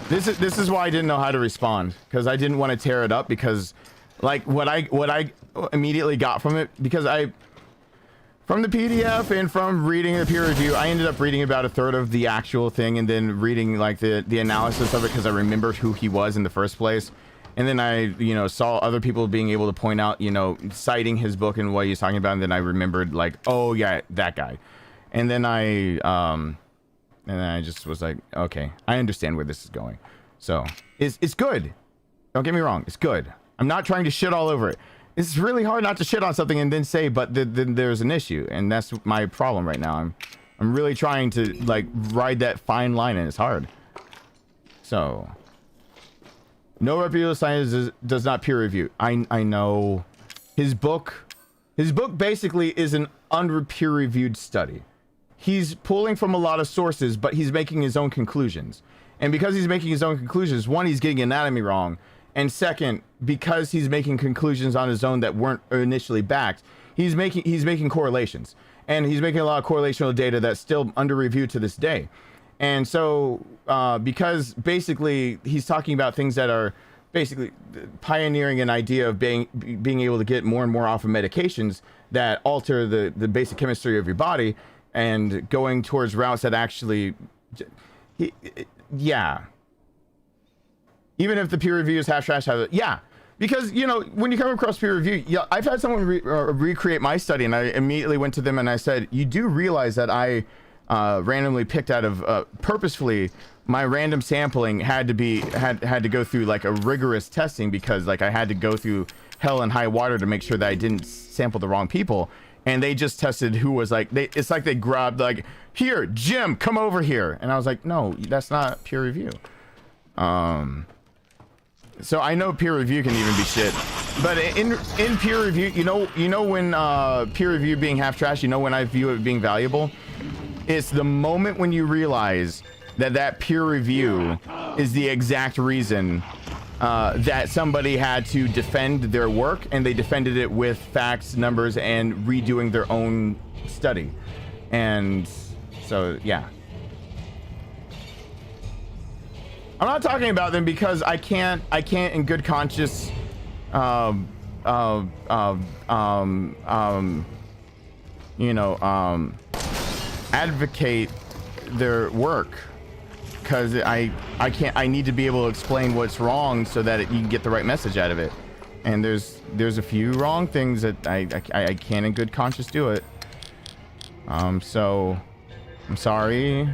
This is why I didn't know how to respond, because I didn't want to tear it up, because like what I immediately got from it, because from the PDF and from reading the peer review, I ended up reading about a third of the actual thing, and then reading like the analysis of it, because I remembered who he was in the first place. And then I, saw other people being able to point out, citing his book and what he's talking about. And then I remembered like, oh yeah, that guy. And then I just was like, okay, I understand where this is going. So it's good. Don't get me wrong. It's good. I'm not trying to shit all over it. It's really hard not to shit on something and then say, but then there's an issue. And that's my problem right now. I'm really trying to like ride that fine line, and it's hard. So no reputable science does not peer review. I know his book basically is an peer reviewed study. He's pulling from a lot of sources, but he's making his own conclusions. And because he's making his own conclusions, one, he's getting anatomy wrong. And second, because he's making conclusions on his own that weren't initially backed, he's making correlations. And he's making a lot of correlational data that's still under review to this day. And so, because basically he's talking about things that are basically pioneering an idea of being able to get more and more off of medications that alter the basic chemistry of your body, and going towards routes that actually, yeah. Even if the peer reviews half-trash, yeah. Because, when you come across peer review, yeah, I've had someone recreate my study, and I immediately went to them and I said, you do realize that I randomly picked out of, purposefully, my random sampling had to go through like a rigorous testing, because like I had to go through hell and high water to make sure that I didn't sample the wrong people. And they just tested who was like, it's like they grabbed like, here, Jim, come over here. And I was like, no, that's not peer review. So I know peer review can even be shit, but in peer review, you know when peer review being half trash, when I view it being valuable, it's the moment when you realize that peer review is the exact reason that somebody had to defend their work, and they defended it with facts, numbers, and redoing their own study. And so, yeah. I'm not talking about them because I can't in good conscience advocate their work, because I need to be able to explain what's wrong so that you can get the right message out of it. And there's a few wrong things that I can't in good conscience do it. So I'm sorry.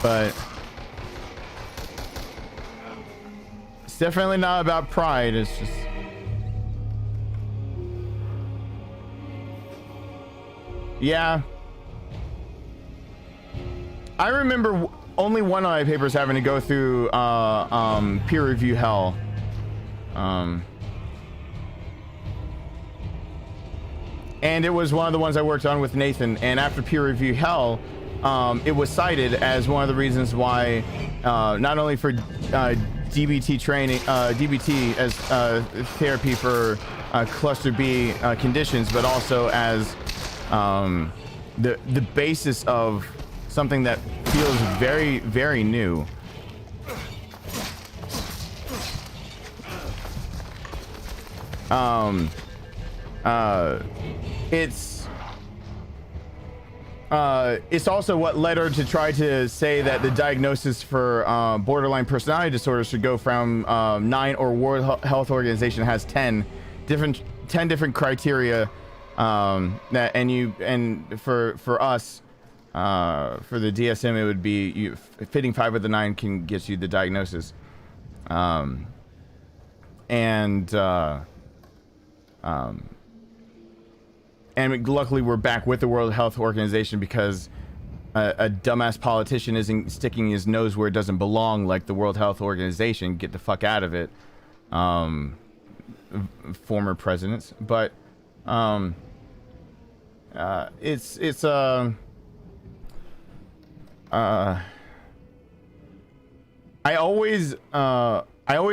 But it's definitely not about pride. It's just, yeah. I remember only one of my papers having to go through peer review hell. And it was one of the ones I worked on with Nathan, and after peer review hell, it was cited as one of the reasons why, not only for DBT training, DBT as therapy for cluster B conditions, but also as the basis of something that feels very, very new. It's also what led her to try to say that the diagnosis for borderline personality disorder should go from 9, or World Health Organization has 10 different criteria, that and for us, for the DSM, it would be fitting 5 of the 9 can get you the diagnosis, and luckily we're back with the World Health Organization because a dumbass politician isn't sticking his nose where it doesn't belong, like the World Health Organization. Get the fuck out of it. Former presidents. But it's I always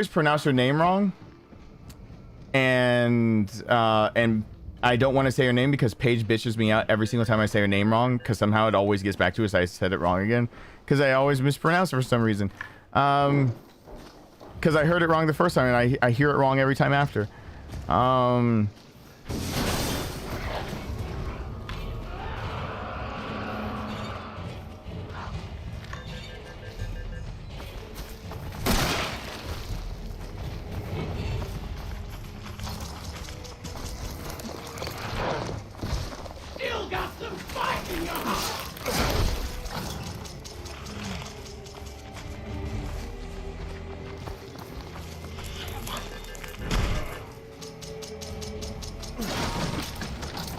pronounce her name wrong, and I don't want to say her name because Paige bitches me out every single time I say her name wrong, because somehow it always gets back to us. I said it wrong again because I always mispronounce it for some reason. Because I heard it wrong the first time, and I hear it wrong every time after.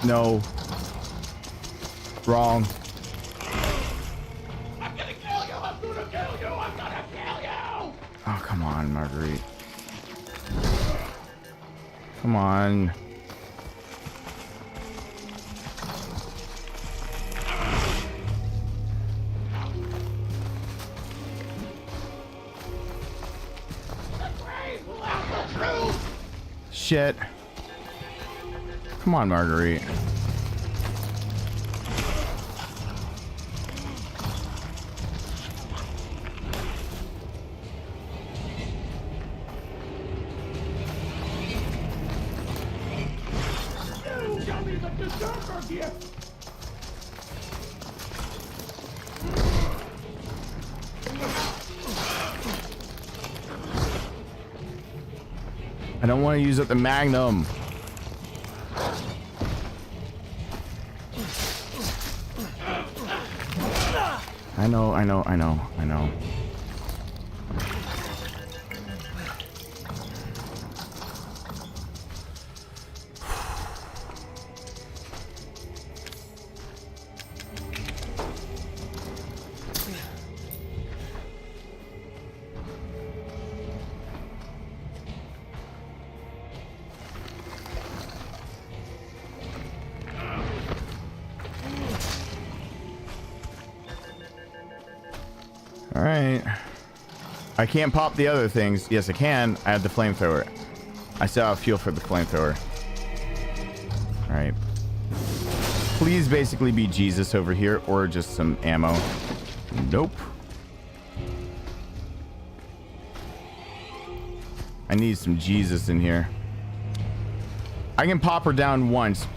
No. Wrong. I'm gonna kill you! I'm gonna kill you! I'm gonna kill you! Oh, come on, Marguerite. Come on. Shit. Come on, Marguerite. I don't want to use up the Magnum. I know. All right. I can't pop the other things. Yes, I can. I have the flamethrower. I still have fuel for the flamethrower. All right. Please basically be Jesus over here or just some ammo. Nope. I need some Jesus in here. I can pop her down once.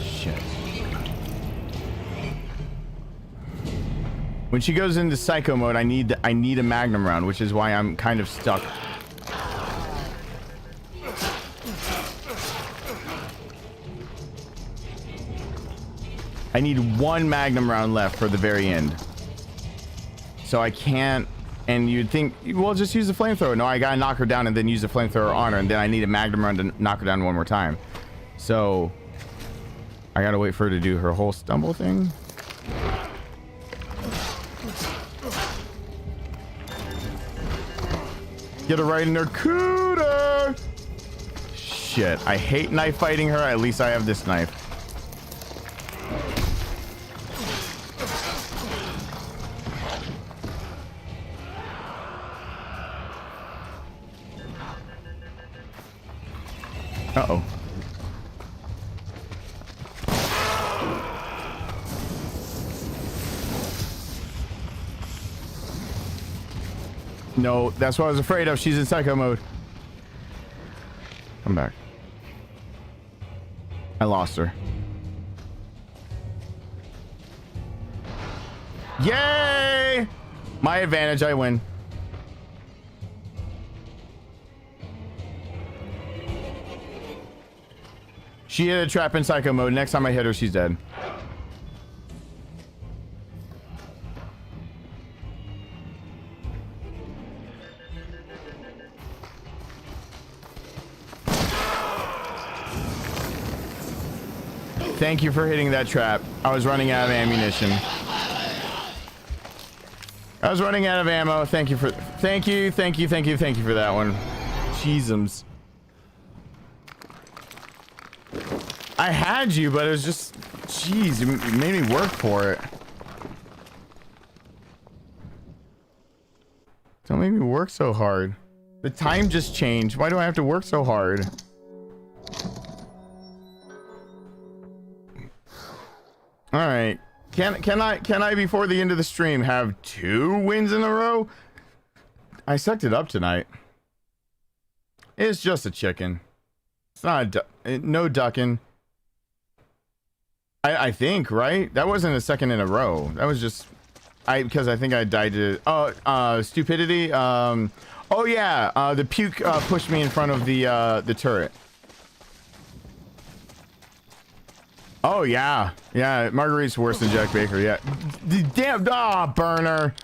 Shit. When she goes into psycho mode, I need a magnum round, which is why I'm kind of stuck. I need one magnum round left for the very end. So I can't, and you'd think, well, just use the flamethrower. No, I gotta knock her down and then use the flamethrower on her, and then I need a magnum round to knock her down one more time. So I gotta wait for her to do her whole stumble thing. Get her right in her cooter. Shit, I hate knife fighting her. At least I have this knife. Uh-oh. No, that's what I was afraid of. She's in psycho mode. Come back. I lost her. Yay! My advantage, I win. She hit a trap in psycho mode. Next time I hit her, she's dead. Thank you for hitting that trap. I was running out of ammunition. I was running out of ammo. Thank you for that one. Jeezums. I had you, but it was just, jeez, you made me work for it. Don't make me work so hard. The time just changed. Why do I have to work so hard? All right. Can I before the end of the stream have 2 wins in a row? I sucked it up tonight. It's just a chicken. It's not no ducking. I think, right? That wasn't a second in a row. That was just because I think I died to stupidity. Oh yeah, the puke pushed me in front of the turret. Oh yeah, Marguerite's worse than Jack Baker. Yeah, damn, burner.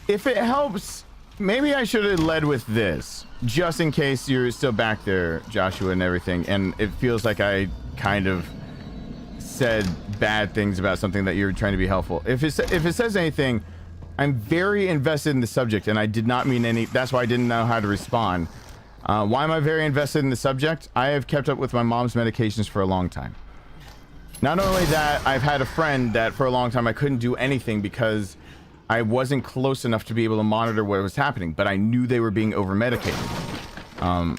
If it helps, maybe I should have led with this, just in case you're still back there, Joshua, and everything, and it feels like I kind of said bad things about something that you're trying to be helpful. If it says anything, I'm very invested in the subject, and I did not mean any. That's why I didn't know how to respond. Why am I very invested in the subject? I have kept up with my mom's medications for a long time. Not only that, I've had a friend that for a long time I couldn't do anything because I wasn't close enough to be able to monitor what was happening, but I knew they were being over-medicated.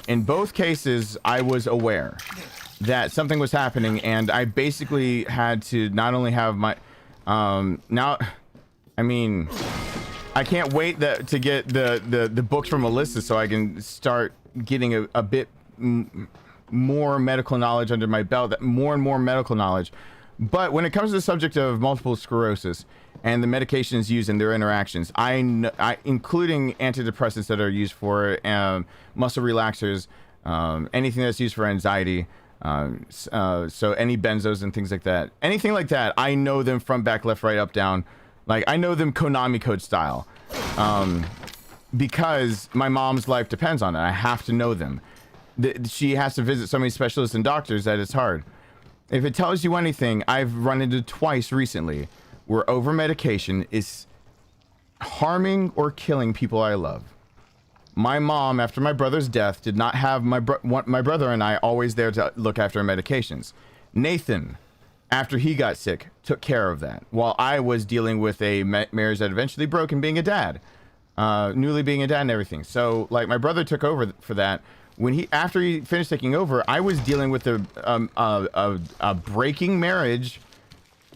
In both cases, I was aware that something was happening, and I basically had to not only have my... now, I mean, I can't wait to get the books from Alyssa so I can start getting a bit more medical knowledge under my belt, more and more medical knowledge. But when it comes to the subject of multiple sclerosis and the medications used and their interactions, I including antidepressants that are used for muscle relaxers, anything that's used for anxiety, so any benzos and things like that, anything like that, I know them front, back, left, right, up, down. Like, I know them Konami code style. Because my mom's life depends on it. I have to know them. She has to visit so many specialists and doctors that it's hard. If it tells you anything, I've run into twice recently where over medication is harming or killing people I love. My mom, after my brother's death, did not have my brother and I always there to look after her medications. Nathan, after he got sick, took care of that while I was dealing with a marriage that eventually broke and being a dad, newly being a dad and everything. So like my brother took over for that. After he finished taking over, I was dealing with a breaking marriage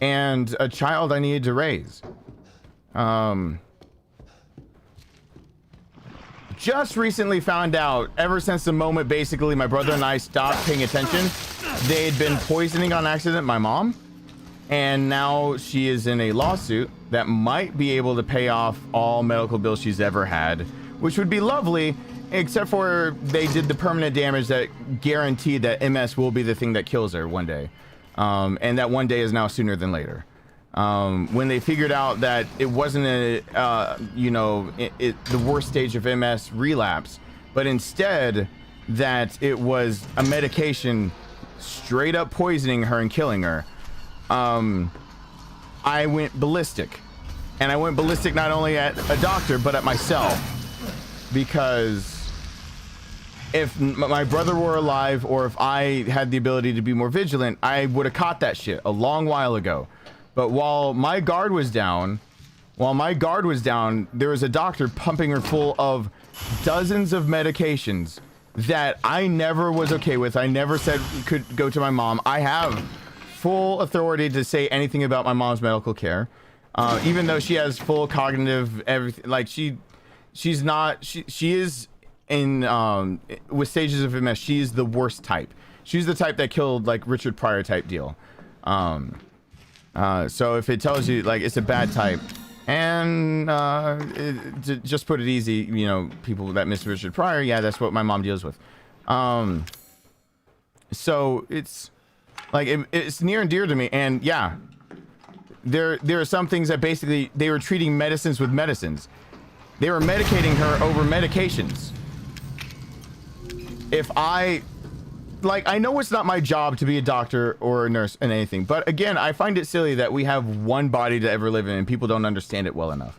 and a child I needed to raise. Just recently found out, ever since the moment basically my brother and I stopped paying attention, they had been poisoning on accident my mom, and now she is in a lawsuit that might be able to pay off all medical bills she's ever had, which would be lovely, except for they did the permanent damage that guaranteed that MS will be the thing that kills her one day, and that one day is now sooner than later. When they figured out that it wasn't the worst stage of MS relapse, but instead that it was a medication straight up poisoning her and killing her, I went ballistic. And I went ballistic not only at a doctor, but at myself. Because if my brother were alive, or if I had the ability to be more vigilant, I would have caught that shit a long while ago. But while my guard was down, there was a doctor pumping her full of dozens of medications that I never was okay with. I never said could go to my mom. I have full authority to say anything about my mom's medical care, even though she has full cognitive everything. Like she is in with stages of MS. She is the worst type. She's the type that killed like Richard Pryor type deal. So if it tells you like it's a bad type, and to just put it easy, you know, people that miss Richard Pryor, yeah, that's what my mom deals with. So it's like it's near and dear to me, and yeah, there are some things that basically they were treating medicines with medicines. They were medicating her over medications. If I know it's not my job to be a doctor or a nurse and anything, but again, I find it silly that we have one body to ever live in and people don't understand it well enough.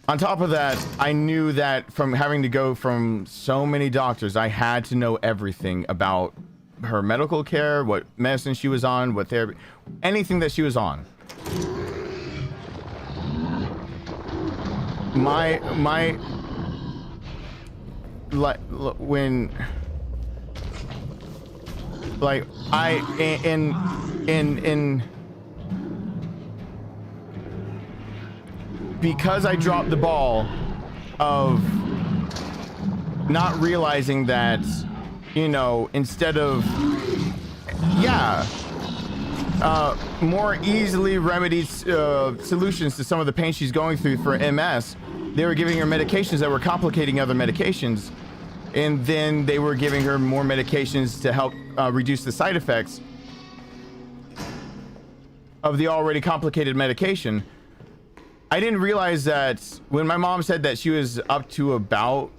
On top of that, I knew that from having to go from so many doctors, I had to know everything about her medical care, what medicine she was on, what therapy, anything that she was on. Because I dropped the ball of not realizing that, you know, instead of more easily remedied solutions to some of the pain she's going through for MS, they were giving her medications that were complicating other medications. And then they were giving her more medications to help reduce the side effects of the already complicated medication. I didn't realize that when my mom said that she was up to about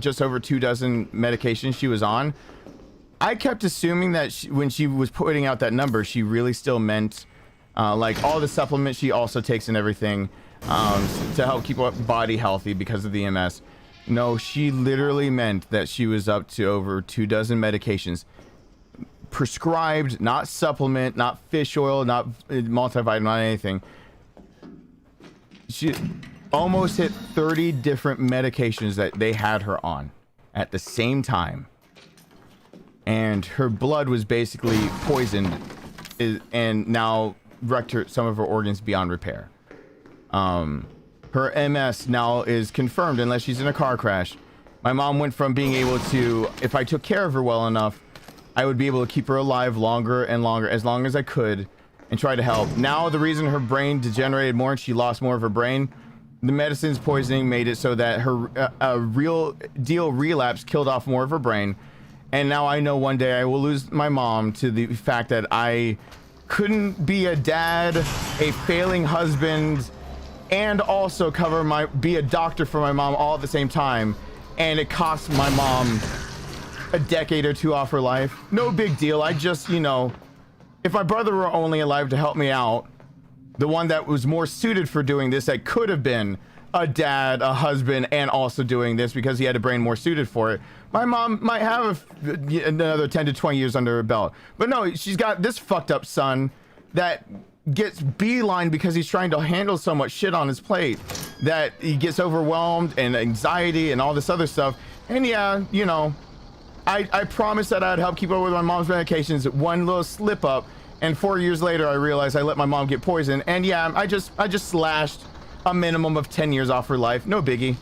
just over 24 medications she was on, I kept assuming that when she was putting out that number, she really still meant like all the supplements she also takes and everything to help keep her body healthy because of the MS. No, she literally meant that she was up to over 24 medications. Prescribed, not supplement, not fish oil, not multivitamin, not anything. She almost hit 30 different medications that they had her on at the same time. And her blood was basically poisoned and now wrecked some of her organs beyond repair. Her MS now is confirmed unless she's in a car crash. My mom went from being able to, if I took care of her well enough, I would be able to keep her alive longer and longer, as long as I could, and try to help. Now the reason her brain degenerated more and she lost more of her brain, the medicine's poisoning made it so that her a real deal relapse killed off more of her brain. And now I know one day I will lose my mom to the fact that I couldn't be a dad, a failing husband, and also be a doctor for my mom all at the same time, and it cost my mom a decade or two off her life. No big deal. I just, you know, if my brother were only alive to help me out, the one that was more suited for doing this, that could have been a dad, a husband, and also doing this because he had a brain more suited for it, my mom might have another 10 to 20 years under her belt. But no, she's got this fucked up son that gets beeline because he's trying to handle so much shit on his plate that he gets overwhelmed and anxiety and all this other stuff. And yeah, you know, I promised that I'd help keep up with my mom's medications. One little slip up, and 4 years later I realized I let my mom get poisoned. And yeah, I just slashed a minimum of 10 years off her life. No biggie.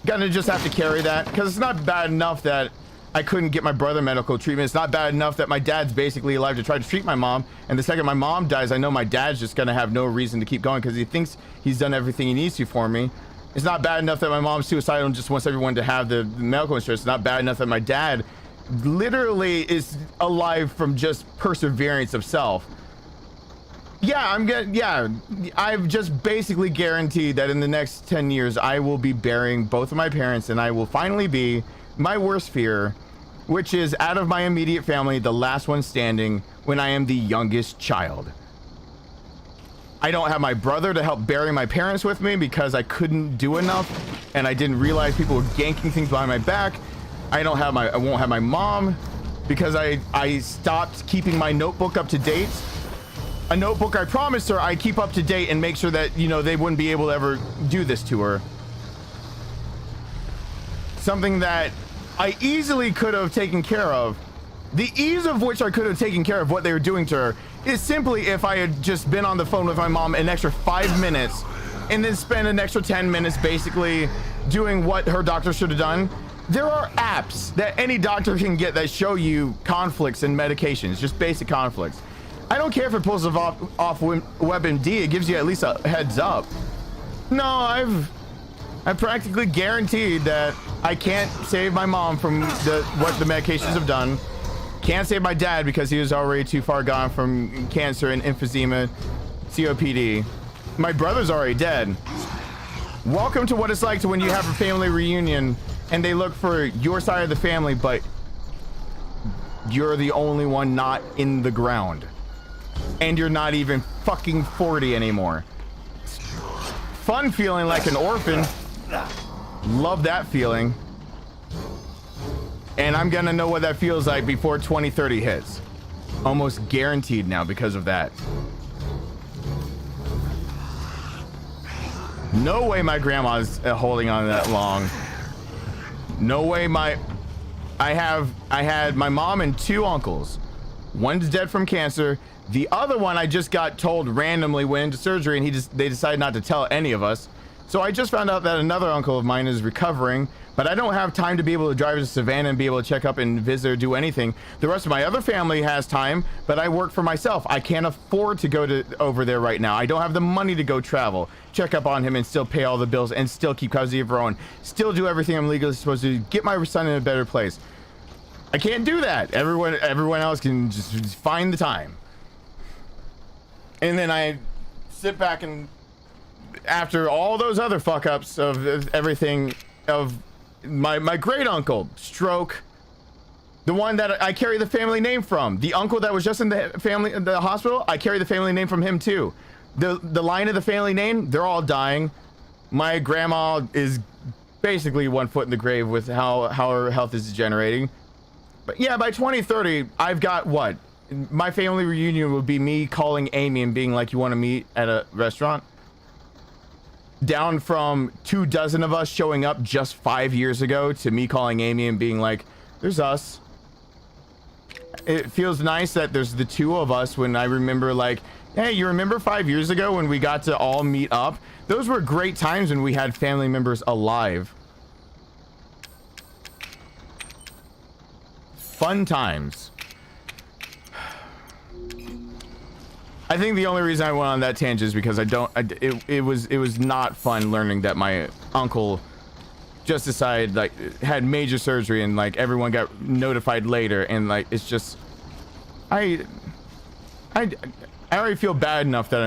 Gonna just have to carry that, because it's not bad enough that I couldn't get my brother medical treatment. It's not bad enough that my dad's basically alive to try to treat my mom, and the second my mom dies, I know my dad's just gonna have no reason to keep going because he thinks he's done everything he needs to for me. It's not bad enough that my mom's suicidal and just wants everyone to have the medical insurance. It's not bad enough that my dad literally is alive from just perseverance of self. Yeah, I've just basically guaranteed that in the next 10 years I will be burying both of my parents, and I will finally be my worst fear, which is out of my immediate family, the last one standing when I am the youngest child. I don't have my brother to help bury my parents with me because I couldn't do enough, and I didn't realize people were ganking things behind my back. I won't have my mom because I stopped keeping my notebook up to date. A notebook I promised her I'd keep up to date and make sure that, you know, they wouldn't be able to ever do this to her. Something that I easily could have taken care of. The ease of which I could have taken care of what they were doing to her is simply if I had just been on the phone with my mom an extra 5 minutes and then spend an extra 10 minutes basically doing what her doctor should have done. There are apps that any doctor can get that show you conflicts and medications, just basic conflicts. I don't care if it pulls off WebMD, it gives you at least a heads up. No, I've practically guaranteed that I can't save my mom from what the medications have done. Can't save my dad because he was already too far gone from cancer and emphysema, COPD. My brother's already dead. Welcome to what it's like to when you have a family reunion and they look for your side of the family, but you're the only one not in the ground. And you're not even fucking 40 anymore. Fun feeling like an orphan. Love that feeling. And I'm gonna know what that feels like before 2030 hits. Almost guaranteed now because of that. No way my grandma's holding on that long. No way I had my mom and 2 uncles. One's dead from cancer. The other one I just got told randomly went into surgery, and they decided not to tell any of us. So I just found out that another uncle of mine is recovering, but I don't have time to be able to drive to Savannah and be able to check up and visit or do anything. The rest of my other family has time, but I work for myself. I can't afford to go over there right now. I don't have the money to go travel, check up on him, and still pay all the bills, and still keep custody of her own, still do everything I'm legally supposed to do, get my son in a better place. I can't do that. Everyone else can just find the time. And then I sit back and after all those other fuck ups of everything, of my great uncle, stroke, the one that I carry the family name from, the uncle that was just in the hospital, I carry the family name from him too. The line of the family name, they're all dying. My grandma is basically 1 foot in the grave with how her health is degenerating. But yeah, by 2030, I've got what? My family reunion would be me calling Amy and being like, you want to meet at a restaurant? Down from 24 of us showing up just 5 years ago to me calling Amy and being like, there's us. It feels nice that there's the 2 of us when I remember like, hey, you remember 5 years ago when we got to all meet up? Those were great times when we had family members alive. Fun times. I think the only reason I went on that tangent is because it was not fun learning that my uncle just decided, like, had major surgery and like everyone got notified later, and like it's just I already feel bad enough that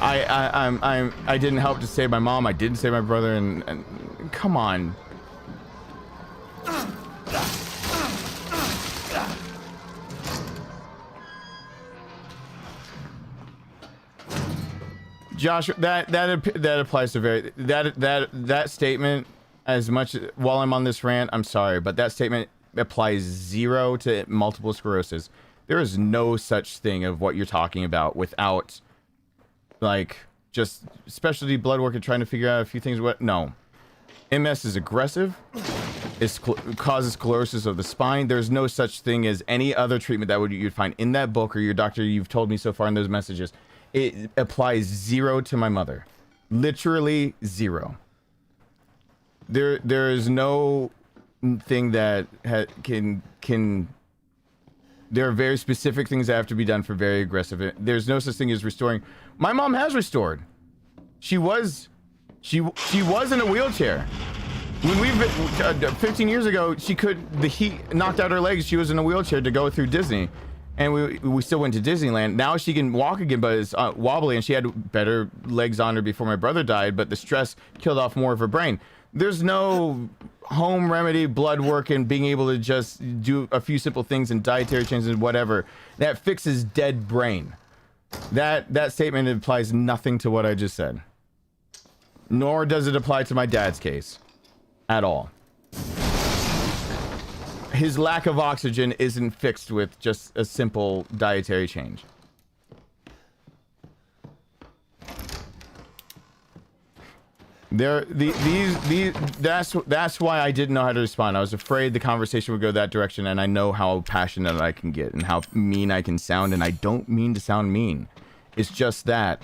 I didn't help to save my mom. I didn't save my brother, and come on. Josh, that applies to that statement. As much while I'm on this rant, I'm sorry, but that statement applies 0 to multiple sclerosis. There is no such thing of what you're talking about without, like, just specialty blood work and trying to figure out a few things. No, MS is aggressive. It causes sclerosis of the spine. There's no such thing as any other treatment that you'd find in that book or your doctor you've told me so far in those messages. It applies 0 to my mother, literally 0. There is no thing that can. There are very specific things that have to be done for very aggressive. There's no such thing as restoring. My mom has restored. She was in a wheelchair. When 15 years ago, the heat knocked out her legs. She was in a wheelchair to go through Disney. And we still went to Disneyland. Now she can walk again, but it's wobbly, and she had better legs on her before my brother died, but the stress killed off more of her brain. There's no home remedy, blood work, and being able to just do a few simple things and dietary changes and whatever that fixes dead brain. That statement applies nothing to what I just said. Nor does it apply to my dad's case at all. His lack of oxygen isn't fixed with just a simple dietary change. That's why I didn't know how to respond. I was afraid the conversation would go that direction, and I know how passionate I can get and how mean I can sound, and I don't mean to sound mean. It's just that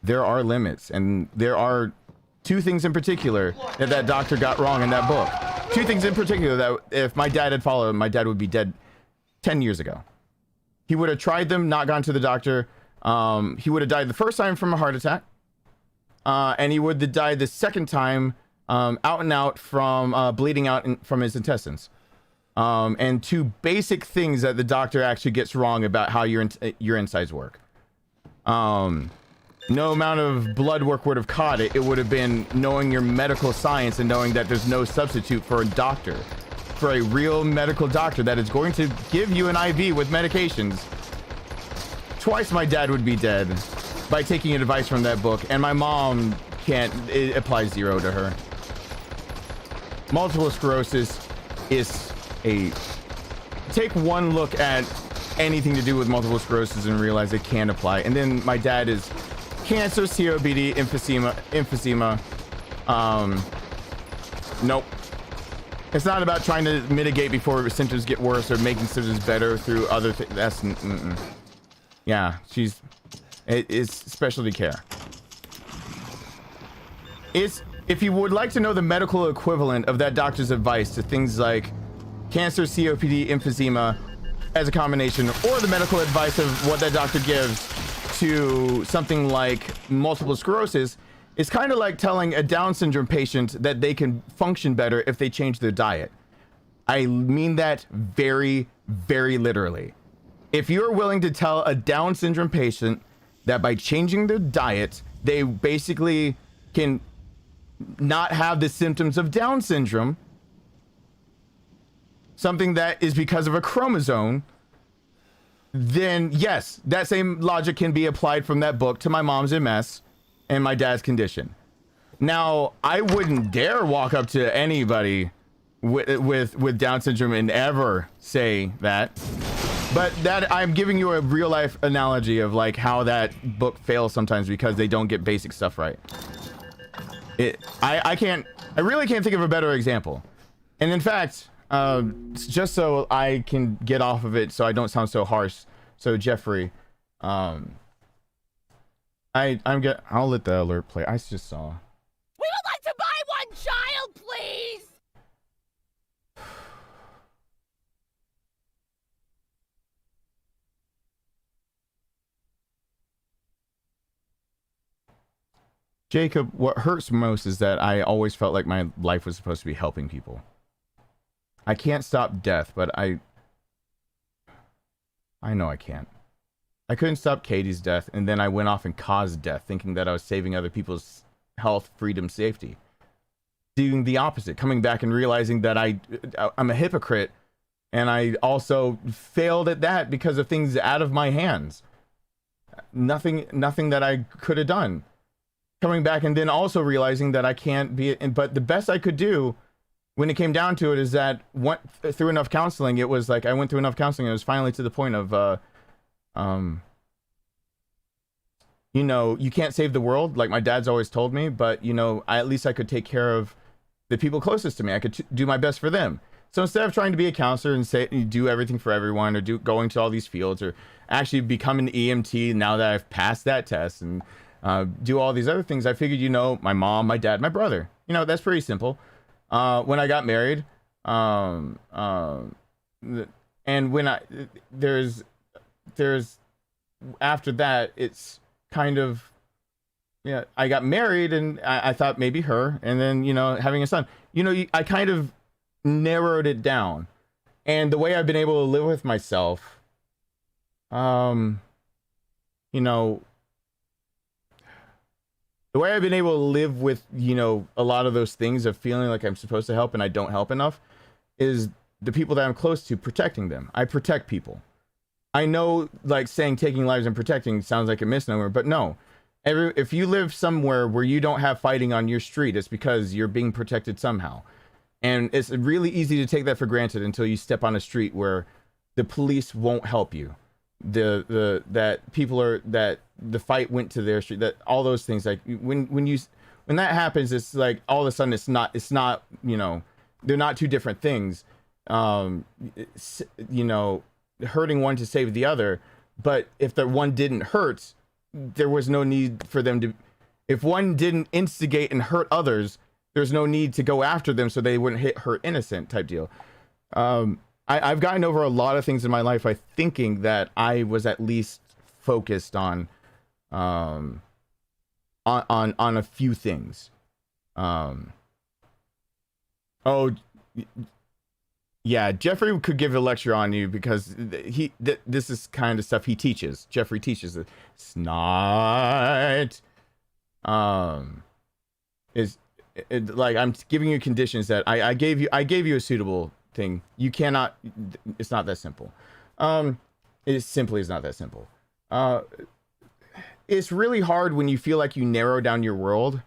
there are limits, and there are 2 things in particular that doctor got wrong in that book. 2 things in particular that if my dad had followed, my dad would be dead 10 years ago. He would have tried them, not gone to the doctor. He would have died the first time from a heart attack. And he would have died the second time out and out from bleeding out from his intestines. And 2 basic things that the doctor actually gets wrong about how your insides work. No amount of blood work would have caught it. It would have been knowing your medical science and knowing that there's no substitute for a doctor, for a real medical doctor that is going to give you an IV with medications. Twice my dad would be dead by taking advice from that book, and my mom can't. It applies 0 to her. Multiple sclerosis is take one look at anything to do with multiple sclerosis and realize it can apply. And then my dad is cancer, COPD, emphysema. Nope. It's not about trying to mitigate before symptoms get worse or making symptoms better through other things. That's yeah. It's specialty care. If you would like to know the medical equivalent of that doctor's advice to things like cancer, COPD, emphysema as a combination, or the medical advice of what that doctor gives to something like multiple sclerosis, it's kind of like telling a Down syndrome patient that they can function better if they change their diet. I mean that very, very literally. If you're willing to tell a Down syndrome patient that by changing their diet, they basically can not have the symptoms of Down syndrome, something that is because of a chromosome, then yes, that same logic can be applied from that book to my mom's MS and my dad's condition. Now, I wouldn't dare walk up to anybody with Down syndrome and ever say that. But that I'm giving you a real life analogy of like how that book fails sometimes because they don't get basic stuff right. I really can't think of a better example. And in fact, just so I can get off of it so I don't sound so harsh. So Jeffrey, I'll let the alert play. I just saw. We would like to buy one child, please! Jacob, what hurts most is that I always felt like my life was supposed to be helping people. I can't stop death, but I know I can't. I couldn't stop Katie's death, and then I went off and caused death, thinking that I was saving other people's health, freedom, safety. Doing the opposite, coming back and realizing that I'm a hypocrite, and I also failed at that because of things out of my hands. Nothing that I could have done. Coming back and then also realizing that I can't be, but the best I could do when it came down to it is that through enough counseling, it was like I went through enough counseling, and it was finally to the point of, you know, you can't save the world, like my dad's always told me, but, you know, at least I could take care of the people closest to me. I could do my best for them. So instead of trying to be a counselor and do everything for everyone, or going to all these fields, or actually become an EMT now that I've passed that test, and do all these other things, I figured, you know, my mom, my dad, my brother, you know, that's pretty simple. When I got married, and when there's after that, it's kind of, yeah, I got married, and I thought maybe her, and then, you know, having a son, you know, I kind of narrowed it down. And the way I've been able to live with myself, you know, the way I've been able to live with, you know, a lot of those things of feeling like I'm supposed to help and I don't help enough, is the people that I'm close to, protecting them. I protect people. I know, like, saying taking lives and protecting sounds like a misnomer, but no. If you live somewhere where you don't have fighting on your street, it's because you're being protected somehow. And it's really easy to take that for granted until you step on a street where the police won't help you. That the fight went to their street, that all those things, like when that happens, it's like all of a sudden it's not, you know, they're not two different things. You know, hurting one to save the other, but if the one didn't hurt, there was no need for them to, if one didn't instigate and hurt others, there's no need to go after them so they wouldn't hurt innocent type deal. I've gotten over a lot of things in my life by thinking that I was at least focused on a few things. Oh, yeah, Jeffrey could give a lecture on you because this is kind of stuff he teaches. Jeffrey teaches it. It's not like I'm giving you conditions that I gave you a suitable thing. You cannot, it's not that simple. It simply is not that simple. It's really hard when you feel like you narrow down your world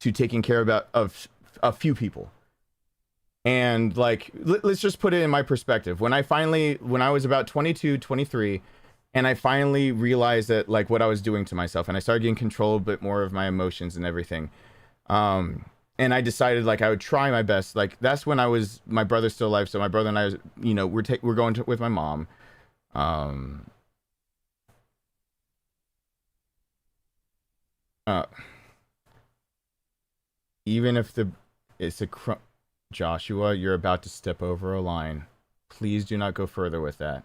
to taking care of a few people. And like, let's just put it in my perspective. When I was about 22, 23, and I finally realized that, like, what I was doing to myself, and I started getting control a bit more of my emotions and everything. And I decided, like, I would try my best. Like, that's when my brother's still alive. So my brother and I, you know, we're going with my mom. Even if it's a Joshua, you're about to step over a line. Please do not go further with that.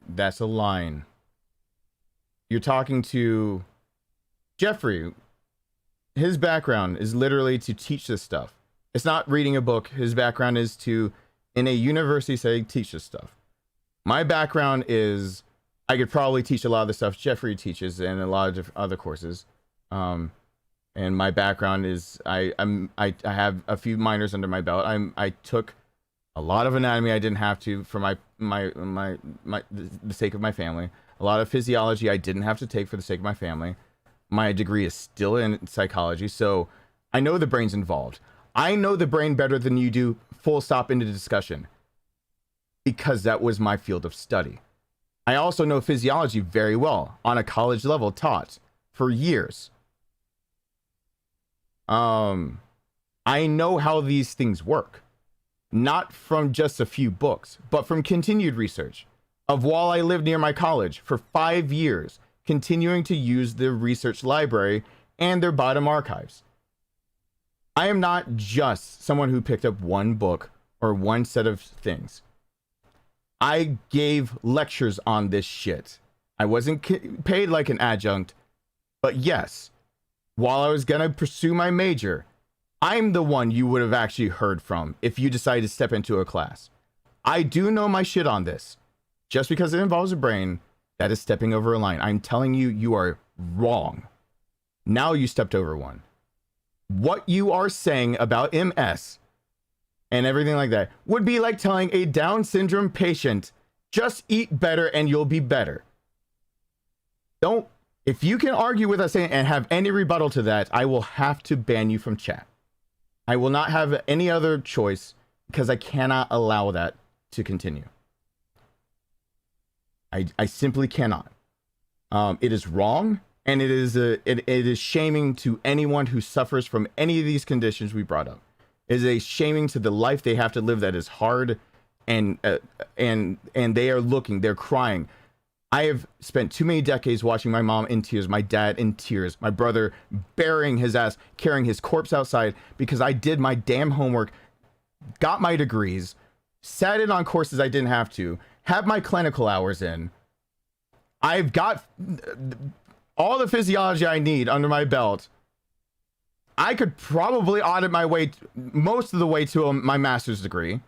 That's a line. You're talking to Jeffrey. His background is literally to teach this stuff. It's not reading a book. His background is to, in a university setting, teach this stuff. My background is, I could probably teach a lot of the stuff Jeffrey teaches in a lot of other courses. And my background is, I have a few minors under my belt. I took a lot of anatomy I didn't have to for the sake of my family. A lot of physiology I didn't have to take for the sake of my family. My degree is still in psychology, so I know the brain's involved. I know the brain better than you do, full stop, into the discussion, because that was my field of study. I also know physiology very well, on a college level, taught for years. I know how these things work, not from just a few books, but from continued research of while I lived near my college for 5 years, continuing to use the research library and their bottom archives. I am not just someone who picked up one book or one set of things. I gave lectures on this shit. I wasn't paid like an adjunct, but yes, while I was gonna pursue my major, I'm the one you would have actually heard from if you decided to step into a class. I do know my shit on this. Just because it involves a brain, that is stepping over a line. I'm telling you, you are wrong. Now you stepped over one. What you are saying about MS and everything like that would be like telling a Down syndrome patient, just eat better and you'll be better. Don't, if you can argue with us and have any rebuttal to that, I will have to ban you from chat. I will not have any other choice because I cannot allow that to continue. I simply cannot. It is wrong, and it is shaming to anyone who suffers from any of these conditions we brought up. It is a shaming to the life they have to live that is hard, and they are looking, they're crying. I have spent too many decades watching my mom in tears, my dad in tears, my brother burying his ass, carrying his corpse outside because I did my damn homework, got my degrees, sat in on courses I didn't have to, have my clinical hours in. I've got all the physiology I need under my belt. I could probably audit my way most of the way to my master's degree.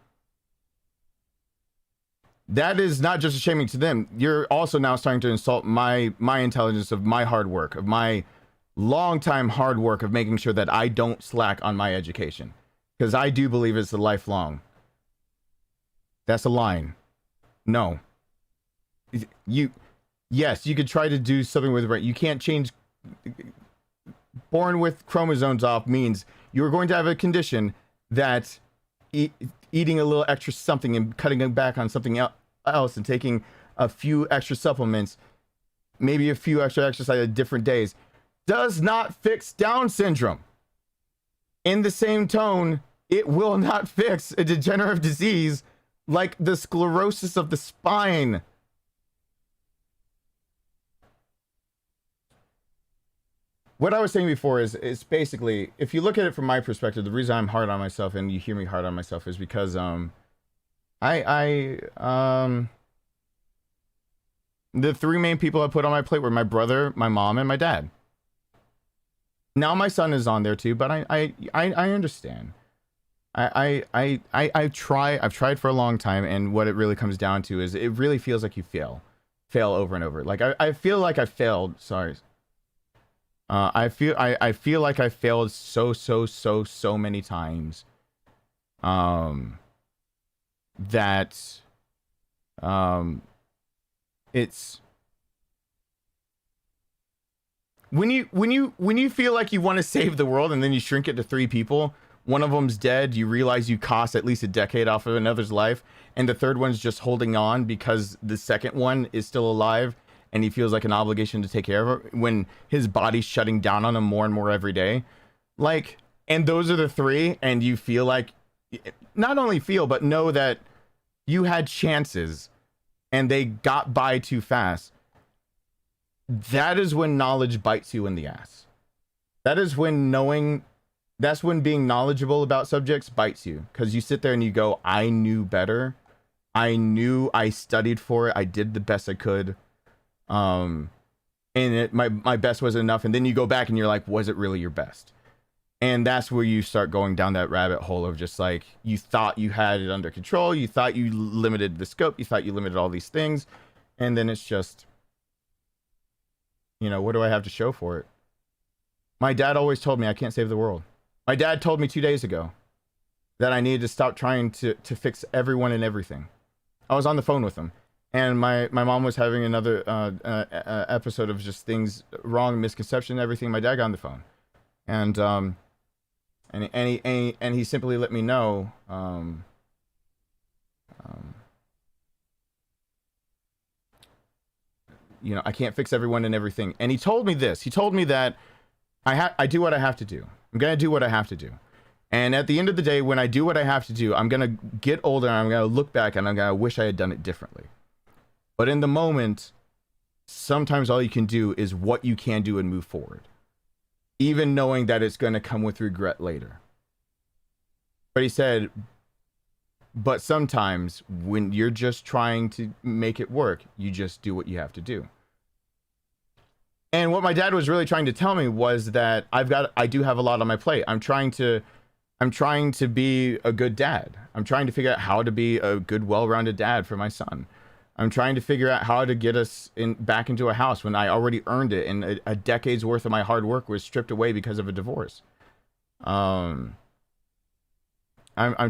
That is not just shaming to them. You're also now starting to insult my intelligence of my hard work, of my long time hard work of making sure that I don't slack on my education. Because I do believe it's a lifelong. That's a line. No. Yes, you could try to do something with it. You can't change. Born with chromosomes off means you're going to have a condition that eating a little extra something and cutting back on something else and taking a few extra supplements, maybe a few extra exercise at different days, does not fix Down syndrome. In the same tone, it will not fix a degenerative disease like the sclerosis of the spine. What I was saying before is basically, if you look at it from my perspective, the reason I'm hard on myself and you hear me hard on myself is because the three main people I put on my plate were my brother, my mom, and my dad. Now my son is on there too, but I understand. I've tried for a long time, and what it really comes down to is it really feels like you fail over and over. Like I feel like I failed. Sorry. I feel like I failed so many times. It's when you feel like you want to save the world and then you shrink it to 3 people. One of them's dead. You realize you cost at least a decade off of another's life, and the third one's just holding on because the second one is still alive, and he feels like an obligation to take care of her when his body's shutting down on him more and more every day. Like, and those are the 3, and you feel like, not only feel, but know that you had chances and they got by too fast. That is when knowledge bites you in the ass. That's when being knowledgeable about subjects bites you, because you sit there and you go, I knew better. I studied for it. I did the best I could. And my best wasn't enough. And then you go back and you're like, was it really your best? And that's where you start going down that rabbit hole of just like, you thought you had it under control. You thought you limited the scope. You thought you limited all these things. And then it's just, what do I have to show for it? My dad always told me I can't save the world. My dad told me 2 days ago that I needed to stop trying to fix everyone and everything. I was on the phone with him, and my mom was having another episode of just things wrong, misconception, everything. My dad got on the phone, and he simply let me know, I can't fix everyone and everything. And he told me this. He told me that I do what I have to do. I'm gonna do what I have to do. And at the end of the day, when I do what I have to do, I'm gonna get older and I'm gonna look back and I'm gonna wish I had done it differently. But in the moment, sometimes all you can do is what you can do and move forward, even knowing that it's gonna come with regret later. But he said, but sometimes when you're just trying to make it work, you just do what you have to do. And what my dad was really trying to tell me was that I do have a lot on my plate. I'm trying to be a good dad. I'm trying to figure out how to be a good, well-rounded dad for my son. I'm trying to figure out how to get us back into a house when I already earned it, and a decade's worth of my hard work was stripped away because of a divorce. I'm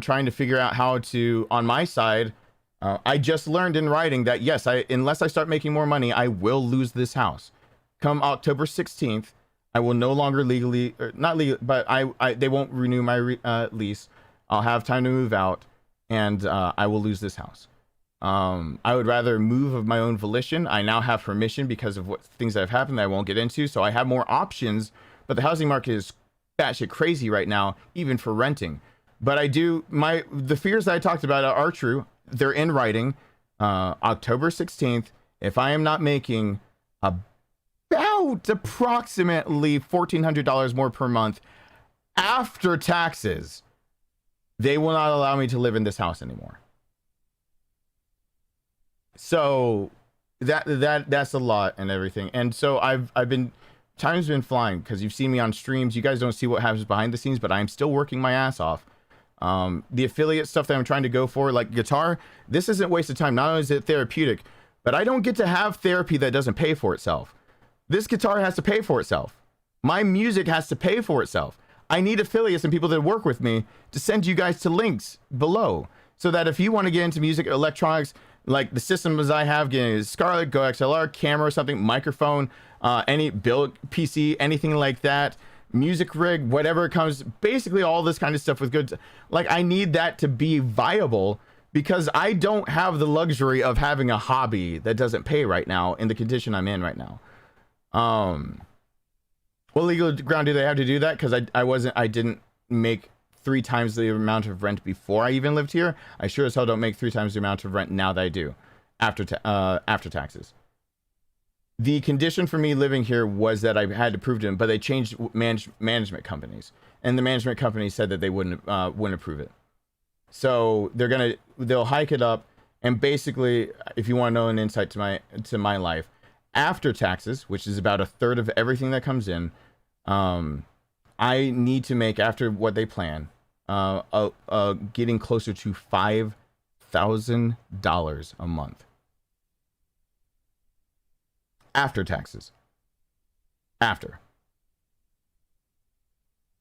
trying to figure out how to, on my side, I just learned in writing that yes, unless I start making more money, I will lose this house. Come October 16th, I will no longer legally, not legally, but they won't renew my lease. I'll have time to move out, and I will lose this house. I would rather move of my own volition. I now have permission because of what things that have happened that I won't get into, so I have more options, but the housing market is batshit crazy right now, even for renting. But the fears that I talked about are true. They're in writing. October 16th, if I am not making about approximately $1,400 more per month after taxes, they will not allow me to live in this house anymore. So that's a lot and everything. And so time's been flying because you've seen me on streams. You guys don't see what happens behind the scenes, but I'm still working my ass off. The affiliate stuff that I'm trying to go for, like guitar, this isn't wasted time. Not only is it therapeutic, but I don't get to have therapy that doesn't pay for itself. This guitar has to pay for itself. My music has to pay for itself. I need affiliates and people that work with me to send you guys to links below, so that if you want to get into music, electronics, like the systems I have, getting Scarlett, Go XLR, camera or something, microphone, any build PC, anything like that, music rig, whatever it comes, basically all this kind of stuff with good, like I need that to be viable, because I don't have the luxury of having a hobby that doesn't pay right now in the condition I'm in right now. What legal ground do they have to do that? Because I didn't make 3 times the amount of rent before I even lived here. I sure as hell don't make 3 times the amount of rent now that I do after taxes. The condition for me living here was that I had to prove to them, but they changed management companies, and the management company said that they wouldn't approve it. So they'll hike it up, and basically, if you want to know an insight to my life, after taxes, which is about 1/3 of everything that comes in, I need to make, after what they plan, getting closer to $5,000 a month. After taxes. After.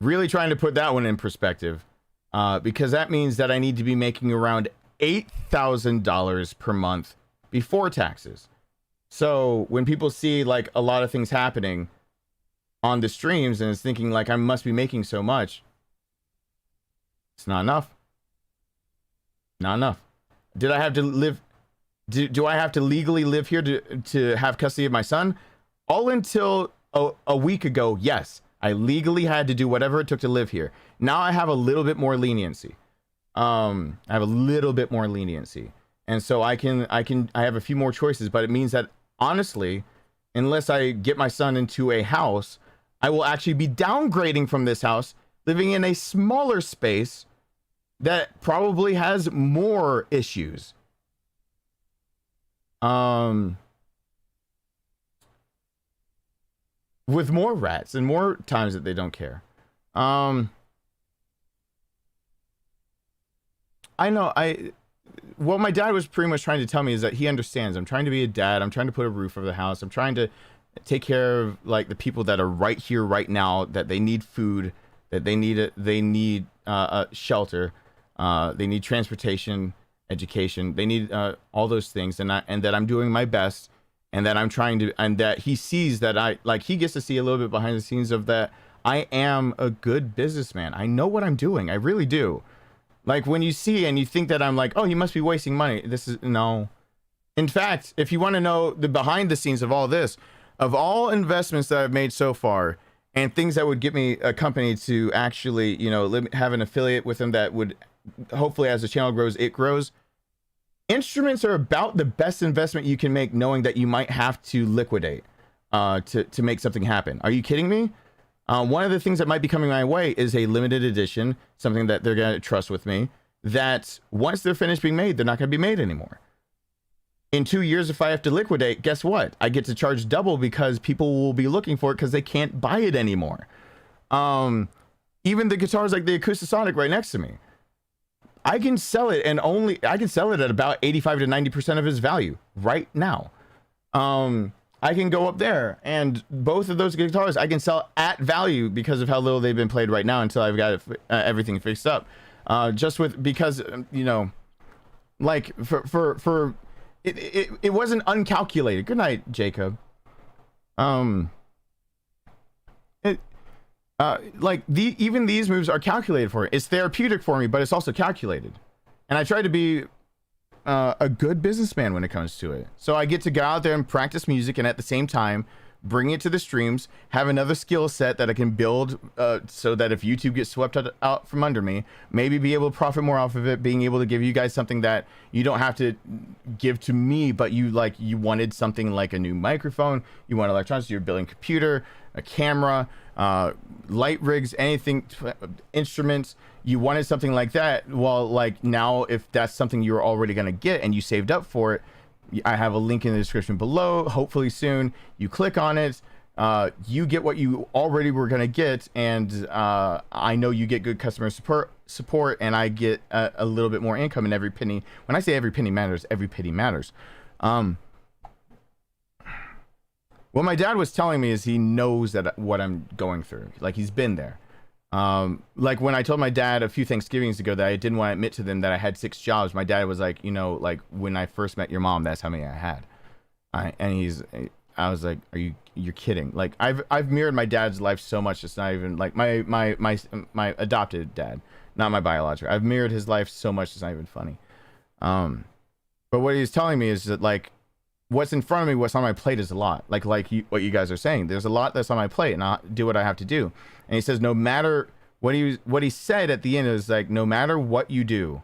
Really trying to put that one in perspective, because that means that I need to be making around $8,000 per month before taxes. So when people see like a lot of things happening on the streams and it's thinking like I must be making so much, it's not enough. Not enough. Did I have to live? Do I have to legally live here to have custody of my son? All until a week ago, yes, I legally had to do whatever it took to live here. Now I have a little bit more leniency. And so I have a few more choices, but it means that honestly, unless I get my son into a house, I will actually be downgrading from this house, living in a smaller space that probably has more issues. With more rats and more times that they don't care. I know, what my dad was pretty much trying to tell me is that he understands. I'm trying to be a dad. I'm trying to put a roof over the house. I'm trying to take care of like the people that are right here, right now, that they need food, that they need shelter, they need transportation, education, they need all those things, and that I'm doing my best, and that I'm trying to, and that he sees that he gets to see a little bit behind the scenes of that I am a good businessman. I know what I'm doing. I really do. Like when you see and you think that I'm like, oh, you must be wasting money. No. In fact, if you want to know the behind the scenes of all this, of all investments that I've made so far and things that would get me a company to actually, have an affiliate with them that would hopefully, as the channel grows, it grows. Instruments are about the best investment you can make, knowing that you might have to liquidate to make something happen. Are you kidding me? One of the things that might be coming my way is a limited edition, something that they're going to trust with me, that once they're finished being made, they're not going to be made anymore. In 2 years, if I have to liquidate, guess what? I get to charge double because people will be looking for it because they can't buy it anymore. Even the guitars like the Acoustasonic right next to me. I can sell it I can sell it at about 85 to 90% of its value right now. I can go up there, and both of those guitars I can sell at value because of how little they've been played right now until I've got it, everything fixed up. Because you know, like for it wasn't uncalculated. Good night, Jacob. Even these moves are calculated for it. It's therapeutic for me, but it's also calculated. And I try to be a good businessman when it comes to it. So I get to go out there and practice music, and at the same time bring it to the streams, have another skill set that I can build so that if YouTube gets swept out from under me, maybe be able to profit more off of it, being able to give you guys something that you don't have to give to me, but you wanted something like a new microphone, you want electronics, you're building a computer, a camera, light rigs, anything, instruments, you wanted something like that. Well, like now, if that's something you're already going to get and you saved up for it, I have a link in the description below. Hopefully soon you click on it, you get what you already were going to get, and I know you get good customer support, and I get a little bit more income in every penny. When I say every penny matters, every penny matters. What my dad was telling me is he knows that what I'm going through. Like, he's been there. Like when I told my dad a few Thanksgivings ago that I didn't want to admit to them that I had 6 jobs, my dad was like, you know, like when I first met your mom, that's how many I had. I was like, you're kidding. Like I've mirrored my dad's life so much. It's not even like my adopted dad, not my biological. I've mirrored his life so much. It's not even funny. But what he's telling me is that, like, what's in front of me, what's on my plate is a lot. Like what you guys are saying, there's a lot that's on my plate, and I'll do what I have to do. And he says, no matter what he said at the end is like, no matter what you do,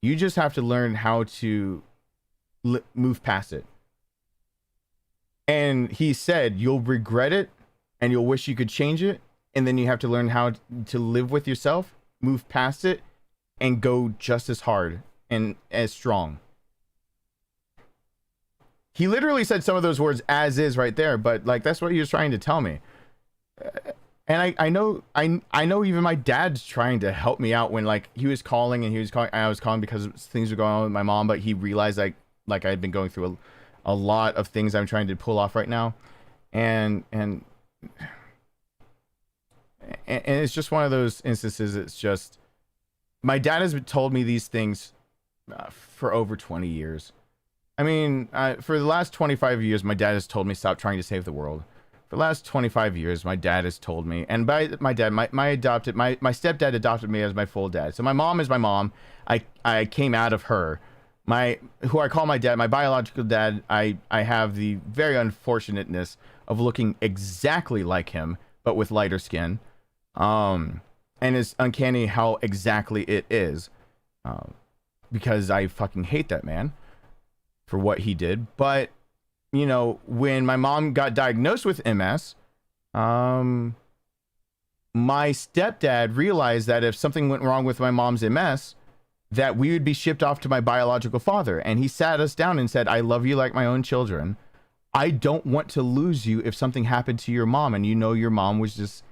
you just have to learn how to move past it. And he said, you'll regret it and you'll wish you could change it. And then you have to learn how to live with yourself, move past it, and go just as hard and as strong. He literally said some of those words as is right there, but like, that's what he was trying to tell me. And I know even my dad's trying to help me out when, like, he was calling and I was calling because things were going on with my mom, but he realized like I had been going through a lot of things I'm trying to pull off right now. And it's just one of those instances. It's just, my dad has told me these things for over 20 years. I mean, for the last 25 years, my dad has told me stop trying to save the world. For the last 25 years, my dad has told me, and by my dad, my stepdad adopted me as my full dad. So my mom is my mom. I came out of her. Who I call my dad, my biological dad, I have the very unfortunateness of looking exactly like him, but with lighter skin. And it's uncanny how exactly it is. Because I fucking hate that man for what he did. But, you know, when my mom got diagnosed with MS, my stepdad realized that if something went wrong with my mom's MS, that we would be shipped off to my biological father. And he sat us down and said, I love you like my own children. I don't want to lose you if something happened to your mom, and you know your mom was just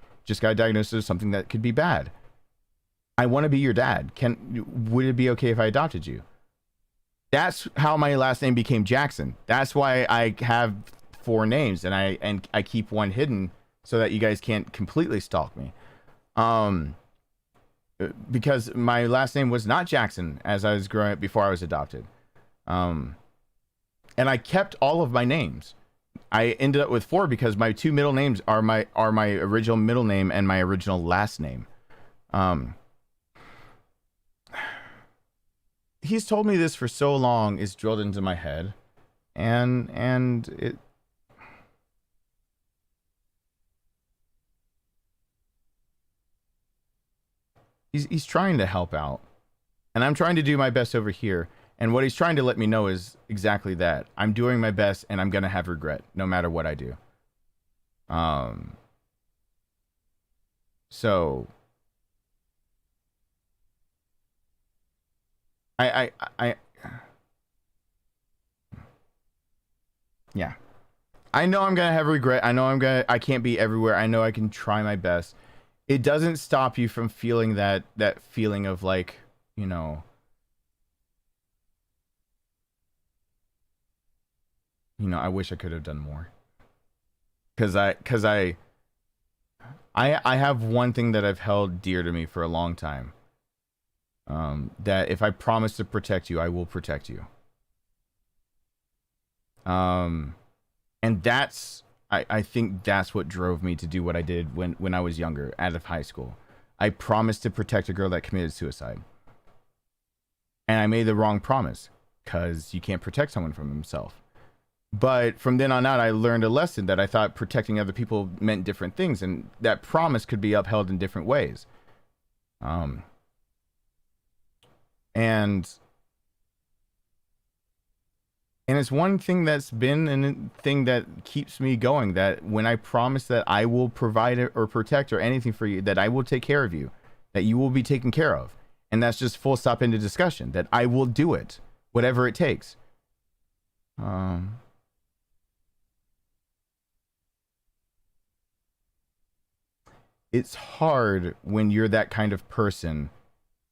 got diagnosed with something that could be bad. I want to be your dad. Would it be okay if I adopted you? That's how my last name became Jackson. That's why I have 4 names, and I keep one hidden so that you guys can't completely stalk me. Because my last name was not Jackson as I was growing up before I was adopted. And I kept all of my names. I ended up with 4 because my 2 middle names are my original middle name and my original last name. He's told me this for so long, it's drilled into my head, and it. He's trying to help out, and I'm trying to do my best over here. And what he's trying to let me know is exactly that. I'm doing my best, and I'm gonna have regret no matter what I do. So. Yeah, I know I'm gonna have regret. I know I can't be everywhere. I know I can try my best. It doesn't stop you from feeling that feeling of, like, you know, you know, I wish I could have done more. Cause I have one thing that I've held dear to me for a long time. That if I promise to protect you, I will protect you. And that's, I think that's what drove me to do what I did when I was younger, out of high school. I promised to protect a girl that committed suicide. And I made the wrong promise, because you can't protect someone from himself. But from then on out, I learned a lesson that I thought protecting other people meant different things, and that promise could be upheld in different ways. And it's one thing that's been a thing that keeps me going, that when I promise that I will provide or protect or anything for you, that I will take care of you, that you will be taken care of. And that's just full stop into discussion, that I will do it, whatever it takes. It's hard when you're that kind of person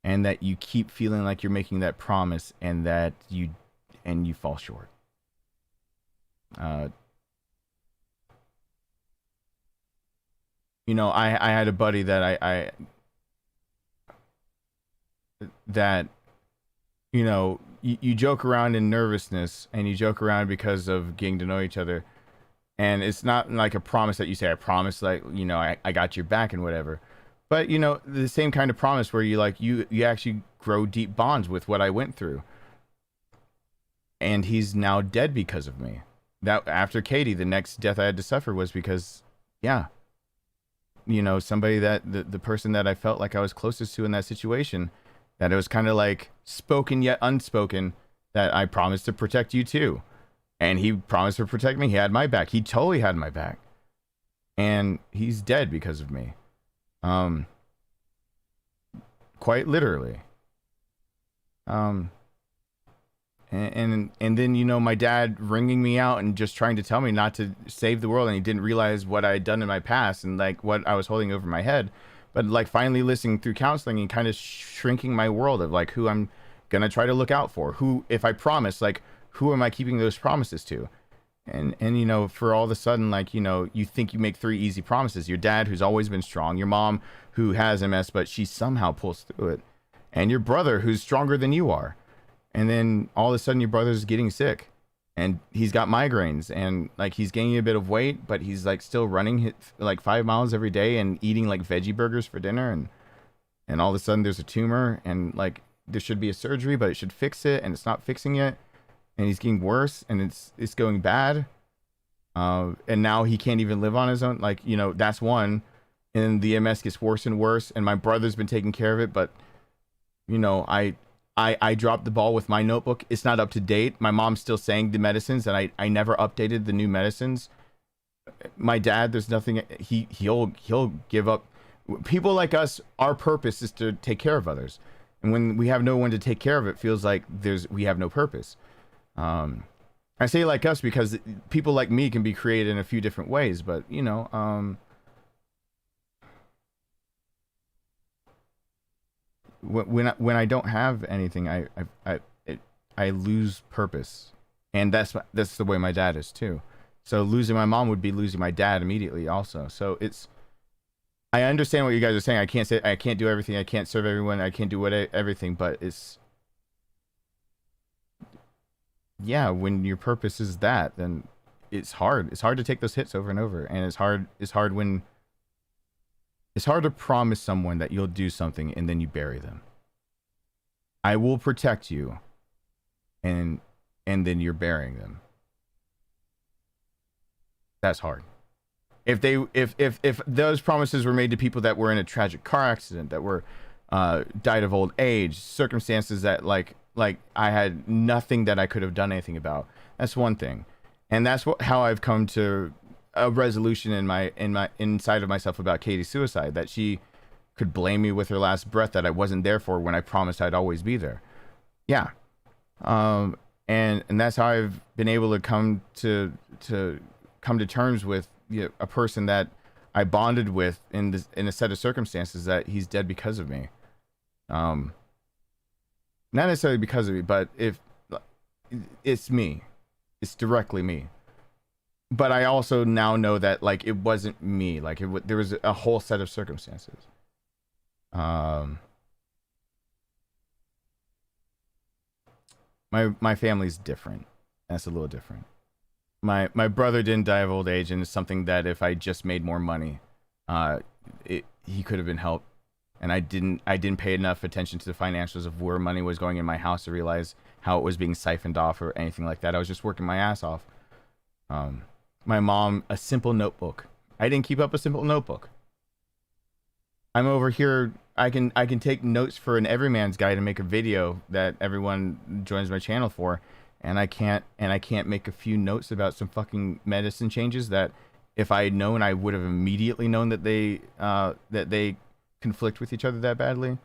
and that you keep feeling like you're making that promise and that you fall short. You know, I had a buddy that that, you know, you joke around in nervousness and you joke around because of getting to know each other. And it's not like a promise that you say, I promise, like, you know, I got your back and whatever. But, you know, the same kind of promise where you like, you actually grow deep bonds with what I went through. And he's now dead because of me. That after Katie, the next death I had to suffer was because, yeah, you know, somebody that the person that I felt like I was closest to in that situation, that it was kind of like spoken yet unspoken, that I promised to protect you too. And he promised to protect me. He had my back. He totally had my back. And he's dead because of me. Quite literally. And then, you know, my dad ringing me out and just trying to tell me not to save the world. And he didn't realize what I had done in my past and like what I was holding over my head. But like finally listening through counseling and kind of shrinking my world of like who I'm going to try to look out for. Who, if I promise, like, who am I keeping those promises to? And you know, for all of a sudden, like, you know, you think you make 3 easy promises. Your dad, who's always been strong. Your mom, who has MS, but she somehow pulls through it. And your brother, who's stronger than you are. And then all of a sudden your brother's getting sick. And he's got migraines. And like he's gaining a bit of weight, but he's like still running like 5 miles every day and eating like veggie burgers for dinner. And all of a sudden there's a tumor. And like there should be a surgery, but it should fix it. And it's not fixing it. And he's getting worse, and it's going bad. And now he can't even live on his own. Like, you know, that's one. And the MS gets worse and worse. And my brother's been taking care of it, but you know, I dropped the ball with my notebook. It's not up to date. My mom's still saying the medicines, and I never updated the new medicines. My dad, there's nothing. He'll give up. People like us, our purpose is to take care of others, and when we have no one to take care of, it feels like we have no purpose. I say like us because people like me can be created in a few different ways, but you know, when I don't have anything, I lose purpose, and that's the way my dad is too. So losing my mom would be losing my dad immediately also. So I understand what you guys are saying. I can't do everything. I can't serve everyone. I can't do everything, but yeah, when your purpose is that, then it's hard. It's hard to take those hits over and over. And it's hard to promise someone that you'll do something and then you bury them. I will protect you, and then you're burying them. That's hard. If those promises were made to people that were in a tragic car accident, that were died of old age, circumstances that like I had nothing that I could have done anything about, that's one thing. And that's how I've come to a resolution in my inside of myself about Katie's suicide, that she could blame me with her last breath that I wasn't there for when I promised I'd always be there. Yeah. And that's how I've been able to come to terms with, you know, a person that I bonded with in a set of circumstances, that he's dead because of me. Not necessarily because of me, but if it's me, it's directly me. but I also now know that like it wasn't me. Like there was a whole set of circumstances. My family's different. That's a little different. My brother didn't die of old age, and it's something that if I just made more money, he could have been helped. And I didn't pay enough attention to the financials of where money was going in my house to realize how it was being siphoned off or anything like that. I was just working my ass off. My mom, a simple notebook. I didn't keep up a simple notebook. I'm over here. I can take notes for an everyman's guide and make a video that everyone joins my channel for, and I can't make a few notes about some fucking medicine changes that if I had known, I would have immediately known that they conflict with each other that badly.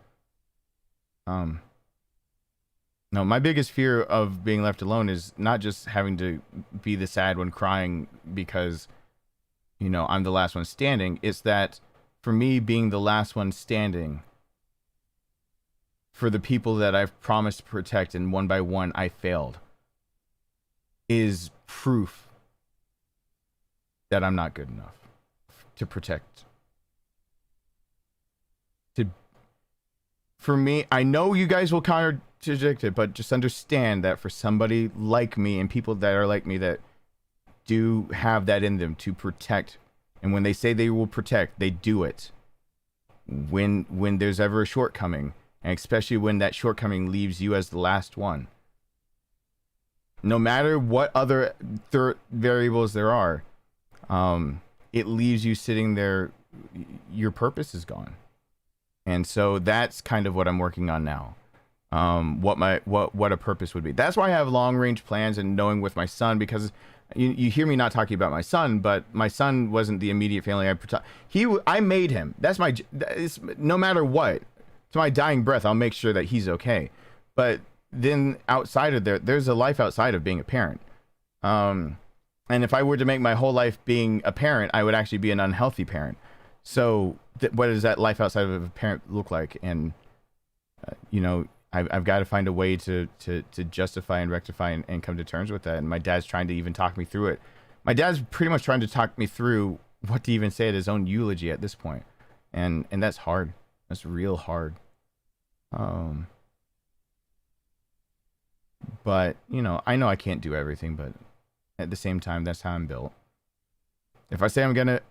No, my biggest fear of being left alone is not just having to be the sad one crying because, you know, I'm the last one standing. It's that for me, being the last one standing for the people that I've promised to protect and one by one I failed is proof that I'm not good enough to protect. For me, I know you guys will contradict it, but just understand that for somebody like me and people that are like me that do have that in them to protect, and when they say they will protect, they do it. When there's ever a shortcoming, and especially when that shortcoming leaves you as the last one. No matter what other variables there are, it leaves you sitting there. Your purpose is gone. And so that's kind of what I'm working on now. What a purpose would be. That's why I have long range plans and knowing with my son, because you hear me not talking about my son, but my son wasn't the immediate family I made him. No matter what, to my dying breath, I'll make sure that he's okay. But then outside of there's a life outside of being a parent. And if I were to make my whole life being a parent, I would actually be an unhealthy parent. So what does that life outside of a parent look like? And, you know, I've got to find a way to justify and rectify and come to terms with that. And my dad's trying to even talk me through it. My dad's pretty much trying to talk me through what to even say at his own eulogy at this point. And that's hard. That's real hard. But, you know I can't do everything, but at the same time, that's how I'm built. If I say I'm going to...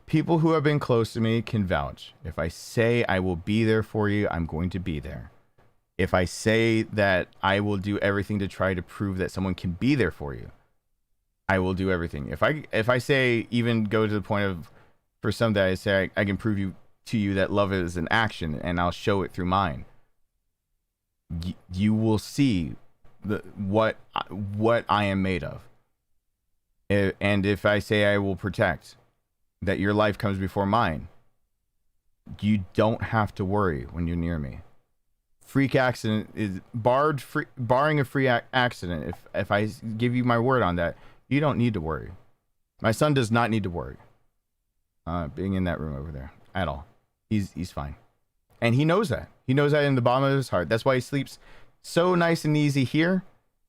People who have been close to me can vouch. If I say I will be there for you, I'm going to be there. If I say that I will do everything to try to prove that someone can be there for you, I will do everything. If I say, even go to the point of, for some that I say I can prove to you that love is an action, and I'll show it through mine. You will see what I am made of. And if I say I will protect, that your life comes before mine, you don't have to worry when you're near me. Freak accident is barring a free accident. If I give you my word on that, you don't need to worry. My son does not need to worry. Being in that room over there at all. He's fine. And he knows that. He knows that in the bottom of his heart. That's why he sleeps so nice and easy here.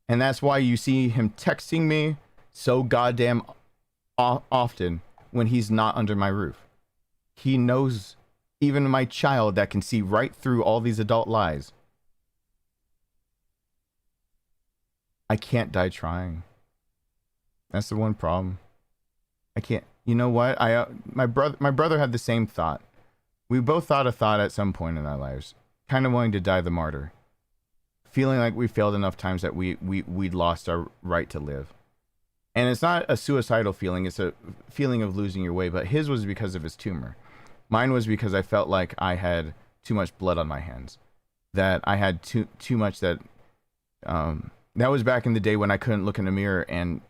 And that's why you see him texting me so goddamn often when he's not under my roof. He knows, even my child that can see right through all these adult lies. I can't die trying. That's the one problem. I can't. You know what? My brother had the same thought. We both thought a thought at some point in our lives, kind of wanting to die the martyr, feeling like we failed enough times that we'd lost our right to live. And it's not a suicidal feeling, it's a feeling of losing your way, but his was because of his tumor. Mine was because I felt like I had too much blood on my hands, that I had too much that was back in the day when I couldn't look in a mirror, and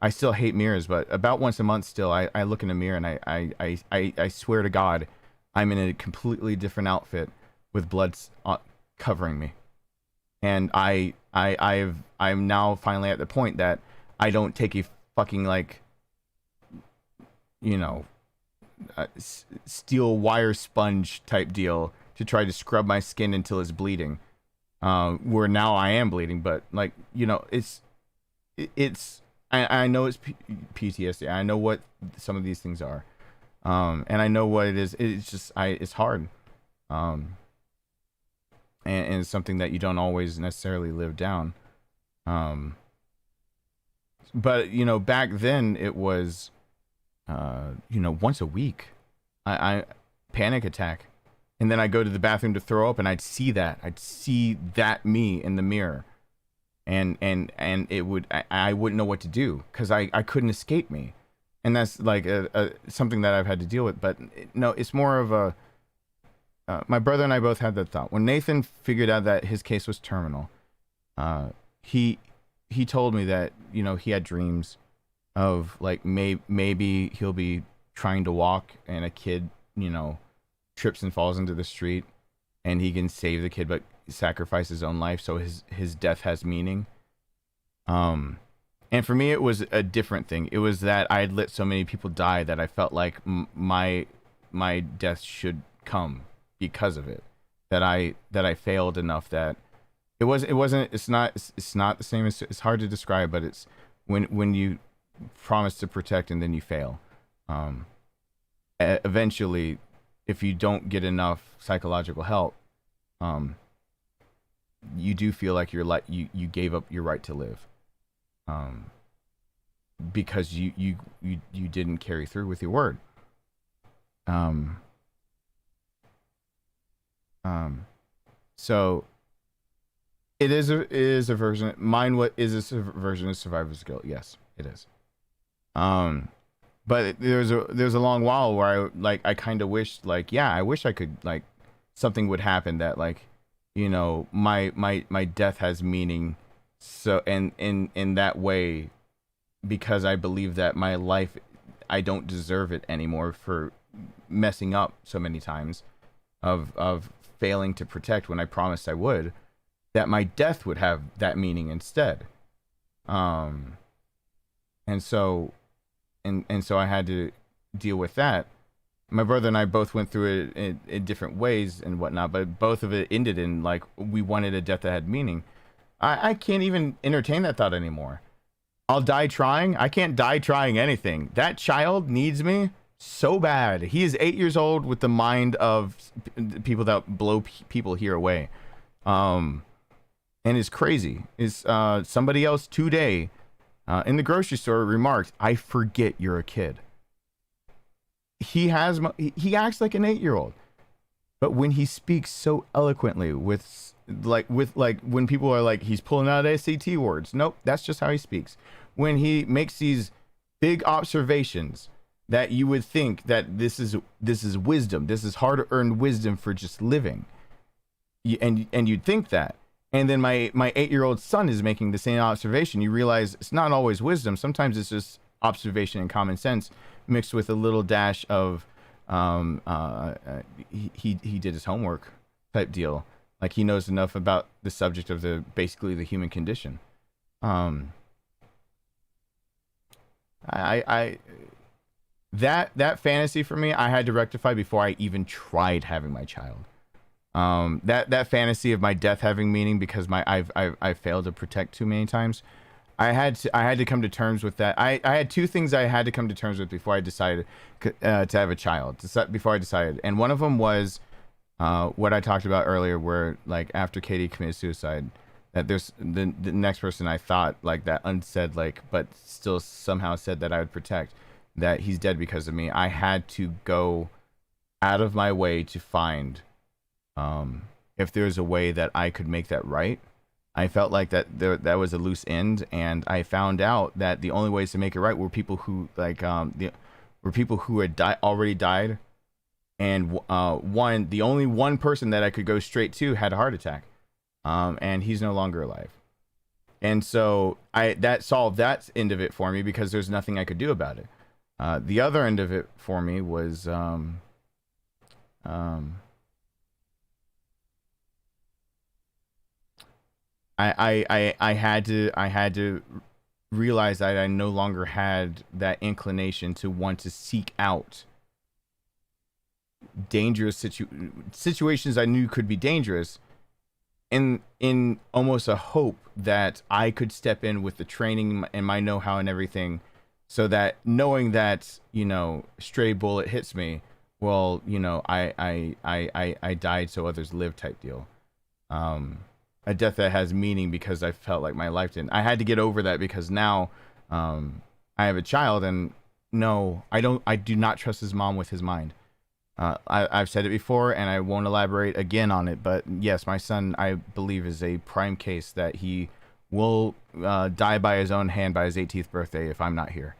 I still hate mirrors, but about once a month still, I look in a mirror and I swear to God, I'm in a completely different outfit with blood covering me. And I'm now finally at the point that I don't take a fucking, like, you know, steel wire sponge type deal to try to scrub my skin until it's bleeding. Where now I am bleeding, but, like, you know, it's I know it's PTSD. I know what some of these things are, and I know what it is. It's just it's hard, and it's something that you don't always necessarily live down. But you know, back then it was, you know, once a week, I panic attack, and then I go to the bathroom to throw up, and I'd see that me in the mirror. And it would, I wouldn't know what to do because I couldn't escape me. And that's like something that I've had to deal with. But no, it's more of a, my brother and I both had that thought. When Nathan figured out that his case was terminal, he told me that, you know, he had dreams of like, maybe he'll be trying to walk and a kid, you know, trips and falls into the street and he can save the kid, but sacrifice his own life so his death has meaning. And for me it was a different thing. It was that I had let so many people die that I felt like my death should come because of it, that I failed enough that it's not the same as, it's hard to describe, but it's when you promise to protect and then you fail. Eventually, if you don't get enough psychological help, you do feel like you gave up your right to live, because you didn't carry through with your word. So it is a version. Mine is a version of survivor's guilt. Yes, it is. But there's a long while where I kind of wished, like, yeah, I wish I could, like, something would happen that, like, you know, my death has meaning. So, and in that way, because I believe that my life, I don't deserve it anymore for messing up so many times, of failing to protect when I promised I would, that my death would have that meaning instead. And so I had to deal with that. My brother and I both went through it in different ways and whatnot, but both of it ended in, like, we wanted a death that had meaning. I can't even entertain that thought anymore. I'll die trying. I can't die trying anything. That child needs me so bad. He is 8 years old with the mind of people that blow people here away. And it's crazy. Is somebody else today in the grocery store remarked, "I forget you're a kid." He acts like an 8-year-old, but when he speaks so eloquently with when people are like, he's pulling out SAT words. Nope, that's just how he speaks. When he makes these big observations that you would think that this is wisdom, this is hard-earned wisdom for just living, and you'd think that. And then my 8-year-old son is making the same observation. You realize it's not always wisdom. Sometimes it's just observation and common sense mixed with a little dash of he did his homework type deal. Like, he knows enough about the subject of basically the human condition. That fantasy for me, I had to rectify before I even tried having my child. That fantasy of my death having meaning because I failed to protect too many times. I had to come to terms with that. I had two things I had to come to terms with before I decided to have a child. Before I decided, and one of them was what I talked about earlier, where, like, after Katie committed suicide, that there's the next person I thought, like, that unsaid, like, but still somehow said that I would protect, that he's dead because of me. I had to go out of my way to find if there's a way that I could make that right. I felt like that was a loose end, and I found out that the only ways to make it right were people who, like, were people who had already died, and the only one person that I could go straight to had a heart attack, and he's no longer alive. And so that solved that end of it for me because there's nothing I could do about it. The other end of it for me was I had to realize that I no longer had that inclination to want to seek out dangerous situations I knew could be dangerous, in almost a hope that I could step in with the training and my know-how and everything, so that knowing that, you know, stray bullet hits me, well, you know, I died so others live type deal. A death that has meaning because I felt like my life didn't. I had to get over that because now I have a child, and no, I do not trust his mom with his mind. I've said it before, and I won't elaborate again on it, but yes, my son, I believe, is a prime case that he will die by his own hand by his 18th birthday if I'm not here.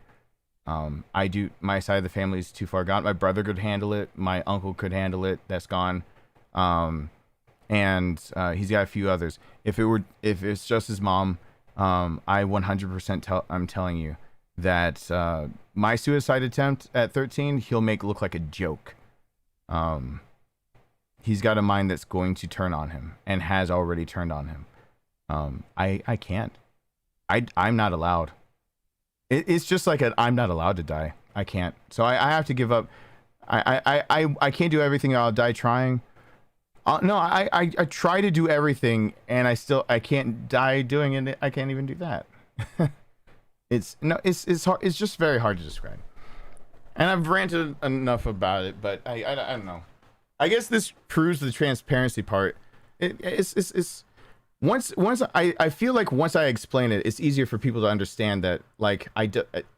My side of the family is too far gone. My brother could handle it. My uncle could handle it. That's gone. And he's got a few others. If it's just his mom, I 100% I'm telling you that my suicide attempt at 13, he'll make look like a joke. He's got a mind that's going to turn on him and has already turned on him. I can't. I'm not allowed. It's just like I'm not allowed to die. I can't. So I have to give up. I can't do everything. I'll die trying. No, I try to do everything, and I can't die doing it. I can't even do that. It's hard. It's just very hard to describe. And I've ranted enough about it, but I don't know. I guess this proves the transparency part. It's once I feel like once I explain it, it's easier for people to understand that, like,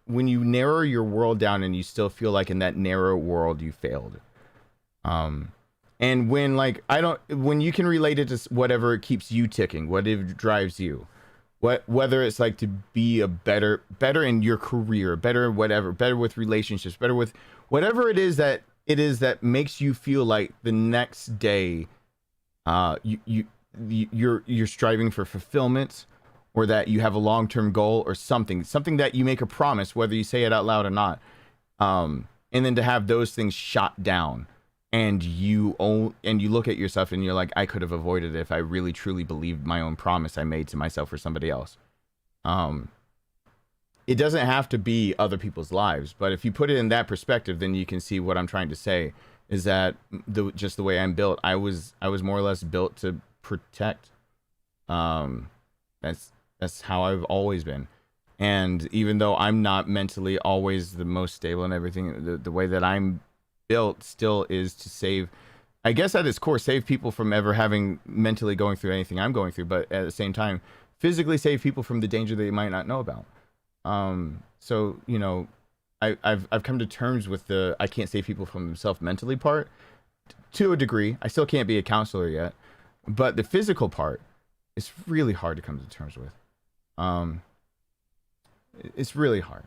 when you narrow your world down and you still feel like in that narrow world you failed. And when, like, when you can relate it to whatever keeps you ticking, whatever drives you, whether it's like to be a better in your career, better with relationships, better with whatever it is that makes you feel like the next day, you're striving for fulfillment, or that you have a long-term goal, or something that you make a promise, whether you say it out loud or not, and then to have those things shot down, and you look at yourself and you're like, I could have avoided it if I really truly believed my own promise I made to myself or somebody else. It doesn't have to be other people's lives, but if you put it in that perspective, then you can see what I'm trying to say is that just the way I'm built, I was more or less built to protect. That's how I've always been. And even though I'm not mentally always the most stable and everything, the way that I'm built still is to save, I guess at its core, save people from ever having mentally going through anything I'm going through, but at the same time, physically save people from the danger they might not know about. So, you know, I've come to terms with the I can't save people from themselves mentally part to a degree. I still can't be a counselor yet, but the physical part is really hard to come to terms with. It's really hard.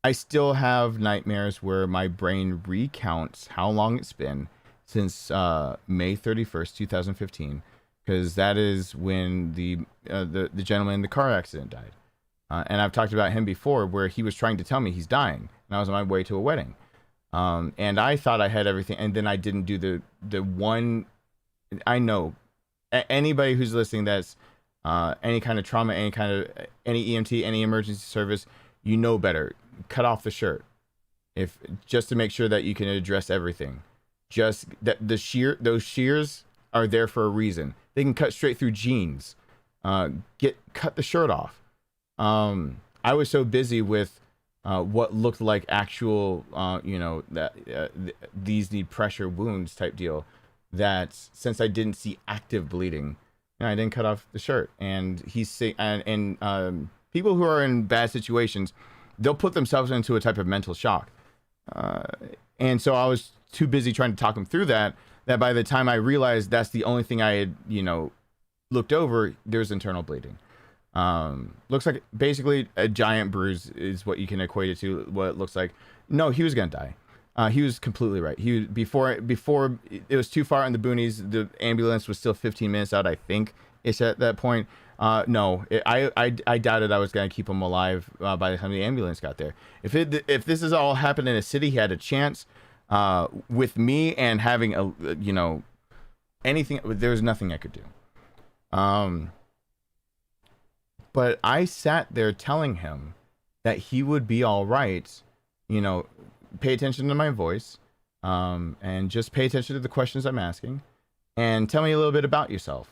I still have nightmares where my brain recounts how long it's been since May 31st, 2015, because that is when the gentleman in the car accident died. And I've talked about him before, where he was trying to tell me he's dying, and I was on my way to a wedding. And I thought I had everything, and then I didn't do the one. I know anybody who's listening that's any kind of trauma, any EMT, any emergency service, you know better. Cut off the shirt, just to make sure that you can address everything. Just that those shears are there for a reason. They can cut straight through jeans. Cut the shirt off. I was so busy with what looked like actual, these need pressure wounds type deal, that since I didn't see active bleeding, I didn't cut off the shirt. And people who are in bad situations, they'll put themselves into a type of mental shock. And so I was too busy trying to talk them through that by the time I realized that's the only thing I had, looked over, there's internal bleeding. Looks like basically a giant bruise is what you can equate it to, what it looks like. No, he was going to die. He was completely right. Before it was too far in the boonies, the ambulance was still 15 minutes out, I think, ish at that point. I doubted I was going to keep him alive by the time the ambulance got there. If this is all happened in a city, he had a chance. With me and having anything, there was nothing I could do. But I sat there telling him that he would be all right. Pay attention to my voice, and just pay attention to the questions I'm asking. and tell me a little bit about yourself.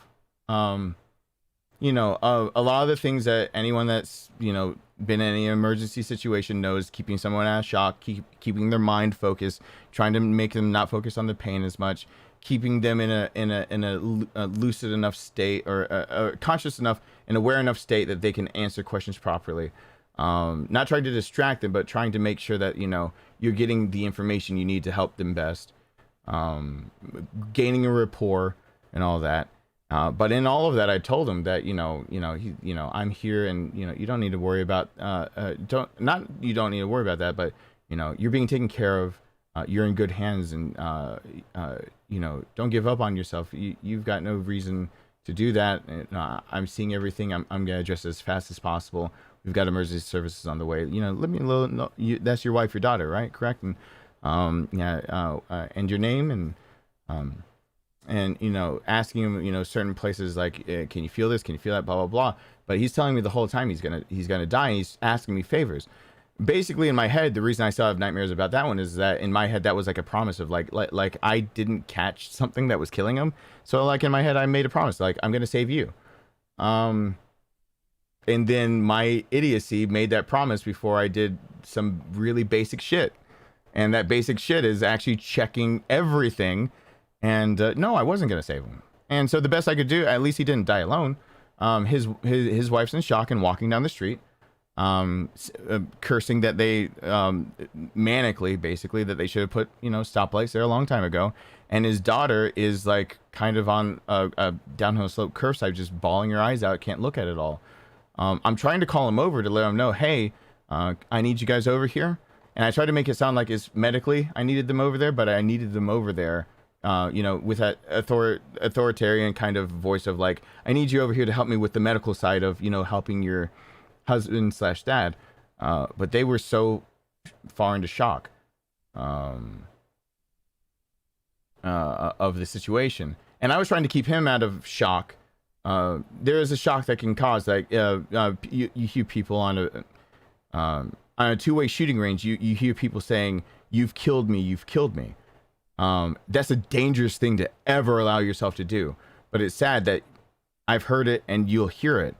You know, a lot of the things that anyone that's, you know, been in any emergency situation knows: keeping someone out of shock, keeping their mind focused, trying to make them not focus on the pain as much, keeping them in a lucid enough state, or conscious enough and aware enough state that they can answer questions properly. Not trying to distract them, but trying to make sure that, you know, you're getting the information you need to help them best. Gaining a rapport and all that. But in all of that, I told him that, you know, I'm here, and, you know, you don't need to worry about, you don't need to worry about that, but, you know, you're being taken care of. You're in good hands, and, you know, don't give up on yourself. You've got no reason to do that. And, I'm seeing everything. I'm going to address it as fast as possible. We've got emergency services on the way. You know, let me know. That's your wife, your daughter, right? Correct. And, and your name, and, you know, asking him, you know, certain places like, can you feel this? Can you feel that? Blah, blah, blah. But he's telling me the whole time he's going to die. And he's asking me favors. Basically, in my head, the reason I still have nightmares about that one is that in my head, that was like a promise of like I didn't catch something that was killing him. So like in my head, I made a promise, like, I'm going to save you. And then my idiocy made that promise before I did some really basic shit. And that basic shit is actually checking everything. And no, I wasn't going to save him. And so the best I could do, at least he didn't die alone. His wife's in shock and walking down the street, cursing that they, manically, basically, that they should have put, you know, stoplights there a long time ago. And his daughter is like kind of on a downhill slope curbside, just bawling her eyes out, can't look at it all. I'm trying to call him over to let him know, hey, I need you guys over here. And I tried to make it sound like it's medically I needed them over there, but I needed them over there, you know, with that authoritarian kind of voice of like, I need you over here to help me with the medical side of, you know, helping your husband/dad. But they were so far into shock of the situation. And I was trying to keep him out of shock. There is a shock that can cause, like, you hear people on a two-way shooting range, you hear people saying, you've killed me, you've killed me. That's a dangerous thing to ever allow yourself to do. But it's sad that I've heard it and you'll hear it.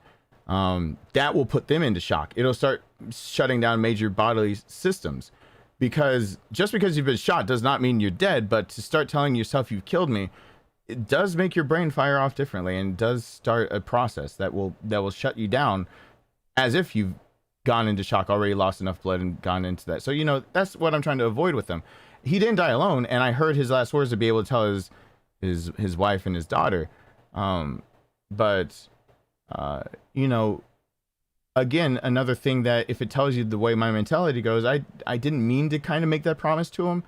That will put them into shock. It'll start shutting down major bodily systems. Because just because you've been shot does not mean you're dead, but to start telling yourself you've killed me, it does make your brain fire off differently, and does start a process that will shut you down, as if you've gone into shock, already lost enough blood and gone into that. So, you know, that's what I'm trying to avoid with him. He didn't die alone, and I heard his last words to be able to tell his wife and his daughter. But you know, again, another thing that if it tells you the way my mentality goes, I didn't mean to kind of make that promise to him,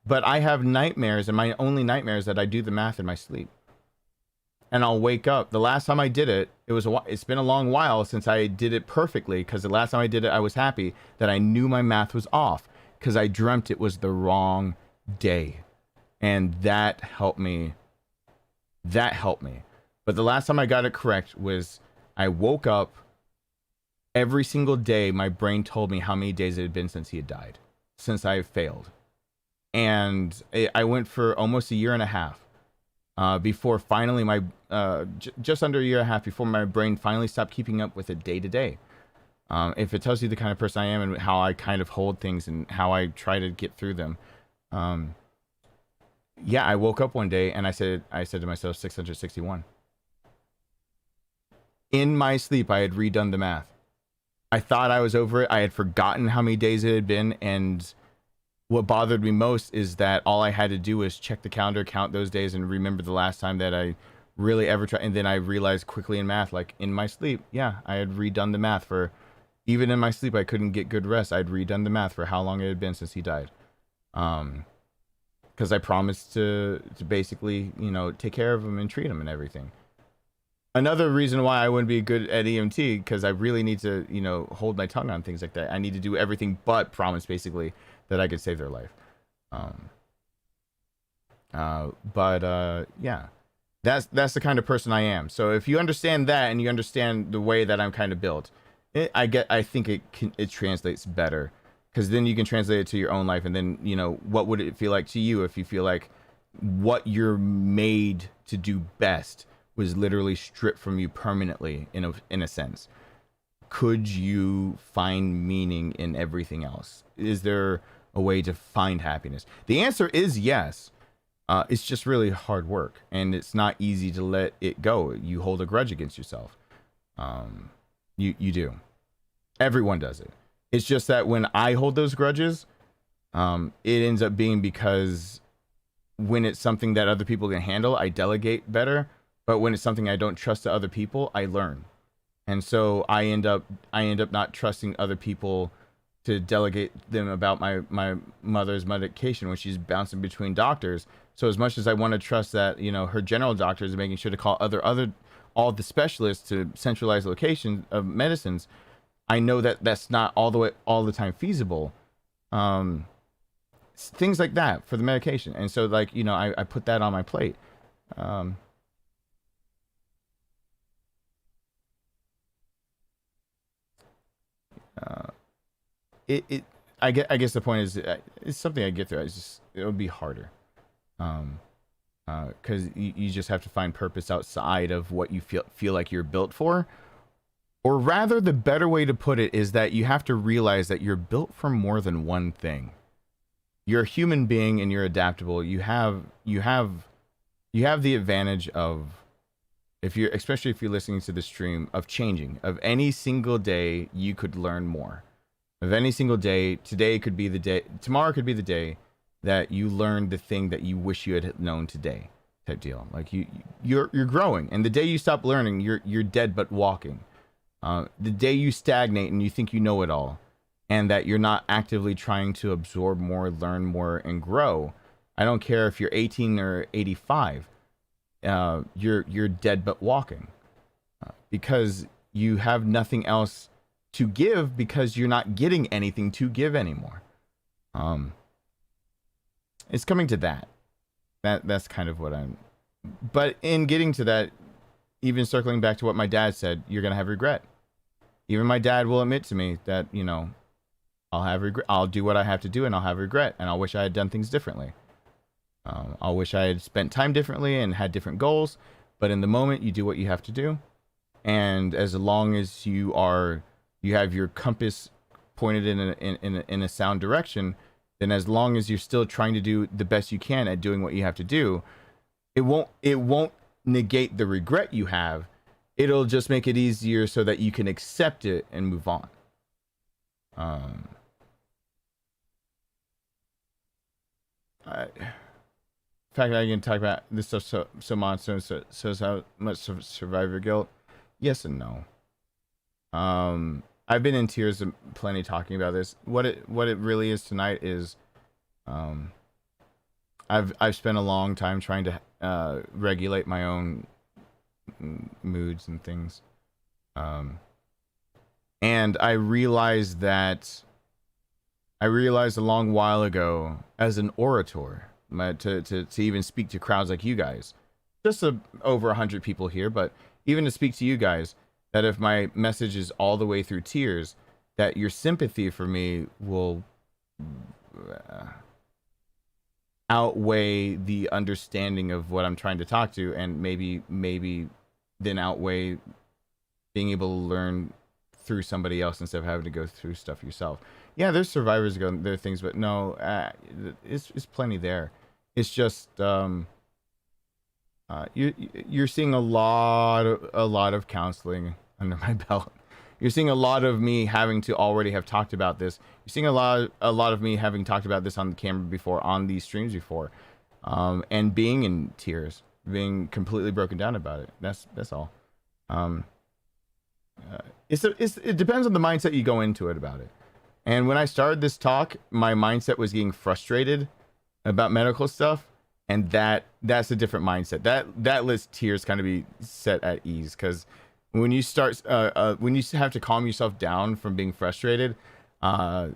but I have nightmares, and my only nightmare is that I do the math in my sleep. And I'll wake up. The last time I did it, it's been a long while since I did it perfectly, because the last time I did it, I was happy that I knew my math was off, because I dreamt it was the wrong day. And that helped me. But the last time I got it correct was I woke up. Every single day, my brain told me how many days it had been since he had died, since I failed. And I went for almost a year and a half. Before finally just under a year and a half before my brain finally stopped keeping up with it day to day. If it tells you the kind of person I am and how I kind of hold things and how I try to get through them. Yeah, I woke up one day and I said to myself, 661. In my sleep, I had redone the math. I thought I was over it. I had forgotten how many days it had been, and what bothered me most is that all I had to do was check the calendar, count those days, and remember the last time that I really ever tried. And then I realized quickly in math, like in my sleep, yeah, I had redone the math for, even in my sleep, I couldn't get good rest. I'd redone the math for how long it had been since he died. Because I promised to basically, you know, take care of him and treat him and everything. Another reason why I wouldn't be good at EMT, because I really need to, you know, hold my tongue on things like that. I need to do everything but promise, basically, that I could save their life. Yeah, that's the kind of person I am. So if you understand that and you understand the way that I'm kind of built, I think it translates better, because then you can translate it to your own life, and then, you know, what would it feel like to you if you feel like what you're made to do best was literally stripped from you permanently in a sense. Could you find meaning in everything else? Is there a way to find happiness? The answer is yes. It's just really hard work, and it's not easy to let it go. You hold a grudge against yourself. You do. Everyone does it. It's just that when I hold those grudges, it ends up being because when it's something that other people can handle, I delegate better. But when it's something I don't trust to other people, I learn. And so I end up not trusting other people to delegate them about my mother's medication when she's bouncing between doctors. So as much as I want to trust that, you know, her general doctor is making sure to call all the specialists to centralized location of medicines, I know that that's not all the time feasible. Things like that for the medication. And so, like, you know, I put that on my plate. I guess the point is, it's something I get through. It would be harder. Because you just have to find purpose outside of what you feel like you're built for. Or rather, the better way to put it is that you have to realize that you're built for more than one thing. You're a human being and you're adaptable. You have the advantage of, especially if you're listening to the stream, of changing. Of any single day, you could learn more. Of any single day, today could be the day, tomorrow could be the day that you learn the thing that you wish you had known today, type deal. Like you're growing, and the day you stop learning, you're dead but walking. The day you stagnate and you think you know it all, and that you're not actively trying to absorb more, learn more, and grow. I don't care if you're 18 or 85. You're dead but walking, because you have nothing else to give, because you're not getting anything to give anymore. It's coming to that. That's kind of what I'm. But in getting to that, even circling back to what my dad said, you're gonna have regret. Even my dad will admit to me that, you know, I'll have regret. I'll do what I have to do, and I'll have regret, and I'll wish I had done things differently. I'll wish I had spent time differently and had different goals. But in the moment, you do what you have to do, and as long as you have your compass pointed in a sound direction, then as long as you're still trying to do the best you can at doing what you have to do, it won't negate the regret you have. It'll just make it easier so that you can accept it and move on. In fact, I can talk about this stuff so much, so how much survivor guilt. Yes and no. I've been in tears plenty talking about this. What it really is tonight is, I've spent a long time trying to regulate my own moods and things, and I realized a long while ago, as an orator, to even speak to crowds like you guys, just over 100 people here, but even to speak to you guys, that if my message is all the way through tears, that your sympathy for me will outweigh the understanding of what I'm trying to talk to, and maybe then outweigh being able to learn through somebody else instead of having to go through stuff yourself. Yeah, there's survivors there are things, but no, it's plenty there. It's just you're seeing a lot of counseling under my belt. You're seeing a lot of me having to already have talked about this. You're seeing a lot of me having talked about this on the camera before, on these streams before, and being in tears, being completely broken down about it. That's all. It depends on the mindset you go into it about it. And when I started this talk, my mindset was getting frustrated about medical stuff, and that's a different mindset. That lets tears kind of be set at ease, because when you start when you have to calm yourself down from being frustrated, I've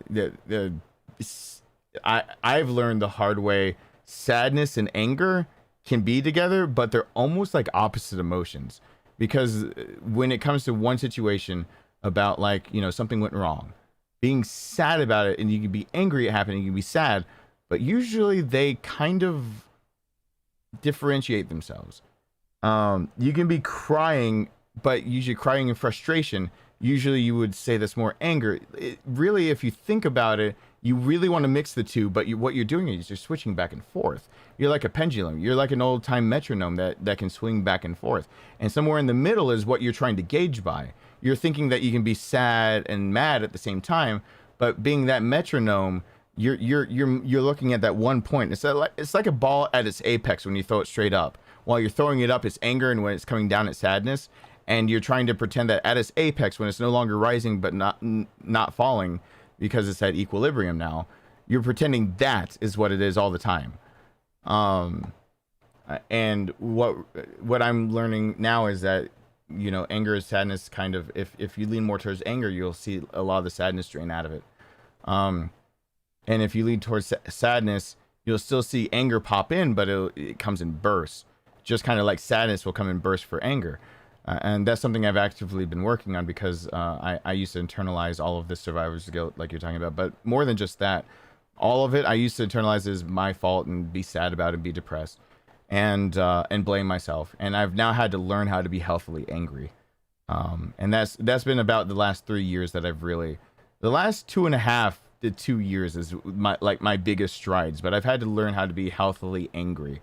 learned the hard way, sadness and anger can be together, but they're almost like opposite emotions. Because when it comes to one situation about, like, you know, something went wrong, being sad about it, and you can be angry at happening, you can be sad, but usually they kind of differentiate themselves. You can be crying, but usually crying in frustration. Usually you would say that's more anger. Really, if you think about it, you really want to mix the two, but what you're doing is you're switching back and forth. You're like a pendulum. You're like an old-time metronome that can swing back and forth. And somewhere in the middle is what you're trying to gauge by. You're thinking that you can be sad and mad at the same time, but being that metronome, you're looking at that one point. It's like a ball at its apex when you throw it straight up. While you're throwing it up, it's anger, and when it's coming down, it's sadness. And you're trying to pretend that at its apex, when it's no longer rising but not falling, because it's at equilibrium now, you're pretending that is what it is all the time. And what I'm learning now is that, you know, anger is sadness. Kind of, if you lean more towards anger, you'll see a lot of the sadness drain out of it. And if you lean towards sadness, you'll still see anger pop in, but it comes in bursts. Just kind of like sadness will come in bursts for anger. And that's something I've actively been working on, because I used to internalize all of this survivor's guilt like you're talking about. But more than just that, all of it I used to internalize as my fault and be sad about it and be depressed and blame myself. And I've now had to learn how to be healthily angry. And that's been about the last 3 years that I've really... The last 2.5 to 2 years is my biggest strides. But I've had to learn how to be healthily angry.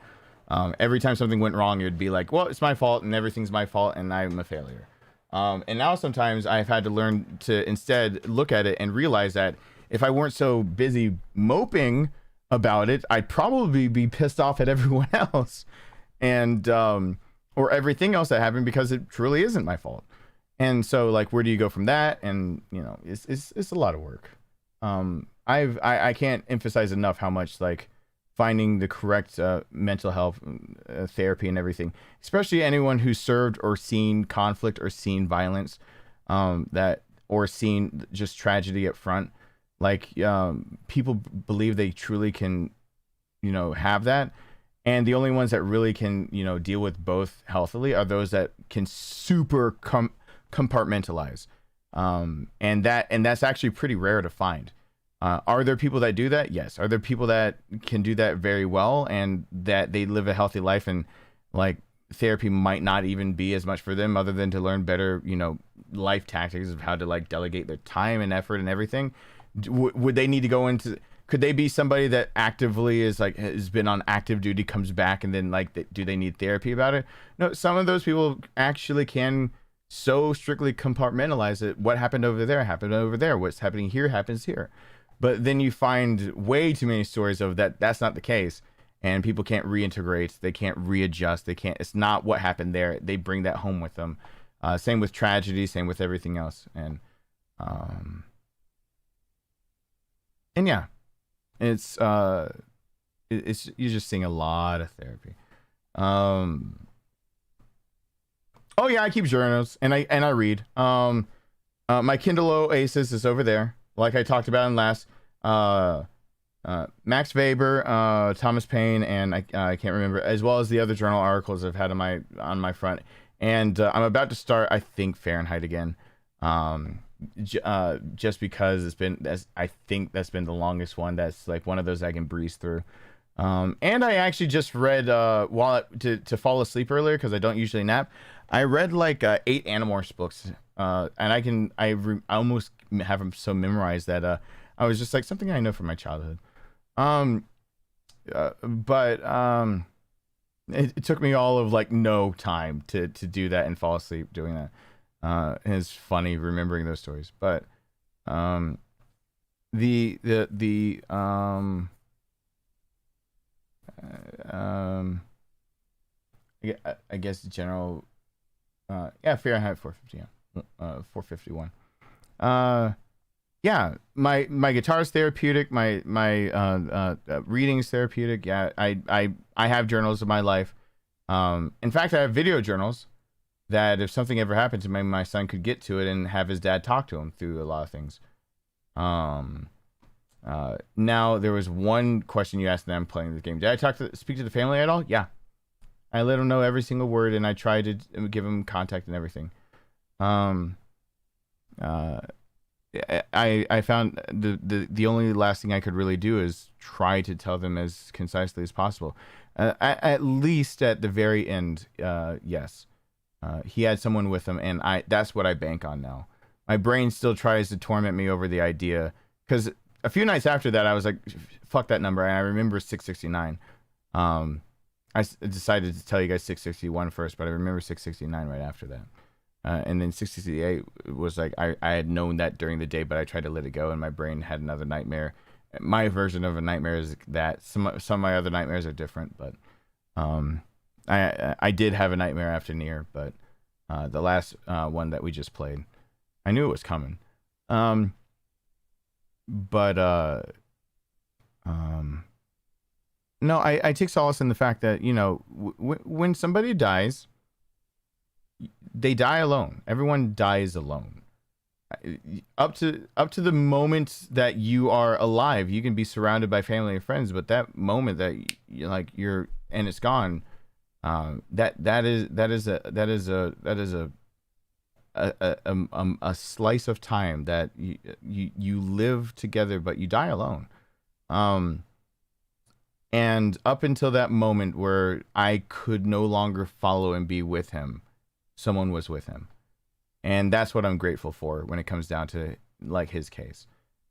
Every time something went wrong, it would be like, well, it's my fault and everything's my fault and I'm a failure. And now sometimes I've had to learn to instead look at it and realize that if I weren't so busy moping about it, I'd probably be pissed off at everyone else and or everything else that happened, because it truly isn't my fault. And so, like, where do you go from that? And, you know, it's a lot of work. I can't emphasize enough how much, like, finding the correct mental health therapy and everything, especially anyone who's served or seen conflict or seen violence, or seen just tragedy up front. Like, people believe they truly can, you know, have that. And the only ones that really can, you know, deal with both healthily are those that can super compartmentalize. And that's actually pretty rare to find. Are there people that do that? Yes. Are there people that can do that very well and that they live a healthy life, and like therapy might not even be as much for them other than to learn better, you know, life tactics of how to like delegate their time and effort and everything? Would they need to go into, could they be somebody that actively is like, has been on active duty, comes back, and then like, do they need therapy about it? No, some of those people actually can so strictly compartmentalize it. What happened over there happened over there. What's happening here happens here. But then you find way too many stories of that's not the case, and people can't reintegrate, they can't readjust, it's not what happened there. They bring that home with them. Same with tragedy, same with everything else. And yeah, it's you're just seeing a lot of therapy. Oh yeah, I keep journals and I read. My Kindle Oasis is over there, like I talked about in last. Max Weber, Thomas Paine, and I can't remember, as well as the other journal articles I've had on my front. And I'm about to start, I think, Fahrenheit again. Just because I think that's been the longest one. That's like one of those I can breeze through. And I actually just read to fall asleep earlier, because I don't usually nap. I read like 8 Animorphs books, and I almost have them so memorized that I was just like, something I know from my childhood. But it took me all of like no time to do that and fall asleep doing that. And it's funny remembering those stories. But I guess general Fahrenheit 450, 451. Yeah, my guitar's therapeutic, my reading's therapeutic. Yeah, I have journals of my life. In fact, I have video journals that if something ever happened to me, my son could get to it and have his dad talk to him through a lot of things. Now there was one question you asked, and I'm playing this game. Did I speak to the family at all? Yeah, I let them know every single word, and I tried to give them contact and everything. I found the only last thing I could really do is try to tell them as concisely as possible. At least at the very end, yes. He had someone with him, and that's what I bank on now. My brain still tries to torment me over the idea, because a few nights after that, I was like, fuck that number, and I remember 669. I decided to tell you guys 661 first, but I remember 669 right after that. And then 668 was like, I had known that during the day, but I tried to let it go, and my brain had another nightmare. My version of a nightmare is that. Some of my other nightmares are different, but I did have a nightmare after Nier, but the last one that we just played, I knew it was coming. No, I take solace in the fact that, you know, when somebody dies, they die alone. Everyone dies alone. Up to the moment that you are alive, you can be surrounded by family and friends, but that moment that you're and it's gone, that is a slice of time that you live together, but you die alone. And up until that moment where I could no longer follow and be with him, someone was with him. And that's what I'm grateful for when it comes down to like his case.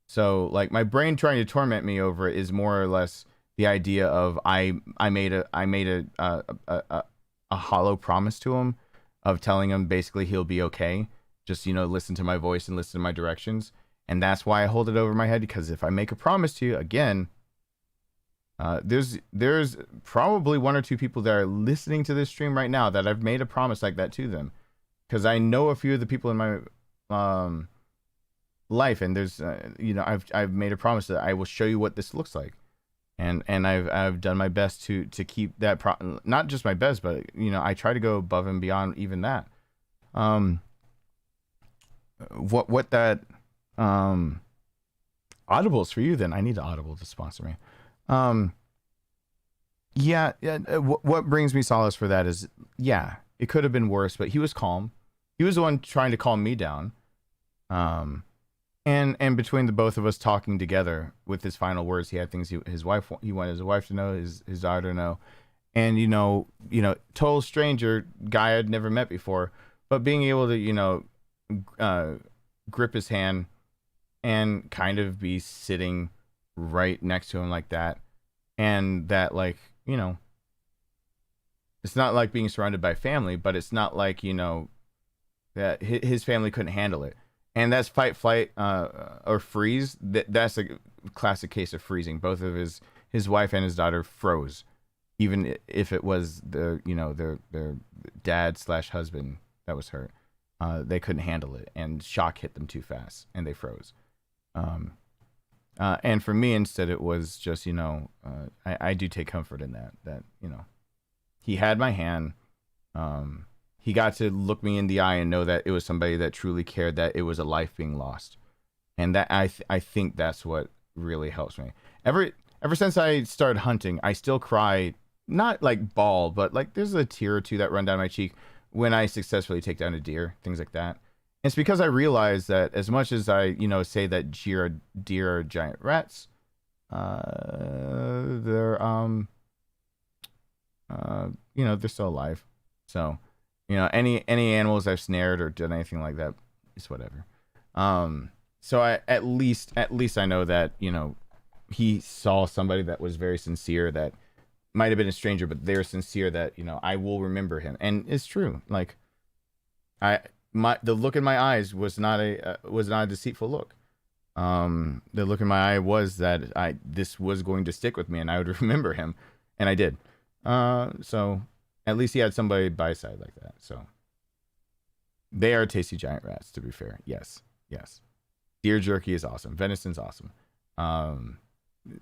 So like my brain trying to torment me over it is more or less the idea of I made a hollow promise to him of telling him basically he'll be okay. Just, you know, listen to my voice and listen to my directions. And that's why I hold it over my head, because if I make a promise to you again, there's probably one or two people that are listening to this stream right now that I've made a promise like that to them, because I know a few of the people in my life, and there's you know, I've made a promise that I will show you what this looks like, and I've done my best to keep that not just my best, but you know, I try to go above and beyond even that. What that Audible's for you then? I need Audible to sponsor me. Yeah. What brings me solace for that is, yeah, it could have been worse, but he was calm. He was the one trying to calm me down. And between the both of us talking together with his final words, he had things he wanted his wife to know, his daughter to know, and you know, total stranger guy I'd never met before, but being able to, you know, grip his hand and kind of be sitting right next to him like that, and that, like, you know, it's not like being surrounded by family, but it's not like, you know, that his family couldn't handle it, and that's fight, flight, or freeze. That's a classic case of freezing. Both of his wife and his daughter froze, even if it was their dad / husband that was hurt. They couldn't handle it, and shock hit them too fast, and they froze. And for me, instead, it was just, you know, I do take comfort in that, you know, he had my hand. He got to look me in the eye and know that it was somebody that truly cared, that it was a life being lost. And that I think that's what really helps me. Ever since I started hunting, I still cry, not like bawl, but like there's a tear or two that run down my cheek when I successfully take down a deer, things like that. It's because I realize that as much as I, you know, say that deer are giant rats, they're you know, they're still alive. So, you know, any animals I've snared or done anything like that, it's whatever. So I at least I know that, you know, he saw somebody that was very sincere, that might have been a stranger, but they're sincere, that, you know, I will remember him. And it's true. Like the look in my eyes was not a deceitful look. The look in my eye was that this was going to stick with me, and I would remember him, and I did. So at least he had somebody by his side like that. So they are tasty giant rats, to be fair. Yes. Deer jerky is awesome. Venison's awesome.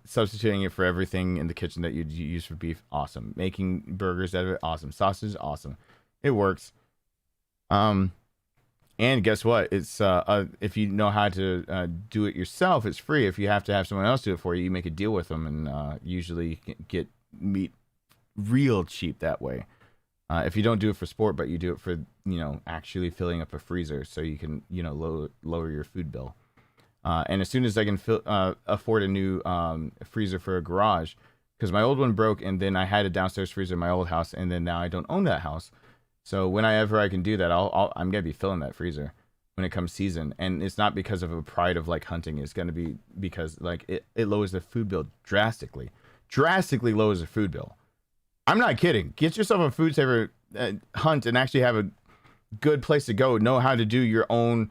Substituting it for everything in the kitchen that you'd use for beef, awesome. Making burgers out of it, awesome. Sausage, awesome. It works. And guess what? It's if you know how to do it yourself, it's free. If you have to have someone else do it for you, you make a deal with them, and usually you can get meat real cheap that way. If you don't do it for sport, but you do it for, you know, actually filling up a freezer so you can, you know, lower your food bill. And as soon as I can afford a new freezer for a garage, because my old one broke, and then I had a downstairs freezer in my old house, and then now I don't own that house. So whenever I can do that, I'm gonna be filling that freezer when it comes season. And it's not because of a pride of like hunting. It's gonna be because like it lowers the food bill drastically lowers the food bill. I'm not kidding. Get yourself a food saver, hunt, and actually have a good place to go. Know how to do your own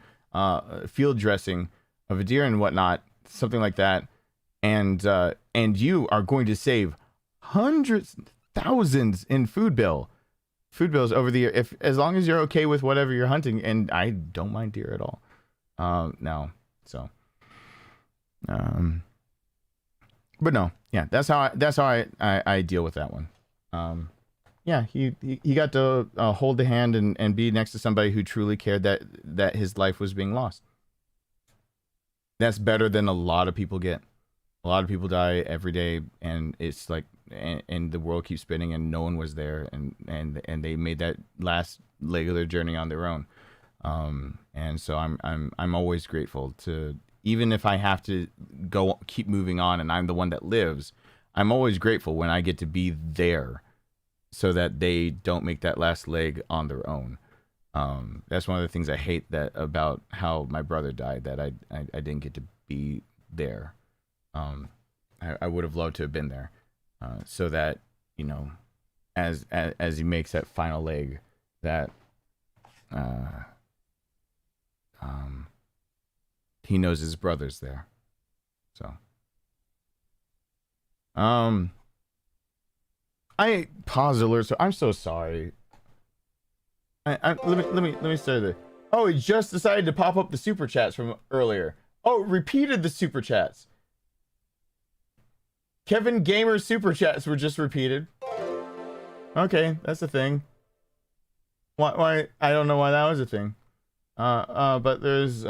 field dressing of a deer and whatnot, something like that, and you are going to save hundreds, thousands in food bills over the year, as long as you're okay with whatever you're hunting. And I don't mind deer at all now. So but no, yeah, that's how I deal with that one. Yeah, he got to hold the hand and be next to somebody who truly cared that his life was being lost. That's better than a lot of people get. A lot of people die every day, and it's like, and the world keeps spinning, and no one was there, and they made that last leg of their journey on their own. And so I'm always grateful to, even if I have to keep moving on, and I'm the one that lives, I'm always grateful when I get to be there, so that they don't make that last leg on their own. That's one of the things I hate about how my brother died, that I didn't get to be there. I would have loved to have been there, so that, you know, as he makes that final leg, that he knows his brother's there. So I paused alert, so I'm so sorry. Let me start there. Oh, he just decided to pop up the super chats from earlier. Oh, repeated the super chats. Kevin Gamer's super chats were just repeated. Okay, that's a thing. Why? I don't know why that was a thing. But there's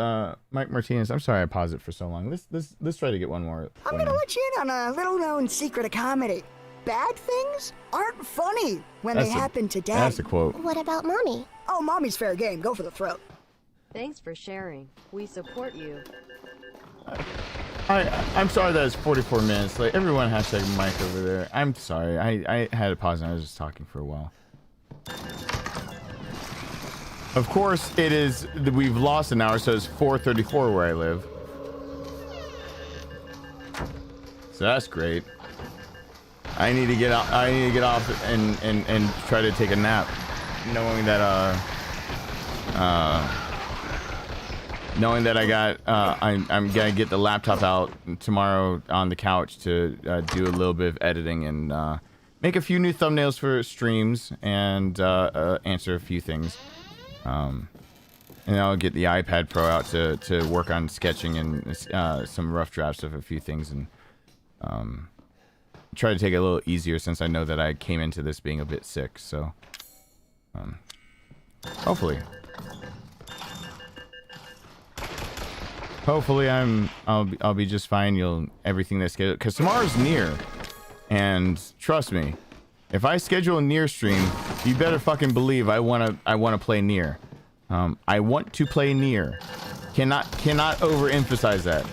Mike Martinez. I'm sorry I paused it for so long. Let's try to get one more. I'm gonna let you in on a little-known secret of comedy. Bad things aren't funny when they happen to Dad. That's a quote. What about Mommy? Oh, Mommy's fair game. Go for the throat. Thanks for sharing. We support you. I'm sorry that it's 44 minutes late. Everyone hashtag Mike over there. I'm sorry. I had to pause and I was just talking for a while. Of course, it is. We've lost an hour, so it's 4:34 where I live. So that's great. I need to get out. I need to get off and try to take a nap, knowing that I'm gonna get the laptop out tomorrow on the couch to do a little bit of editing and make a few new thumbnails for streams and answer a few things. And I'll get the iPad Pro out to work on sketching and some rough drafts of a few things, and try to take it a little easier since I know that I came into this being a bit sick. So hopefully I'll be just fine. Everything that's scheduled, because tomorrow's near, and trust me, if I schedule a near stream, you better fucking believe I wanna play near. I want to play near. Cannot overemphasize that.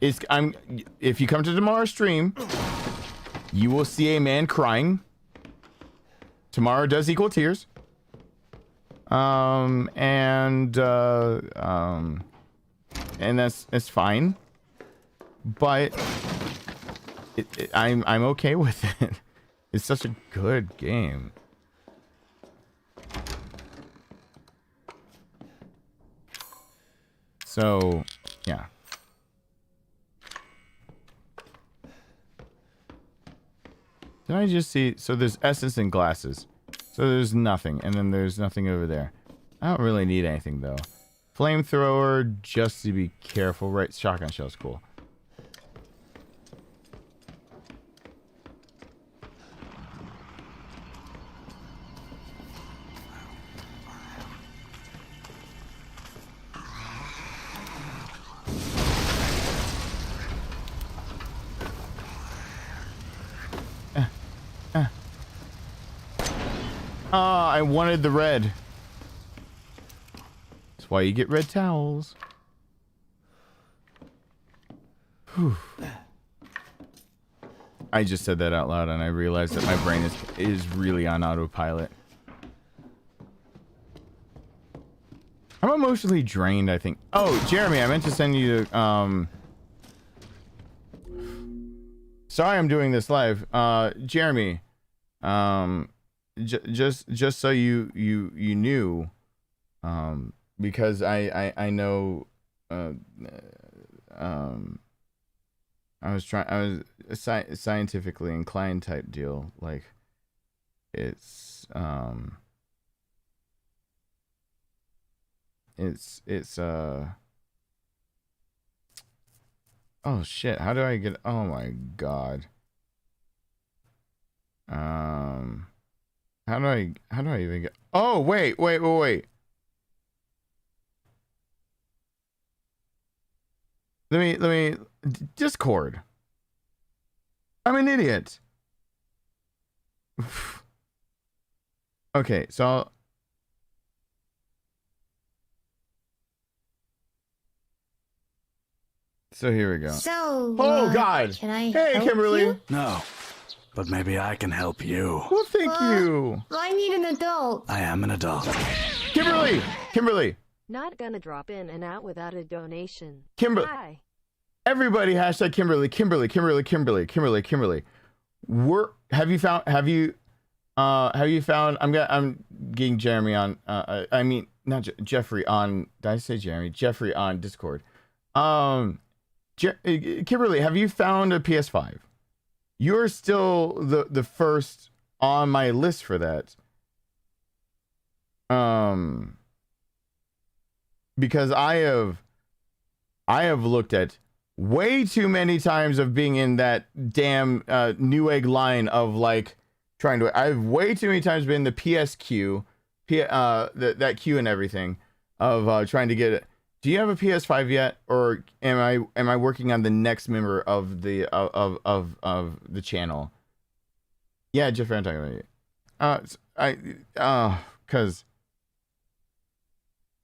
If you come to tomorrow's stream, you will see a man crying. Tomorrow does equal tears. And that's fine. But I'm okay with it. It's such a good game. So, yeah. Did I just see? So there's essence and glasses. So there's nothing, and then there's nothing over there. I don't really need anything though. Flamethrower, just to be careful, right? Shotgun shell's cool. I wanted the red. That's why you get red towels. I just said that out loud and I realized that my brain is really on autopilot. I'm emotionally drained, I think. Oh, Jeremy, I meant to send you sorry I'm doing this live. Jeremy, just so you knew, because I know I was a scientifically inclined type deal. Like, it's oh shit, how do I get, oh my god. How do I even get, oh wait. Let me Discord. I'm an idiot. Okay, so here we go. So, oh God! Can I Hey, help Kimberly. you? No, but maybe I can help you. Well, thank you. I need an adult. I am an adult. Kimberly. Not gonna drop in and out without a donation. Kimberly. Hi. Everybody hashtag Kimberly. Have you found I'm getting Jeremy on I mean not Jeffrey on, did I say Jeremy? Jeffrey on Discord. Kimberly, have you found a PS5? You're still the first on my list for that. Because I have looked at way too many times of being in that damn Newegg line of like trying to, I've way too many times been in the PSQ, that queue and everything of trying to get it. Do you have a PS5 yet, or am I working on the next member of the of the channel? Yeah, Jeffrey, I'm talking about you. Cause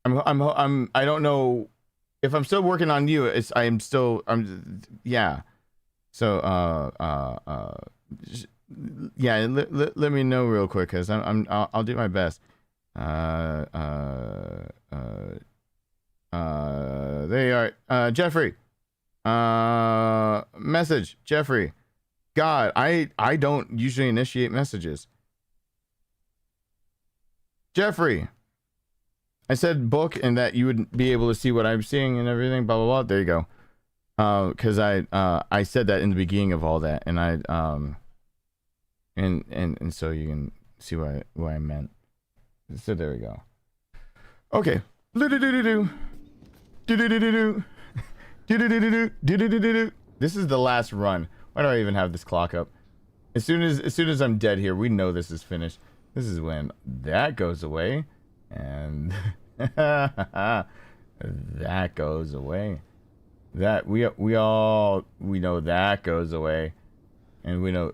I don't know if I'm still working on you. Yeah. So yeah, let me know real quick, cause I'll do my best. There you are. Jeffrey. Message. Jeffrey. God, I don't usually initiate messages. Jeffrey. I said book and that you would be able to see what I'm seeing and everything, blah blah blah. There you go. Cause I said that in the beginning of all that, and and so you can see what I meant. So there we go. Okay. This is the last run. Why do I even have this clock up? As soon as I'm dead here, we know this is finished. This is when that goes away, and that goes away. That we know that goes away, and we know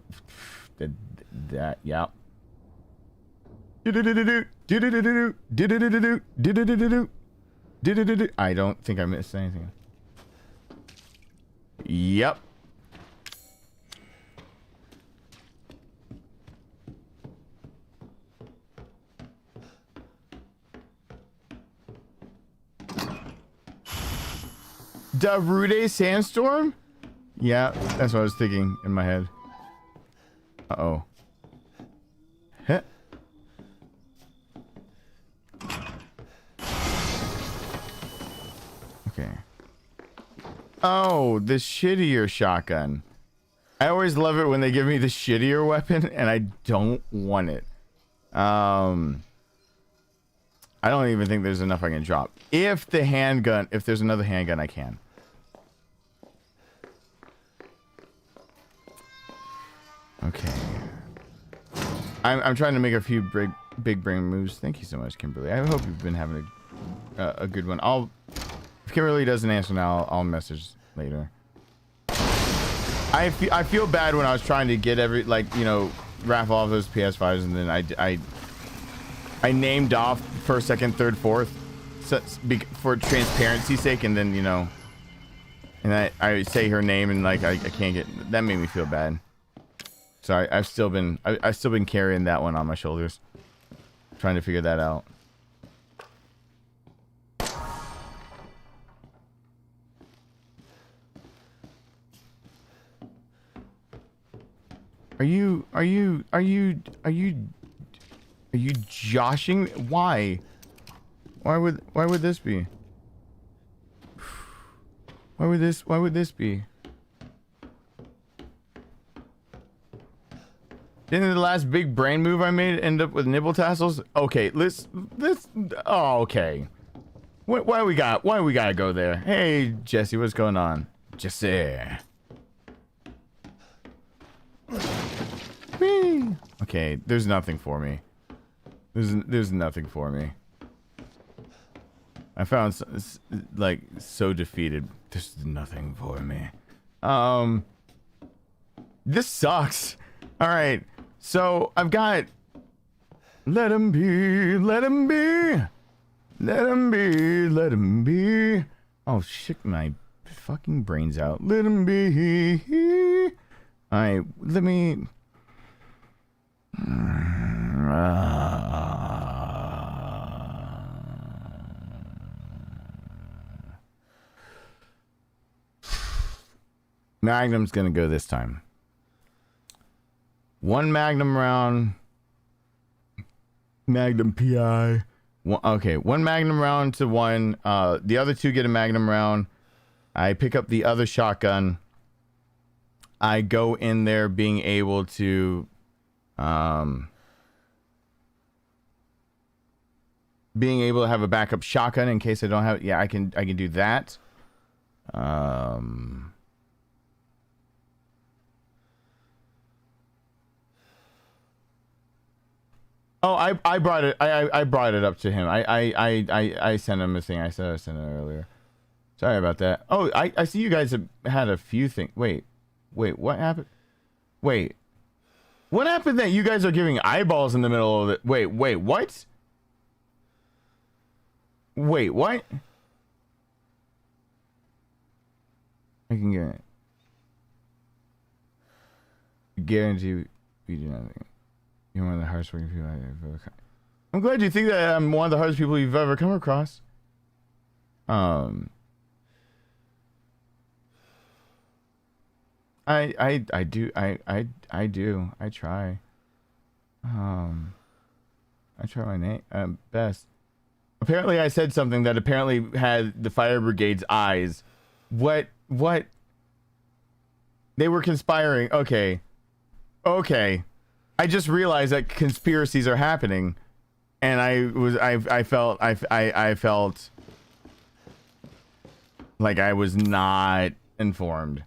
that yeah. I don't think I missed anything. Yep. Darude Sandstorm? Yeah, that's what I was thinking in my head. Uh-oh. Heh. Okay. Oh, the shittier shotgun. I always love it when they give me the shittier weapon, and I don't want it. I don't even think there's enough I can drop. If there's another handgun, I can. Okay. I'm trying to make a few big brain moves. Thank you so much, Kimberly. I hope you've been having a good one. If Kimberly doesn't answer now, I'll message later. I feel bad when I was trying to get raffle off those PS5s, and then I named off first, second, third, fourth, for transparency's sake, and then And I say her name and like I can't get. That made me feel bad. So I've still been carrying that one on my shoulders, trying to figure that out. Are you joshing? Why? Why would this be? Why would this be? Didn't the last big brain move I made end up with nibble tassels? Okay, let's oh, okay. Why we gotta go there? Hey, Jesse, what's going on? Jesse. Whee. Okay, there's nothing for me. There's nothing for me. I found like so defeated. There's nothing for me. This sucks. All right, so I've got. Let him be. Let him be. Let him be. Let him be. Oh shit, my fucking brains out. Let him be. All right, let me. Magnum's gonna go this time. One Magnum round. Magnum PI. Okay, one Magnum round to one. The other two get a Magnum round. I pick up the other shotgun. I go in there being able to have a backup shotgun in case I don't have. Yeah, I can do that. Oh, I brought it. I brought it up to him. I sent him a thing. I said I sent it earlier. Sorry about that. Oh, I see you guys have had a few things. Wait, what happened? Wait, what happened that you guys are giving eyeballs in the middle of it? Wait, what? Wait, what? I can get it. Guarantee we do nothing. You're one of the hardest working people I've ever come. I'm glad you think that I'm one of the hardest people you've ever come across. I do. I try. I try my best. Apparently I said something that apparently had the fire brigade's eyes. What? They were conspiring. Okay. I just realized that conspiracies are happening, and I felt like I was not informed.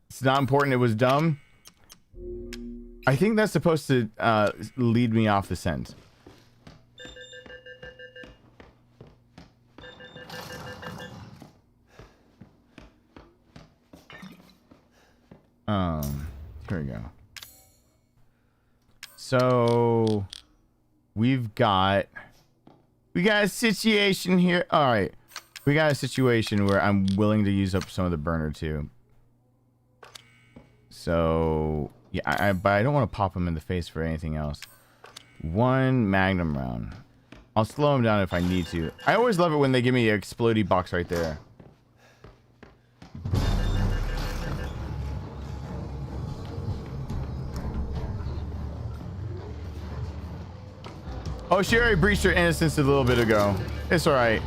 It's not important. It was dumb. I think that's supposed to lead me off the scent. Here we go. So we've got a situation here. All right, we got a situation where I'm willing to use up some of the burner too. So yeah, but I don't want to pop him in the face for anything else. One Magnum round. I'll slow him down if I need to. I always love it when they give me an explodey box right there. Oh, she already breached her innocence a little bit ago. It's all right.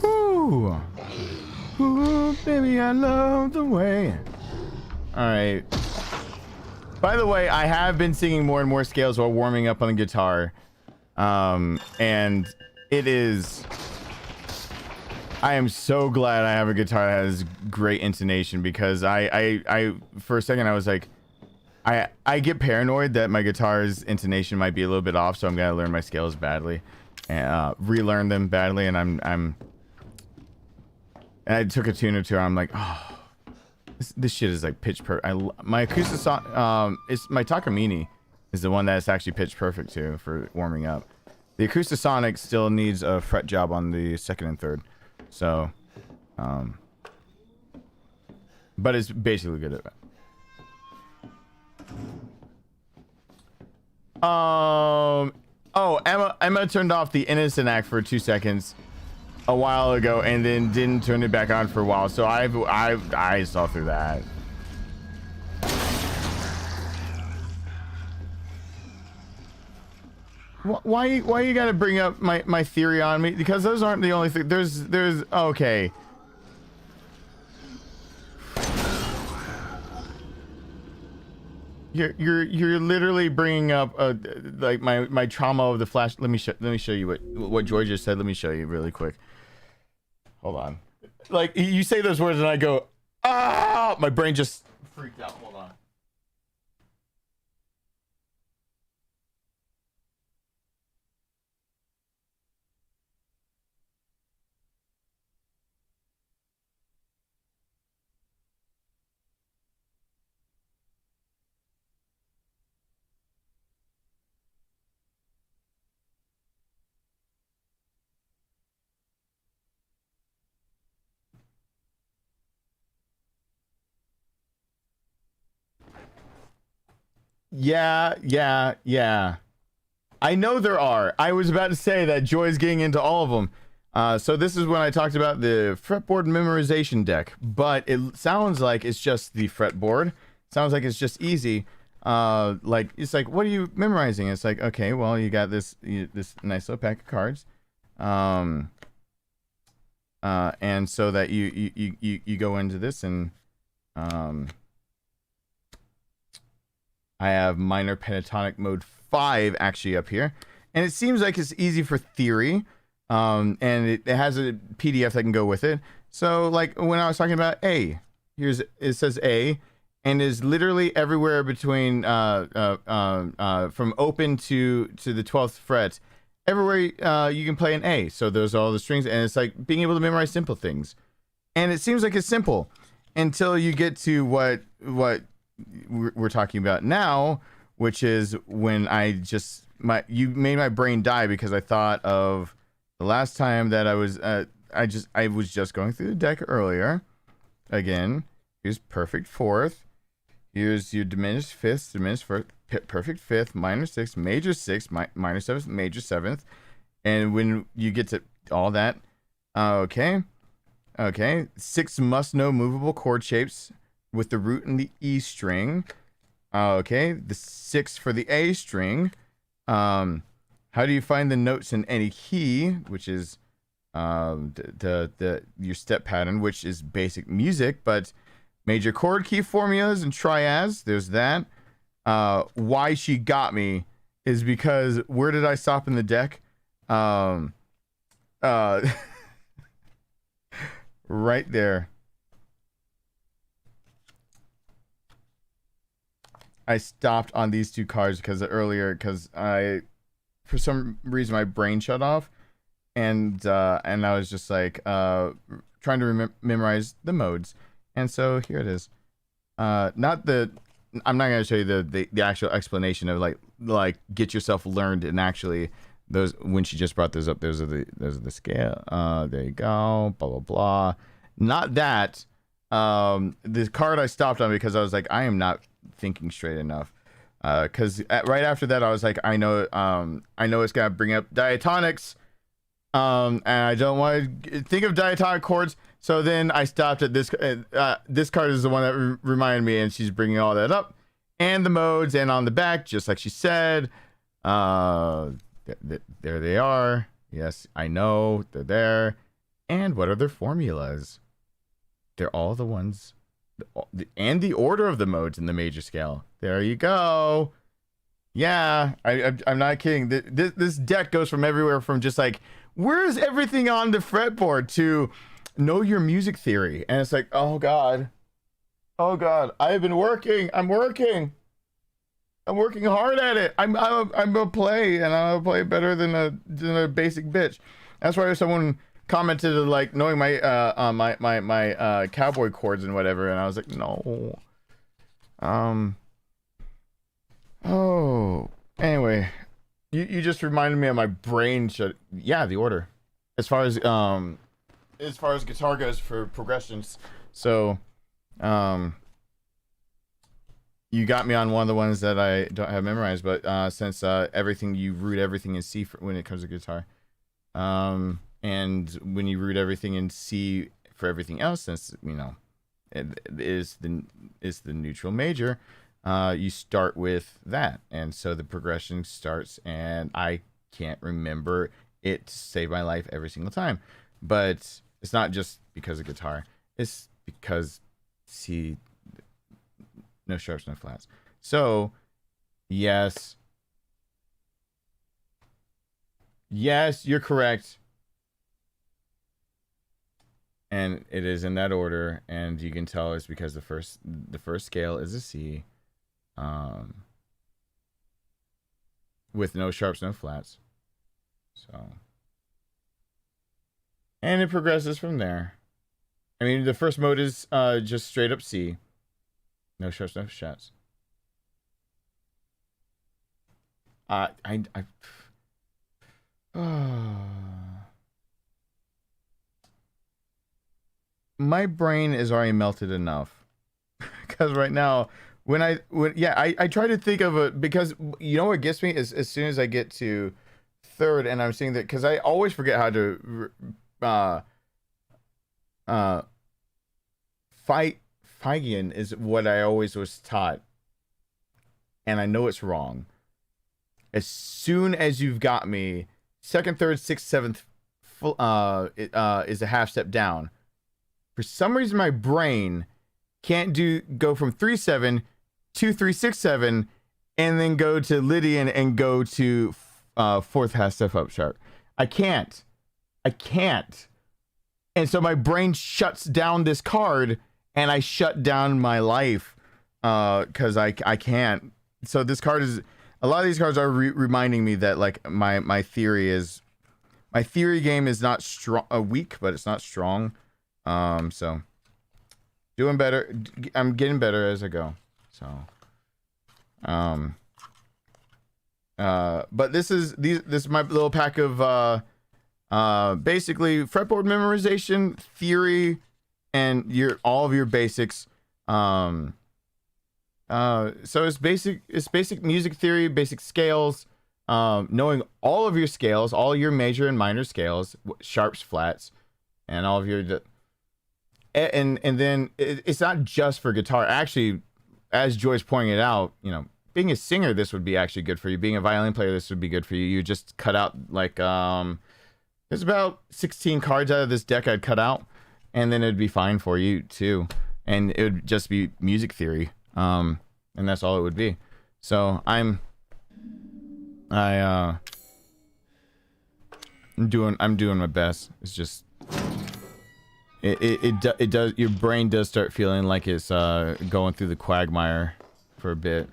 Ooh. Ooh, baby, I love the way. All right. By the way, I have been singing more and more scales while warming up on the guitar. And it is... I am so glad I have a guitar that has great intonation, because I for a second I was like, I get paranoid that my guitar's intonation might be a little bit off, so I'm gonna learn my scales badly. relearned them badly, and and I took a tune or two. I'm like, oh, this shit is like pitch perfect. My acoustic it's my Takamine is the one that's actually pitch perfect too for warming up. The Acoustasonic still needs a fret job on the second and third, so but it's basically good at that. Oh, Emma turned off the Innocent Act for 2 seconds a while ago, and then didn't turn it back on for a while. So I saw through that. Why you gotta bring up my theory on me? Because those aren't the only thing. There's okay. You're literally bringing up like my trauma of the Flash. Let me show you what George just said. Let me show you really quick. Hold on. Like you say those words and I go, ah! My brain just freaked out. Hold on. Yeah. I know there are. I was about to say that Joy's getting into all of them. So this is when I talked about the fretboard memorization deck, but it sounds like it's just the fretboard. Sounds like it's just easy. Like it's like, what are you memorizing? It's like, okay, well, you got this nice little pack of cards, and so that you go into this and I have minor pentatonic mode 5 actually up here, and it seems like it's easy for theory, and it has a PDF that can go with it. So like when I was talking about A, it says A, and is literally everywhere between from open to the 12th fret, everywhere you can play an A. So those are all the strings, and it's like being able to memorize simple things, and it seems like it's simple until you get to what we're talking about now, which is when you made my brain die, because I thought of the last time that I was just going through the deck earlier. Again, here's perfect fourth, here's your diminished fifth, diminished first, perfect fifth, minor sixth, major sixth, minor seventh, major seventh, and when you get to all that, okay, 6 must-know movable chord shapes with the root and the E string. Okay, the 6 for the A string. How do you find the notes in any key, which is your step pattern, which is basic music, but major chord key formulas and triads. There's that. Why she got me is because where did I stop in the deck? Right there. I stopped on these 2 cards because for some reason my brain shut off, and I was just like trying to memorize the modes, and so here it is. I'm not gonna show you the actual explanation of like get yourself learned, and actually those, when she just brought those up, those are the scale. There you go. Blah blah blah. Not that. The card I stopped on because I was like, I am not thinking straight enough, because right after that I was like, I know it's gonna bring up diatonics, and I don't want to think of diatonic chords, so then I stopped at this. This card is the one that reminded me, and she's bringing all that up, and the modes, and on the back, just like she said, there they are. Yes, I know they're there. And what are their formulas? They're all the ones, and the order of the modes in the major scale. There you go. Yeah, I'm not kidding. This deck goes from everywhere from just like, where's everything on the fretboard, to know your music theory. And it's like, oh God, I'm working. I'm working hard at it. I'm gonna play, and I'm gonna play better than a basic bitch. That's why someone commented like knowing my my cowboy chords and whatever, and I was like, no. Oh. Anyway, you just reminded me of my brain. Yeah, the order. As far as guitar goes for progressions, so you got me on one of the ones that I don't have memorized, but since everything you root everything in C when it comes to guitar, and when you root everything in C for everything else, since you know it is the neutral major, you start with that, and so the progression starts, and I can't remember it to save my life every single time, but it's not just because of guitar, it's because C. No sharps, no flats. So, yes, you're correct, and it is in that order. And you can tell it's because the first scale is a C, with no sharps, no flats. So, and it progresses from there. I mean, the first mode is just straight up C. No sharps, no shots. My brain is already melted enough because right now, I try to think of it, because you know what gets me is as soon as I get to third and I'm seeing that, because I always forget how to Phrygian is what I always was taught, and I know it's wrong. As soon as you've got me, second, third, sixth, seventh, is a half step down. For some reason, my brain can't go from 3/7 to 3/6/7, and then go to Lydian and go to fourth half step up sharp. I can't, and so my brain shuts down this card. And I shut down my life because I can't. So this card is, a lot of these cards are reminding me that like my theory game is not strong, weak, but it's not strong. So doing better. I'm getting better as I go. So, but this is my little pack of basically fretboard memorization, theory, and all of your basics. So it's basic music theory, basic scales, knowing all of your scales, all your major and minor scales, sharps, flats, and all of your and then it's not just for guitar. Actually, as Joyce pointed out, you know, being a singer, this would be actually good for you. Being a violin player, this would be good for you. You just cut out like there's about 16 cards out of this deck I'd cut out. And then it'd be fine for you too, and it would just be music theory, and that's all it would be. So I'm doing my best. It's just it does, your brain does start feeling like it's going through the quagmire for a bit.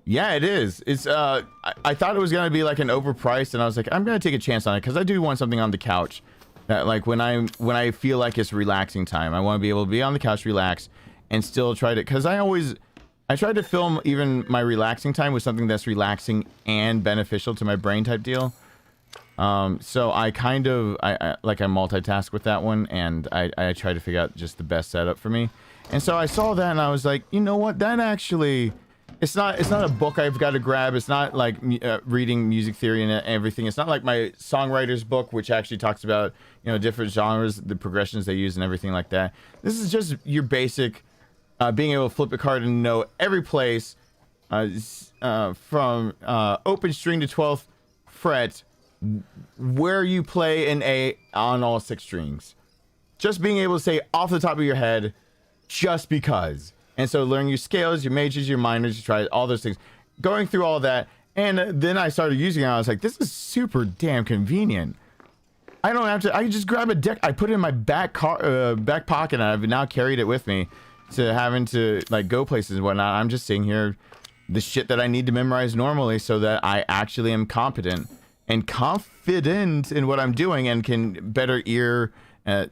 Yeah, it is. It's I thought it was gonna be like an overpriced, and I was like, I'm gonna take a chance on it because I do want something on the couch. That like when I feel like it's relaxing time, I want to be able to be on the couch, relax, and still try to, because I try to film even my relaxing time with something that's relaxing and beneficial to my brain type deal. So I kind of I multitask with that one, and I try to figure out just the best setup for me. And so I saw that and I was like, you know what, that actually, it's not a book I've got to grab. It's not like reading music theory and everything. It's not like my songwriter's book, which actually talks about, you know, different genres, the progressions they use and everything like that. This is just your basic being able to flip a card and know every place from open string to 12th fret where you play an A on all 6 strings. Just being able to say off the top of your head, just because. And so learning your scales, your majors, your minors, you try all those things. Going through all that, and then I started using it, and I was like, this is super damn convenient. I don't have to, I can just grab a deck, I put it in my back pocket, and I've now carried it with me to having to like go places and whatnot. I'm just sitting here the shit that I need to memorize normally so that I actually am competent and confident in what I'm doing and can better ear, I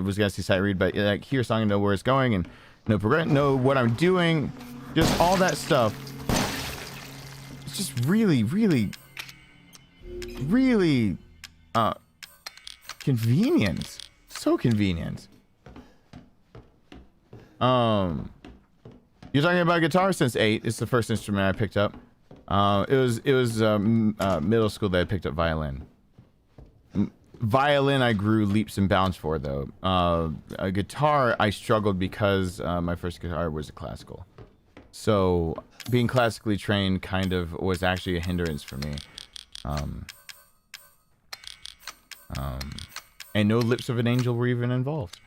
was gonna say sight read, but like hear a song and know where it's going and know what I'm doing, just all that stuff. It's just really, really, really convenient. So convenient. You're talking about guitar since 8. It's the first instrument I picked up. It was middle school that I picked up violin. Violin I grew leaps and bounds for though. A guitar I struggled because my first guitar was a classical. So being classically trained kind of was actually a hindrance for me. And no Lips of an Angel were even involved.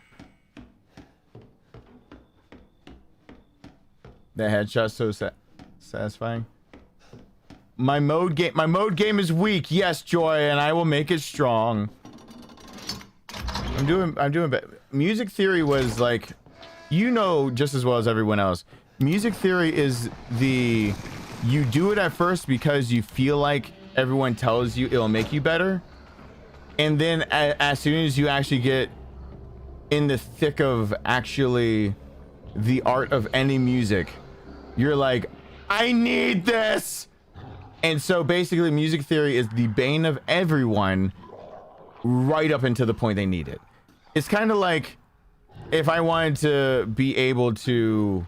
That headshot's so satisfying. My mode game is weak. Yes, Joy, and I will make it strong. I'm doing better. Music theory was like, you know just as well as everyone else. Music theory is you do it at first because you feel like everyone tells you it'll make you better. And then as soon as you actually get in the thick of actually the art of any music, you're like, I need this. And so basically music theory is the bane of everyone right up until the point they need it. It's kind of like if I wanted to be able to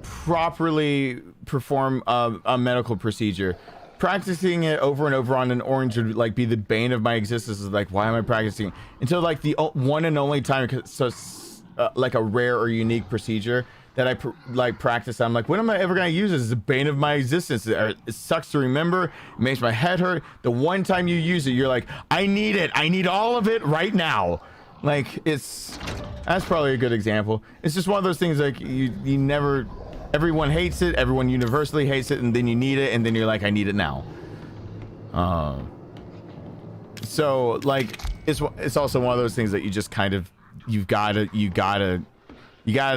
properly perform a medical procedure, practicing it over and over on an orange would like be the bane of my existence. Is like, why am I practicing until like the one and only time, so like a rare or unique procedure that I practice. I'm like, when am I ever gonna use this? It's the bane of my existence. It sucks to remember. It makes my head hurt. The one time you use it, you're like, I need it. I need all of it right now. Like that's probably a good example. It's just one of those things like you never. Everyone hates it. Everyone universally hates it, and then you need it, and then you're like, I need it now. So like it's also one of those things that you just kind of you gotta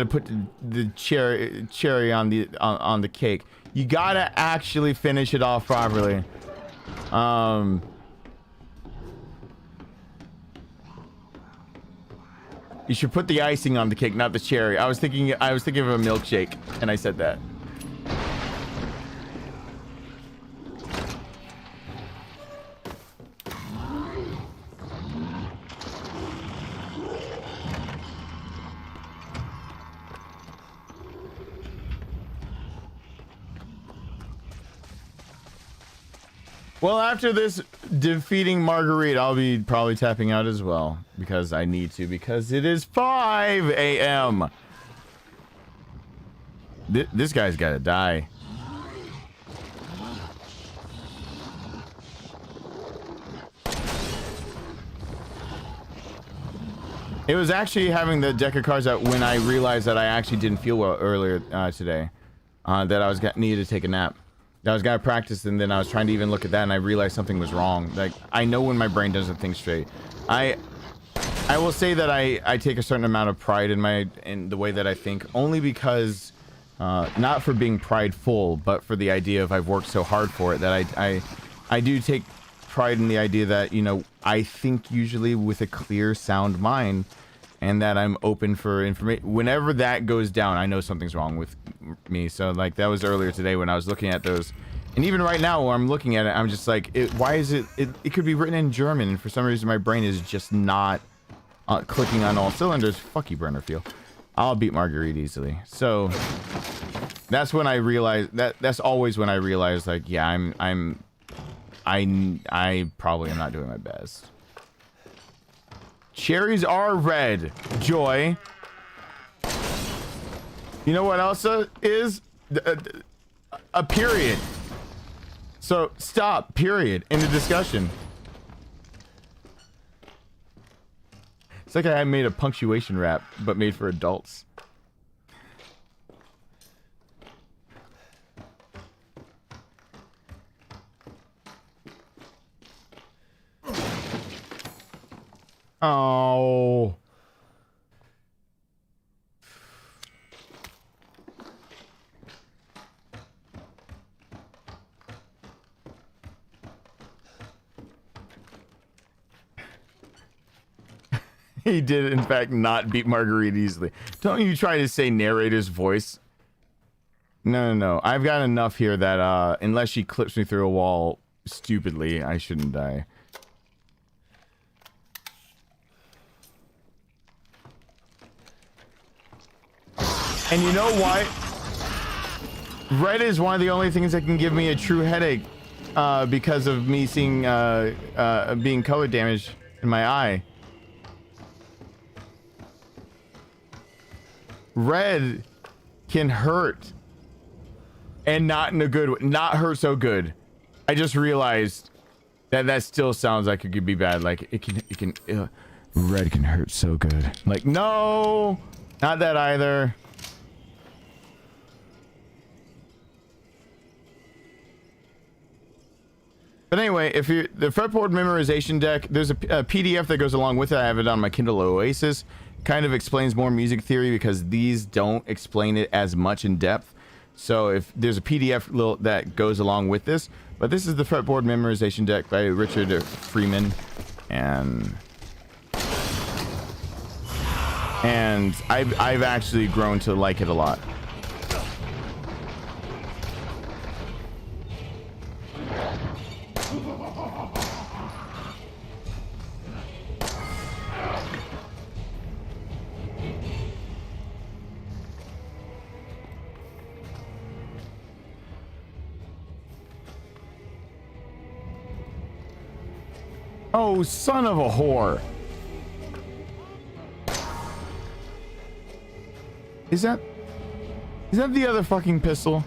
put the cherry on the cake. You gotta actually finish it off properly. You should put the icing on the cake, not the cherry. I was thinking of a milkshake, and I said that. Well, after this defeating Marguerite, I'll be probably tapping out as well because I need to, because it is 5 a.m. This guy's gotta die. It was actually having the deck of cards out when I realized that I actually didn't feel well earlier today, that I was needed to take a nap. I was gonna practice, and then I was trying to even look at that, and I realized something was wrong. Like, I know when my brain doesn't think straight. I will say that I take a certain amount of pride in the way that I think, only because not for being prideful, but for the idea of I've worked so hard for it that I do take pride in the idea that, you know, I think usually with a clear, sound mind, and that I'm open for information. Whenever that goes down, I know something's wrong with me. So like that was earlier today when I was looking at those, and even right now when I'm looking at it, I'm just like, why is it could be written in German, and for some reason my brain is just not clicking on all cylinders. Fuck you, Brennerfield. I'll beat Marguerite easily. So that's when I realized that's always when I realized, like, yeah, I probably am not doing my best. Cherries are red, Joy. You know what else is? A period. So stop, period, in the discussion. It's like I made a punctuation rap, but made for adults. Oh. He did, in fact, not beat Marguerite easily. Don't you try to say narrator's voice. No. I've got enough here that, unless she clips me through a wall stupidly, I shouldn't die. And you know what? Red is one of the only things that can give me a true headache, because of me seeing, being color damage in my eye. Red can hurt, and not in a good way. Not hurt so good. I just realized that still sounds like it could be bad. Like it can. Red can hurt so good. Like no, not that either. But anyway, if you the fretboard memorization deck, there's a PDF that goes along with it. I have it on my Kindle Oasis. Kind of explains more music theory because these don't explain it as much in depth. So if there's a PDF that goes along with this, but this is the fretboard memorization deck by Richard Freeman, and I've actually grown to like it a lot. Oh, son of a whore. Is that the other fucking pistol?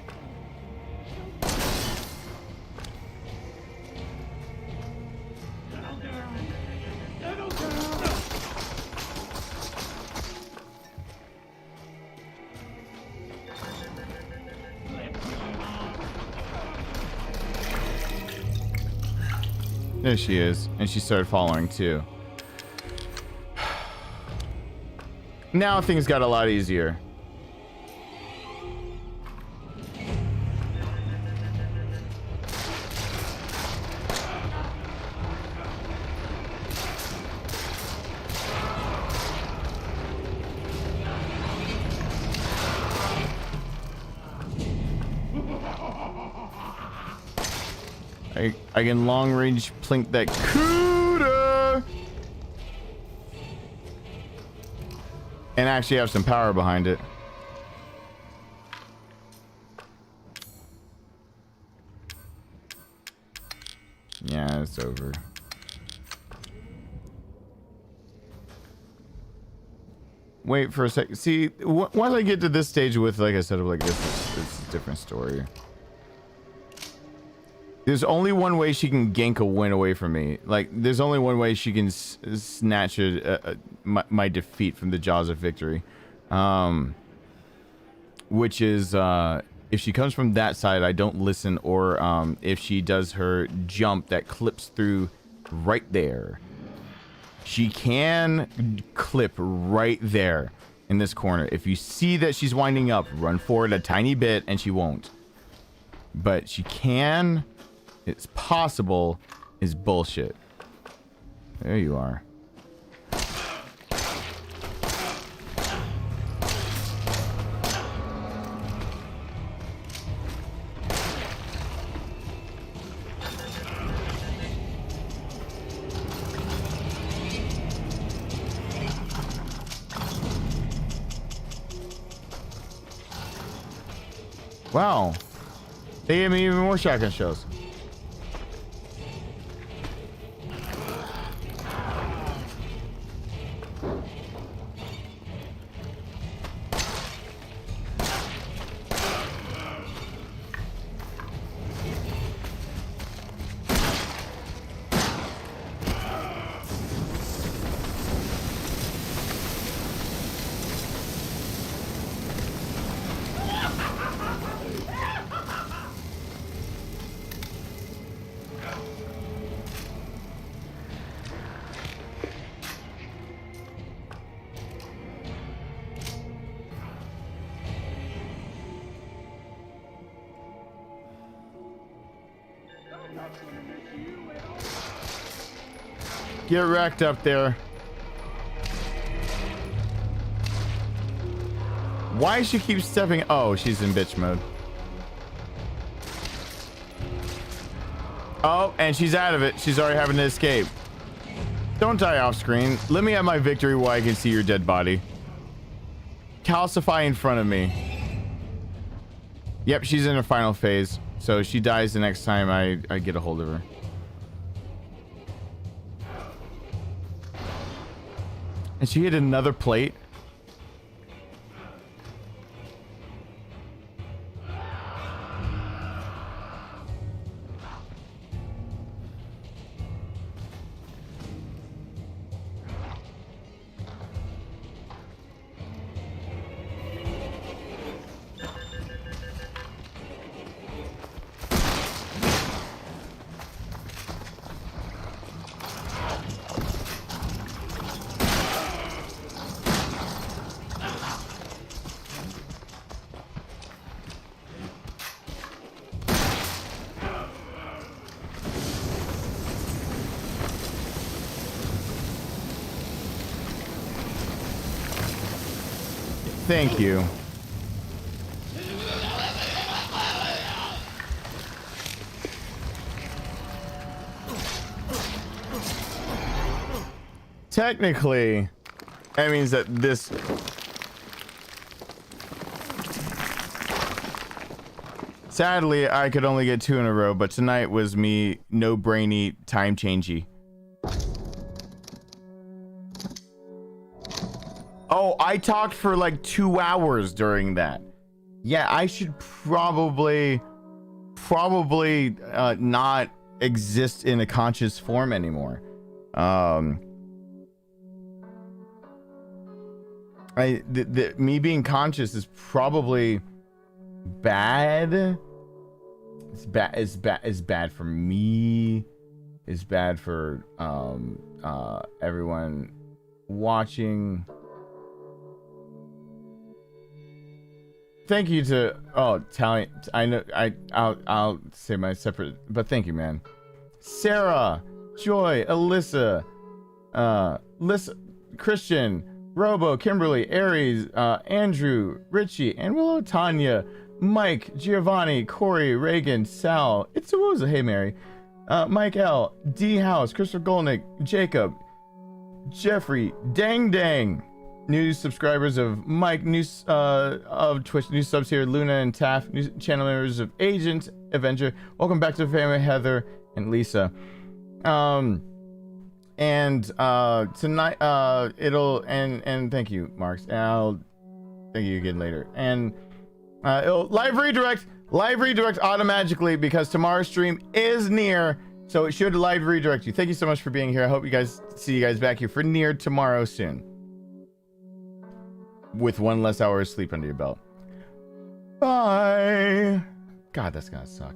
There she is, and she started following too. Now things got a lot easier. I can long range plink that cooter and actually have some power behind it. Yeah, it's over. Wait for a second. See, once I get to this stage with like a setup like this, it's a different story. There's only one way she can gank a win away from me. Like, there's only one way she can snatch my defeat from the jaws of victory. Which is, if she comes from that side, I don't listen, or if she does her jump that clips through right there. She can clip right there in this corner. If you see that she's winding up, run forward a tiny bit and she won't. But she can... It's possible is bullshit. There you are. Wow. They gave me even more shotgun shells. Get wrecked up there. Why she keeps stepping? Oh, she's in bitch mode. Oh, and she's out of it. She's already having to escape. Don't die off screen. Let me have my victory while I can see your dead body. Calcify in front of me. Yep, she's in her final phase. So she dies the next time I get a hold of her. And she hit another plate. Thank you. Technically, that means that this... Sadly, I could only get 2 in a row, but tonight was me no-brainy time-changey. Oh, I talked for like 2 hours during that. Yeah, I should probably not exist in a conscious form anymore. Me being conscious is probably bad. It's bad for me. It's bad for everyone watching. Thank you to Tally. I know I'll say my separate, but thank you, man. Sarah, Joy, Alyssa, Christian, Robo, Kimberly, Aries, Andrew, Richie, and Willow, Tanya, Mike, Giovanni, Corey, Reagan, Sal, It's a Woza, hey Mary, Mike L, D House, Christopher Golnick, Jacob, Jeffrey, Dang. New subscribers of Mike, new of Twitch, new subs here, Luna and Taff, new channel members of Agent, Avenger. Welcome back to the family, Heather and Lisa. And tonight, and thank you, Marks. And I'll thank you again later. And it'll live redirect automatically because tomorrow's stream is near, so it should live redirect you. Thank you so much for being here. I hope you guys see you guys back here for near tomorrow soon. With 1 less hour of sleep under your belt. Bye. God, that's gonna suck.